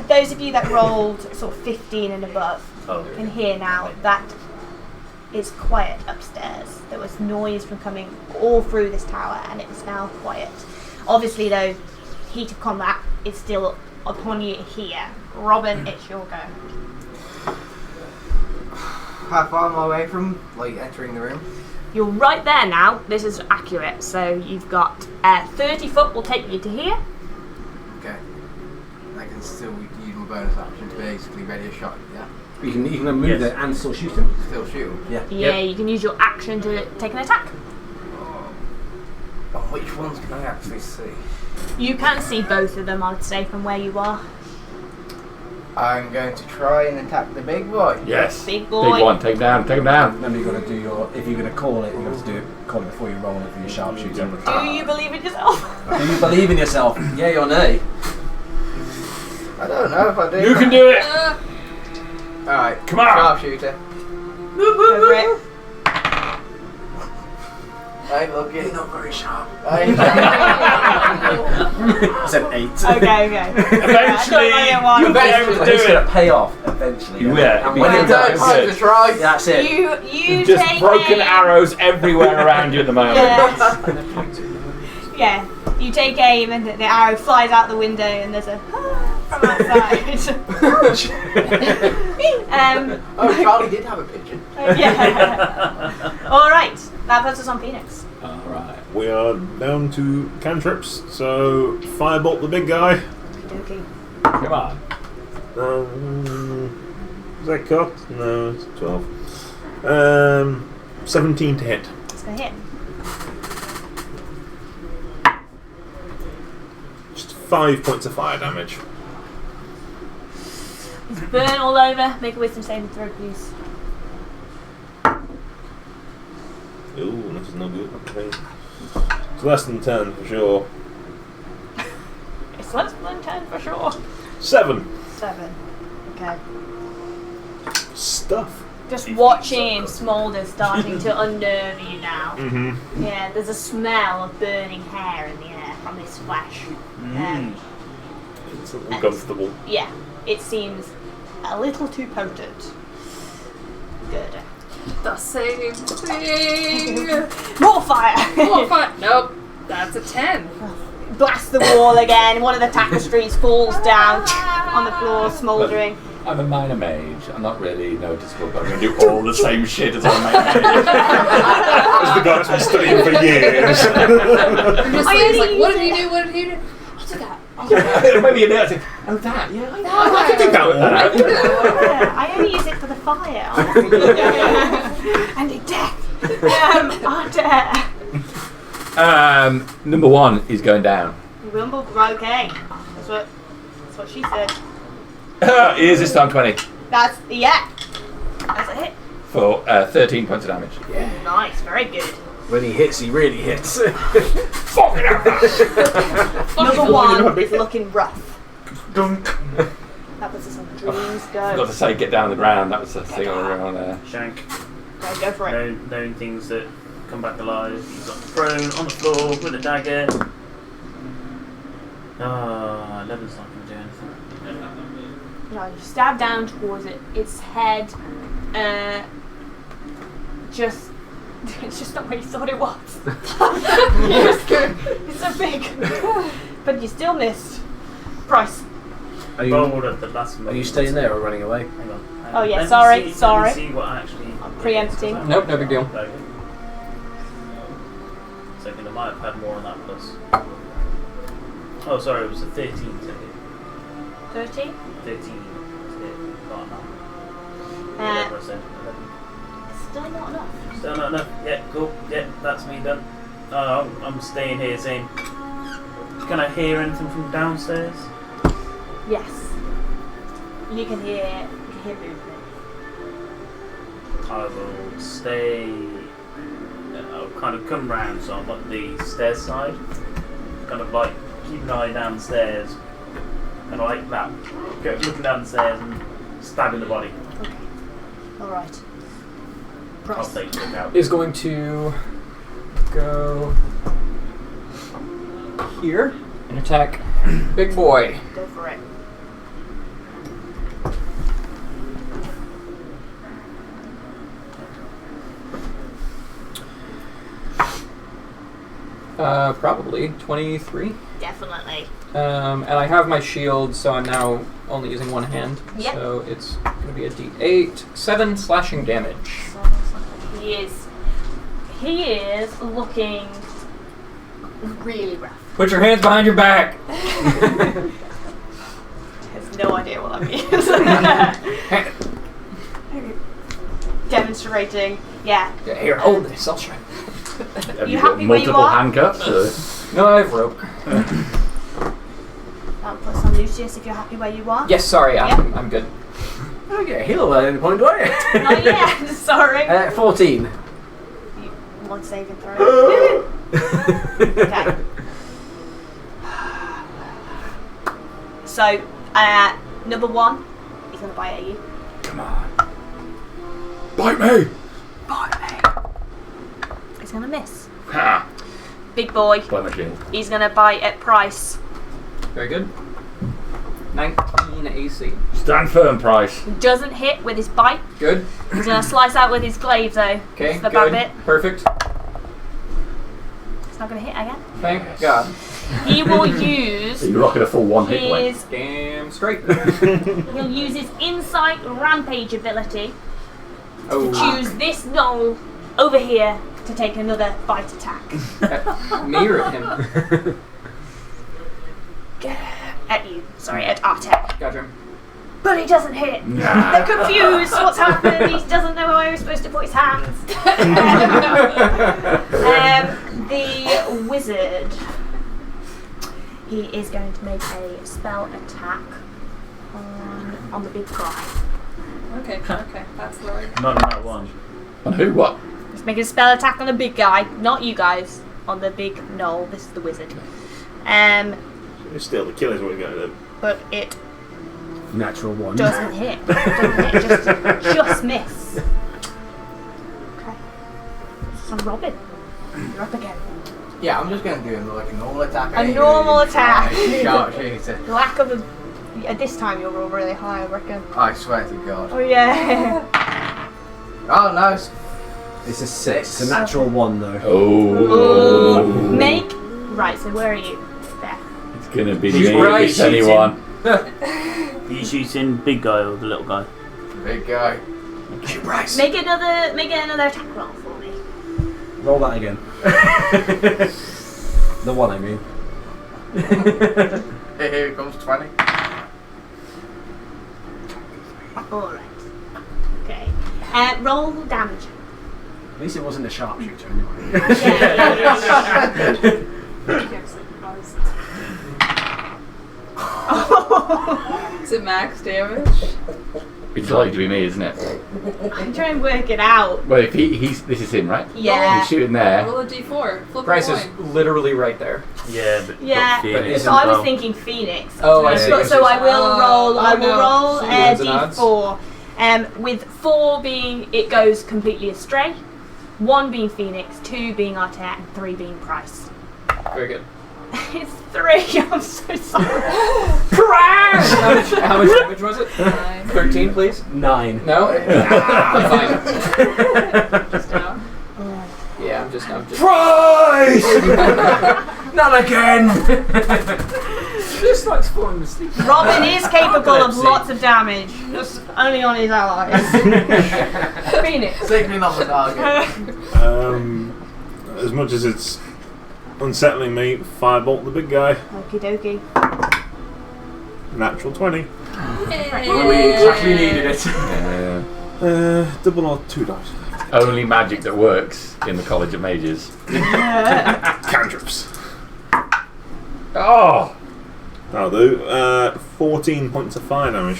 those of you that rolled sort of 15 and above can hear now that it's quiet upstairs. There was noise from coming all through this tower, and it is now quiet. Obviously, though, heat of combat is still upon you here. Robin, it's your go. How far am I away from entering the room? You're right there now. This is accurate. So you've got 30 foot will take you to here. Okay. I can still use my bonus action to basically ready a shot. Yeah. You can move there and still shoot him. Still shoot him. Yeah. Yeah, you can use your action to take an attack. Oh, which ones can I actually see? You can see both of them, I'd say, from where you are. I'm going to try and attack the big boy. Yes. Big boy. Big one. Take him down. Take him down. Remember, you've got to do your. If you're going to call it, you have to call it before you roll it for your sharpshooter. Do you believe in yourself? Do you believe in yourself? Yay or nay? I don't know if I do. You can do it. Alright, Come on. Sharpshooter. Go for it. I look it. not very sharp. I It's an 8. Okay. Eventually, you'll be able to do It's going it. to pay off eventually. Yeah, And it'll when be it don't does, time to try. that's it. You Just take broken aim. arrows everywhere around you at the moment. Yeah, you take aim and the arrow flies out the window and there's a from outside. Oh, Charlie did have a pigeon. Yeah. All right, that puts us on Phoenix. Alright. We are down to cantrips, so firebolt the big guy. Okay. Come on. Is that cut? No, it's 12. 17 to hit. It's gonna hit. Just 5 points of fire damage. Burn all over. Make a wisdom saving throw, please. Ooh, this is not good. Okay. It's less than 10 for sure. It's less than 10 for sure. 7. 7. Okay. Stuff. Just watching Smolder starting to unnerve you now. Mm-hmm. Yeah, there's a smell of burning hair in the air from this flesh. It's uncomfortable. Yeah, it seems a little too potent. Good. The same thing. More fire! Oh, fine. Nope. That's a 10. Blast the wall again. One of the tapestries falls down on the floor, smouldering. I'm a minor mage. I'm not really noticeable, but I'm going to do all the same shit as all my mages. As the guy's been studying for years. I'm just I like, only like, what use did he it- do? What did he do? I'll do that. Maybe you know. It's like, oh, that. Yeah, I know. I can do that one. Yeah, I only use it for the fire. And the death. Number 1 is going down. Wimble, okay. That's what she said. Is this time 20 That's a hit. for 13 points of damage. Nice, very good. When he hits, he really hits. Fucking hell. Number 1 is looking rough. Dunk. That puts us on dreams. I forgot Go. to say get down the ground. That was the thing around there. Shank. Go for it. Knowing things that come back alive. He's got prone on the floor with a dagger. 11's not going to do anything. No, you stab down towards it. Its head, it's just not where you thought it was. It's so big, but you still missed. Price. Are you, Rolled at the last moment. are you staying there or running away? Hang on. Oh, yeah, Let me sorry, see- sorry. Let me see what actually. I'm preempting. Nope, no big deal. Okay. Second, I might have had more on that plus. Oh, sorry, it was a 13 to hit. 13. 13 to hit. Got enough. Uh, Whatever I said. 11. Still not enough. Still not enough. Yeah, cool. Yeah, that's me done. I'm staying here saying, can I hear anything from downstairs? Yes. You can hear movement. I will stay. I'll kind of come round, so I'm on the stairs side. Kind of like keep an eye downstairs. Kind of like that. Looking down the stairs and stabbing the body. Okay. Alright. I'll Price. take a look out. Is going to go here and attack Big Boy. Go for it. Probably 23. Definitely. And I have my shield, so I'm now only using one hand. Yep. So it's going to be a d8. 7 slashing damage. He is looking really rough. Put your hands behind your back. He has no idea what that means. Demonstrating. Yeah. Here, hold this. I'll try. Have You you got happy where you multiple are? handcuffs? No, I have rope. I'll put some Lucius if you're happy where you are. Yes, sorry, I'm good. I don't get a heal at any point, do I? Not yet. Sorry. 14. One saving throw. Okay. So, number 1, he's going to bite at you. Come on. Bite me! He's going to miss. Ha! Big boy. Bite my shield. He's going to bite at Price. Very good. 19 AC. Stand firm, Price. Doesn't hit with his bite. Good. He's going to slice out with his glaive though. Okay, That's the good. bad bit. Perfect. It's not going to hit again. Thank God. He will use You're rocking a full 1 hit point. his... Damn straight. He'll use his Insight Rampage ability to choose this knoll over here to take another bite attack. At me or at him? At you. Sorry, at Artek. Gotcha. But he doesn't hit. Nah. They're confused. What's happened? He doesn't know where he's supposed to put his hands. The wizard. He is going to make a spell attack on the big guy. Okay, that's the right. Not that one. On who? What? He's making a spell attack on the big guy, not you guys. On the big knoll. This is the wizard. It's still the killer's what we're going to do. But it Natural 1. doesn't hit. Just miss. Okay. So Robin, you're up again. Yeah, I'm just going to do like a normal attack. A normal attack. Sharp shooter. Lack of a. This time you'll roll really high, I reckon. I swear to God. Oh yeah. Oh no. It's a 6. It's a natural 1 though. Oh. Make. Right. So where are you? There. It's gonna be He's me right, if it's anyone. Are you shooting big guy or the little guy? Big guy. Make another attack roll for me. Roll that again. The 1, I mean. Here comes 20. All right. Okay. Roll damage. At least it wasn't a sharpshooter anyway. Is it max damage? It's likely to be me, isn't it? I'm trying to work it out. Well, if this is him, right? Yeah. He's shooting there. Roll a d4. Flip Price a is coin. literally right there. Yeah, but Yeah. got Phoenix So as I was well. thinking Phoenix. Oh, I see. So I will roll. I will no. roll So a odds and odds? d4. With 4 being it goes completely astray, 1 being Phoenix, 2 being Artet, and 3 being Price. Very good. It's 3. I'm so sorry. How much damage was it? 9. 13, please. 9. No? Fine. Just down. Yeah, I'm just. Price! Not again! Just likes falling asleep. Robin is capable of Epilepsy. lots of damage, just only on his allies. Phoenix. Safely not the target. As much as it's unsettling me, firebolt the big guy. Okie dokie. Natural 20. Well, we exactly needed it. Double or 2 dice. Only magic that works in the College of Mages. Cantrips. Oh! That'll do. 14 points of fire damage.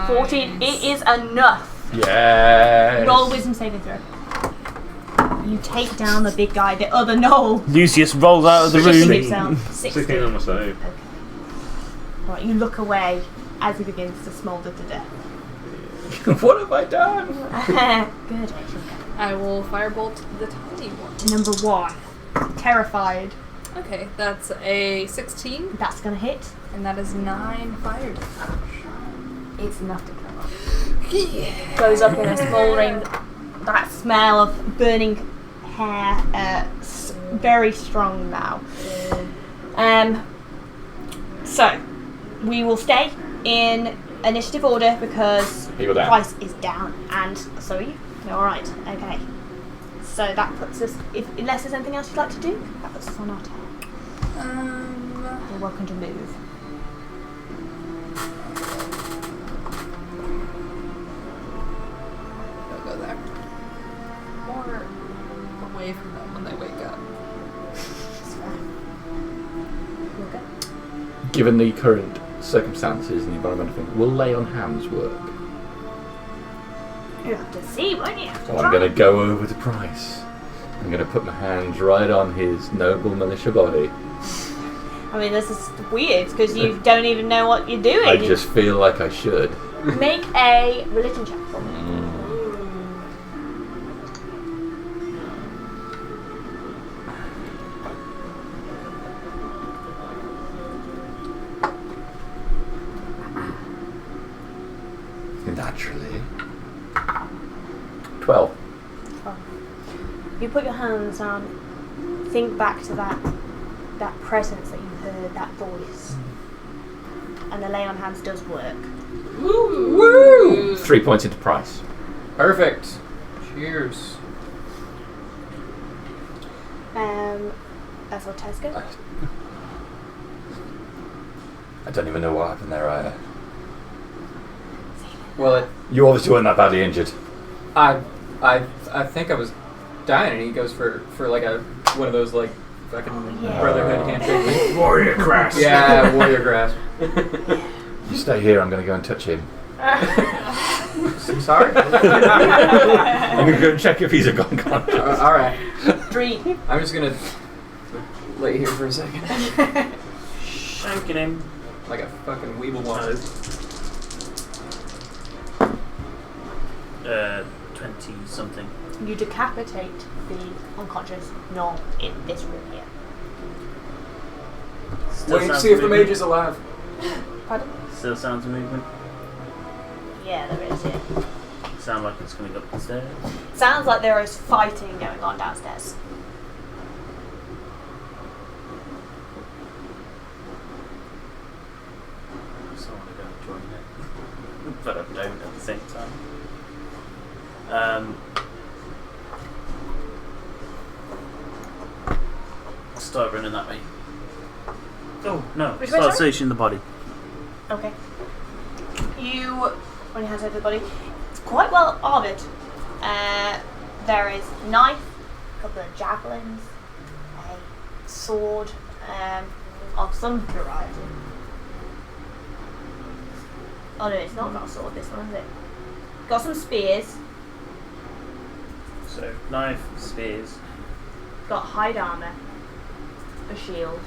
14. It is enough. Yes! Roll wisdom saving throw. You take down the big guy, the other knoll. Lucius rolls out of the Shitting room. himself. 16 on my save. Okay. Right, you look away as he begins to smoulder to death. What have I done? Good. I will firebolt the tiny one. Number 1. Terrified. Okay, that's a 16, That's gonna hit. and that is 9 fire damage. It's enough to kill him. Goes up in a smouldering, that smell of burning hair very strong now. So we will stay in initiative order because People down. price is down, and so are you. All right. Okay. So that puts us. Unless there's anything else you'd like to do, that puts us on our turn. You're welcome to move. Don't go there. More away from them when they wake up. Given the current circumstances and the environmental thing, will lay on hands work? You have to see, won't you? So I'm going to go over to Price. I'm going to put my hands right on his noble militia body. I mean, this is weird because you don't even know what you're doing. I just feel like I should. Make a religion check for me. Naturally. 12. You put your hands on, think back to that presence that you heard, that voice. And the lay on hands does work. Woo! 3 points into Price. Perfect. Cheers. That's Ortesco. I don't even know what happened there either. Well, You obviously weren't that badly injured. I think I was dying, and he goes for like one of those like fucking brotherhood handshake. Warrior grasp. Yeah, warrior grasp. You stay here, I'm going to go and touch him. Sorry. I'm going to go and check if he's a gone contest. All right. Dream. I'm just gonna lay here for a second, Shanking him. like a fucking weeble wasp. 20 something. You decapitate the unconscious gnome in this room here. Still Wait, sounds see if the movement. mage is alive. Pardon? Still sounds of movement. Yeah, there is, yeah. Sound like it's coming up the stairs. Sounds like there is fighting going on downstairs. So I want to go and join it. But I don't at the same time. I'll start running that way. Oh, no. Which way, Start sorry? searching the body. Okay. You, when your hands over the body, it's quite well armoured. There is a knife, a couple of javelins, a sword of some variety. Oh no, it's not got a sword, this one, is it? Got some spears, So, knife, spears. got hide armour, a shield,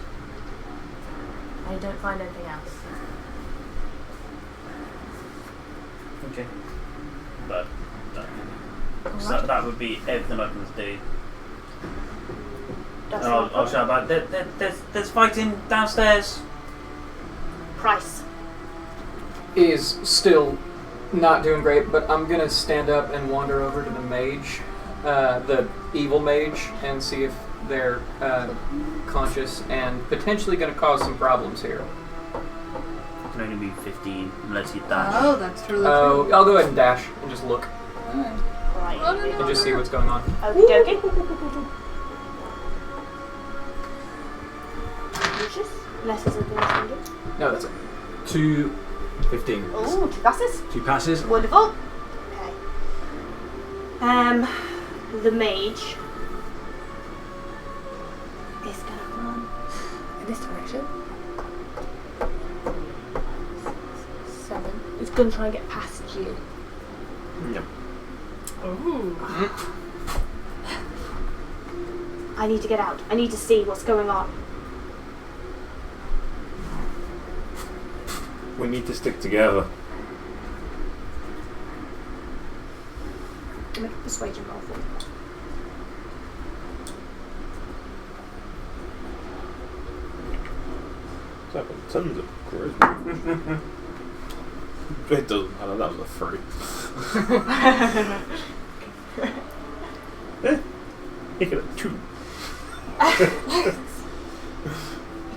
and you don't find anything else. Okay. But so that would be everything I can do. That's And I'll shout back. There's fighting downstairs. Price. Is still not doing great, but I'm gonna stand up and wander over to the mage, the evil mage, and see if they're conscious and potentially gonna cause some problems here. It can only be 15 unless you dash. Oh, that's truly Oh, true. I'll go ahead and dash and just look Right. Oh, no, no. and just see what's going on. Okie dokie. Lucius? Unless there's anything else you can do. No, that's it. 2 15. Ooh, 2 passes. 2 passes. Wonderful. Okay. The mage is gonna run in this direction. 7. It's gonna try and get past you. Yep. Ooh. I need to get out. I need to see what's going on. We need to stick together. Make a persuasion roll for me. So I've got tons of charisma. It doesn't matter, that was a 3. You get a 2.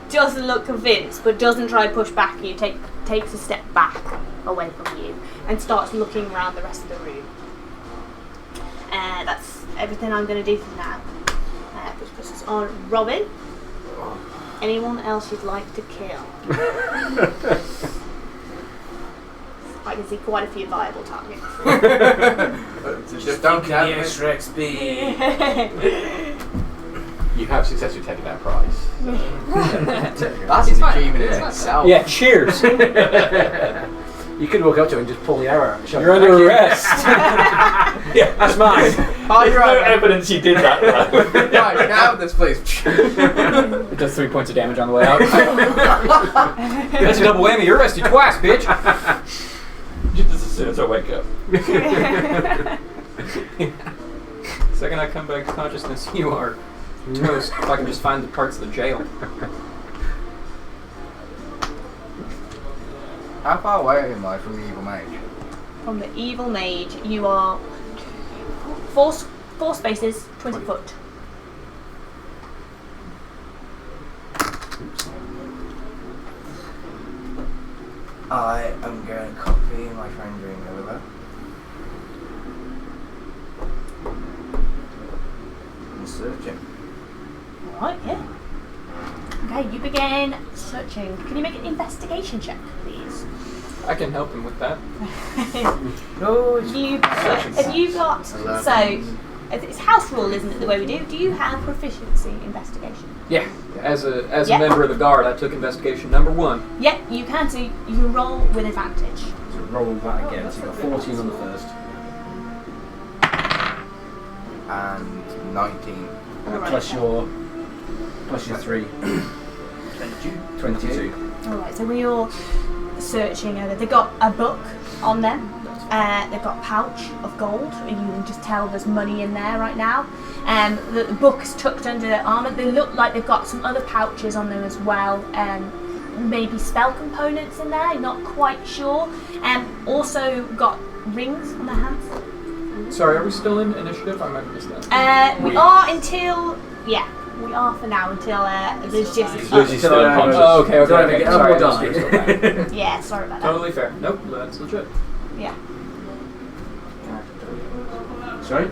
Doesn't look convinced, but doesn't try to push back. You takes a step back away from you and starts looking around the rest of the room. That's everything I'm going to do for now. Which puts us on Robin. Anyone else you'd like to kill? I can see quite a few viable targets. Just don't the count extra XP. You have successfully taken that prize. That's It's an fine. achievement in It's fine. itself. Yeah, cheers. You could walk up to him and just pull the arrow out and shove You're it under back in. arrest. Yeah, That's mine. Oh, you're no right. evidence you did that. Right? Right, get out of this place. It does 3 points of damage on the way out. That's a double whammy. You're arrested twice, bitch. Just as soon as I wake up. Second I come back to consciousness, you are toast. If I can just find the parts of the jail. How far away am I from the evil mage? From the evil mage, you are four spaces, 20 foot. I am going to copy my friend Dream over there. And search him. Alright, yeah. Okay, you begin searching. Can you make an investigation check, please? I can help him with that. No, it's Have you got... So, it's house rule, isn't it, the way we do? Do you have proficiency in investigation? Yeah. As a Yeah. member of the guard, I took investigation number 1. Yep, you can. So you can roll with advantage. So roll that again. So you got 14 on the first. and 19. Alright. Plus your 3. 22. Alright, so when you're searching over, they've got a book on them. They've got a pouch of gold. You can just tell there's money in there right now. The book's tucked under their armour. They look like they've got some other pouches on them as well. Maybe spell components in there, not quite sure. Also got rings on their hands. Sorry, are we still in initiative? I might have missed that. We are until... Yeah, we are for now until Lucius Lucy's still unconscious. Oh, okay, okay. Don't okay. get Sorry, up or I just feel bad. Yeah, sorry about that. Totally fair. Nope, that's legit. Yeah. Sorry?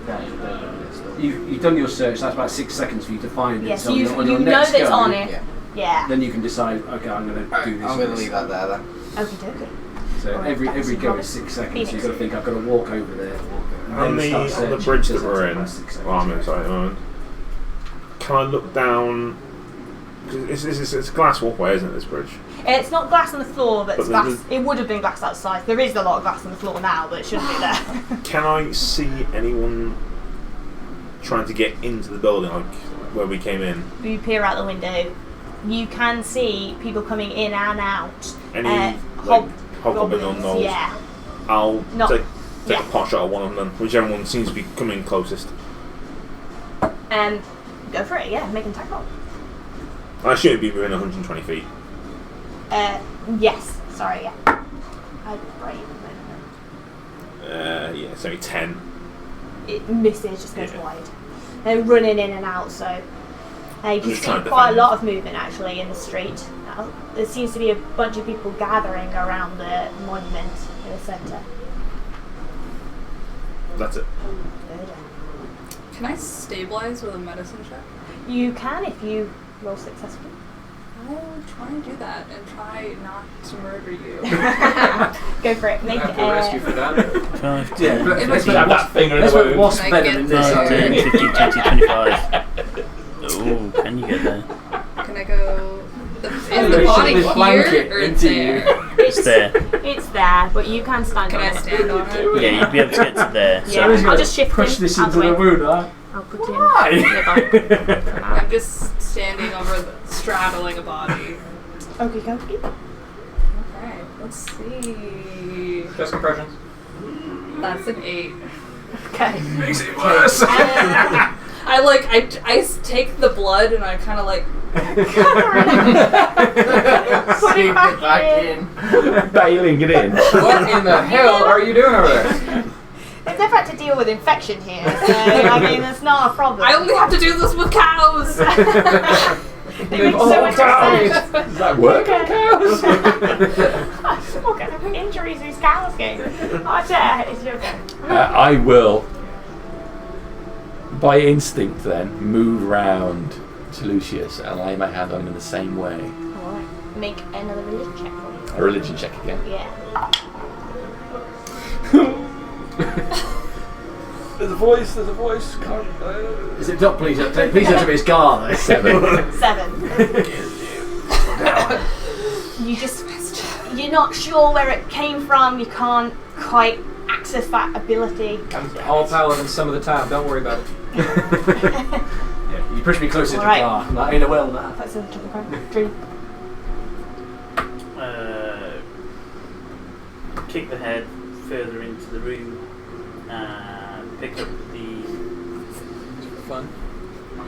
You've done your search, that's about 6 seconds for you to find it. Yes, So you on your know next that it's go, on it. Yeah. Yeah. Then you can decide, okay, I'm going to do this. I'm going to leave that there then. Okie dokie. So Alright, every that's go Robert is 6 seconds, so Phoenix. you've got to think, I've got to walk over there. On then the start searching, bridge so that we're that's in, about 6 seconds. well, I'm inside at the moment. Can I look down? 'Cause it's a glass walkway, isn't it? This bridge. It's not glass on the floor, but it's But glass. It would have been glass outside. There is a lot of glass on the floor now, but it shouldn't be there. Can I see anyone trying to get into the building, like where we came in? You peer out the window. You can see people coming in and out. Any hobgoblin on those? Yeah. I'll No. take Yeah. a pot shot at one of them, whichever one seems to be coming closest. Go for it. Yeah, make an attack roll. I assume it'd be within 120 feet. Yes. Sorry. Yeah. I brain. Yeah, it's only 10. It misses, just goes Yeah. wide. They're running in and out, so you can Just see trying to quite a defend. lot of movement actually in the street. Now, there seems to be a bunch of people gathering around the monument in the centre. That's it. Good. Can I stabilize with a medicine check? You can if you roll successfully. I'll try and do that and try not to murder you. Go for it. Make I have to arrest you for that. 5, Yeah, 10, but It let's might Have make that finger in let's the make wound. wasp Can I better get than this. 5, 10, 15, 20, 25. Oh, can you get there? Can I go... Is I'm the gonna body shove this blanket here or into there? It's there. It's there, but you can stand Can on I it. stand on it? Yeah, you'd be able to get to there. Yeah. So Who's I'll gonna just shift push him this out into the the way. wound, huh? I'll put him Why? nearby. I'm just standing over, straddling a body. Okie dokie. Okay, let's see. Just impressions. That's an 8. Okay. Makes it worse. I take the blood and I kind of like Put it Sneak back it back in. in. Bailing it in. What in the hell are you doing over there? It's never had to deal with infection here, so I mean, it's not a problem. I only have to do this with cows. They make so much sense. Does that work on cows? What kind of injuries these cows get? Oh, yeah, it's okay. I will, by instinct then, move round to Lucius and lay my hand on him in the same way. Alright, make another religion check for me. A religion check again. Yeah. There's a voice. Can't, Is it not please answer his scar though? 7. 7. You're not sure where it came from, you can't quite access that ability. I'm all paladin some of the time. Don't worry about it. Yeah, you push me closer to Alright. Gar. I'm not in a well now. That's a triple crime. Dream. Kick the head further into the room and pick up the Fun.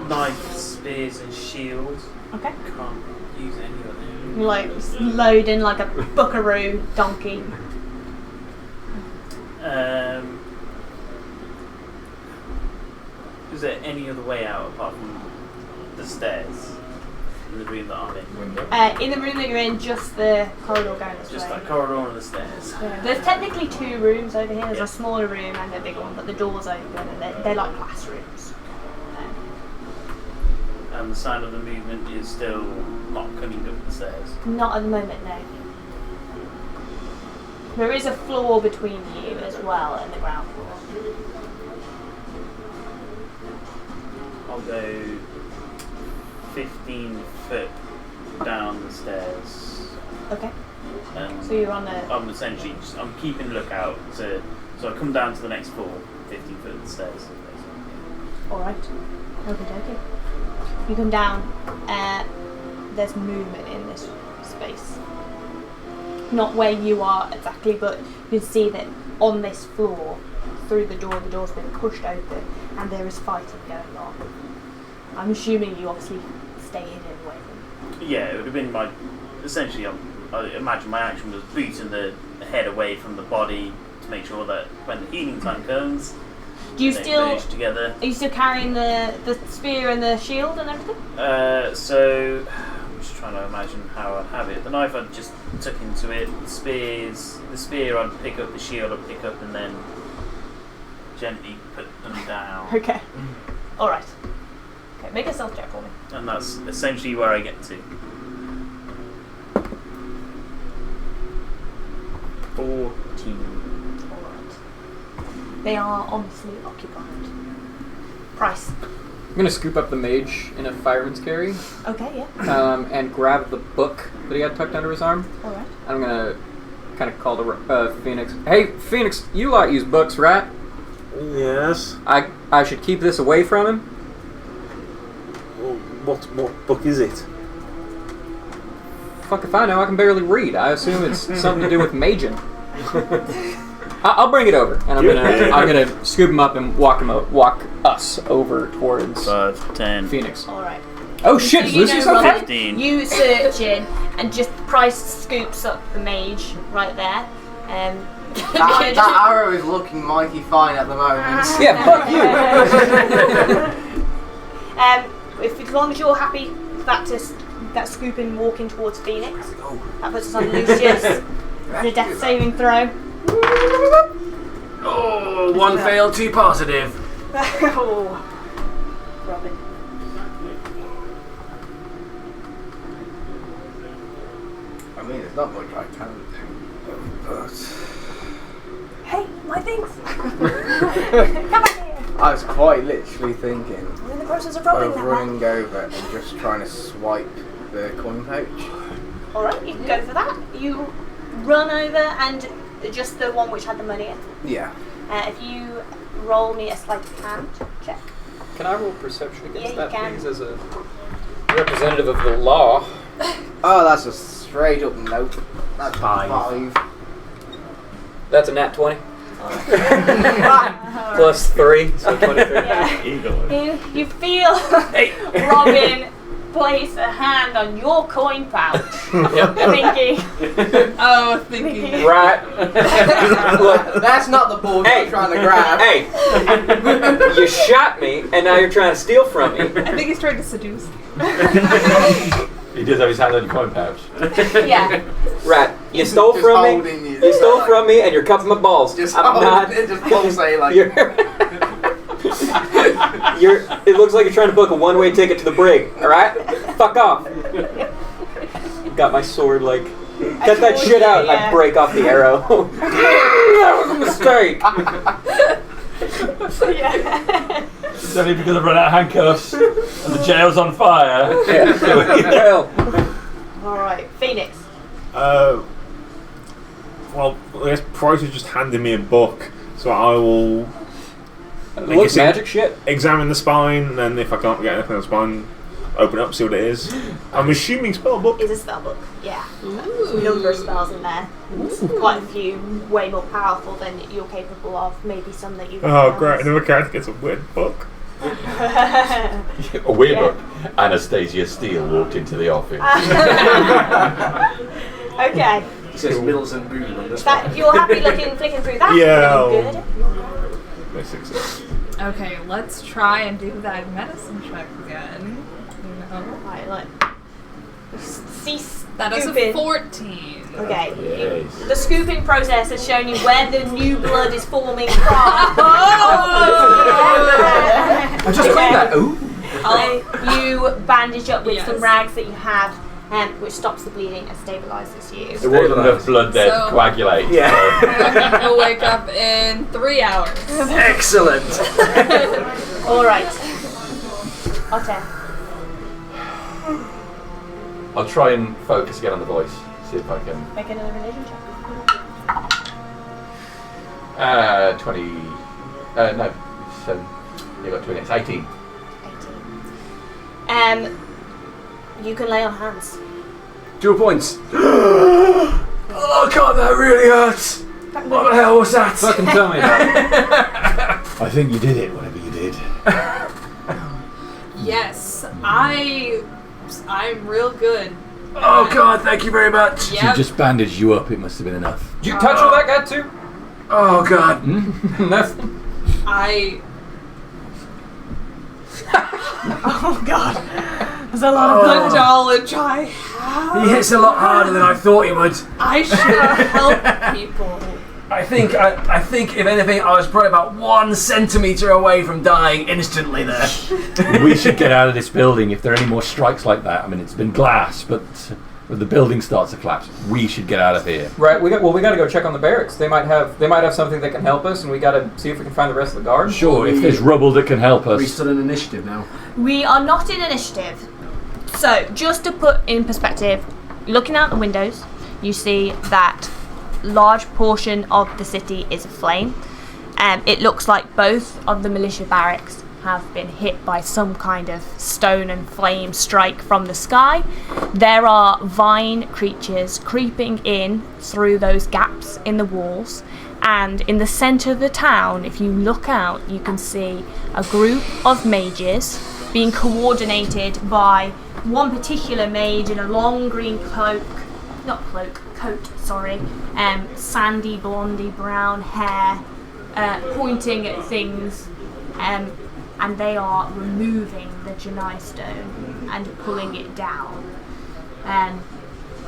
knife, spears, and shield. Okay. Can't use any of them. You're like loading like a buckaroo donkey. Is there any other way out apart from the stairs in the room that I'm in? In the room that you're in, just the corridor going this Just way. that corridor and the stairs. Yeah. There's technically 2 rooms over here. There's Yeah. a smaller room and a big one, but the door's open and they're like classrooms. And the sign of the movement is still not coming up the stairs. Not at the moment, no. There is a floor between you as well and the ground floor. I'll go 15 foot down the stairs. Okay. And So you're on the... I'm essentially I'm keeping lookout so I come down to the next floor, 15 foot of the stairs. Alright. Okay, okay. You come down, there's movement in this space. Not where you are exactly, but you can see that on this floor, through the door's been pushed open and there is fighting going on. I'm assuming you obviously stay hidden away from. Yeah, it would have been my essentially. I imagine my action was booting the head away from the body to make sure that when the healing time comes, Do you they still merge together. Are you still carrying the spear and the shield and everything? So I'm just trying to imagine how I'd have it. The knife I'd just tuck into it. The spear I'd pick up. The shield I'd pick up and then gently put them down. Okay. Alright. Okay, make a stealth check for me. And that's essentially where I get to. 14. Alright. They are honestly occupied. Price. I'm gonna scoop up the mage in a fireman's carry, Okay, yeah. and grab the book that he had tucked under his arm. Alright. I'm gonna kind of call to Phoenix. Hey, Phoenix, you like use books, right? Yes. I should keep this away from him. Well, what book is it? Fuck if I know. I can barely read. I assume it's something to do with maging. I'll bring it over, and I'm gonna scoop him up and walk us over towards 5, 10. Phoenix. Alright. Oh shit! Is Lucius okay? 15. You search in and just Price scoops up the mage right there. That arrow is looking mighty fine at the moment. Yeah, fuck you. As long as you're happy with that scooping walking towards Phoenix, that puts us on Lucius. The death saving throw. Oh, 1 failed, 2 positive. Oh, Robin. I mean, there's not much I can do, but Hey, my things! Come back here! I was quite literally thinking I'm in the process of robbing of that running over and just trying to swipe the coin pouch. Alright, you can go for that. You run over and just the one which had the money in. Yeah. If you roll me a sleight of hand check. Can I roll perception against Yeah, you that, can. please, as a representative of the law? Oh, that's a straight up nope. That's 5. That's a nat 20. Plus 3, so 23. Yeah. You feel Robin place a hand on your coin pouch, thinking, Thinking. Right. Look, That's not the ball Hey. you're trying to grab. hey, you shot me, and now you're trying to steal from me. I think he's trying to seduce. He does have his hand on your coin pouch. yeah. Right, you stole Just from me. holding you. You stole from me, and you're cupping my balls. Just I'm holding not. it, just pulsate like. It looks like you're trying to book a one-way ticket to the brig. All right, fuck off. Got my sword, like, cut that shit out. And I break off the arrow. That was a mistake. Yeah. It's only because I've run out of handcuffs and the jail's on fire. Well, Alright, Phoenix. Well, I guess Price has just handed me a book, so I will looks magic shit. examine the spine, and then if I can't get anything on the spine, open it up, see what it is. I'm assuming spell book. Is a spell book, yeah. Some number of spells in there. Quite a few, way more powerful than you're capable of. Maybe some that you. Oh, great! Another character gets a weird book. A weird book. Anastasia Steele walked into the office. Okay. It says Mills and Boone on this That, one. you're happy flicking through that? Yeah, Really I'll- good. No success. Okay, let's try and do that medicine check again. No. Right, look. Cease That is scooping. a 14. Okay. Yes. The scooping process has shown you where the new blood is forming from. I just cleaned that. Ooh. You bandage up with Yes. some rags that you have, which stops the bleeding and stabilizes you. There wasn't enough blood there to So- coagulate. Yeah. We'll wake up in 3 hours. Excellent. All right. Otter. I'll try and focus again on the voice. See if I can. Make another religion check. 20. No. So you got 20. It's 18. 18. You can lay on hands. 2 points. Oh god, that really hurts. What the hell was that? Fucking tell me about it. I think you did it, whatever you did. Yes, I'm real good. Oh god, thank you very much. She Yep. just bandaged you up, it must have been enough. Did you touch all that guy too? Oh god. Nothing. Oh God. There's a lot The knowledge I have. He hits a lot harder than I thought he would. I should help people. I think if anything, I was probably about 1 centimetre away from dying instantly there. We should get out of this building if there are any more strikes like that. I mean, it's been glass, but when the building starts to collapse, we should get out of here. Right, we got to go check on the barracks. They might have something that can help us, and we got to see if we can find the rest of the guards. Sure, if there's rubble that can help Are we us. still in initiative now? We are not in initiative. So, just to put in perspective, looking out the windows, you see that large portion of the city is aflame. It looks like both of the militia barracks have been hit by some kind of stone and flame strike from the sky. There are vine creatures creeping in through those gaps in the walls. And in the centre of the town, if you look out, you can see a group of mages being coordinated by one particular mage in a long green coat, sandy, blondie, brown hair, pointing at things, and they are removing the Genai stone and pulling it down.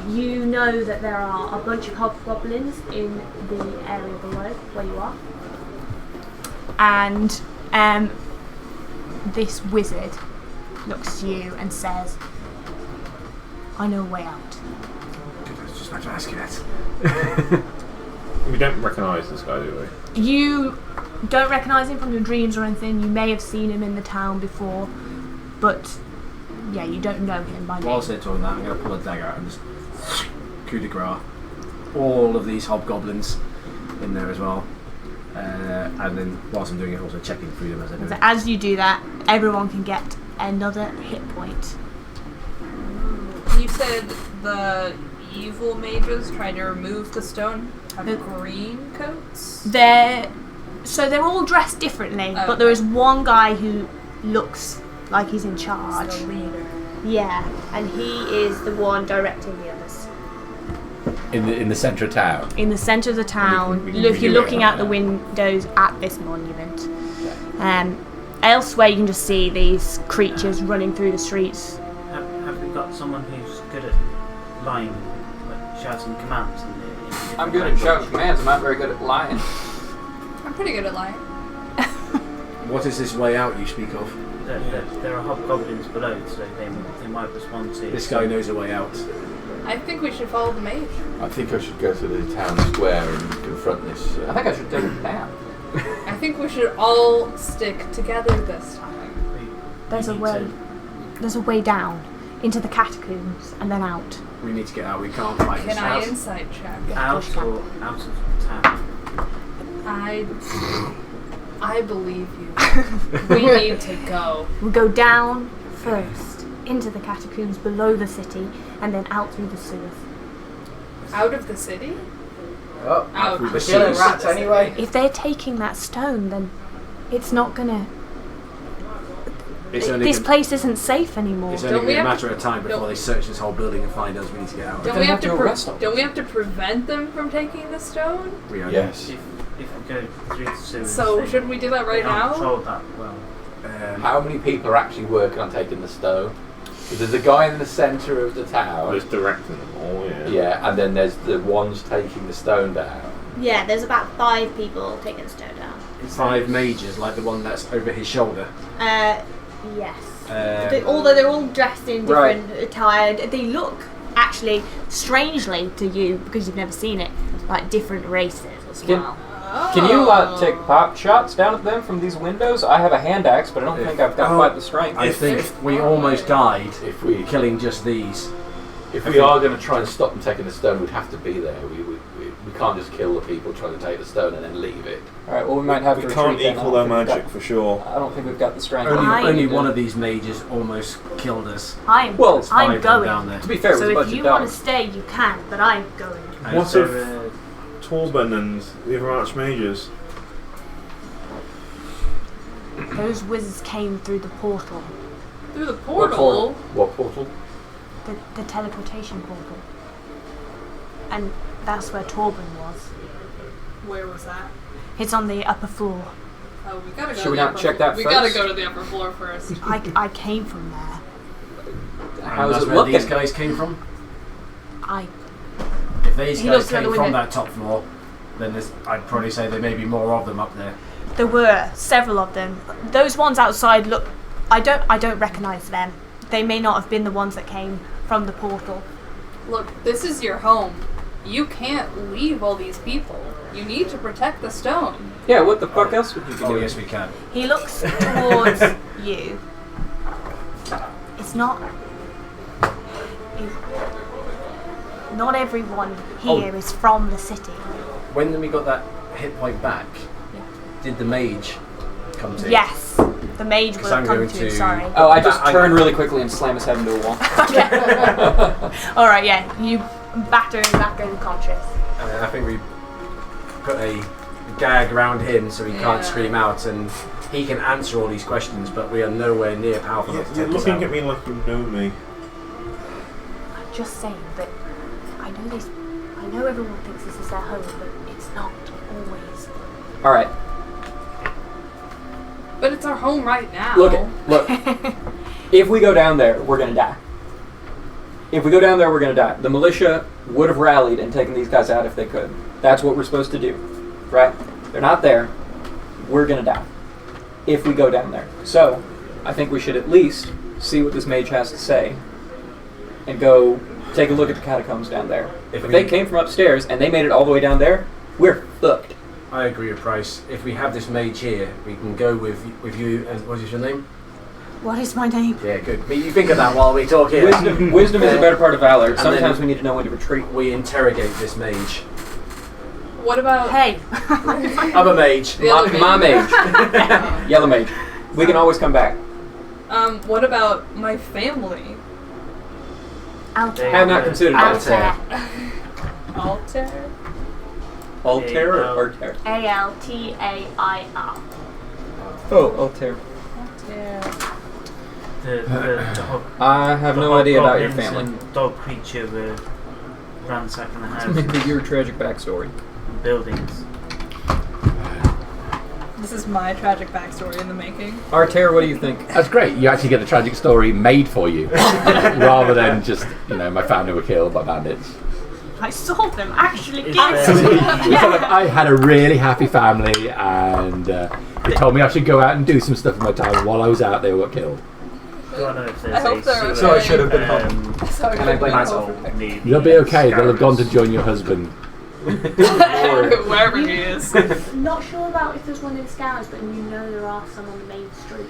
You know that there are a bunch of hobgoblins in the area below where you are, and this wizard looks at you and says, "I know a way out." I was just about to ask you that. We don't recognise this guy, do we? You don't recognise him from your dreams or anything. You may have seen him in the town before, but yeah, you don't know him by name. Whilst they're talking that, I'm going to pull a dagger out and just coup de grace. All of these hobgoblins in there as well. And then whilst I'm doing it, also checking through them as I do So it. as you do that, everyone can get another hit point. You said the evil mages trying to remove the stone have green coats? They're all dressed differently, but there is one guy who looks like he's in charge. The leader. Yeah, and he is the one directing the others. In the centre of town. In the centre of the town, we can look, you're figure it looking out out the now. windows at this monument. Elsewhere, you can just see these creatures running through the streets. Have we got someone who's good at lying, like shouting commands? I'm good at shouting commands. I'm not very good at lying. I'm pretty good at lying. What is this way out you speak of? There are hobgoblins below, so they might respond to. This guy knows a way out. I think we should follow the mage. I think I should go to the town square and confront this. I think I should take a nap. I think we should all stick together this time. There's a way down into the catacombs and then out. We need to get out. We can't fight this Can I house. insight check? Out or out of town? I believe you. We need to go. We go down first into the catacombs below the city and then out through the sewers. Out of the city? Oh, Out. we're killing rats anyway. If they're taking that stone, then it's not gonna. It's only This gonna- place isn't safe anymore. It's only Don't going we to be a have matter of time before don't- they search this whole building and find us. We need to get out. Don't they we have have to to arrest them. don't we have to prevent them from taking the stone? We are. Yes. If we go through the sewers, So they- should we do that right they haven't now? controlled that well. How many people are actually working on taking the stone? So there's a guy in the centre of the town. Just directing them all, yeah. Yeah, and then there's the ones taking the stone down. Yeah, there's about 5 people taking the stone down. 5 mages, like the one that's over his shoulder. Yes. Um, Although they're all dressed in different attire, they look actually strangely to you because you've never seen it, like different races as well. Can you take pop shots down at them from these windows? I have a hand axe, but I don't think I've got quite the strength. I think we almost died If we killing just these. if we are going to try and stop them taking the stone, we'd have to be there. We can't just kill the people trying to take the stone and then leave it. Alright, well we might have We to can't retreat then. equal I their don't think we've magic for sure. got- I don't think we've got the strength. Only one of these mages almost killed us. I'm Well, There's 5 I'm of them going. down there. To be fair, it So was a if bunch you of want to dogs. stay, you can, but I'm going. What So, if Torben and the other archmages? Those wizards came through the portal, Through the What portal. What portal? the teleportation portal, and that's where Torben was. Where was that? It's on the upper floor. Oh, we gotta go. Should to we the not upper check floor. that We first? gotta go to the upper floor first. I came from there. How's that's it where these looking? guys came from. If these He guys looks through came the from window. that top floor, then I'd probably say there may be more of them up there. There were several of them. Those ones outside look. I don't recognise them. They may not have been the ones that came from the portal. Look, this is your home. You can't leave all these people. You need to protect the stone. Yeah, what the fuck else would you be Oh doing? yes, we can. He looks towards you. It's not. Not everyone here is from the city. When we got that hit point back, did the mage come to? Yes, the mage will 'Cause I'm have come going to. to- Sorry. Oh, I just I- turn really quickly and slam his head into a wall. All right, yeah. You batter him back unconscious. I think we put a gag around him so he Yeah. can't scream out, and he can answer all these questions, but we are nowhere near powerful enough to You're take this looking out. at me like you know me. I'm just saying that I know this. I know everyone thinks this is their home, but it's not always. Alright, But it's our home right now. look. If we go down there, we're gonna die. If we go down there, we're gonna die. The militia would have rallied and taken these guys out if they could. That's what we're supposed to do, right? They're not there. We're gonna die if we go down there. So, I think we should at least see what this mage has to say and go take a look at the catacombs down there. If they came from upstairs and they made it all the way down there, we're fucked. I agree with Price. If we have this mage here, we can go with you. And what is your name? What is my name? Yeah, good. You think of that while we talk here. Wisdom is a better part of valor. And Sometimes then- we need to know when to retreat. We interrogate this mage. What about? Hey. I'm a mage. The other My mage. Yellow mage. We can always come back. What about my family? Altair. I have not considered Altair. Altair. Altair or Altair? Altair. Oh, Altair. Altair. The dog. I have the no idea about your hobgoblins family. and dog creature were ransacking the houses Maybe your tragic backstory. and buildings. This is my tragic backstory in the making. Arter, what do you think? That's great. You actually get the tragic story made for you, rather than just, my family were killed by bandits. I saw them actually Is kill there- someone. It's like, I had a really happy family, and they told me I should go out and do some stuff in my time. While I was out, they were killed. Do I know if there's I hope they're sewer, So I should have been home. Sorry, And I blame asshole myself. near You'll the be okay. They'll have gone to scarabs? join your husband. Wherever he is. Not sure about if there's one in Scours, but you know there are some on the main street.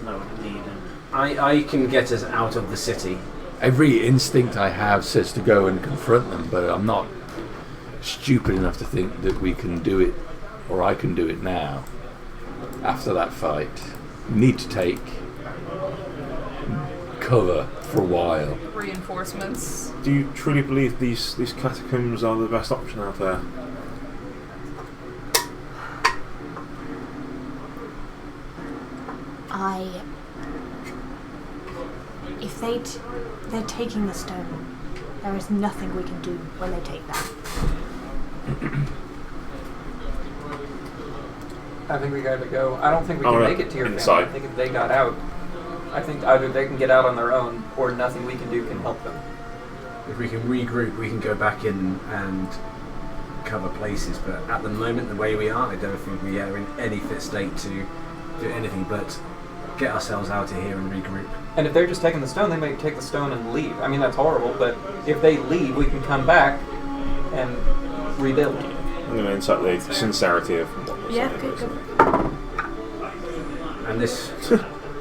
No, indeed. I can get us out of the city. Every instinct I have says to go and confront them, but I'm not stupid enough to think that we can do it, or I can do it now. After that fight, we need to take cover for a while. Reinforcements. Do you truly believe these catacombs are the best option out there? If they're taking the stone, there is nothing we can do when they take that. I think we gotta go. I don't think we Oh, can no. make it to your family. Inside. I think if they got out, I think either they can get out on their own, or nothing we can do can help them. If we can regroup, we can go back in and cover places. But at the moment, the way we are, I don't think we are in any fit state to do anything but get ourselves out of here and regroup. And if they're just taking the stone, they may take the stone and leave. I mean, that's horrible, but if they leave, we can come back and rebuild. I'm going to insert the sincerity of what was Yeah, said. good. And this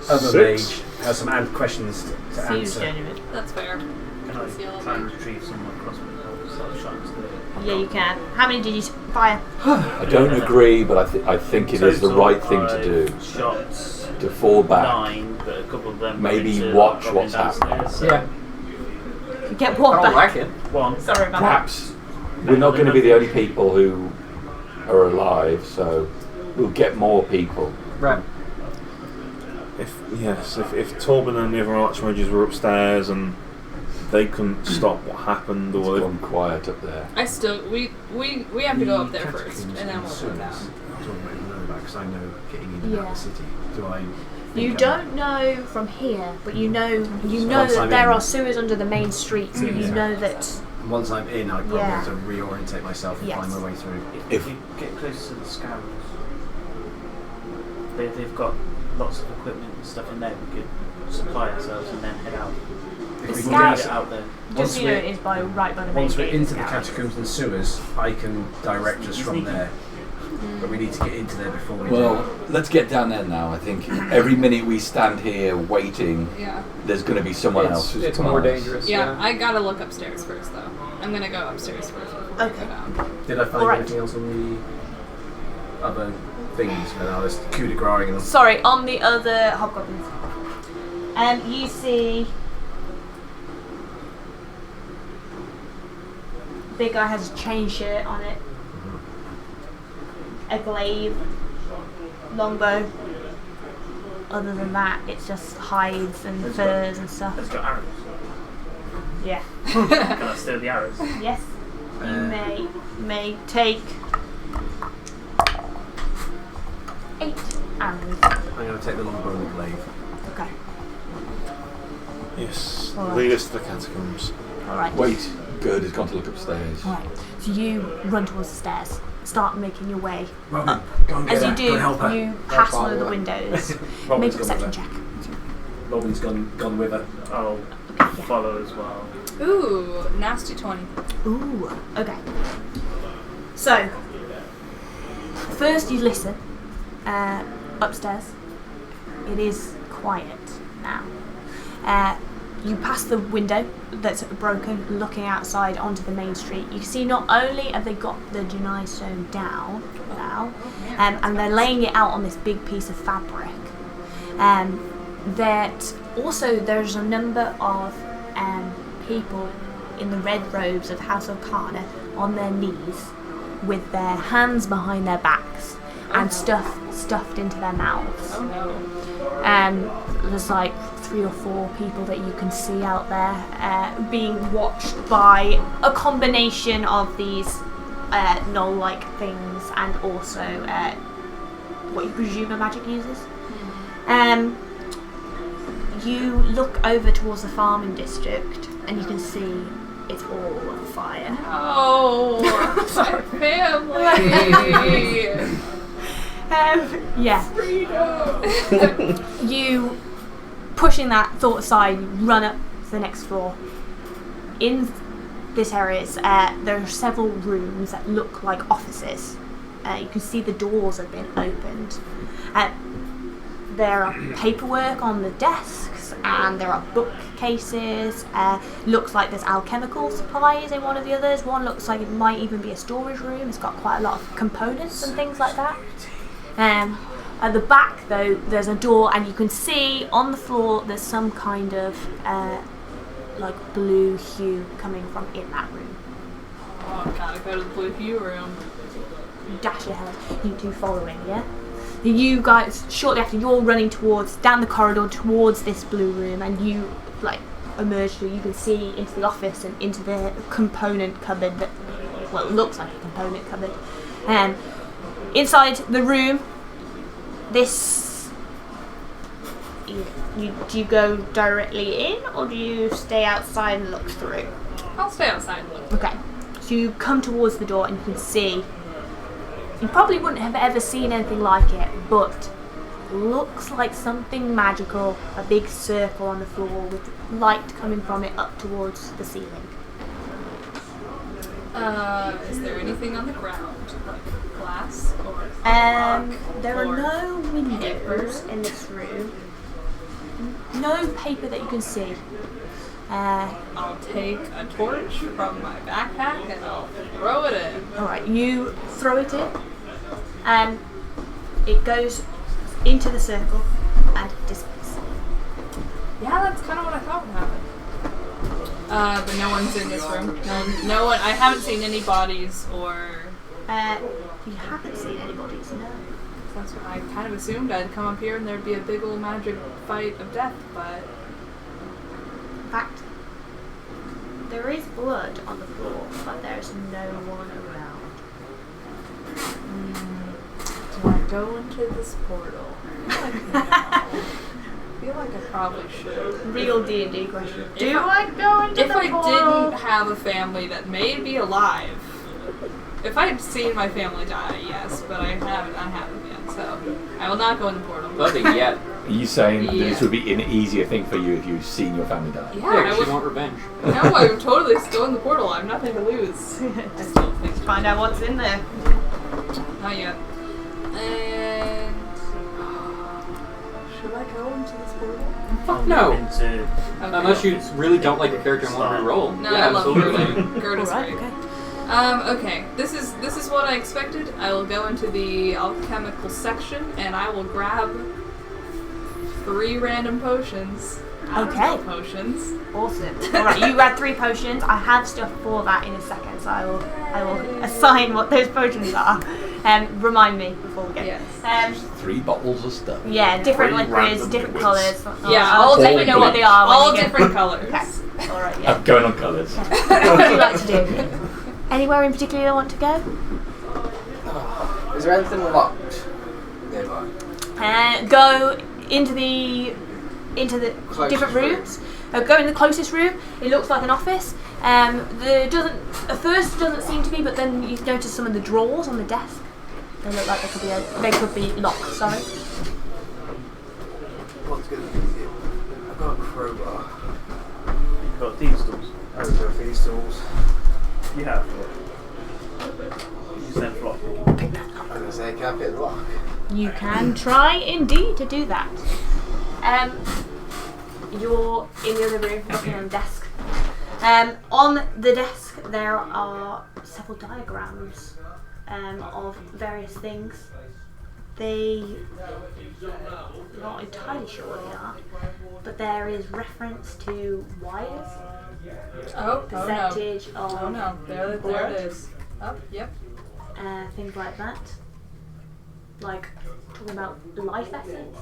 other Six. mage has some questions to Seems answer. genuine. That's fair. Can I try and retrieve some of my crossbow bolts? Start shooting to the Yeah, you can. How many did you fire? I don't agree, but I think it is the Total, right thing to do. Shots To fall back. 9, but a couple of them Maybe went into watch goblin what's happening. downstairs, so Yeah. You get I walked don't back. like it. One. Sorry about Perhaps we're not going to be the only people who are alive, so we'll get more people. Right. If Torben and the other archmages were upstairs and they couldn't stop what happened, It's or gone quiet up there. We have to go up there first, and then we'll go down. Because I know getting in and out Yeah. of the city. Do I? You think don't know from here, but you know once that I'm there in. are sewers under the main street, so you know that. Once I'm in, I probably Yeah. have to reorientate myself and Yes. find my way through. If we get close to the scarabs, they've got lots of equipment and stuff in there. We could supply ourselves and then head out. If The we scout- can Get get it out there. Just Once so you know, we're- it is right by the main Once we're gate. into the Scout. catacombs and sewers, I can direct us from there. But we need to get into there before we Well, do. let's get down there now. I think every minute we stand here waiting, Yeah. there's going to be someone else who's It's come more on us. dangerous. Yeah, I gotta look upstairs first, though. I'm gonna go upstairs first before I Okay. go down. Did I find Alright. anything else on the other things when I was coup de grace and Sorry, on the other hobgoblins. You see. Big guy has a chain shirt on it, a glaive, longbow. Other than that, it's just hides and Let's furs and stuff. Let's go arrows. Yeah. Can I steal the arrows? Yes. You may take 8 arrows. I'm going to take the longbow and the glaive. Okay. Yes, Alright. lead us to the catacombs. All right. Wait, Gerd has gone to look upstairs. All right. So you run towards the stairs. Start making your way. Robin, go and get As you her. do, Go and help her. you pass I'll one of the follow her. windows. Make Robin's a gone perception with check. her. Robin's gone with her. I'll Yeah. follow as well. Ooh, nasty 20. Ooh. Okay. So first you listen upstairs. It is quiet now. You pass the window that's broken, looking outside onto the main street. You can see not only have they got the Genesari stone down now, and they're laying it out on this big piece of fabric. That also there's a number of people in the red robes of House Arcana on their knees with their hands behind their backs, and stuffed into their mouths. Oh no. There's like 3 or 4 people that you can see out there being watched by a combination of these null-like things and also what you presume are magic users. You look over towards the farming district and you can see it's all on fire. Oh, my family! Yeah. Freedom! You, pushing that thought aside, you run up to the next floor. In this area, there are several rooms that look like offices. You can see the doors have been opened. There are paperwork on the desks, and there are bookcases. Looks like there's alchemical supplies in one of the others. One looks like it might even be a storage room. It's got quite a lot of components and things like that. At the back, though, there's a door, and you can see on the floor there's some kind of like blue hue coming from in that room. Oh, gotta go to the blue hue room. Dash ahead. You two following, yeah? You guys, shortly after, you're running down the corridor towards this blue room, and you like emerge through. You can see into the office and into the component cupboard that, well, it looks like a component cupboard. Inside the room, this. Do you go directly in, or do you stay outside and look through? I'll stay outside and look. Okay. So you come towards the door and you can see. You probably wouldn't have ever seen anything like it, but looks like something magical. A big circle on the floor with light coming from it up towards the ceiling. Is there anything on the ground? Like glass or rock? There are or no windows paper? in this room. No paper that you can see. I'll take a torch from my backpack and I'll throw it in. Alright, you throw it in, and it goes into the circle and disappears. Yeah, that's kind of what I thought would happen. But no one's in this room. No one. I haven't seen any bodies or. You haven't seen anybody, so no. That's what I kind of assumed. I'd come up here and there'd be a big old magic fight of death, but. In fact, there is blood on the floor, but there's no one around. Do I go into this portal? I feel like I probably should. Real D&D question. If Do I go into If the I portal? didn't have a family that may be alive, if I had seen my family die, yes, but I haven't yet, so I will not go in the portal. Nothing yet. Are you saying Yeah. this would be an easier thing for you if you've seen your family die? Yeah, Yeah, I 'cause would. you want revenge. No, I would totally go in the portal. I have nothing to lose. I still think. Find out what's in there. Not yet. And should I go into this portal? Fuck no. Into Okay. Unless you really don't like your character and want to reroll. No, yeah, I love absolutely. Gerda. Gerda's Alright, great. okay. Okay. This is what I expected. I will go into the alchemical section and I will grab 3 random potions. Okay. Potions. Awesome. Alright, you grab 3 potions. I have stuff for that in a second, so I will assign what those potions are. Remind me before we go. Yes. 3 bottles of stuff. Yeah, different Three liquids, random different liquids. colours. Yeah, I'll all let you different know what they are when All you get different colors. Okay. Alright, yeah. I'm going on colours. What would you like to do? Anywhere in particular you want to go? Is there anything locked nearby? Go into the Closest different room. rooms. Go in the closest room. It looks like an office. At first it doesn't seem to be, but then you notice some of the drawers on the desk. They look like they could be locked. Sorry. What's going to be it? I've got a crowbar. You've got these tools. I've got these tools. You have use them for lockpicking. I'm going to say, can I pick the lock? You can try indeed to do that. You're in the other room, looking on the desk. On the desk there are several diagrams of various things. You're not entirely sure what they are, but there is reference to wires, percentage of Oh no, there it blood, is. Oh, yep. things like that. like talking about life essence.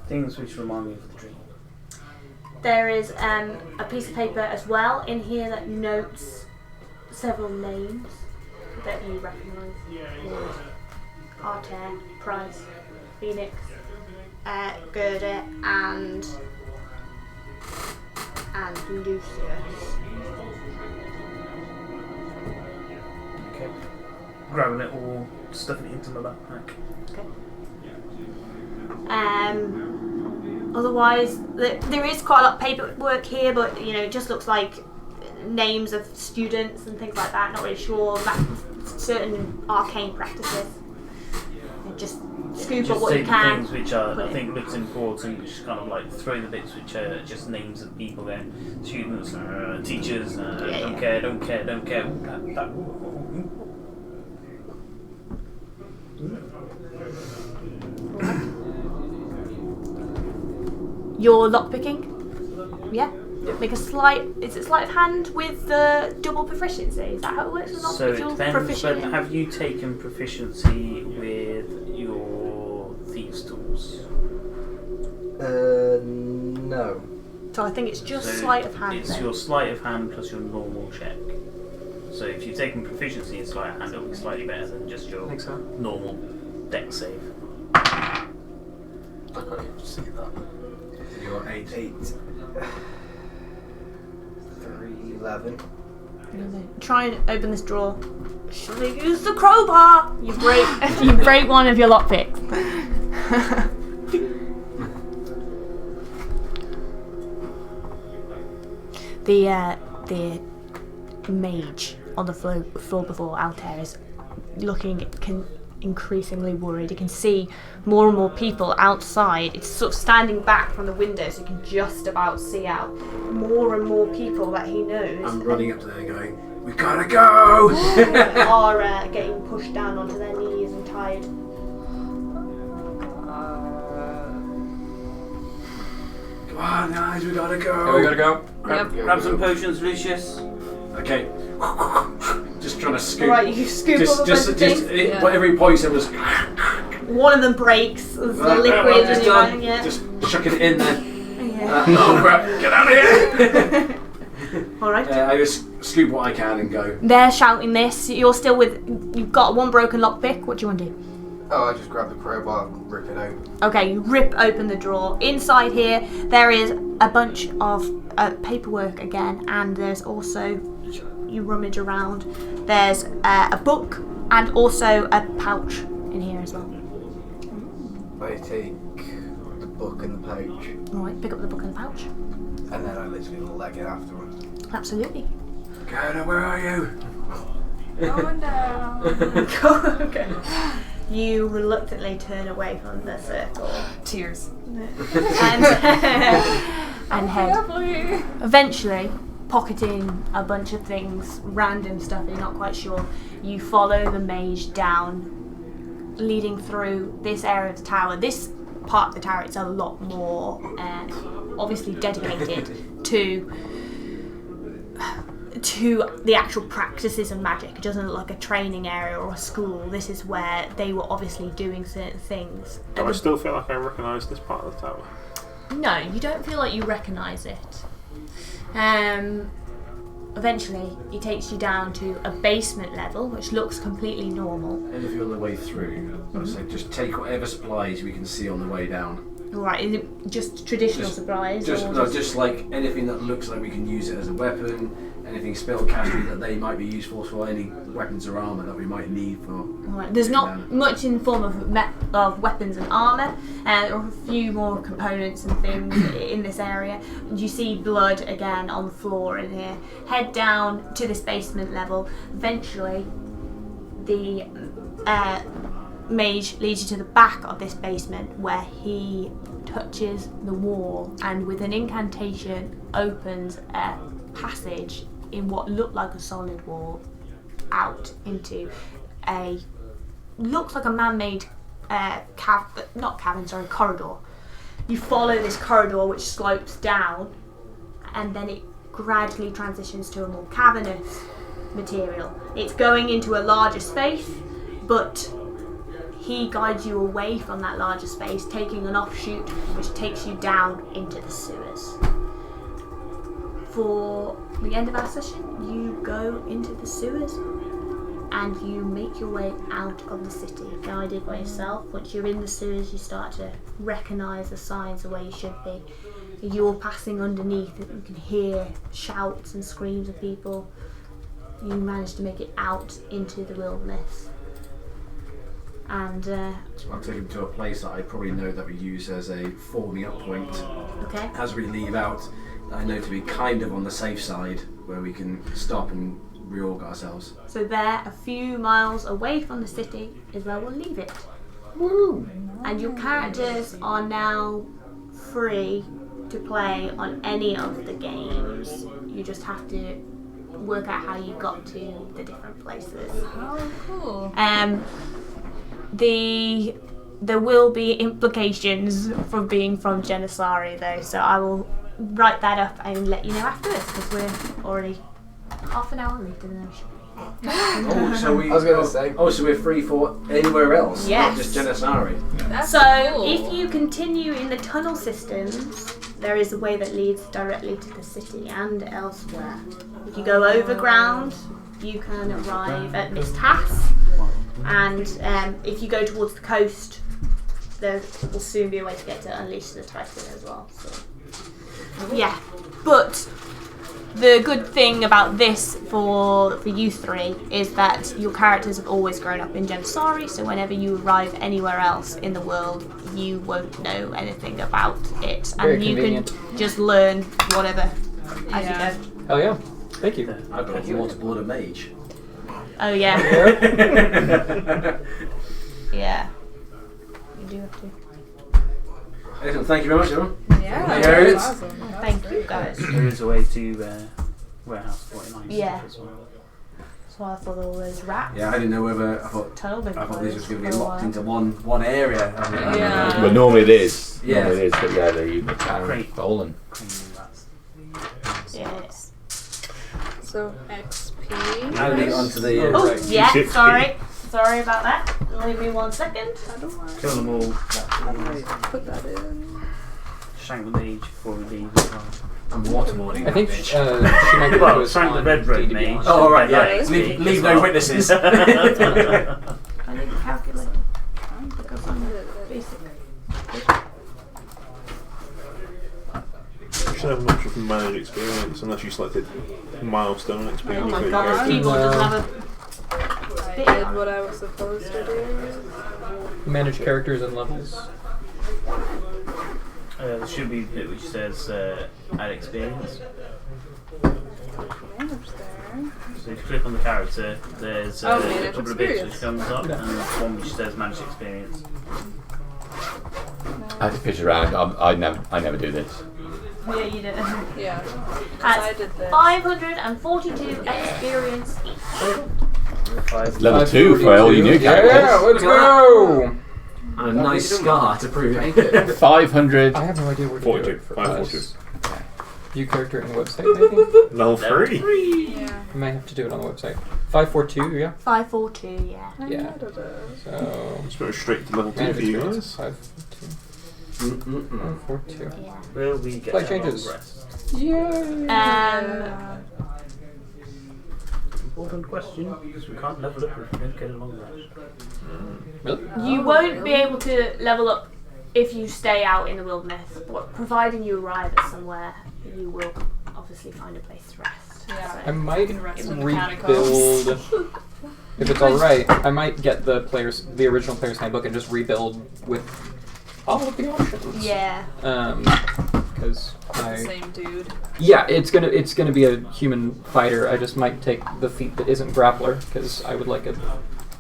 Things which remind me of the dream. There is a piece of paper as well in here that notes several names that you recognise. Arcana, Price, Phoenix, Gerda, and Lucius. Okay. Grabbing it all, stuffing it into my backpack. Okay. Otherwise, there is quite a lot of paperwork here, but it just looks like names of students and things like that. Not really sure about certain arcane practices. Just scoop up Just what take you the can. things which are, I think looks important, just kind of like throw the bits which are just names of people then. Students, teachers, don't care. Ooh, that. You're lockpicking? Yeah. Make a sleight. Is it sleight of hand with the double proficiency? Is that how it works with lockpicking? So it You're depends, proficient but in- have you taken proficiency with your thieves' tools? No. So I think it's just So sleight of hand. It's then. your sleight of hand plus your normal check. So if you've taken proficiency in sleight of hand, it'll be slightly better than just your think so. normal deck save. I can't even see that. You're 8. 3, 11. Try and open this drawer. Should I use the crowbar? You break. You break one of your lockpicks. the mage on the floor before Altair is looking increasingly worried. You can see more and more people outside. It's sort of standing back from the window, so you can just about see out. More and more people that he knows I'm running up to there and going, "We gotta go!" are getting pushed down onto their knees and tied. Come on, guys, we gotta go. Yeah, we gotta go. Grab some potions, Lucius. Okay. Just trying to scoop. Right, you scoop up a bunch of things. Yeah. Whatever he points at was. One of them breaks. There's the liquid It's and done. yeah. Just chucking it in there. Yeah. Oh crap! Get out of here! Alright. I just scoop what I can and go. They're shouting this. You're still with. You've got one broken lockpick. What do you want to do? Oh, I just grab the crowbar and rip it out. Okay, you rip open the drawer. Inside here, there is a bunch of paperwork again, and there's also, you rummage around, there's a book and also a pouch in here as well. I take the book and the pouch, Alright, pick up the book and the pouch. and then I literally leg it afterwards. Absolutely. Gerda, where are you? Going down. Okay. You reluctantly turn away from the circle Tears. and head. Lovely. Eventually, pocketing a bunch of things, random stuff you're not quite sure, you follow the mage down, leading through this area of the tower. This part of the tower is a lot more obviously dedicated to the actual practices of magic. It doesn't look like a training area or a school. This is where they were obviously doing certain things. Do I still feel like I recognise this part of the tower? No, you don't feel like you recognise it. Eventually, he takes you down to a basement level, which looks completely normal. And if you're on the way through, I'd say just take whatever supplies we can see on the way down. Right, is it just traditional supplies? Just like anything that looks like we can use it as a weapon, anything spellcasting that they might be useful for, any weapons or armour that we might need for. Right. There's not much in form of weapons and armour, or a few more components and things in this area. You see blood again on the floor in here. Head down to this basement level. Eventually, the mage leads you to the back of this basement where he touches the wall and with an incantation opens a passage in what looked like a solid wall out into a looks like a man-made corridor. You follow this corridor which slopes down and then it gradually transitions to a more cavernous material. It's going into a larger space, but he guides you away from that larger space, taking an offshoot which takes you down into the sewers. For the end of our session, you go into the sewers and you make your way out of the city, guided by yourself. Once you're in the sewers, you start to recognise the signs of where you should be. You're passing underneath, you can hear shouts and screams of people. You manage to make it out into the wilderness. And So I'll take him to a place that I probably know that we use as a forming up point okay. as we leave out, that I know to be kind of on the safe side, where we can stop and reorg ourselves. So there, a few miles away from the city, is where we'll leave it. Woo! And your characters are now free to play on any of the games. You just have to work out how you got to the different places. Oh, cool. There will be implications from being from Genesari though, so I will write that up and let you know afterwards, because we're already half an hour later than I should be. Oh, so we. I was gonna say. Oh, so we're free for anywhere else, Yes. not just Genesari. That's So cool. if you continue in the tunnel systems, there is a way that leads directly to the city and elsewhere. If you go overground, you can arrive at Mist Hass, and if you go towards the coast, there will soon be a way to get to Unleash the Titan as well. So, yeah, but the good thing about this for you three is that your characters have always grown up in Genesari, so whenever you arrive anywhere else in the world, you won't know anything about it, Very and you convenient. can just learn whatever as Yeah. you go. Hell yeah. Thank you. I've got a waterboard mage. Oh yeah, yeah. You do have to. Excellent. Thank you very much, everyone. Yeah, There it that's is. awesome. That's Thank you great. guys. There is a way to warehouse 49 Yeah. stuff as well. So I thought all those rats. Yeah, I didn't know whether I thought this was going to be locked into one area. Yeah. But normally it is. Yeah. Normally it is, but yeah, the town Great. Dolan. Creamy rats. Yes. So XP. Adding it onto the. Oh Right. yeah. G60. Sorry about that. Leave me 1 second. I don't mind. Kill them all. Put that in. Shank the mage before we leave as well. I'm waterboarding. I think that she bitch. might be Well, was thank the on Red Road D2B mage. on. Oh, all right, Yeah, yeah. that's Leave, me leave as no well. witnesses. I need a calculator because I'm basic. You should have an option for manage experience unless you selected milestone Oh experience. my There you god, go. this keyboard doesn't have I did what I was supposed to do. Manage characters and levels. There should be a bit which says add experience. Manage there. So if you click on the character, there's Oh, a manage couple of bits which experience. comes up, Yeah. and one which says manage experience. I had to fish around. I never do this. Yeah, you did. Yeah. 'Cause I did this. 542 experience each. Five. Level 2 for all you new characters. Yeah, let's go! And a nice scar to prove it. 500. I have no idea where to 42. do it for 542. us. View character in the website, maybe? Level 3. Yeah. I might have to do it on the website. 542, yeah? 542, yeah. I Yeah. added it. So... Let's go straight to level 2 manage for you experience. guys. 542. Mm-mm-mm. 542. Yeah. Will we get Play a long changes. rest? Yay! Important question, because we can't level up if we don't get a long rest. Really? You won't be able to level up if you stay out in the wilderness, but providing you arrive at somewhere, you will obviously find a place to rest. Yeah. I might can rest in the rebuild... If it's alright, I might get the original player's handbook and just rebuild with all of the options. Yeah. Because The same dude. yeah, it's gonna be a human fighter. I just might take the feat that isn't grappler because I would like a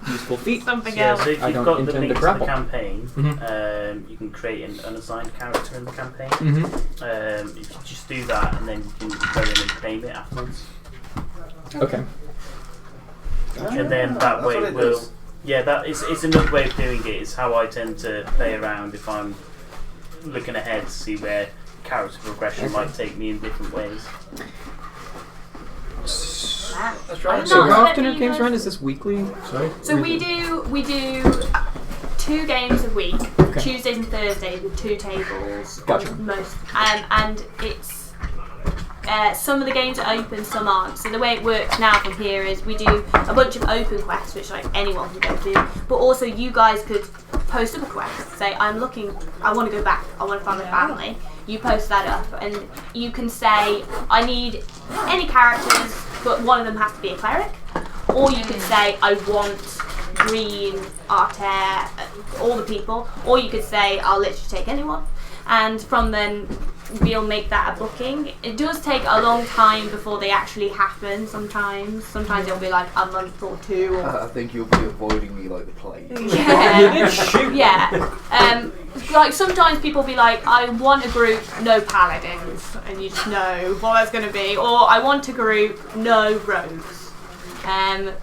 useful feat. Something Yeah, else. so if I you've don't got the intend to links to the grapple. campaign, Mhm. you can create an unassigned character in the campaign. Mm-hmm. If you just do that, and then you can go in and claim it afterwards. Okay. And then that way what it will... does. Yeah, it's another way of doing it. It's how I tend to play around if I'm looking ahead to see where character progression might take me in different ways. Wow. That's I right. don't So know, how let often me are games guys- run? Is this weekly? Sorry? So we do 2 games a week, Okay. Tuesdays and Thursdays, with 2 tables. Gotcha. Most, and it's some of the games are open, some aren't. So the way it works now from here is we do a bunch of open quests, which like anyone can go to, but also you guys could post up a quest. Say, I want to go back, I want to find my family. You post that up, and you can say, I need any characters, but one of them has to be a cleric. Or you could say, I want Green, Arter, all the people. Or you could say, I'll literally take anyone. And from then, we'll make that a booking. It does take a long time before they actually happen sometimes. Sometimes it'll be like a month or 2. Or I think you'll be avoiding me like the plague. Yeah. Like sometimes people be like, I want a group, no paladins. And you just know what that's going to be. Or I want a group, no rogues. And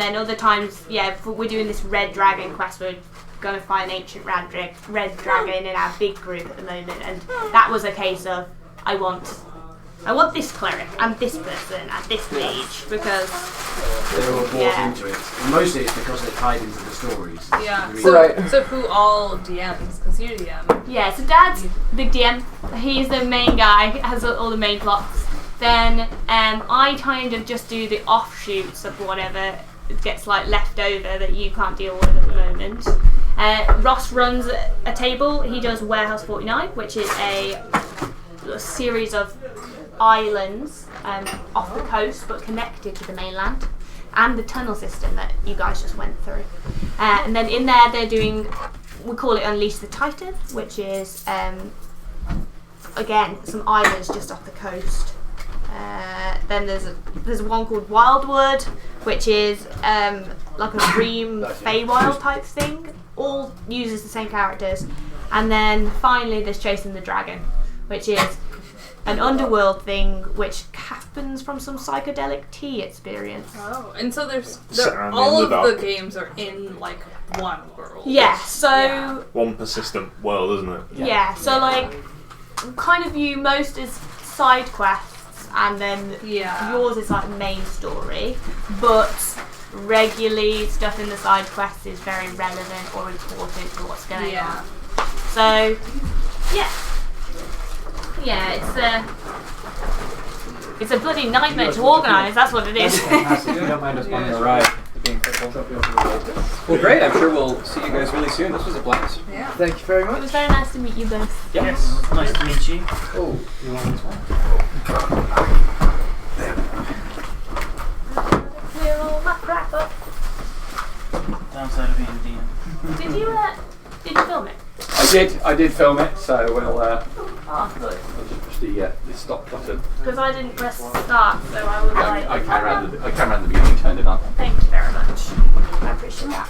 then other times, we're doing this red dragon quest. We're going to find an ancient red dragon in our big group at the moment, and that was a case of I want this cleric and this person and this mage because They were brought into it. And mostly it's because they're tied into the stories. Yeah. The So, so who all DMs? Because you're DM. Yeah, so Dad's big DM. He's the main guy, has all the main plots. Then I kind of just do the offshoots of whatever gets like left over that you can't deal with at the moment. Ross runs a table. He does Warehouse 49, which is a series of islands off the coast but connected to the mainland, and the tunnel system that you guys just went through. And then in there they're doing, we call it Unleash the Titan, which is again some islands just off the coast. Then there's one called Wildwood, which is like a Dream Feywild type thing. All uses the same characters. And then finally there's Chasing the Dragon, which is an underworld thing which happens from some psychedelic tea experience. Oh, and so Surrounding all the of dark. the games are in like one world. Yeah, so One persistent world, isn't it? yeah, so like kind of view most as side quests, and then yours is like main story, but regularly stuff in the side quests is very relevant or important to what's going on. So it's a bloody nightmare to organise, that's what it is. If you don't mind us on the ride. Well, great. I'm sure we'll see you guys really soon. This was a blast. Yeah. Thank you very It much. was very nice to meet you both. Yes, nice to meet you. Oh, you want this one? We're all wrapped up. Downside of being DM. Did you film it? I did film it, so we'll Oh, good. just push the stop button. Because I didn't press start, so I was like... I came around the beginning, turned it on. Thank you very much. I appreciate that.